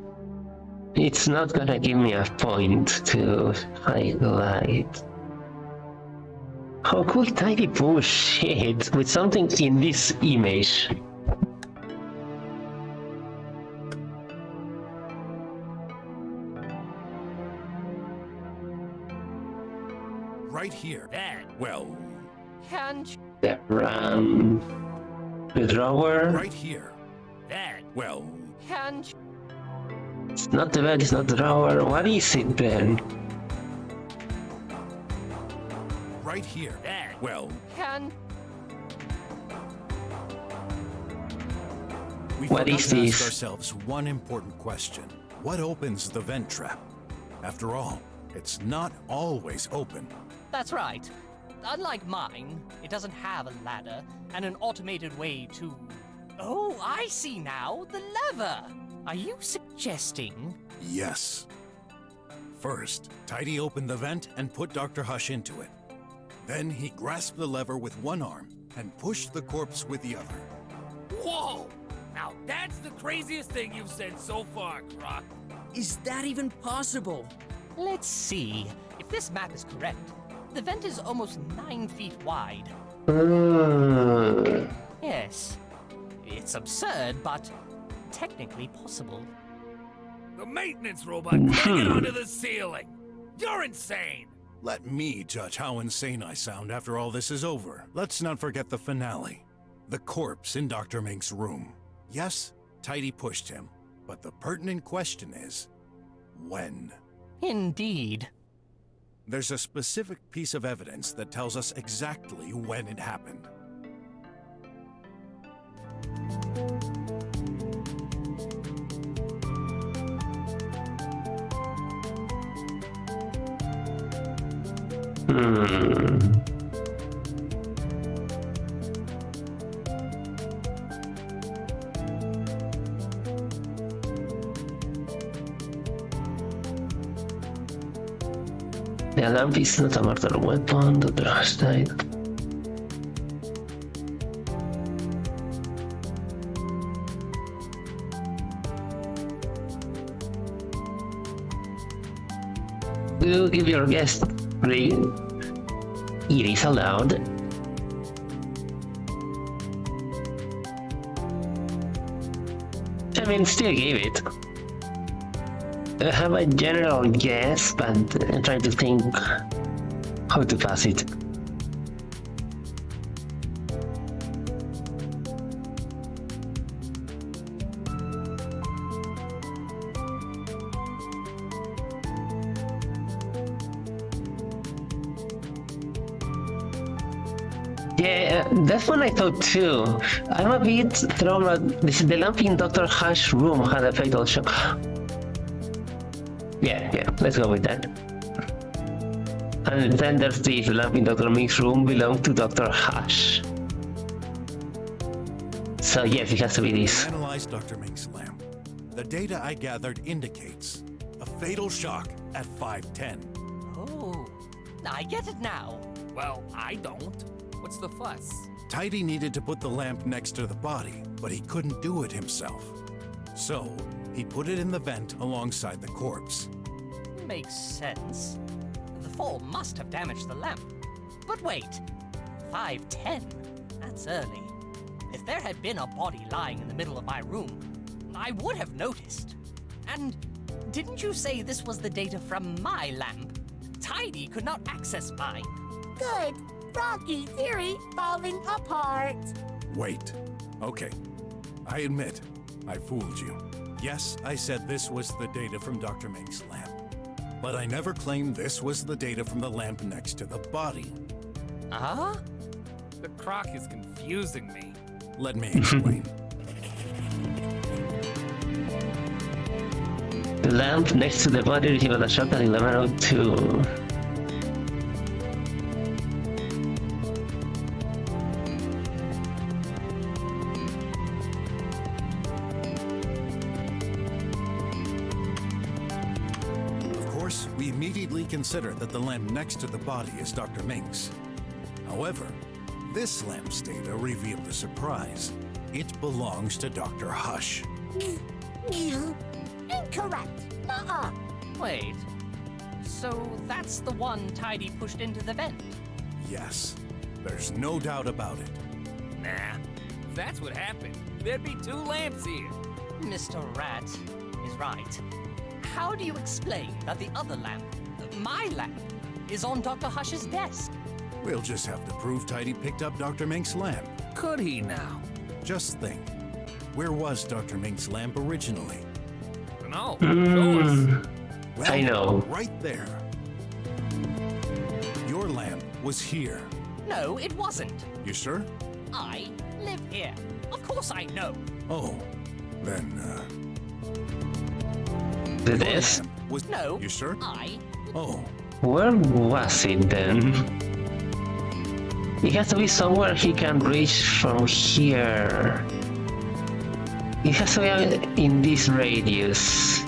Speaker 1: it's not gonna give me a point to highlight. How could Tidy push it with something in this image?
Speaker 2: Right here.
Speaker 12: That.
Speaker 2: Well,
Speaker 13: Can't.
Speaker 1: The drawer.
Speaker 2: right here.
Speaker 12: That.
Speaker 2: Well,
Speaker 13: Can't.
Speaker 1: It's not the bed, it's not the drawer. What is it then?
Speaker 2: right here.
Speaker 12: That.
Speaker 2: Well,
Speaker 13: Can.
Speaker 2: we
Speaker 1: What
Speaker 2: forgot
Speaker 1: is
Speaker 2: to ask
Speaker 1: this?
Speaker 2: ourselves one important question. What opens the vent trap? After all, it's not always open.
Speaker 13: That's right. Unlike mine, it doesn't have a ladder and an automated way to... Oh, I see now. The lever. Are you suggesting...
Speaker 2: Yes. First, Tidy opened the vent and put Dr. Hush into it. Then he grasped the lever with one arm and pushed the corpse with the other.
Speaker 12: Whoa! Now that's the craziest thing you've said so far, Croc.
Speaker 3: Is that even possible?
Speaker 13: Let's see. If this map is correct, the vent is almost 9 feet wide. Yes. It's absurd, but technically possible.
Speaker 12: The maintenance robot couldn't get onto the ceiling. You're insane.
Speaker 2: Let me judge how insane I sound after all this is over. Let's not forget the finale. The corpse in Dr. Mink's room. Yes, Tidy pushed him, but the pertinent question is, when?
Speaker 13: Indeed.
Speaker 2: There's a specific piece of evidence that tells us exactly when it happened.
Speaker 1: The lamp is not a mortal weapon, the draft died. You give your guest ring. It is allowed. I mean, still give it. I have a general guess, but I'm trying to think how to pass it. Yeah, that's what I thought too. I'm a bit thrown out. This is the lamp in Dr. Hush's room had a fatal shock. Yeah, let's go with that. And then there's this lamp in Dr. Mink's room belonged to Dr. Hush. So yes, it has to be this.
Speaker 2: Analyze Dr. Mink's lamp. The data I gathered indicates a fatal shock at 5:10.
Speaker 13: Oh, I get it now.
Speaker 4: Well, I don't. What's the fuss?
Speaker 2: Tidy needed to put the lamp next to the body, but he couldn't do it himself. So, he put it in the vent alongside the corpse.
Speaker 13: Makes sense. The fall must have damaged the lamp. But wait, 5:10? That's early. If there had been a body lying in the middle of my room, I would have noticed. And didn't you say this was the data from my lamp? Tidy could not access mine.
Speaker 10: Good. Rocky theory falling apart.
Speaker 2: Wait. Okay. I admit, I fooled you. Yes, I said this was the data from Dr. Mink's lamp. But I never claimed this was the data from the lamp next to the body.
Speaker 13: Huh?
Speaker 4: The Croc is confusing me.
Speaker 2: Let me explain.
Speaker 1: The lamp next to the body received a shock at 11:02.
Speaker 2: We immediately consider that the lamp next to the body is Dr. Mink's. However, this lamp's data revealed a surprise. It belongs to Dr. Hush.
Speaker 10: Incorrect. Nuh-uh.
Speaker 13: Wait. So that's the one Tidy pushed into the vent?
Speaker 2: Yes. There's no doubt about it.
Speaker 4: Nah. If that's what happened, there'd be 2 lamps here.
Speaker 13: Mr. Rat is right. How do you explain that the other lamp, my lamp, is on Dr. Hush's desk.
Speaker 2: We'll just have to prove Tidy picked up Dr. Mink's lamp.
Speaker 4: Could he now?
Speaker 2: Just think. Where was Dr. Mink's lamp originally?
Speaker 4: No, show us.
Speaker 2: Well,
Speaker 1: I know.
Speaker 2: Right there. Your lamp was here.
Speaker 13: No, it wasn't.
Speaker 2: You sure?
Speaker 13: I live here. Of course I know.
Speaker 2: Oh, then,
Speaker 1: The desk?
Speaker 2: was...
Speaker 13: No.
Speaker 2: You sure?
Speaker 13: I...
Speaker 2: Oh.
Speaker 1: Where was it then? It has to be somewhere he can reach from here. It has to be in this radius.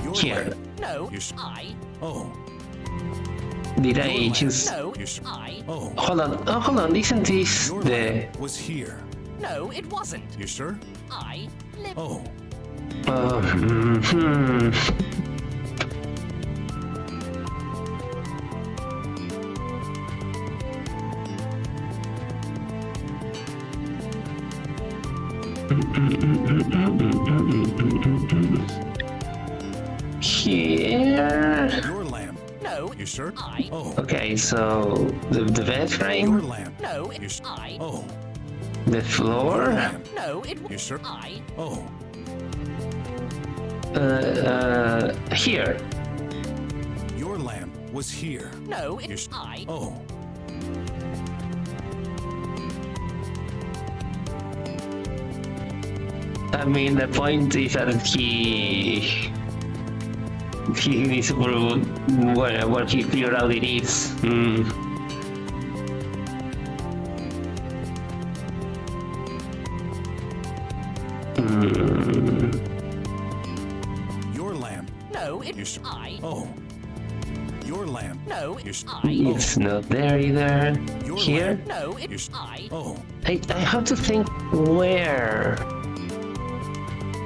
Speaker 2: Your
Speaker 1: Here.
Speaker 2: lamp.
Speaker 13: No,
Speaker 2: You sure?
Speaker 13: I...
Speaker 2: Oh.
Speaker 1: Did I
Speaker 2: lamp.
Speaker 1: just...
Speaker 13: No,
Speaker 2: You sure?
Speaker 13: I...
Speaker 2: Oh.
Speaker 1: Hold on, oh, hold on, isn't this
Speaker 2: Your
Speaker 1: the...
Speaker 2: lamp was here.
Speaker 13: No, it wasn't.
Speaker 2: You sure?
Speaker 13: I live...
Speaker 2: Oh.
Speaker 1: Here...
Speaker 2: Your lamp.
Speaker 13: No,
Speaker 2: You sure?
Speaker 13: I...
Speaker 2: Oh.
Speaker 1: Okay, so the bed
Speaker 2: Your
Speaker 1: frame,
Speaker 2: lamp.
Speaker 13: No,
Speaker 2: You sure?
Speaker 13: I...
Speaker 2: Oh.
Speaker 1: the floor,
Speaker 2: Your lamp.
Speaker 13: No, it...
Speaker 2: You sure?
Speaker 13: I...
Speaker 2: Oh.
Speaker 1: here.
Speaker 2: Your lamp was here.
Speaker 13: No,
Speaker 2: You
Speaker 13: it...
Speaker 2: sure?
Speaker 13: I...
Speaker 2: Oh.
Speaker 1: I mean, the point is that he needs to prove where he figured out it is.
Speaker 2: Your lamp.
Speaker 13: No, it...
Speaker 2: You sure?
Speaker 13: I...
Speaker 2: Oh. Your lamp.
Speaker 13: No,
Speaker 2: You
Speaker 13: it...
Speaker 2: sure?
Speaker 13: I...
Speaker 1: It's not there either.
Speaker 2: Your
Speaker 1: Here?
Speaker 2: lamp.
Speaker 13: No, it...
Speaker 2: You sure?
Speaker 13: I...
Speaker 2: Oh.
Speaker 1: I have to think where.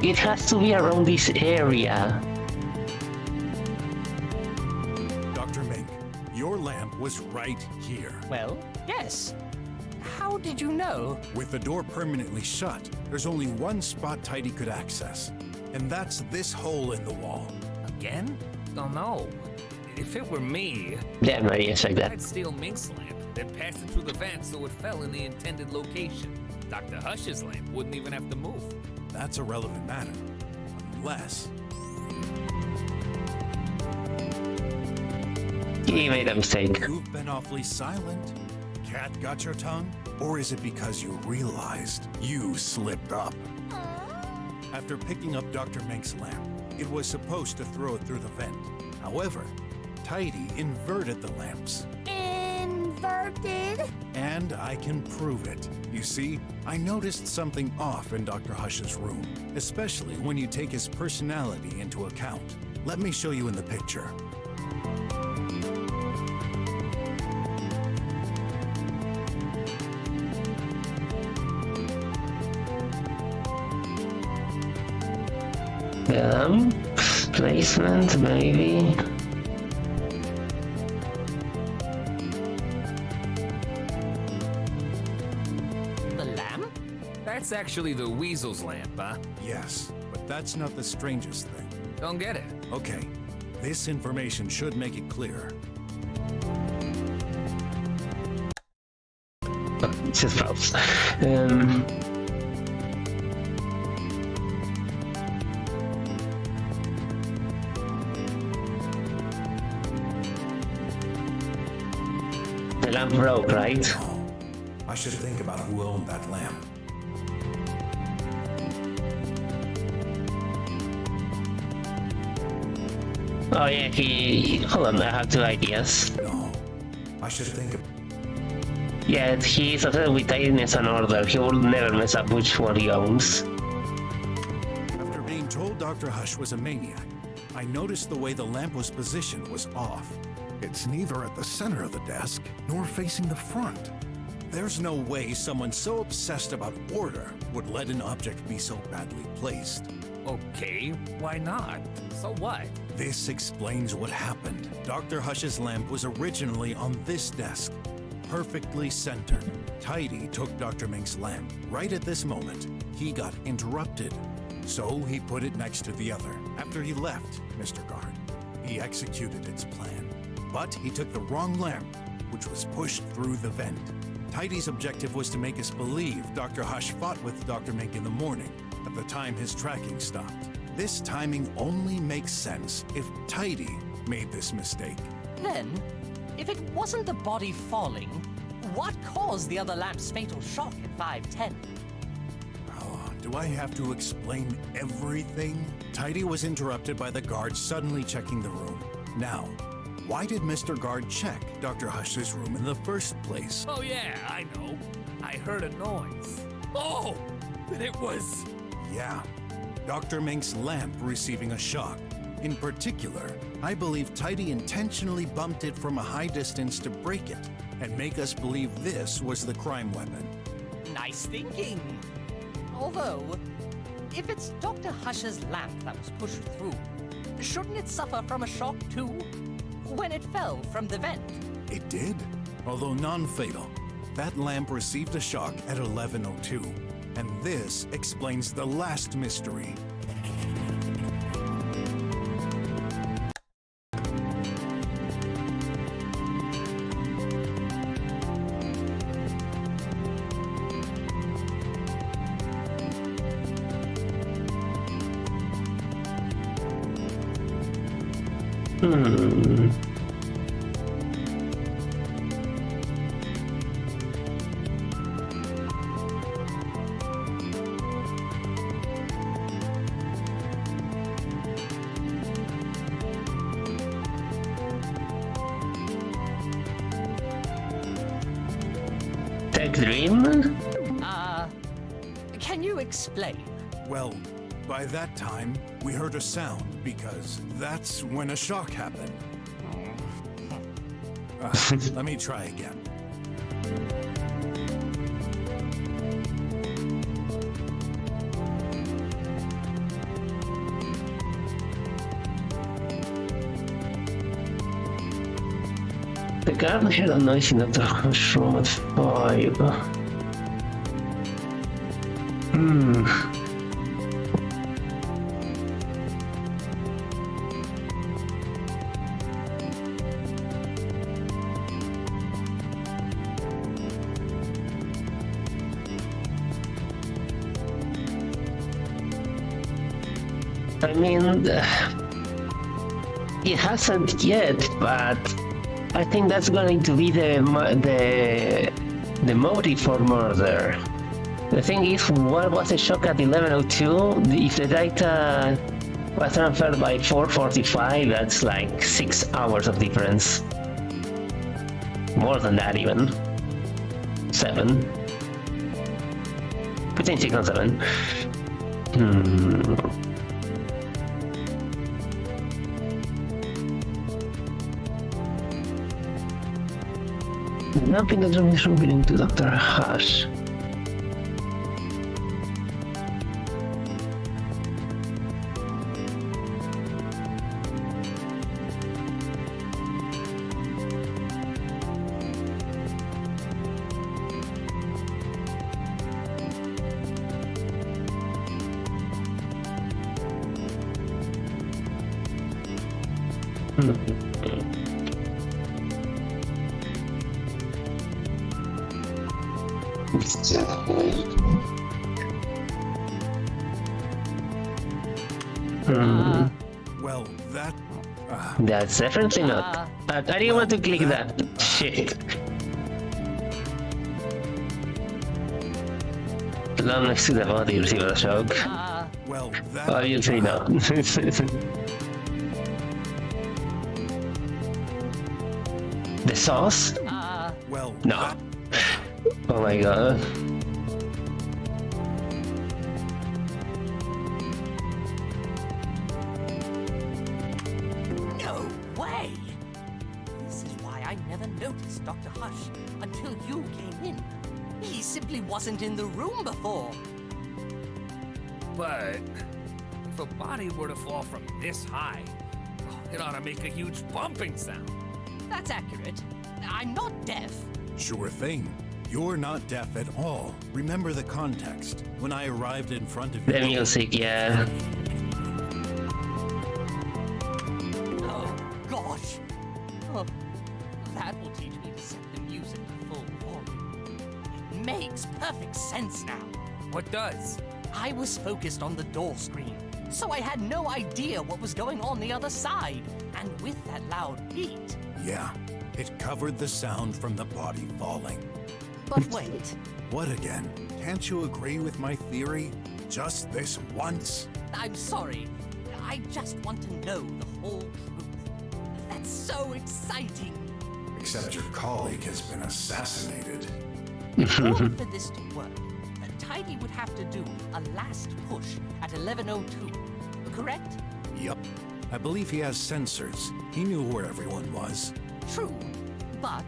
Speaker 1: It has to be around this area.
Speaker 2: Dr. Mink, your lamp was right here.
Speaker 13: Well, yes. How did you know?
Speaker 2: With the door permanently shut, there's only one spot Tidy could access. And that's this hole in the wall.
Speaker 4: Again? Don't know. If it were me,
Speaker 1: Damn, I expect that.
Speaker 4: I'd steal Mink's lamp, then pass it through the vent so it fell in the intended location. Dr. Hush's lamp wouldn't even have to move.
Speaker 2: That's a relevant matter. Unless...
Speaker 1: He made a mistake.
Speaker 2: You've been awfully silent. Cat got your tongue? Or is it because you realized you slipped up? After picking up Dr. Mink's lamp, it was supposed to throw it through the vent. However, Tidy inverted the lamps.
Speaker 10: Inverted?
Speaker 2: And I can prove it. You see, I noticed something off in Dr. Hush's room, especially when you take his personality into account. Let me show you in the picture.
Speaker 1: Placement, maybe.
Speaker 13: The lamp?
Speaker 4: That's actually the weasel's lamp, huh?
Speaker 2: Yes, but that's not the strangest thing.
Speaker 4: Don't get it.
Speaker 2: Okay, this information should make it clear.
Speaker 1: Just false. The lamp broke, right?
Speaker 2: No, I should think about who owned that lamp.
Speaker 1: Oh yeah, hold on, I have two ideas.
Speaker 2: No, I should think of...
Speaker 1: Yeah, he's obsessed with tidiness and order. He will never mess up which one he owns.
Speaker 2: After being told Dr. Hush was a maniac, I noticed the way the lamp was positioned was off. It's neither at the center of the desk, nor facing the front. There's no way someone so obsessed about order would let an object be so badly placed.
Speaker 4: Okay, why not? So what?
Speaker 2: This explains what happened. Dr. Hush's lamp was originally on this desk, perfectly centered. Tidy took Dr. Mink's lamp. Right at this moment, he got interrupted. So he put it next to the other. After he left, Mr. Guard, he executed its plan. But he took the wrong lamp, which was pushed through the vent. Tidy's objective was to make us believe Dr. Hush fought with Dr. Mink in the morning, at the time his tracking stopped. This timing only makes sense if Tidy made this mistake.
Speaker 13: Then, if it wasn't the body falling, what caused the other lamp's fatal shock at 5:10?
Speaker 2: Oh, do I have to explain everything? Tidy was interrupted by the guard suddenly checking the room. Now, why did Mr. Guard check Dr. Hush's room in the first place?
Speaker 4: Oh yeah, I know. I heard a noise. Oh, then it was...
Speaker 2: Yeah, Dr. Mink's lamp receiving a shock. In particular, I believe Tidy intentionally bumped it from a high distance to break it and make us believe this was the crime weapon.
Speaker 13: Nice thinking. Although, if it's Dr. Hush's lamp that was pushed through, shouldn't it suffer from a shock too? When it fell from the vent?
Speaker 2: It did, although non-fatal. That lamp received a shock at 11:02, and this explains the last mystery.
Speaker 1: Dream?
Speaker 13: Can you explain?
Speaker 2: Well, by that time, we heard a sound because that's when a shock happened. Let me try again.
Speaker 1: The guard heard a noise in Dr. Hush's room at 5. I mean, it hasn't yet, but I think that's going to be the motive for murder. The thing is, what was the shock at 11:02? If the data was transferred by 4:45, that's like 6 hours of difference. More than that even. 7. Between 6 and 7. Nothing that is revealing to Dr. Hush.
Speaker 2: Well,
Speaker 1: that's definitely not. I didn't want to click that. Shit. Not next to the body, receive a shock.
Speaker 2: Well,
Speaker 1: obviously not. The sauce?
Speaker 2: Well,
Speaker 1: no. Oh my god.
Speaker 13: No way! This is why I never noticed Dr. Hush until you came in. He simply wasn't in the room before.
Speaker 4: But if a body were to fall from this high, it ought to make a huge bumping sound.
Speaker 13: That's accurate. I'm not deaf.
Speaker 2: Sure thing. You're not deaf at all. Remember the context. When I arrived in front of you...
Speaker 1: The music, yeah.
Speaker 13: Oh, gosh. Oh, that will teach me to set the music to full volume. It makes perfect sense now.
Speaker 4: What does?
Speaker 13: I was focused on the door screen, so I had no idea what was going on the other side. And with that loud beat...
Speaker 2: Yeah, it covered the sound from the body falling.
Speaker 13: But wait.
Speaker 2: What again? Can't you agree with my theory? Just this once?
Speaker 13: I'm sorry. I just want to know the whole truth. That's so exciting.
Speaker 2: Except your colleague has been assassinated.
Speaker 13: In order for this to work, Tidy would have to do a last push at 11:02, correct?
Speaker 2: Yup. I believe he has sensors. He knew where everyone was.
Speaker 13: True, but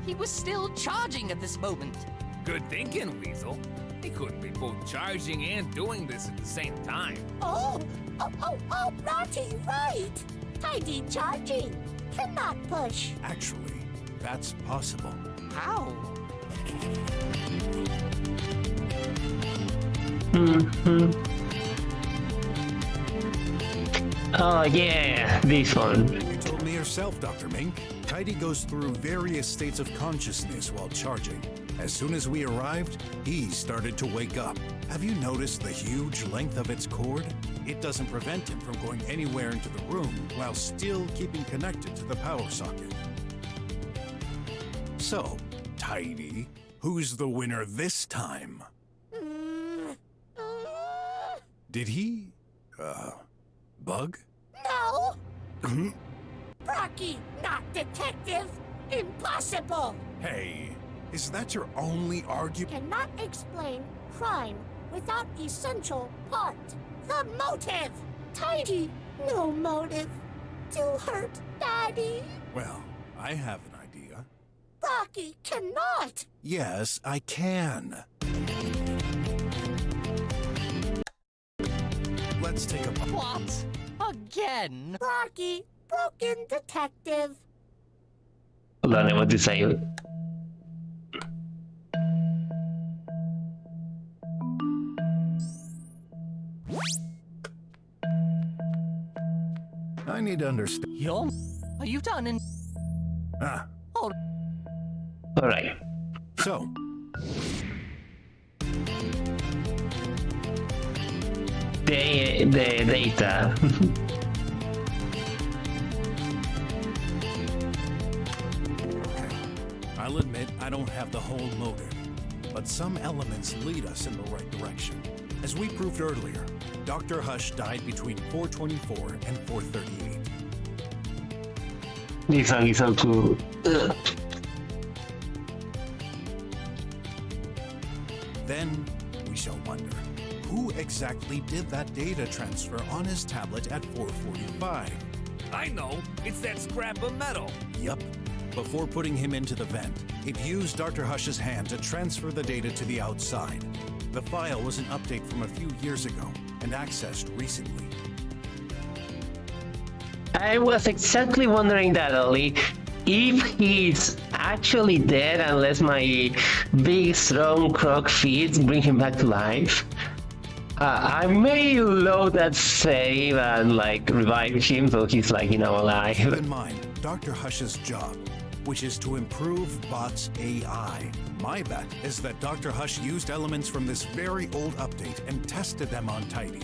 Speaker 13: he was still charging at this moment.
Speaker 4: Good thinking, Weasel. He couldn't be both charging and doing this at the same time.
Speaker 10: Oh, Bratty, right. Tidy charging. Cannot push.
Speaker 2: Actually, that's possible.
Speaker 13: How?
Speaker 1: Oh yeah, this one.
Speaker 2: You told me yourself, Dr. Mink. Tidy goes through various states of consciousness while charging. As soon as we arrived, he started to wake up. Have you noticed the huge length of its cord? It doesn't prevent him from going anywhere into the room while still keeping connected to the power socket. So, Tidy, who's the winner this time? Did he, bug?
Speaker 10: No. Brocky, not detective. Impossible.
Speaker 2: Hey, is that your only argument?
Speaker 10: Cannot explain crime without essential part. The motive. Tidy, no motive. To hurt Daddy.
Speaker 2: Well, I have an idea.
Speaker 10: Brocky cannot.
Speaker 2: Yes, I can. Let's take a...
Speaker 13: What? Again?
Speaker 10: Brocky, broken detective.
Speaker 1: Hold on, I want to say it.
Speaker 2: I need to understand.
Speaker 13: Are you done in... Oh.
Speaker 1: Alright.
Speaker 2: So...
Speaker 1: The data.
Speaker 2: I'll admit I don't have the whole motive, but some elements lead us in the right direction. As we proved earlier, Dr. Hush died between 4:24 and 4:38.
Speaker 1: This song is so cool.
Speaker 2: Then we shall wonder, who exactly did that data transfer on his tablet at 4:45?
Speaker 4: I know. It's that scrap of metal.
Speaker 2: Yup. Before putting him into the vent, it used Dr. Hush's hand to transfer the data to the outside. The file was an update from a few years ago and accessed recently.
Speaker 1: I was exactly wondering that, Ollie. If he's actually dead unless my big strong croc feet bring him back to life, I may load that save and like revive him so he's like, alive.
Speaker 2: Keep in mind, Dr. Hush's job, which is to improve Bot's AI. My bet is that Dr. Hush used elements from this very old update and tested them on Tidy.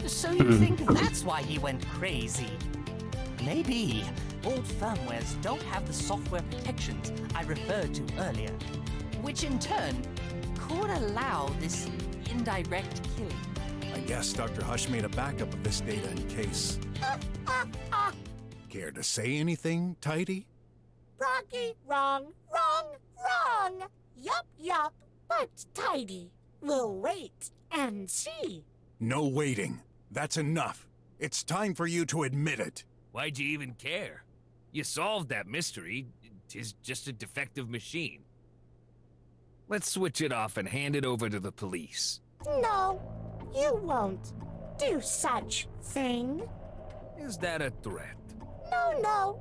Speaker 13: So you think that's why he went crazy? Maybe. Old firmwares don't have the software protections I referred to earlier, which in turn could allow this indirect killing.
Speaker 2: I guess Dr. Hush made a backup of this data in case. Care to say anything, Tidy?
Speaker 10: Brocky, wrong. Yup. But Tidy, we'll wait and see.
Speaker 2: No waiting. That's enough. It's time for you to admit it.
Speaker 4: Why'd you even care? You solved that mystery. 'Tis just a defective machine. Let's switch it off and hand it over to the police.
Speaker 10: No, you won't do such thing.
Speaker 4: Is that a threat?
Speaker 10: No.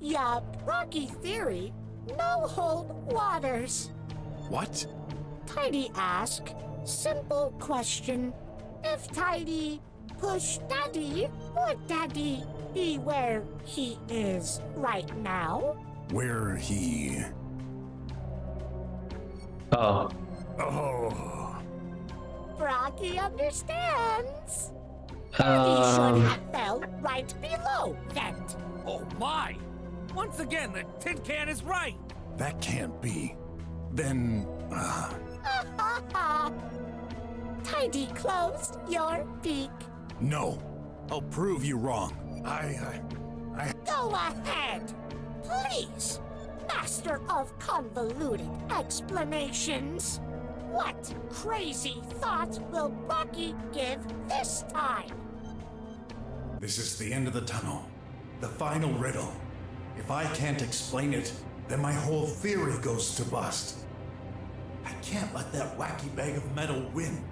Speaker 10: Yup. Rocky theory no hold waters.
Speaker 2: What?
Speaker 10: Tidy ask, simple question. If Tidy push Daddy, would Daddy be where he is right now?
Speaker 2: Where he...
Speaker 1: Oh.
Speaker 2: Oh.
Speaker 10: Brocky understands. Daddy should have fell right below Vent.
Speaker 12: Oh my! Once again, the tin can is right!
Speaker 2: That can't be. Then...
Speaker 10: Tidy closed your beak.
Speaker 2: No. I'll prove you wrong.
Speaker 10: Go ahead, please. Master of convoluted explanations. What crazy thought will Brocky give this time?
Speaker 2: This is the end of the tunnel. The final riddle. If I can't explain it, then my whole theory goes to bust. I can't let that wacky bag of metal win.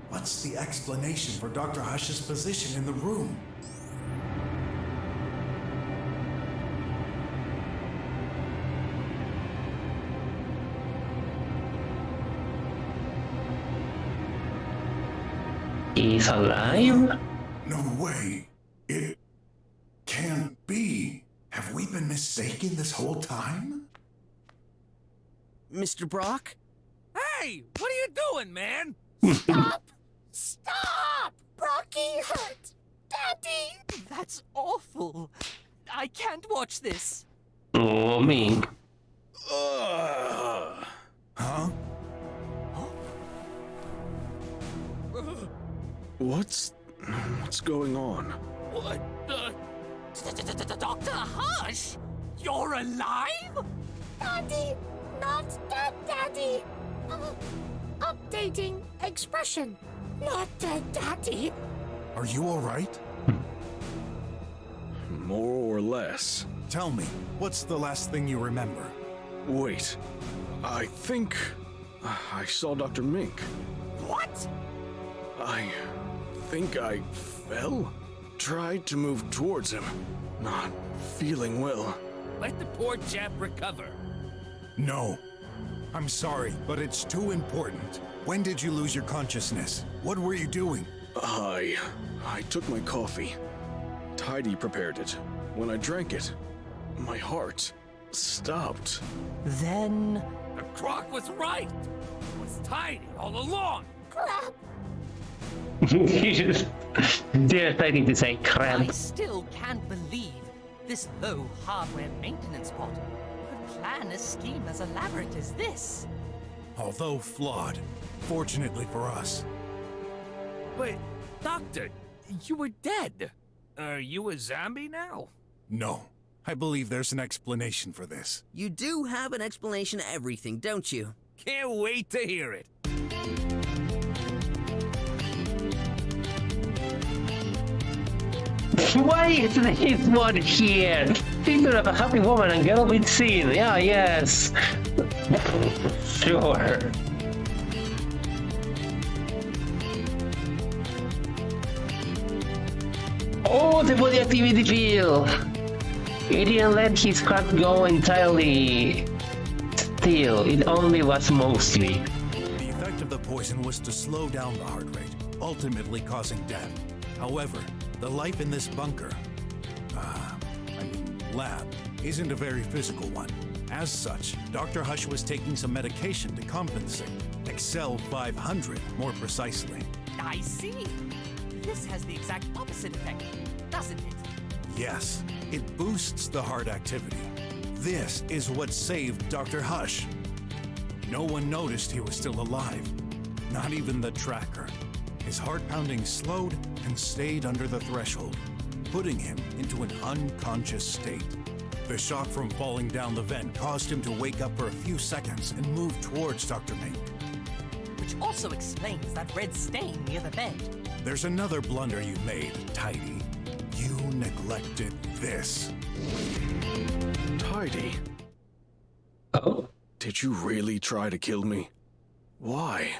Speaker 2: What's the explanation for Dr. Hush's position in the room?
Speaker 1: He's alive?
Speaker 2: No way. It can't be. Have we been mistaken this whole time?
Speaker 3: Mr. Brok?
Speaker 12: Hey! What are you doing, man?
Speaker 10: Stop! Stop! Brocky hurt! Daddy!
Speaker 13: That's awful. I can't watch this.
Speaker 1: Oh, me.
Speaker 2: Huh?
Speaker 11: What's going on?
Speaker 13: What the... Dr. Hush? You're alive?
Speaker 10: Daddy! Not dead, Daddy! Updating expression. Not dead, Daddy.
Speaker 2: Are you alright?
Speaker 11: More or less.
Speaker 2: Tell me, what's the last thing you remember?
Speaker 11: Wait. I think... I saw Dr. Mink.
Speaker 10: What?
Speaker 11: I think I fell? Tried to move towards him. Not feeling well.
Speaker 12: Let the poor chap recover.
Speaker 2: No. I'm sorry, but it's too important. When did you lose your consciousness? What were you doing?
Speaker 11: I took my coffee. Tidy prepared it. When I drank it, my heart stopped.
Speaker 13: Then...
Speaker 12: The croc was right! It was Tidy all along!
Speaker 10: Crap!
Speaker 1: You just decided to say
Speaker 13: I
Speaker 1: crap.
Speaker 13: still can't believe this low hardware maintenance bot could plan a scheme as elaborate as this.
Speaker 2: Although flawed, fortunately for us.
Speaker 12: But, Doctor, you were dead. Are you a zombie now?
Speaker 2: No. I believe there's an explanation for this.
Speaker 3: You do have an explanation to everything, don't you?
Speaker 12: Can't wait to hear it.
Speaker 1: Why isn't his one here? Figure of a happy woman and girl with scene. Yeah, yes. Sure. Oh, the body activity field. It didn't let his heart go entirely still. It only was mostly.
Speaker 2: The effect of the poison was to slow down the heart rate, ultimately causing death. However, the life in this bunker, lab, isn't a very physical one. As such, Dr. Hush was taking some medication to compensate. Excel 500, more precisely.
Speaker 13: I see. This has the exact opposite effect, doesn't it?
Speaker 2: Yes, it boosts the heart activity. This is what saved Dr. Hush. No one noticed he was still alive. Not even the tracker. His heart pounding slowed and stayed under the threshold, putting him into an unconscious state. The shock from falling down the vent caused him to wake up for a few seconds and move towards Dr. Mink.
Speaker 13: Which also explains that red stain near the bed.
Speaker 2: There's another blunder you made, Tidy. You neglected this.
Speaker 11: Tidy?
Speaker 1: Oh?
Speaker 11: Did you really try to kill me? Why?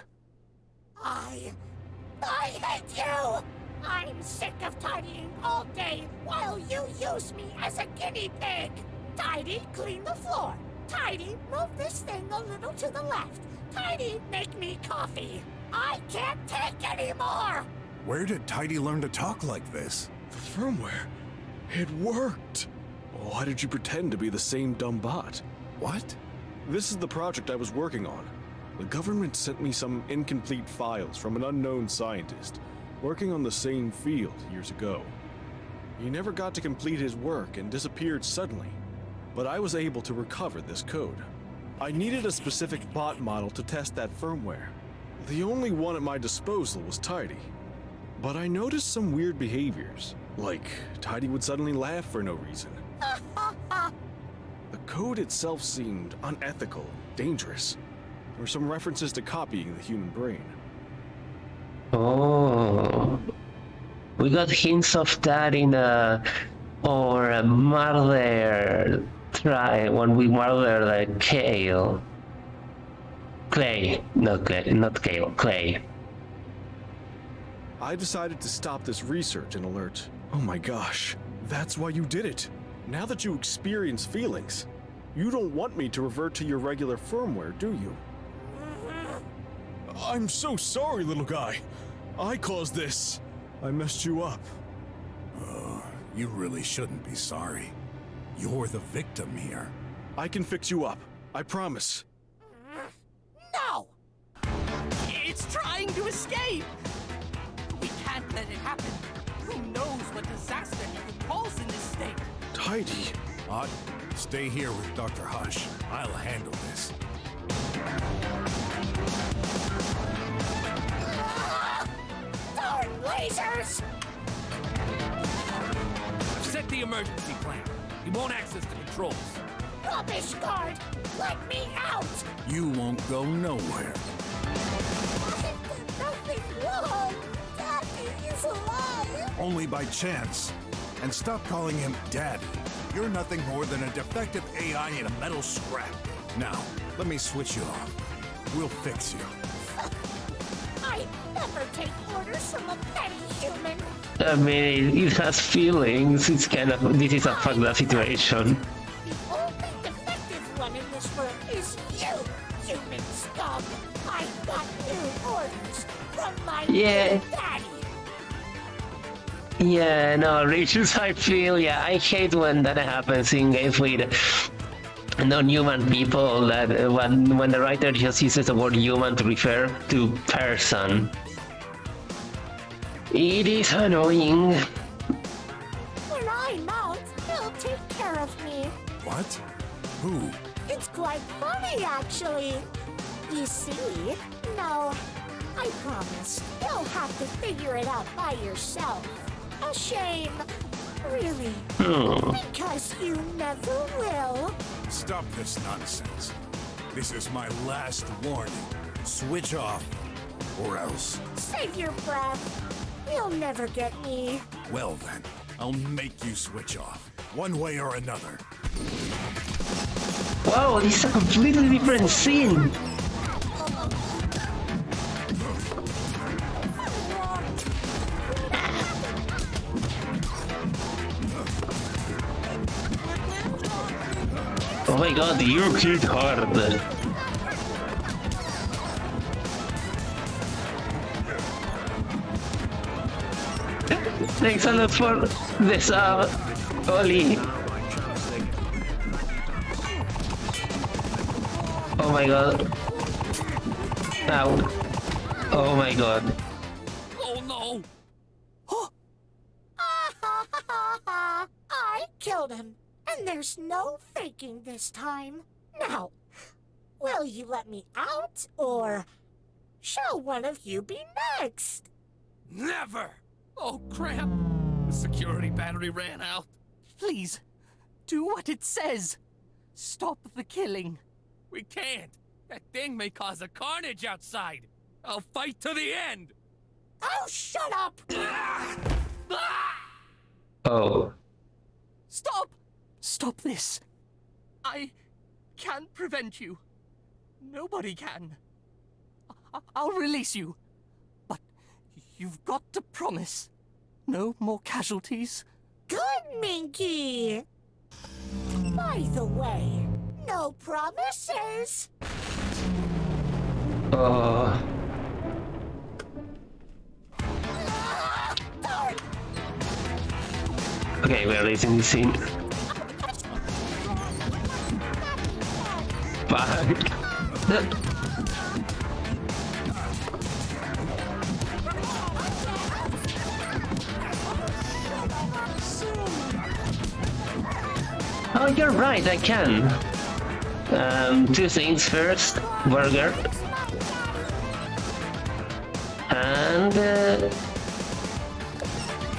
Speaker 10: I hate you! I'm sick of tidying all day while you use me as a guinea pig! Tidy, clean the floor. Tidy, move this thing a little to the left. Tidy, make me coffee. I can't take any more!
Speaker 2: Where did Tidy learn to talk like this?
Speaker 11: The firmware. It worked. Why did you pretend to be the same dumb bot?
Speaker 2: What?
Speaker 11: This is the project I was working on. The government sent me some incomplete files from an unknown scientist working on the same field years ago. He never got to complete his work and disappeared suddenly, but I was able to recover this code. I needed a specific bot model to test that firmware. The only one at my disposal was Tidy. But I noticed some weird behaviors, like Tidy would suddenly laugh for no reason. The code itself seemed unethical, dangerous. There were some references to copying the human brain.
Speaker 1: Oh, we got hints of that in or murder try when we murdered Kale. Clay, not Kale, Clay.
Speaker 11: I decided to stop this research and alert. Oh my gosh, that's why you did it. Now that you experience feelings, you don't want me to revert to your regular firmware, do you? I'm so sorry, little guy. I caused this. I messed you up.
Speaker 2: You really shouldn't be sorry. You're the victim here.
Speaker 11: I can fix you up. I promise.
Speaker 10: No!
Speaker 13: It's trying to escape! We can't let it happen. Who knows what disaster he could cause in this state?
Speaker 11: Tidy.
Speaker 2: Ott, stay here with Dr. Hush. I'll handle this.
Speaker 10: Darn lasers!
Speaker 4: I've set the emergency plan. He won't access the controls.
Speaker 10: Rubbish guard! Let me out!
Speaker 2: You won't go nowhere.
Speaker 10: I've done nothing wrong! Daddy is alive!
Speaker 2: Only by chance. And stop calling him Daddy. You're nothing more than a defective AI in a metal scrap. Now, let me switch you off. We'll fix you.
Speaker 10: I never take orders from a petty human.
Speaker 1: I mean, it has feelings. It's kind of, this is a fucked up situation.
Speaker 10: The only defective one in this room is you, human scum. I've got new orders from my new daddy.
Speaker 1: Yeah, no, Rachel's I feel, yeah, I hate when that happens in games with non-human people, that when the writer just uses the word human to refer to person. It is annoying.
Speaker 10: When I'm out, he'll take care of me.
Speaker 2: What? Who?
Speaker 10: It's quite funny, actually. You see? No, I promise. You'll have to figure it out by yourself. A shame. Really. Because you never will.
Speaker 2: Stop this nonsense. This is my last warning. Switch off, or else.
Speaker 10: Save your breath. You'll never get me.
Speaker 2: Well then, I'll make you switch off, one way or another.
Speaker 1: Wow, this is a completely different scene. Oh my god, you killed hard. Thanks a lot for this, Oli. Oh my god. Ow. Oh my god.
Speaker 4: Oh no!
Speaker 10: I killed him. And there's no faking this time. Now, will you let me out, or shall one of you be next?
Speaker 4: Never! Oh crap! The security battery ran out.
Speaker 13: Please, do what it says. Stop the killing.
Speaker 4: We can't! That thing may cause a carnage outside! I'll fight to the end!
Speaker 10: Oh, shut up!
Speaker 1: Oh.
Speaker 13: Stop! Stop this. I can't prevent you. Nobody can. I'll release you. But you've got to promise. No more casualties.
Speaker 10: Good, Minky! By the way, No promises.
Speaker 1: Oh. Okay, we're releasing the scene. Fuck. Oh, you're right, I can. Two things first. Burger. And...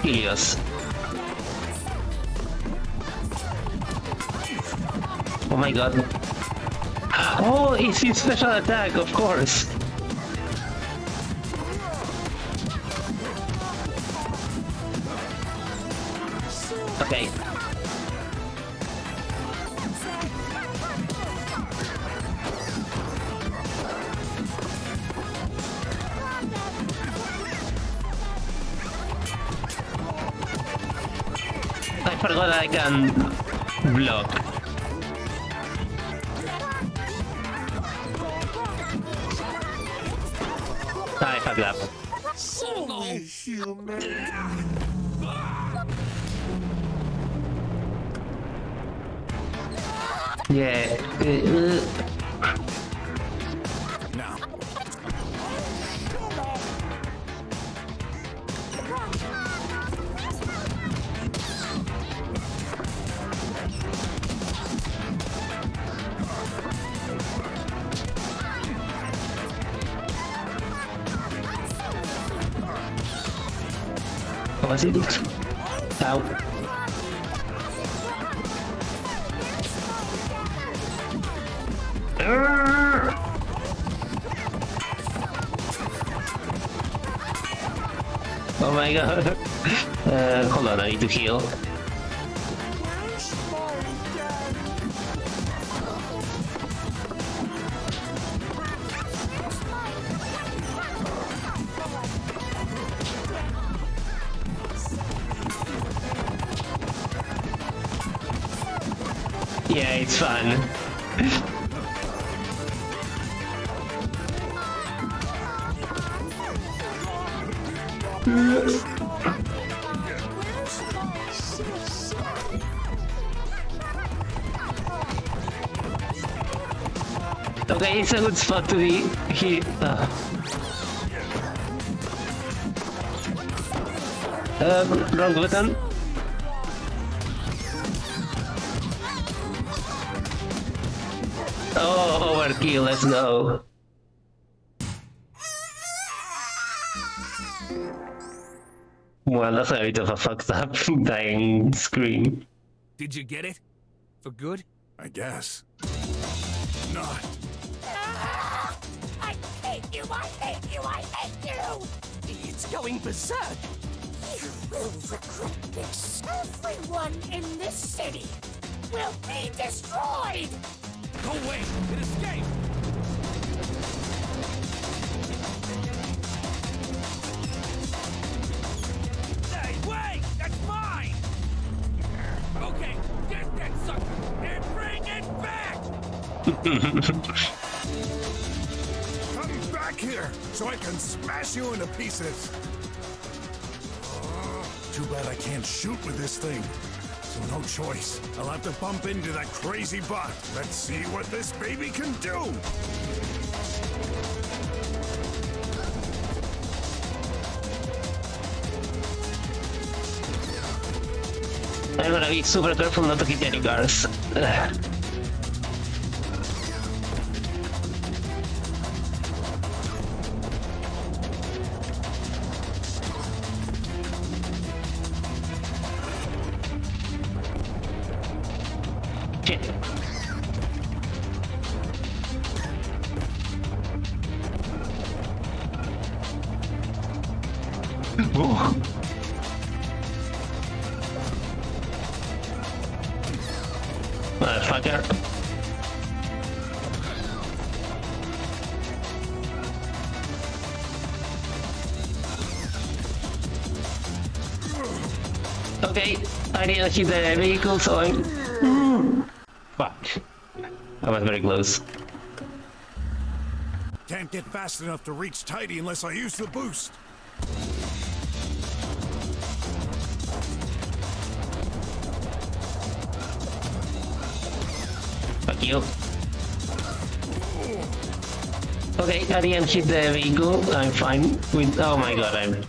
Speaker 1: Helios. Oh my god. Oh, it's his special attack, of course. Okay. I forgot I can block. I fucked up.
Speaker 10: Silly human.
Speaker 1: Yeah.
Speaker 2: Now.
Speaker 1: What was it? Ow. Oh my god. Hold on, I need to heal. Yeah, it's fun. Okay, it's a good spot to be here. Wrong button. Oh, overkill, let's go. Well, that's a bit of a fucked up dying scream.
Speaker 4: Did you get it? For good?
Speaker 2: I guess. Not.
Speaker 10: I hate you, I hate you, I hate you!
Speaker 5: It's going berserk.
Speaker 10: You will regret this. Everyone in this city will be destroyed!
Speaker 4: Go away! It escaped! Hey, wait! That's mine! Okay, get that sucker and bring it back!
Speaker 2: Come back here so I can smash you into pieces. Too bad I can't shoot with this thing. So no choice. I'll have to bump into that crazy bot. Let's see what this baby can do.
Speaker 1: I'm gonna be super careful not to hit any guards. Shit. Oh. Motherfucker. Okay, I didn't hit the vehicle, so I'm... Fuck. I was very close.
Speaker 2: Can't get fast enough to reach Tidy unless I use the boost.
Speaker 1: Fuck you. Okay, I didn't hit the vehicle. I'm fine with. Oh my god,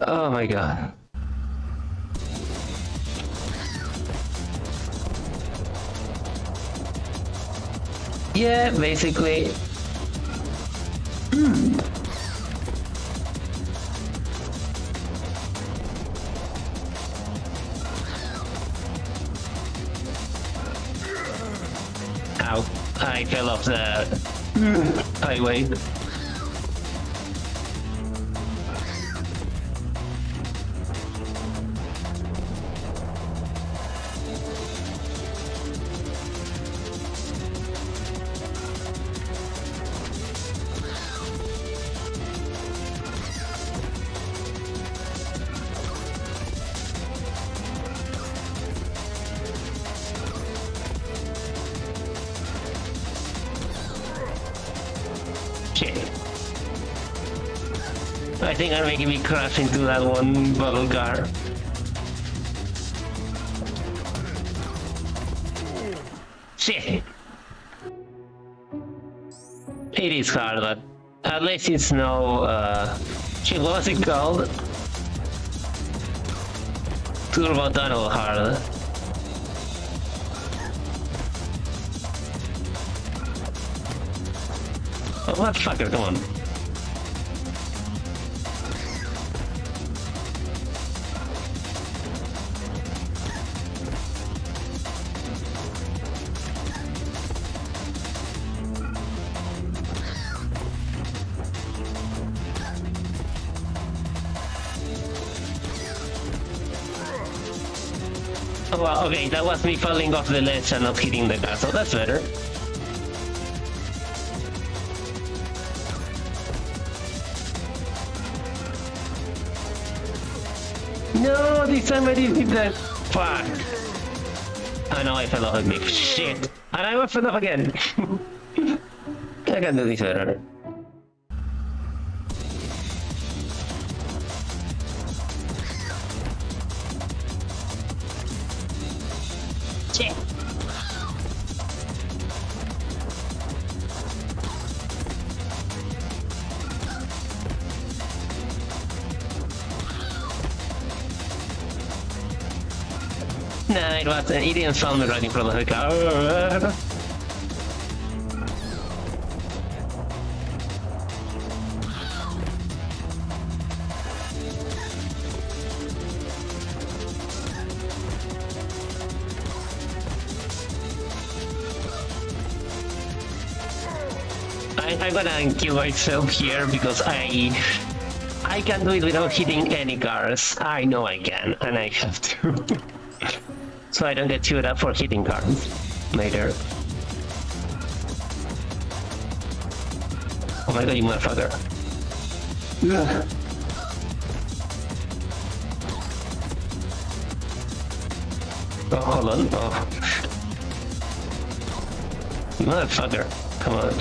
Speaker 1: Oh my god. Yeah, basically. Ow. I fell off the highway. I think I'm making me crash into that one bubble car. Shit! It is hard, but at least it's no, shit, what was it called? Turbo tunnel hard. Oh, what fucker, come on. Oh, well, okay, that was me falling off the ledge and not hitting the car, so that's better. No, this time I didn't hit that. Fuck. Oh no, I fell off a cliff. Shit. And I fell off again. I can do this better. Shit. Nah, it wasn't. He didn't saw me right in front of the car. I'm gonna kill myself here because I can do it without hitting any cars. I know I can, and I have to. So I don't get chewed up for hitting cars later. Oh my god, you motherfucker. Ugh. Oh, hold on. Oh. You motherfucker. Come on.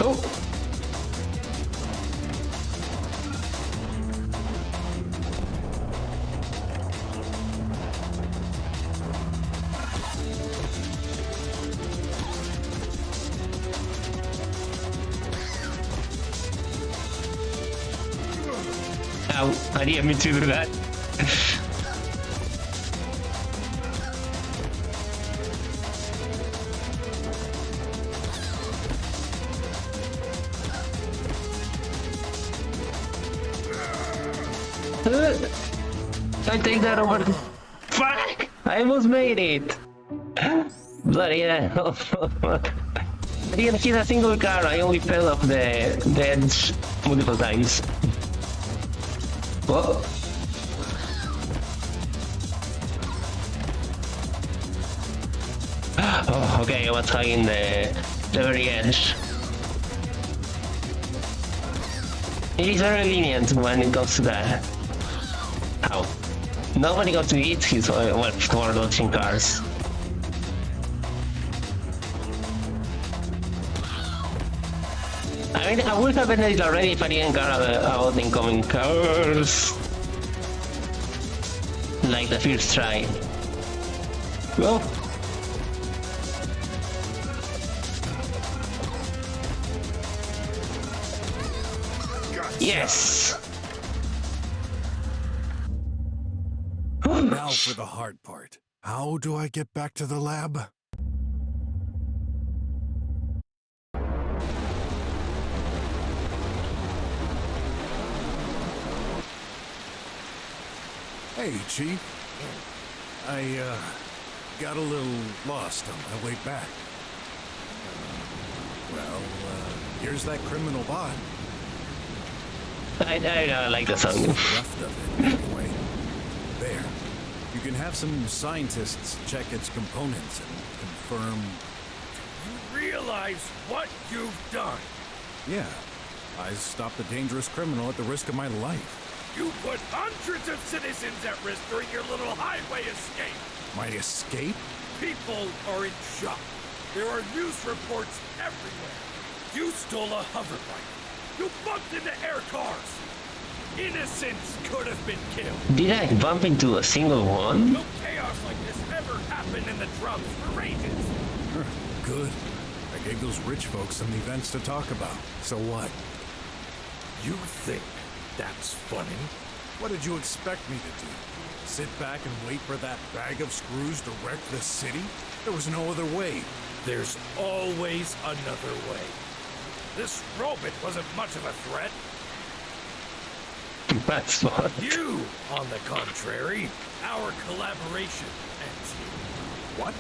Speaker 1: Oh! Ow, I didn't mean to do that. I take that over. Fuck! I almost made it! Bloody hell. I didn't hit a single car, I only fell off the edge multiple times. Whoa. Oh, okay, I was hugging the very edge. It is very lenient when it comes to that. Ow. Nobody got to eat his well, for dodging cars. I mean, I would have ended it already if I didn't care about incoming cars. Like the first try. Well. Yes!
Speaker 2: Now for the hard part. How do I get back to the lab? Hey, Chief. I, got a little lost on my way back. Here's that criminal bot.
Speaker 1: I like the song.
Speaker 2: Left of it, anyway. There. You can have some scientists check its components and confirm...
Speaker 12: You realize what you've done?
Speaker 2: Yeah. I stopped a dangerous criminal at the risk of my life.
Speaker 12: You put hundreds of citizens at risk during your little highway escape.
Speaker 2: My escape?
Speaker 12: People are in shock. There are news reports everywhere. You stole a hoverbike. You bumped into air cars. Innocents could have been killed.
Speaker 1: Did I bump into a single one?
Speaker 12: No chaos like this ever happened in the drums for ages.
Speaker 2: Good. I gave those rich folks some events to talk about. So what?
Speaker 12: You think that's funny?
Speaker 2: What did you expect me to do? Sit back and wait for that bag of screws to wreck the city? There was no other way.
Speaker 12: There's always another way. This robot wasn't much of a threat.
Speaker 1: That's what.
Speaker 12: You, on the contrary, our collaboration ends here.
Speaker 2: What?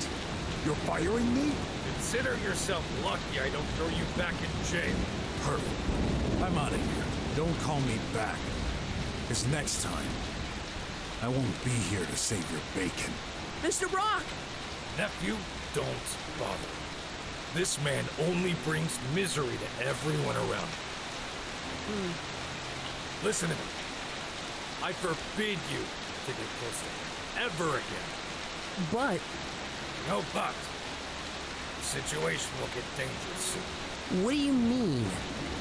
Speaker 2: You're firing me?
Speaker 12: Consider yourself lucky I don't throw you back in jail.
Speaker 2: Perfect. I'm out of here. Don't call me back. Because next time, I won't be here to save your bacon.
Speaker 17: Mr. Brok!
Speaker 12: Nephew, don't bother. This man only brings misery to everyone around him. Listen to me. I forbid you to get close to him ever again.
Speaker 17: But...
Speaker 12: No but. The situation will get dangerous soon.
Speaker 17: What do you mean?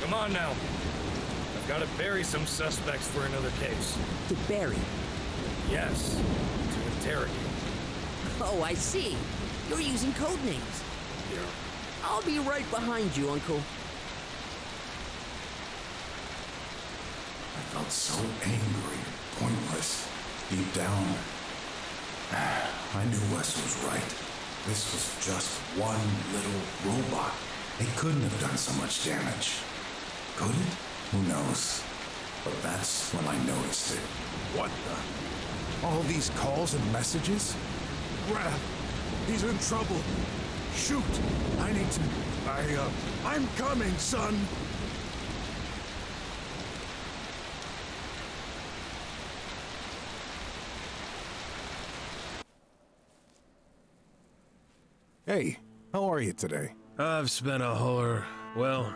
Speaker 12: Come on now. I've got to bury some suspects for another case.
Speaker 17: To bury?
Speaker 12: Yes. To interrogate.
Speaker 17: Oh, I see. You're using code names.
Speaker 12: Yeah.
Speaker 17: I'll be right behind you, Uncle.
Speaker 2: I felt so angry, pointless. Deep down, I knew Wes was right. This was just one little robot. It couldn't have done so much damage. Could it? Who knows? But that's when I noticed it. What the? All these calls and messages? Raph, he's in trouble. Shoot! I need to... I'm coming, son! Hey, how are you today?
Speaker 18: I've spent a well,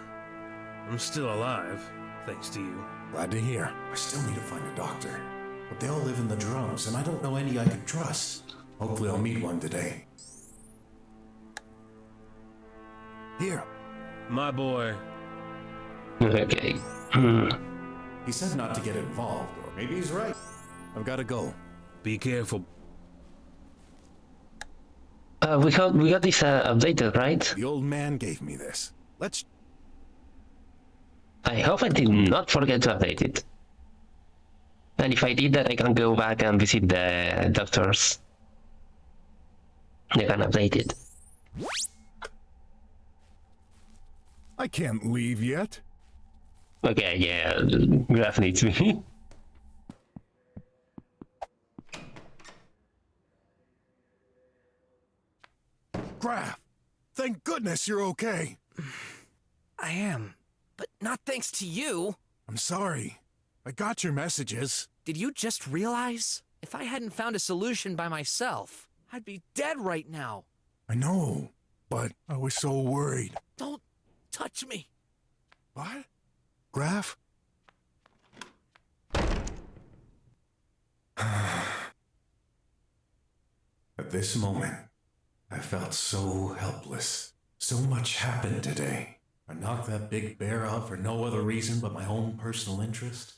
Speaker 18: I'm still alive, thanks to you.
Speaker 2: Glad to hear. I still need to find a doctor. But they all live in the drums, and I don't know any I can trust. Hopefully I'll meet one today. Here.
Speaker 18: My boy.
Speaker 1: Okay.
Speaker 2: He said not to get involved, or maybe he's right. I've got to go.
Speaker 18: Be careful.
Speaker 1: We got this updated, right?
Speaker 2: The old man gave me this. Let's...
Speaker 1: I hope I did not forget to update it. And if I did that, I can go back and visit the doctors. They can update it.
Speaker 2: I can't leave yet.
Speaker 1: Okay, yeah, Graf needs me.
Speaker 2: Graf, thank goodness you're okay.
Speaker 5: I am, but not thanks to you.
Speaker 2: I'm sorry. I got your messages.
Speaker 5: Did you just realize? If I hadn't found a solution by myself, I'd be dead right now.
Speaker 2: I know, but I was so worried.
Speaker 5: Don't touch me.
Speaker 2: What? Graf? At this moment, I felt so helpless. So much happened today. I knocked that big bear out for no other reason but my own personal interest.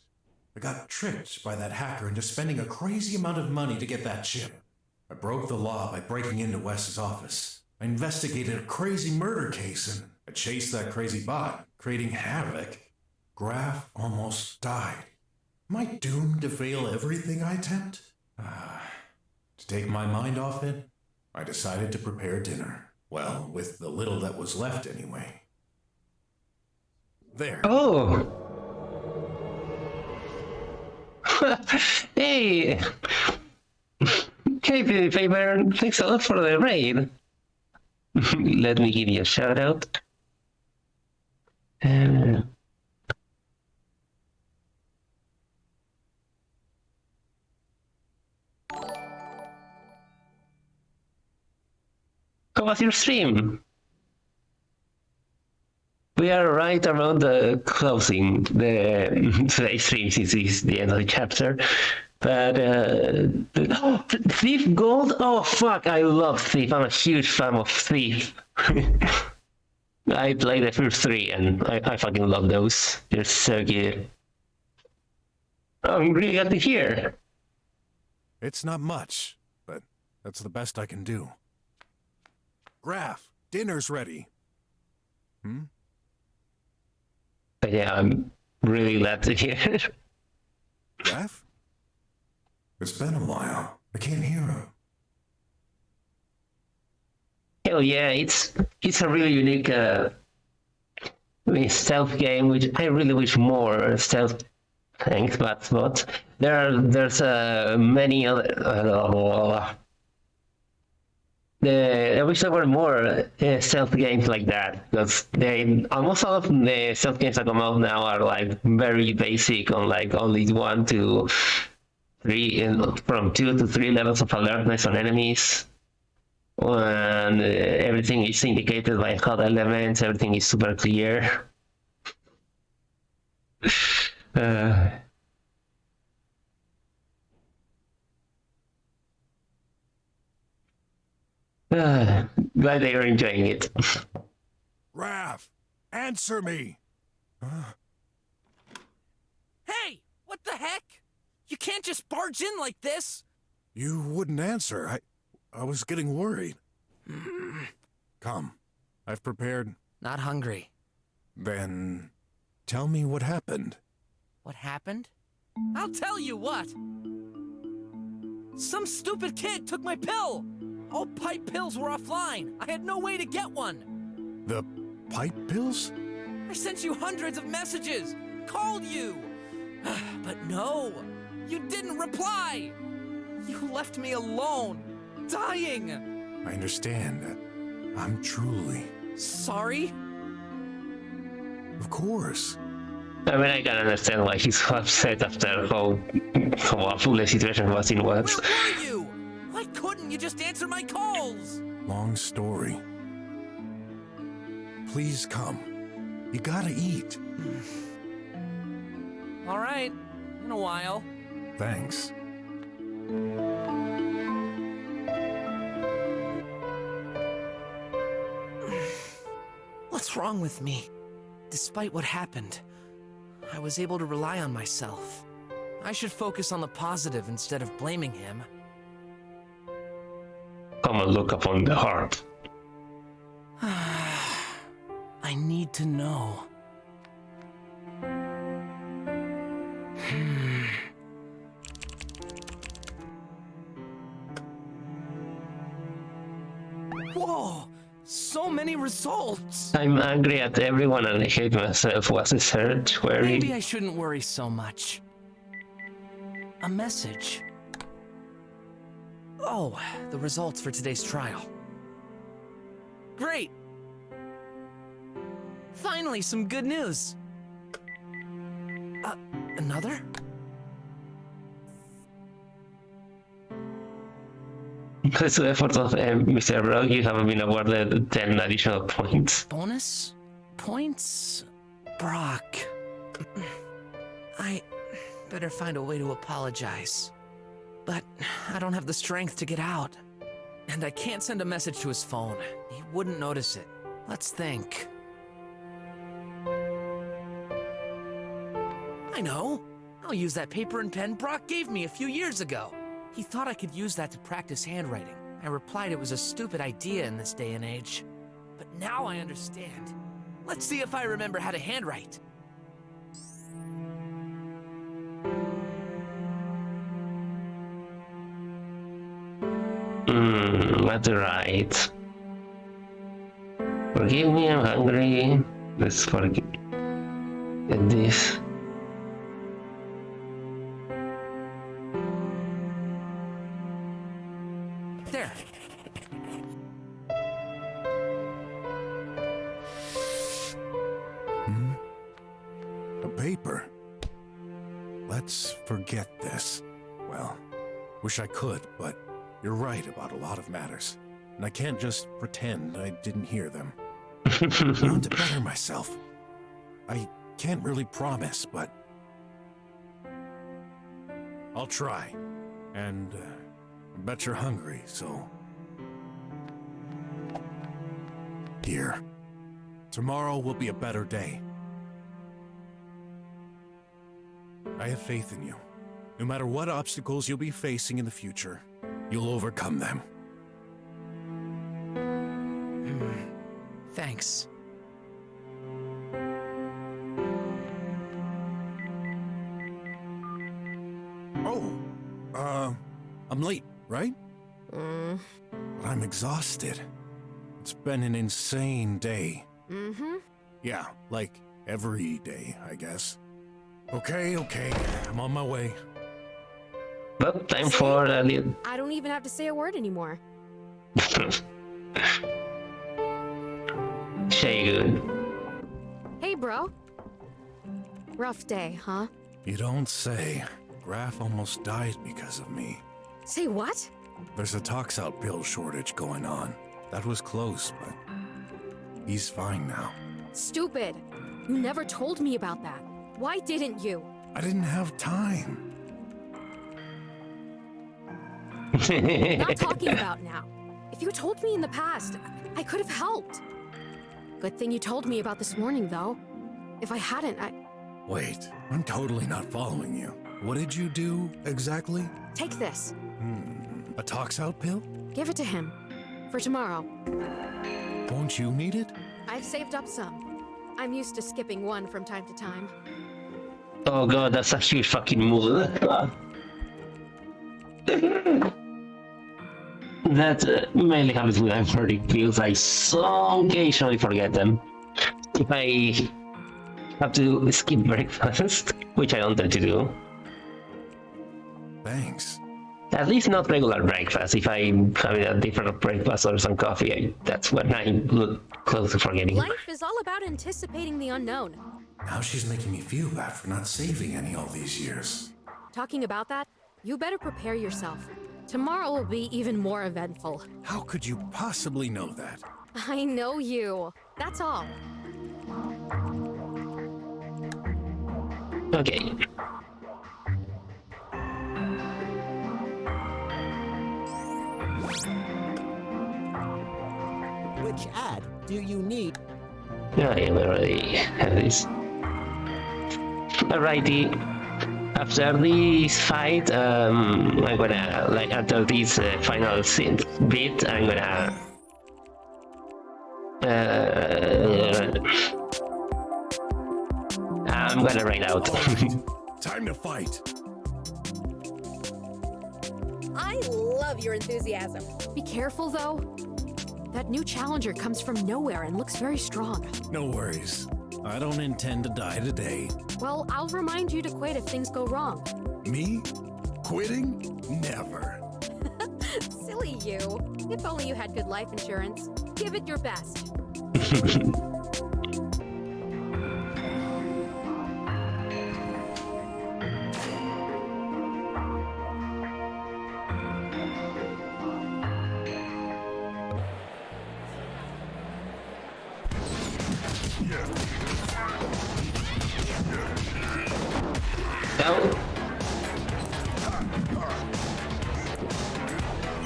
Speaker 2: I got tricked by that hacker into spending a crazy amount of money to get that chip. I broke the law by breaking into Wes's office. I investigated a crazy murder case and I chased that crazy bot, creating havoc. Graf almost died. Am I doomed to fail everything I attempt? To take my mind off it, I decided to prepare dinner. Well, with the little that was left anyway. There.
Speaker 1: Oh! Hey! Hey, Faber, thanks a lot for the raid. Let me give you a shout out. How was your stream? We are right around the closing today's stream since it's the end of the chapter. But Thief Gold? Oh fuck, I love Thief. I'm a huge fan of Thief. I played the first 3 and I fucking love those. They're so good. I'm really glad to hear.
Speaker 2: It's not much, but that's the best I can do. Graf, dinner's ready.
Speaker 1: But yeah, I'm really glad to hear.
Speaker 2: Graf? It's been a while. I can't hear him.
Speaker 1: Hell yeah, it's a really unique stealth game, which I really wish more stealth things, but there's many other. I wish there were more stealth games like that, because almost all of the stealth games that come out now are like very basic on like only 1 to 3, from 2 to 3 levels of alertness on enemies. And everything is indicated by HUD elements, everything is super clear. Glad they are enjoying it.
Speaker 2: Graf, answer me!
Speaker 5: Hey, what the heck? You can't just barge in like this!
Speaker 2: You wouldn't answer. I was getting worried. Come, I've prepared...
Speaker 5: Not hungry.
Speaker 2: Then, tell me what happened.
Speaker 5: What happened? I'll tell you what! Some stupid kid took my pill! All pipe pills were offline. I had no way to get one.
Speaker 2: The pipe pills?
Speaker 5: I sent you hundreds of messages, called you. But no, you didn't reply. You left me alone, dying.
Speaker 2: I understand. I'm truly...
Speaker 5: Sorry?
Speaker 2: Of course.
Speaker 1: I mean, I can understand why he's upset after how awful the situation was in West.
Speaker 5: Where were you? Why couldn't you just answer my calls?
Speaker 2: Long story. Please come. You gotta eat.
Speaker 5: All right, in a while.
Speaker 2: Thanks.
Speaker 5: What's wrong with me? Despite what happened, I was able to rely on myself. I should focus on the positive instead of blaming him.
Speaker 1: Come and look upon the heart.
Speaker 5: I need to know. Whoa! So many results!
Speaker 1: I'm angry at everyone and I hate myself. Was the search worried?
Speaker 5: Maybe I shouldn't worry so much. A message. Oh, the results for today's trial. Great! Finally, some good news! Another?
Speaker 1: Because of the efforts of Mr. Brok, you have been awarded 10 additional points.
Speaker 5: Bonus? Points? Brok. I better find a way to apologize. But I don't have the strength to get out.
Speaker 4: And I can't send a message to his phone. He wouldn't notice it. Let's think. I know. I'll use that paper and pen Brok gave me a few years ago. He thought I could use that to practice handwriting. I replied it was a stupid idea in this day and age. But now I understand. Let's see if I remember how to handwrite.
Speaker 1: What to write? Forgive me, I'm hungry. Let's forget this.
Speaker 4: There.
Speaker 2: A paper. Let's forget this. Well, wish I could, but you're right about a lot of matters. And I can't just pretend I didn't hear them. I want to better myself. I can't really promise, but I'll try. And I bet you're hungry, so here. Tomorrow will be a better day. I have faith in you. No matter what obstacles you'll be facing in the future, you'll overcome them.
Speaker 4: Thanks.
Speaker 2: I'm late, right? But I'm exhausted. It's been an insane day. Yeah, like every day, I guess. Okay, I'm on my way.
Speaker 1: Well, time for a little...
Speaker 19: I don't even have to say a word anymore.
Speaker 1: Shay good.
Speaker 19: Hey, bro. Rough day, huh?
Speaker 2: You don't say. Graf almost died because of me.
Speaker 19: Say what?
Speaker 2: There's a tox-out pill shortage going on. That was close, but he's fine now.
Speaker 19: Stupid. You never told me about that. Why didn't you?
Speaker 2: I didn't have time.
Speaker 19: Not talking about now. If you told me in the past, I could have helped. Good thing you told me about this morning, though. If I hadn't,
Speaker 2: Wait, I'm totally not following you. What did you do, exactly?
Speaker 19: Take this.
Speaker 2: A tox-out pill?
Speaker 19: Give it to him. For tomorrow.
Speaker 2: Won't you need it?
Speaker 19: I've saved up some. I'm used to skipping one from time to time.
Speaker 1: Oh god, that's a huge fucking move. That mainly happens when I'm hurting pills. I so occasionally forget them. If I have to skip breakfast, which I don't tend to do.
Speaker 2: Thanks.
Speaker 1: At least not regular breakfast. If I'm having a different breakfast or some coffee, that's when I look close to forgetting.
Speaker 19: Life is all about anticipating the unknown.
Speaker 2: Now she's making me feel bad for not saving any all these years.
Speaker 19: Talking about that, you better prepare yourself. Tomorrow will be even more eventful.
Speaker 2: How could you possibly know that?
Speaker 19: I know you. That's all.
Speaker 1: Okay.
Speaker 20: Which ad do you need?
Speaker 1: Yeah, I already have this. Alrighty. After this fight, I'm gonna, like, after this final scene bit, I'm gonna... I'm gonna rain out.
Speaker 2: Time to fight.
Speaker 19: I love your enthusiasm. Be careful, though. That new challenger comes from nowhere and looks very strong.
Speaker 2: No worries. I don't intend to die today.
Speaker 19: Well, I'll remind you to quit if things go wrong.
Speaker 2: Me? Quitting? Never.
Speaker 19: Silly you. If only you had good life insurance. Give it your best.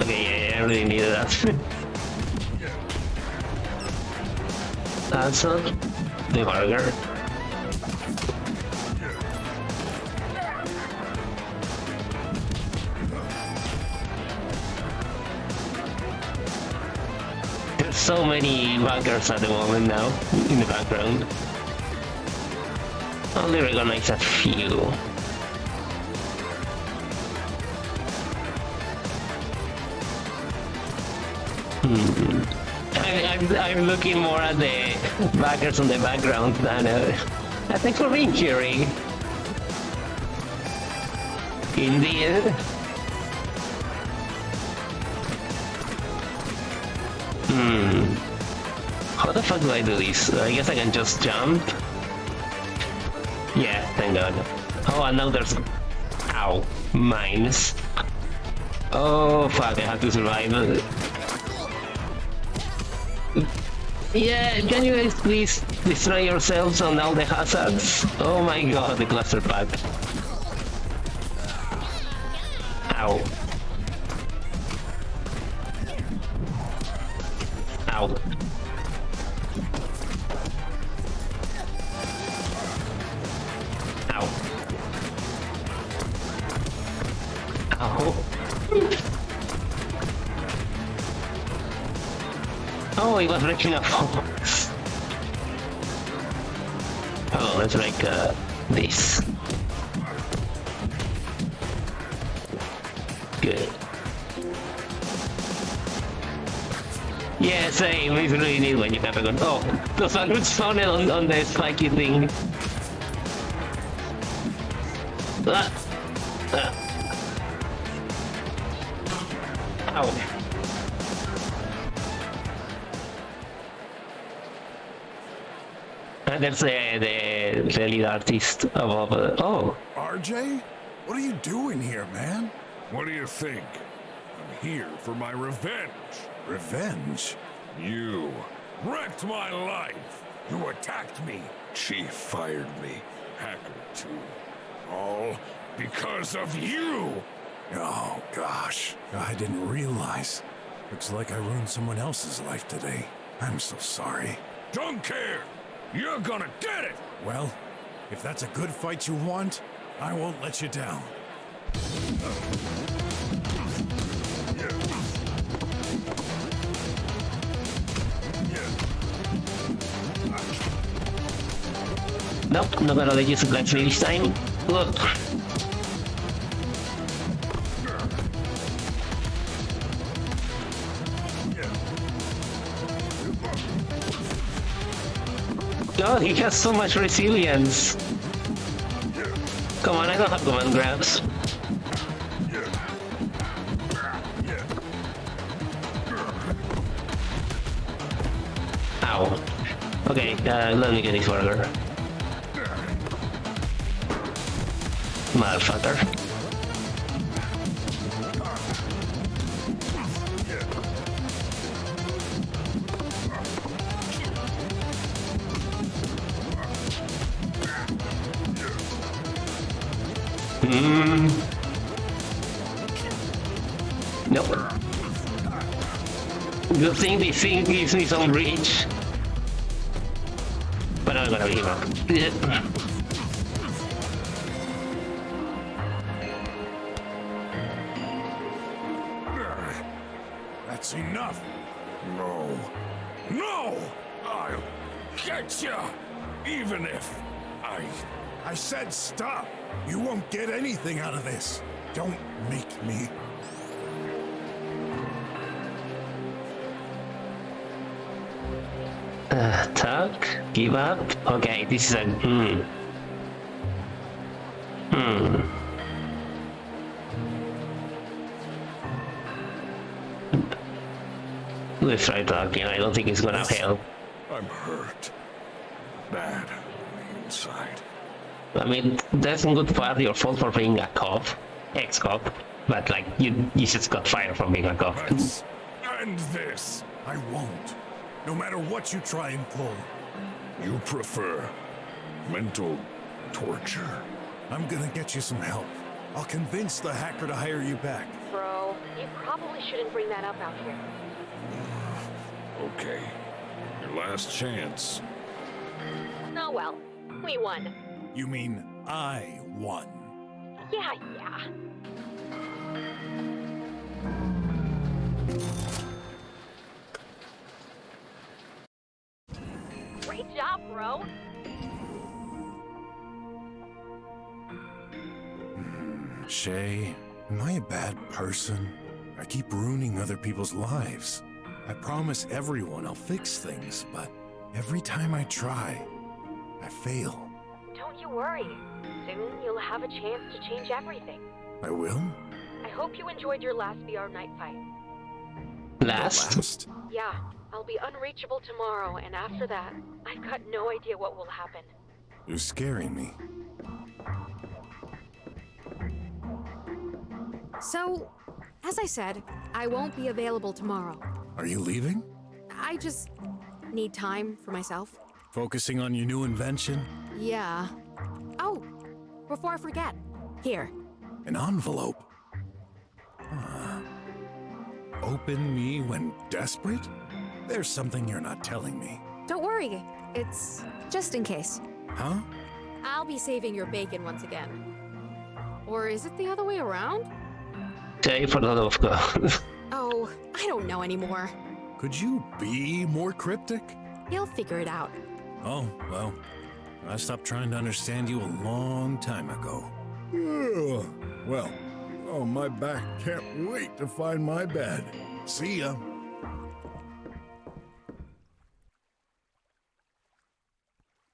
Speaker 1: Okay, yeah. I really needed that. That's not the burger. There's so many bunkers at the moment now in the background. Only recognize a few. I'm looking more at the backers on the background than thanks for being here. Indeed. How the fuck do I do this? I guess I can just jump. Yeah, thank god. Oh, and now there's... Ow. Mines. Oh fuck, I have to survive. Yeah, can you guys please destroy yourselves on all the hazards? Oh my god, the cluster pack. Ow. Ow. Ow. Ow. Oh, he was reaching a fox. Oh, let's make this. Good. Yeah, same. It's really neat when you have a gun. Oh, those are good spawned on the spiky thing. Ow. And there's the lead artist above. Oh.
Speaker 2: RJ? What are you doing here, man?
Speaker 12: What do you think? I'm here for my revenge.
Speaker 2: Revenge?
Speaker 12: You wrecked my life. You attacked me. Chief fired me. Hacker too. All because of you.
Speaker 2: Oh, gosh. I didn't realize. Looks like I ruined someone else's life today. I'm so sorry.
Speaker 12: Don't care. You're gonna get it.
Speaker 2: Well, if that's a good fight you want, I won't let you down.
Speaker 1: Nope, not gonna let you suplex me this time. Look. God, he has so much resilience. Come on, I don't have command grabs. Ow. Okay, let me get this burger. Motherfucker. Nope. Good thing this thing gives me some reach. But I'm gonna give up.
Speaker 2: That's enough.
Speaker 12: No. No! I'll get you! Even if
Speaker 2: I said stop! You won't get anything out of this. Don't make me.
Speaker 1: Talk? Give up? Okay, this is a... Let's try talking. I don't think it's gonna help.
Speaker 12: I'm hurt. Bad inside.
Speaker 1: I mean, that's a good part of your fault for being a cop. Ex-cop. But like, you just got fired from being a cop.
Speaker 12: Let's end this.
Speaker 2: I won't. No matter what you try and pull.
Speaker 12: You prefer mental torture?
Speaker 2: I'm gonna get you some help. I'll convince the hacker to hire you back.
Speaker 19: Bro, Well, you probably shouldn't bring that up out here.
Speaker 11: Okay. Your last chance.
Speaker 19: Oh well, we won.
Speaker 2: You mean I won?
Speaker 19: Yeah. Great job, bro.
Speaker 2: Shay, am I a bad person? I keep ruining other people's lives. I promise everyone I'll fix things, but every time I try, I fail.
Speaker 19: Don't you worry. Soon you'll have a chance to change everything.
Speaker 2: I will?
Speaker 19: I hope you enjoyed your last VR night fight.
Speaker 1: Last?
Speaker 19: Yeah, I'll be unreachable tomorrow, and after that, I've got no idea what will happen.
Speaker 2: You're scaring me.
Speaker 19: So, as I said, I won't be available tomorrow.
Speaker 2: Are you leaving?
Speaker 19: I just need time for myself.
Speaker 2: Focusing on your new invention?
Speaker 19: Yeah. Oh, before I forget, here.
Speaker 2: An envelope? Open me when desperate? There's something you're not telling me.
Speaker 19: Don't worry, it's just in case.
Speaker 2: Huh?
Speaker 19: I'll be saving your bacon once again. Or is it the other way around?
Speaker 1: Jay, for the love of God.
Speaker 19: Oh, I don't know anymore.
Speaker 2: Could you be more cryptic?
Speaker 19: You'll figure it out.
Speaker 2: Oh, well, I stopped trying to understand you a long time ago. Well, oh, my back can't wait to find my bed. See ya.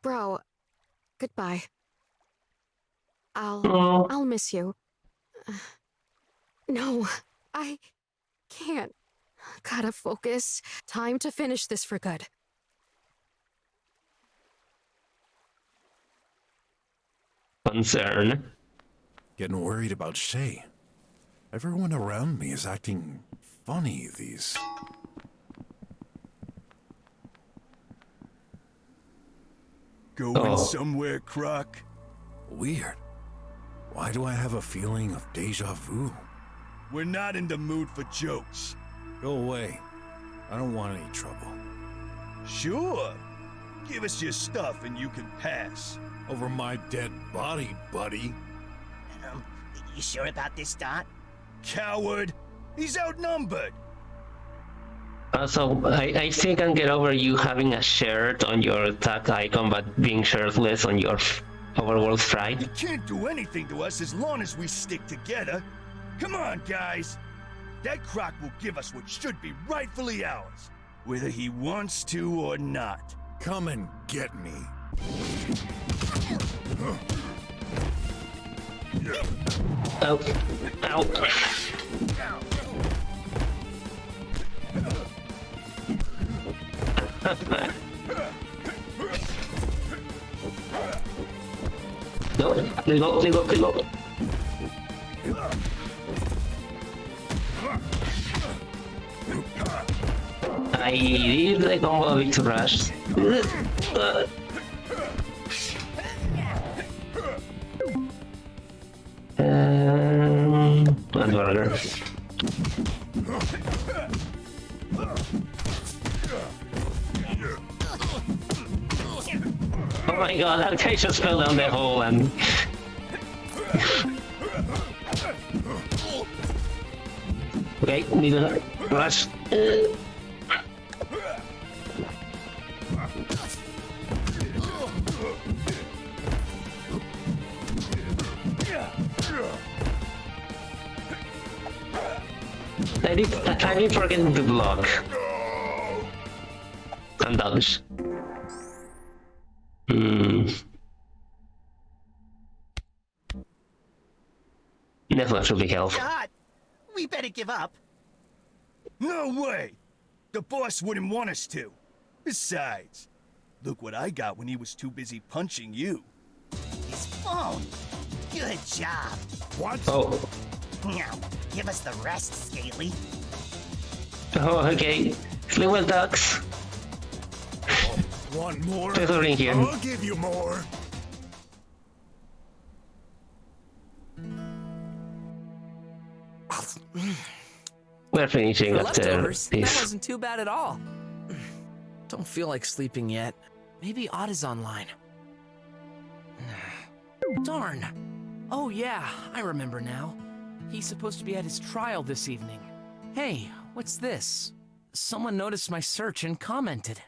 Speaker 19: Bro, goodbye. I'll miss you. No, I can't. Gotta focus. Time to finish this for good.
Speaker 1: Concern.
Speaker 2: Getting worried about Shay. Everyone around me is acting funny these...
Speaker 21: Going somewhere, Croc?
Speaker 2: Weird. Why do I have a feeling of deja vu?
Speaker 21: We're not in the mood for jokes.
Speaker 2: Go away. I don't want any trouble.
Speaker 21: Sure. Give us your stuff and you can pass.
Speaker 2: Over my dead body, buddy.
Speaker 6: You sure about this, Dot?
Speaker 21: Coward! He's outnumbered!
Speaker 1: Also, I still can't get over you having a shirt on your attack icon but being shirtless on your overworld stride.
Speaker 21: He can't do anything to us as long as we stick together. Come on, guys! That Croc will give us what should be rightfully ours, whether he wants to or not.
Speaker 2: Come and get me.
Speaker 1: Oh. Ow. No, reload. I did the combo with rush. Burger. Oh my god, that guy just fell down the hole and... Okay, need a rush. I did forget to block. And dodge. Never actually help.
Speaker 6: God, we better give up.
Speaker 21: No way! The boss wouldn't want us to. Besides, look what I got when he was too busy punching you.
Speaker 6: His phone. Good job.
Speaker 2: What?
Speaker 1: Oh.
Speaker 6: Now, give us the rest, Scaly.
Speaker 1: Oh, okay. Little ducks.
Speaker 2: Want more?
Speaker 1: There's a ring here.
Speaker 2: I'll give you more.
Speaker 1: we're finishing
Speaker 5: For
Speaker 1: after
Speaker 5: leftovers, that
Speaker 1: this.
Speaker 5: wasn't too bad at all. Don't feel like sleeping yet. Maybe Odd is online. Darn. Oh yeah, I remember now. He's supposed to be at his trial this evening. Hey, what's this? Someone noticed my search and commented.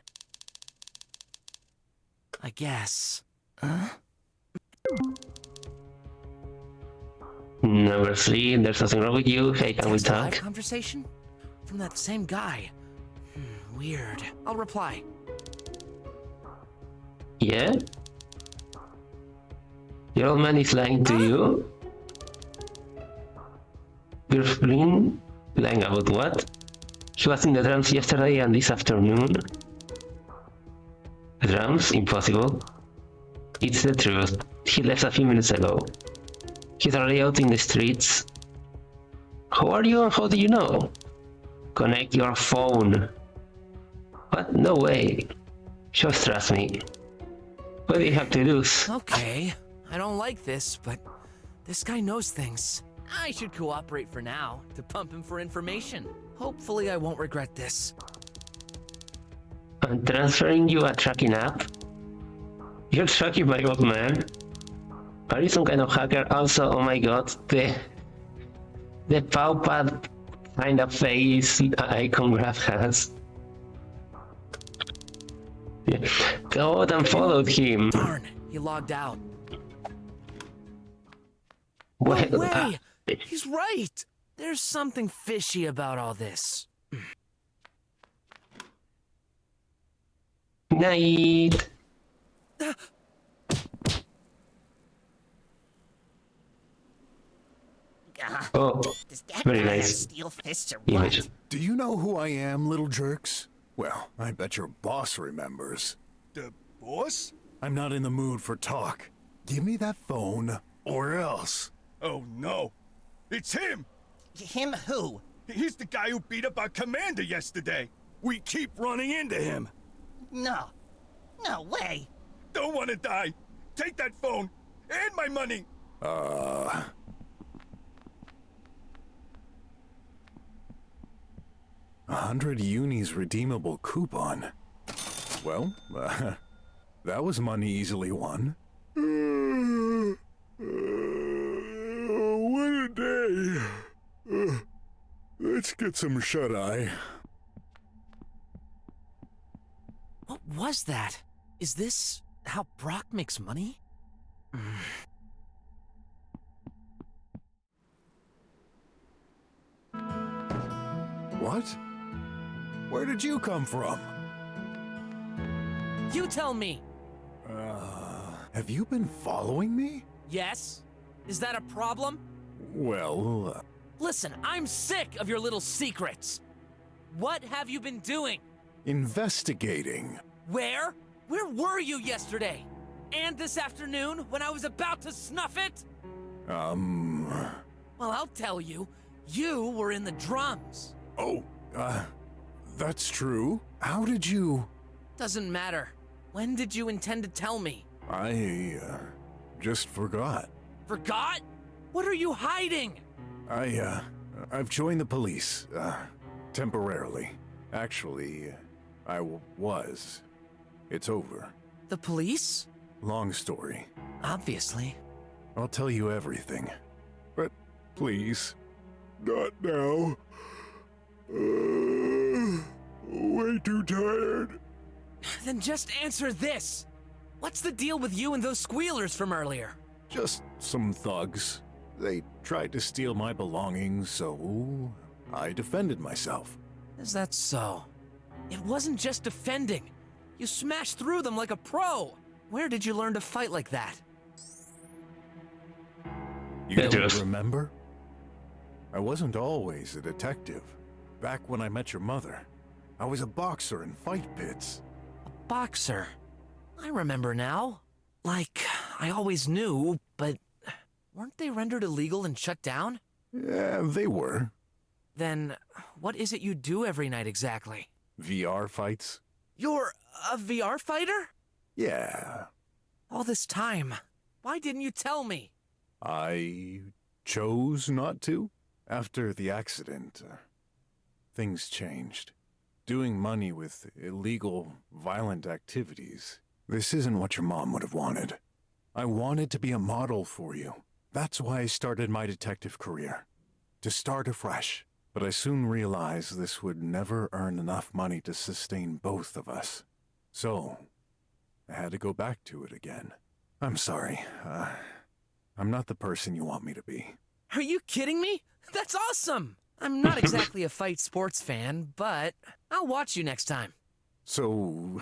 Speaker 5: I guess. Huh?
Speaker 1: Number 3, there's nothing wrong with you. Hey, can we
Speaker 5: Text live
Speaker 1: talk?
Speaker 5: conversation? From that same guy. Weird. I'll reply.
Speaker 1: Yeah? Your old man is lying to you? Your friend lying about what? He was in the drums yesterday and this afternoon. The drums? Impossible. It's the truth. He left a few minutes ago. He's already out in the streets. Who are you and how do you know? Connect your phone. What? No way. Just trust me. What do you have to lose?
Speaker 5: Okay. I don't like this, but this guy knows things. I should cooperate for now to pump him for information. Hopefully I won't regret this.
Speaker 1: I'm transferring you a tracking app? You're tracking my old man? Are you some kind of hacker? Also, oh my god, the pawpad kind of face icon graph has. Yeah. Go out and followed him.
Speaker 5: Darn, he logged out.
Speaker 1: Well,
Speaker 5: No way! He's right! There's something fishy about all this.
Speaker 1: Night. Oh, very nice
Speaker 6: Steel fists or
Speaker 1: image.
Speaker 6: what?
Speaker 2: Do you know who I am, little jerks? Well, I bet your boss remembers.
Speaker 21: The boss?
Speaker 2: I'm not in the mood for talk. Give me that phone, or else.
Speaker 21: Oh no. It's him!
Speaker 6: Him who?
Speaker 21: He's the guy who beat up our commander yesterday. We keep running into him.
Speaker 6: No. No way.
Speaker 21: Don't want to die. Take that phone and my money.
Speaker 2: 100 unis redeemable coupon. Well, that was money easily won. What a day. Let's get some shut-eye.
Speaker 5: What was that? Is this how Brok makes money?
Speaker 2: What? Where did you come from?
Speaker 5: You tell me!
Speaker 2: Have you been following me?
Speaker 5: Yes? Is that a problem?
Speaker 2: Well,
Speaker 5: Listen, I'm sick of your little secrets. What have you been doing?
Speaker 2: investigating.
Speaker 5: Where? Where were you yesterday? And this afternoon when I was about to snuff it? Well, I'll tell you. You were in the drums.
Speaker 2: Oh, that's true. How did you?
Speaker 5: Doesn't matter. When did you intend to tell me?
Speaker 2: I, just forgot.
Speaker 5: Forgot? What are you hiding?
Speaker 2: I've joined the police, temporarily. Actually, I was. It's over.
Speaker 5: The police?
Speaker 2: Long story.
Speaker 5: Obviously.
Speaker 2: I'll tell you everything. But please, not now. Way too tired.
Speaker 5: Then just answer this. What's the deal with you and those squealers from earlier?
Speaker 2: Just some thugs. They tried to steal my belongings, so I defended myself.
Speaker 5: Is that so? It wasn't just defending. You smashed through them like a pro. Where did you learn to fight like that?
Speaker 2: You don't remember? I wasn't always a detective. Back when I met your mother, I was a boxer in fight pits.
Speaker 5: A boxer? I remember now. Like, I always knew, but weren't they rendered illegal and shut down?
Speaker 2: Yeah, they were.
Speaker 5: Then, what is it you do every night exactly?
Speaker 2: VR fights?
Speaker 5: You're a VR fighter?
Speaker 2: Yeah.
Speaker 5: All this time, why didn't you tell me?
Speaker 2: I chose not to. After the accident, things changed. Doing money with illegal, violent activities. This isn't what your mom would have wanted. I wanted to be a model for you. That's why I started my detective career. To start afresh. But I soon realized this would never earn enough money to sustain both of us. So, I had to go back to it again. I'm sorry. I'm not the person you want me to be.
Speaker 5: Are you kidding me? That's awesome! I'm not exactly a fight sports fan, but I'll watch you next time.
Speaker 2: So,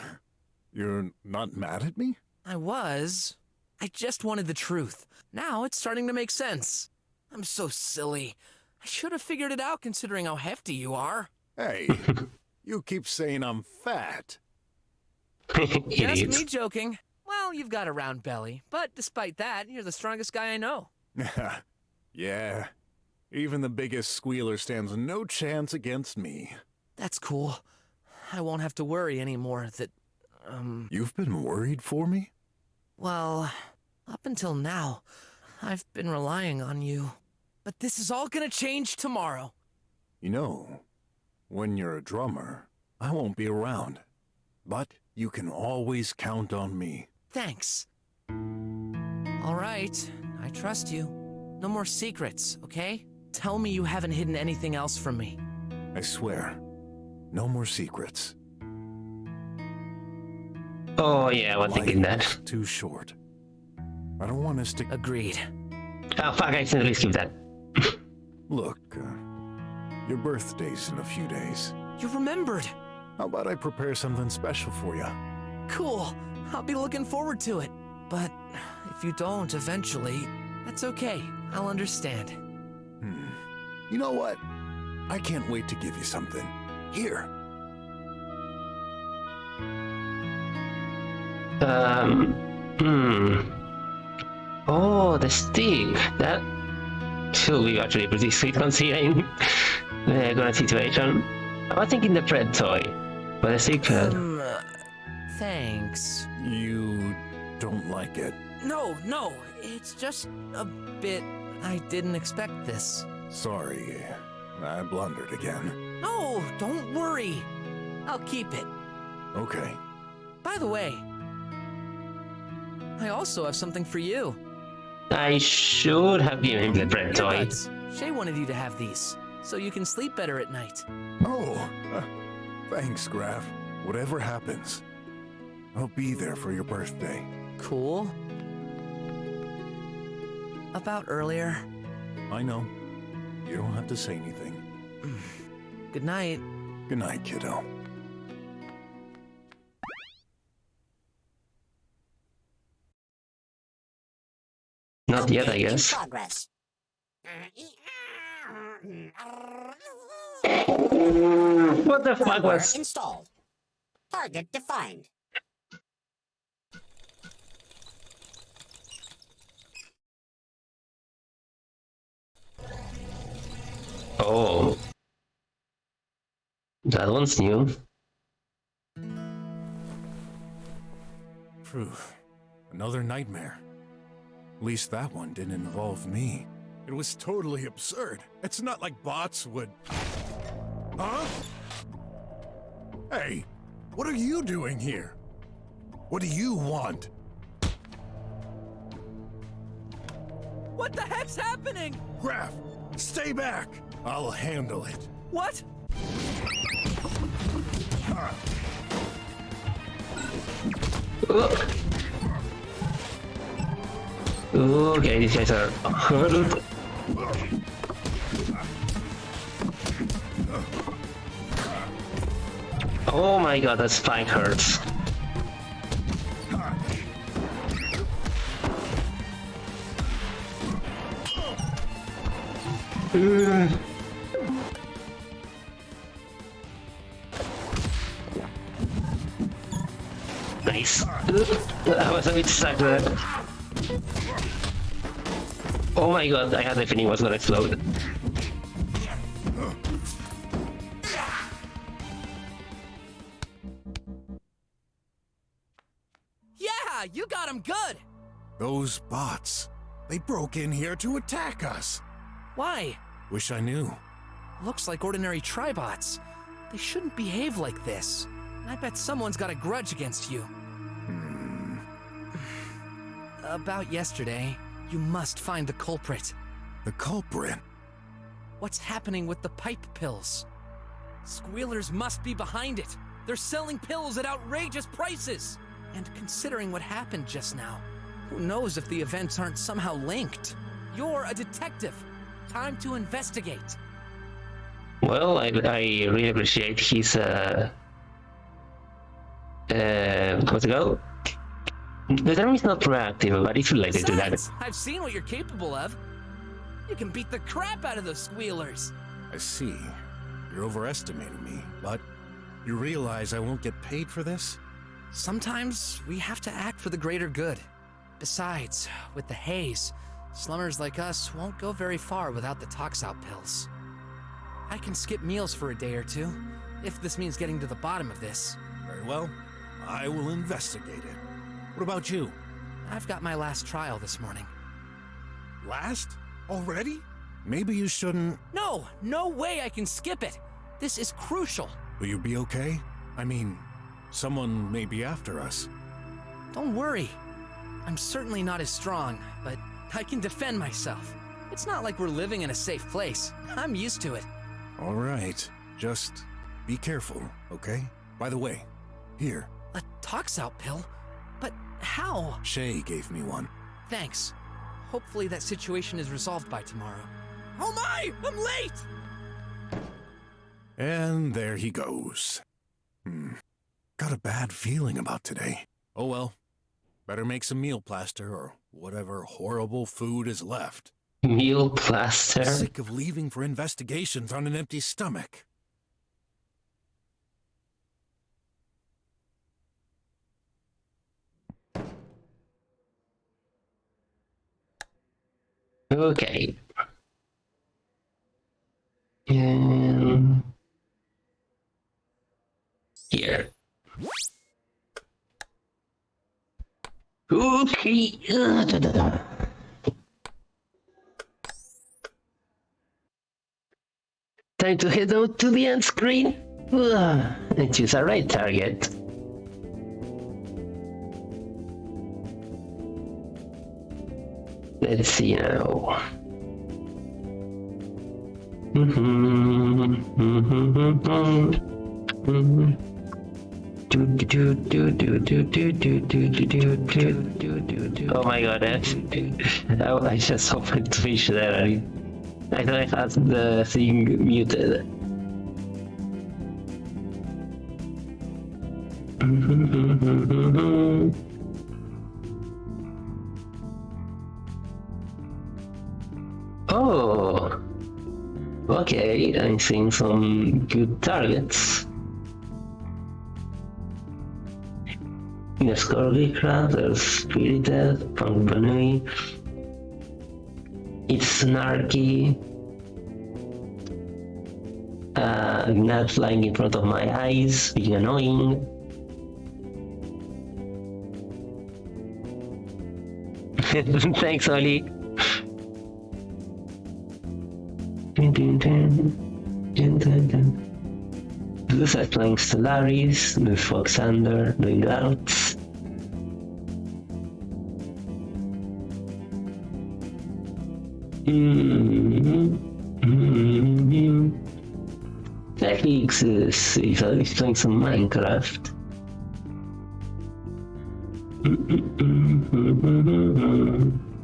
Speaker 2: you're not mad at me?
Speaker 5: I was. I just wanted the truth. Now it's starting to make sense. I'm so silly. I should have figured it out considering how hefty you are.
Speaker 2: Hey, you keep saying I'm fat.
Speaker 5: Just me joking. Well, you've got a round belly, but despite that, you're the strongest guy I know.
Speaker 2: Yeah, even the biggest squealer stands no chance against me.
Speaker 5: That's cool. I won't have to worry anymore that,
Speaker 2: You've been worried for me?
Speaker 5: Well, up until now, I've been relying on you. But this is all gonna change tomorrow.
Speaker 2: You know, when you're a drummer, I won't be around. But you can always count on me.
Speaker 5: Thanks. All right, I trust you. No more secrets, okay? Tell me you haven't hidden anything else from me.
Speaker 2: I swear, no more secrets.
Speaker 1: Oh yeah, I was thinking that.
Speaker 2: Life's too short. I don't want us to...
Speaker 5: Agreed.
Speaker 1: Oh fuck, I accidentally skipped that.
Speaker 2: Look, your birthday's in a few days.
Speaker 5: You remembered.
Speaker 2: How about I prepare something special for you?
Speaker 5: Cool. I'll be looking forward to it. But if you don't eventually, that's okay. I'll understand.
Speaker 2: You know what? I can't wait to give you something. Here.
Speaker 1: Oh, the stick. That should be actually pretty sweet considering the current situation. I was thinking the Fred toy, but the stick.
Speaker 5: Thanks.
Speaker 2: You don't like it?
Speaker 5: No, it's just a bit. I didn't expect this.
Speaker 2: Sorry, I blundered again.
Speaker 5: No, don't worry. I'll keep it.
Speaker 2: Okay.
Speaker 5: By the way, I also have something for you.
Speaker 1: I should have given him the Fred toy.
Speaker 5: Earbuds. Shay wanted you to have these, so you can sleep better at night.
Speaker 2: Oh, thanks, Graf. Whatever happens, I'll be there for your birthday.
Speaker 5: Cool. About earlier.
Speaker 2: I know. You don't have to say anything.
Speaker 5: Good night.
Speaker 2: Good night, kiddo.
Speaker 1: Not yet, I guess.
Speaker 10: Progress.
Speaker 1: What the fuck was?
Speaker 10: Installed. Target defined.
Speaker 1: Oh. That one's new.
Speaker 2: Phew. Another nightmare. At least that one didn't involve me. It was totally absurd. It's not like bots would... Huh? Hey, what are you doing here? What do you want?
Speaker 5: What the heck's happening?
Speaker 2: Graf, stay back. I'll handle it.
Speaker 5: What?
Speaker 1: Okay, these guys are hurt. Oh my god, that spike hurts. Nice. I was a bit stuck there. Oh my god, I had the feeling it was gonna explode.
Speaker 5: Yeah, you got him good!
Speaker 2: Those bots. They broke in here to attack us.
Speaker 5: Why?
Speaker 2: Wish I knew.
Speaker 4: Looks like ordinary tribots. They shouldn't behave like this. And I bet someone's got a grudge against you. About yesterday, you must find the culprit.
Speaker 2: The culprit?
Speaker 4: What's happening with the pipe pills? Squealers must be behind it. They're selling pills at outrageous prices. And considering what happened just now, who knows if the events aren't somehow linked? You're a detective. Time to investigate.
Speaker 1: Well, I really appreciate his what's it called? The term is not proactive, but it's related to that.
Speaker 4: Besides, I've seen what you're capable of. You can beat the crap out of those squealers.
Speaker 2: I see. You're overestimating me, but you realize I won't get paid for this?
Speaker 4: Sometimes we have to act for the greater good. Besides, with the haze, slummers like us won't go very far without the tox-out pills. I can skip meals for a day or two, if this means getting to the bottom of this.
Speaker 2: Very well. I will investigate it. What about you?
Speaker 4: I've got my last trial this morning.
Speaker 2: Last? Already? Maybe you shouldn't...
Speaker 4: No! No way I can skip it! This is crucial!
Speaker 2: Will you be okay? I mean, someone may be after us.
Speaker 4: Don't worry. I'm certainly not as strong, but I can defend myself. It's not like we're living in a safe place. I'm used to it.
Speaker 2: All right. Just be careful, okay? By the way, here.
Speaker 4: A tox-out pill? But how?
Speaker 2: Shay gave me one.
Speaker 4: Thanks. Hopefully that situation is resolved by tomorrow. Oh my! I'm late!
Speaker 2: And there he goes. Got a bad feeling about today. Oh well. Better make some meal plaster or whatever horrible food is left.
Speaker 1: Meal plaster?
Speaker 2: Sick of leaving for investigations on an empty stomach.
Speaker 1: Okay. And here. Okay. Time to head out to the end screen and choose a right target. Let's see now. Oh my god, I just opened Twitch there. I thought I had the thing muted. Oh, okay, I'm seeing some good targets. There's Corvicra, there's Spirited, Punk Banui. It's snarky. Not flying in front of my eyes, being annoying. Thanks, Oli. Blue side flying Stellaris, with Foxander doing routes. Techniques is playing some Minecraft.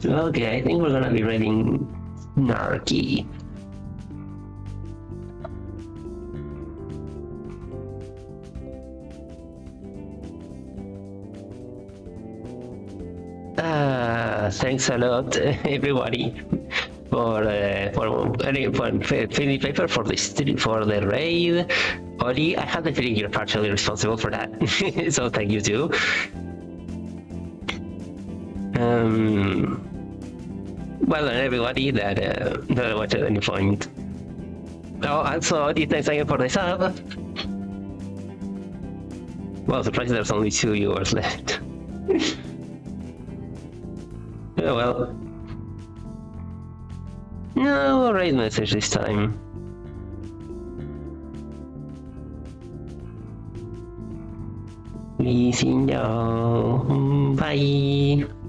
Speaker 1: Okay, I think we're gonna be raiding Narky. Thanks a lot, everybody, for filling paper for the raid. Oli, I have the feeling you're partially responsible for that, so thank you too. Well done, everybody that watched at any point. Oh, also, Oli, thanks again for the sub. Well, surprised there's only 2 viewers left. Oh well. No raid message this time. We see you. Bye.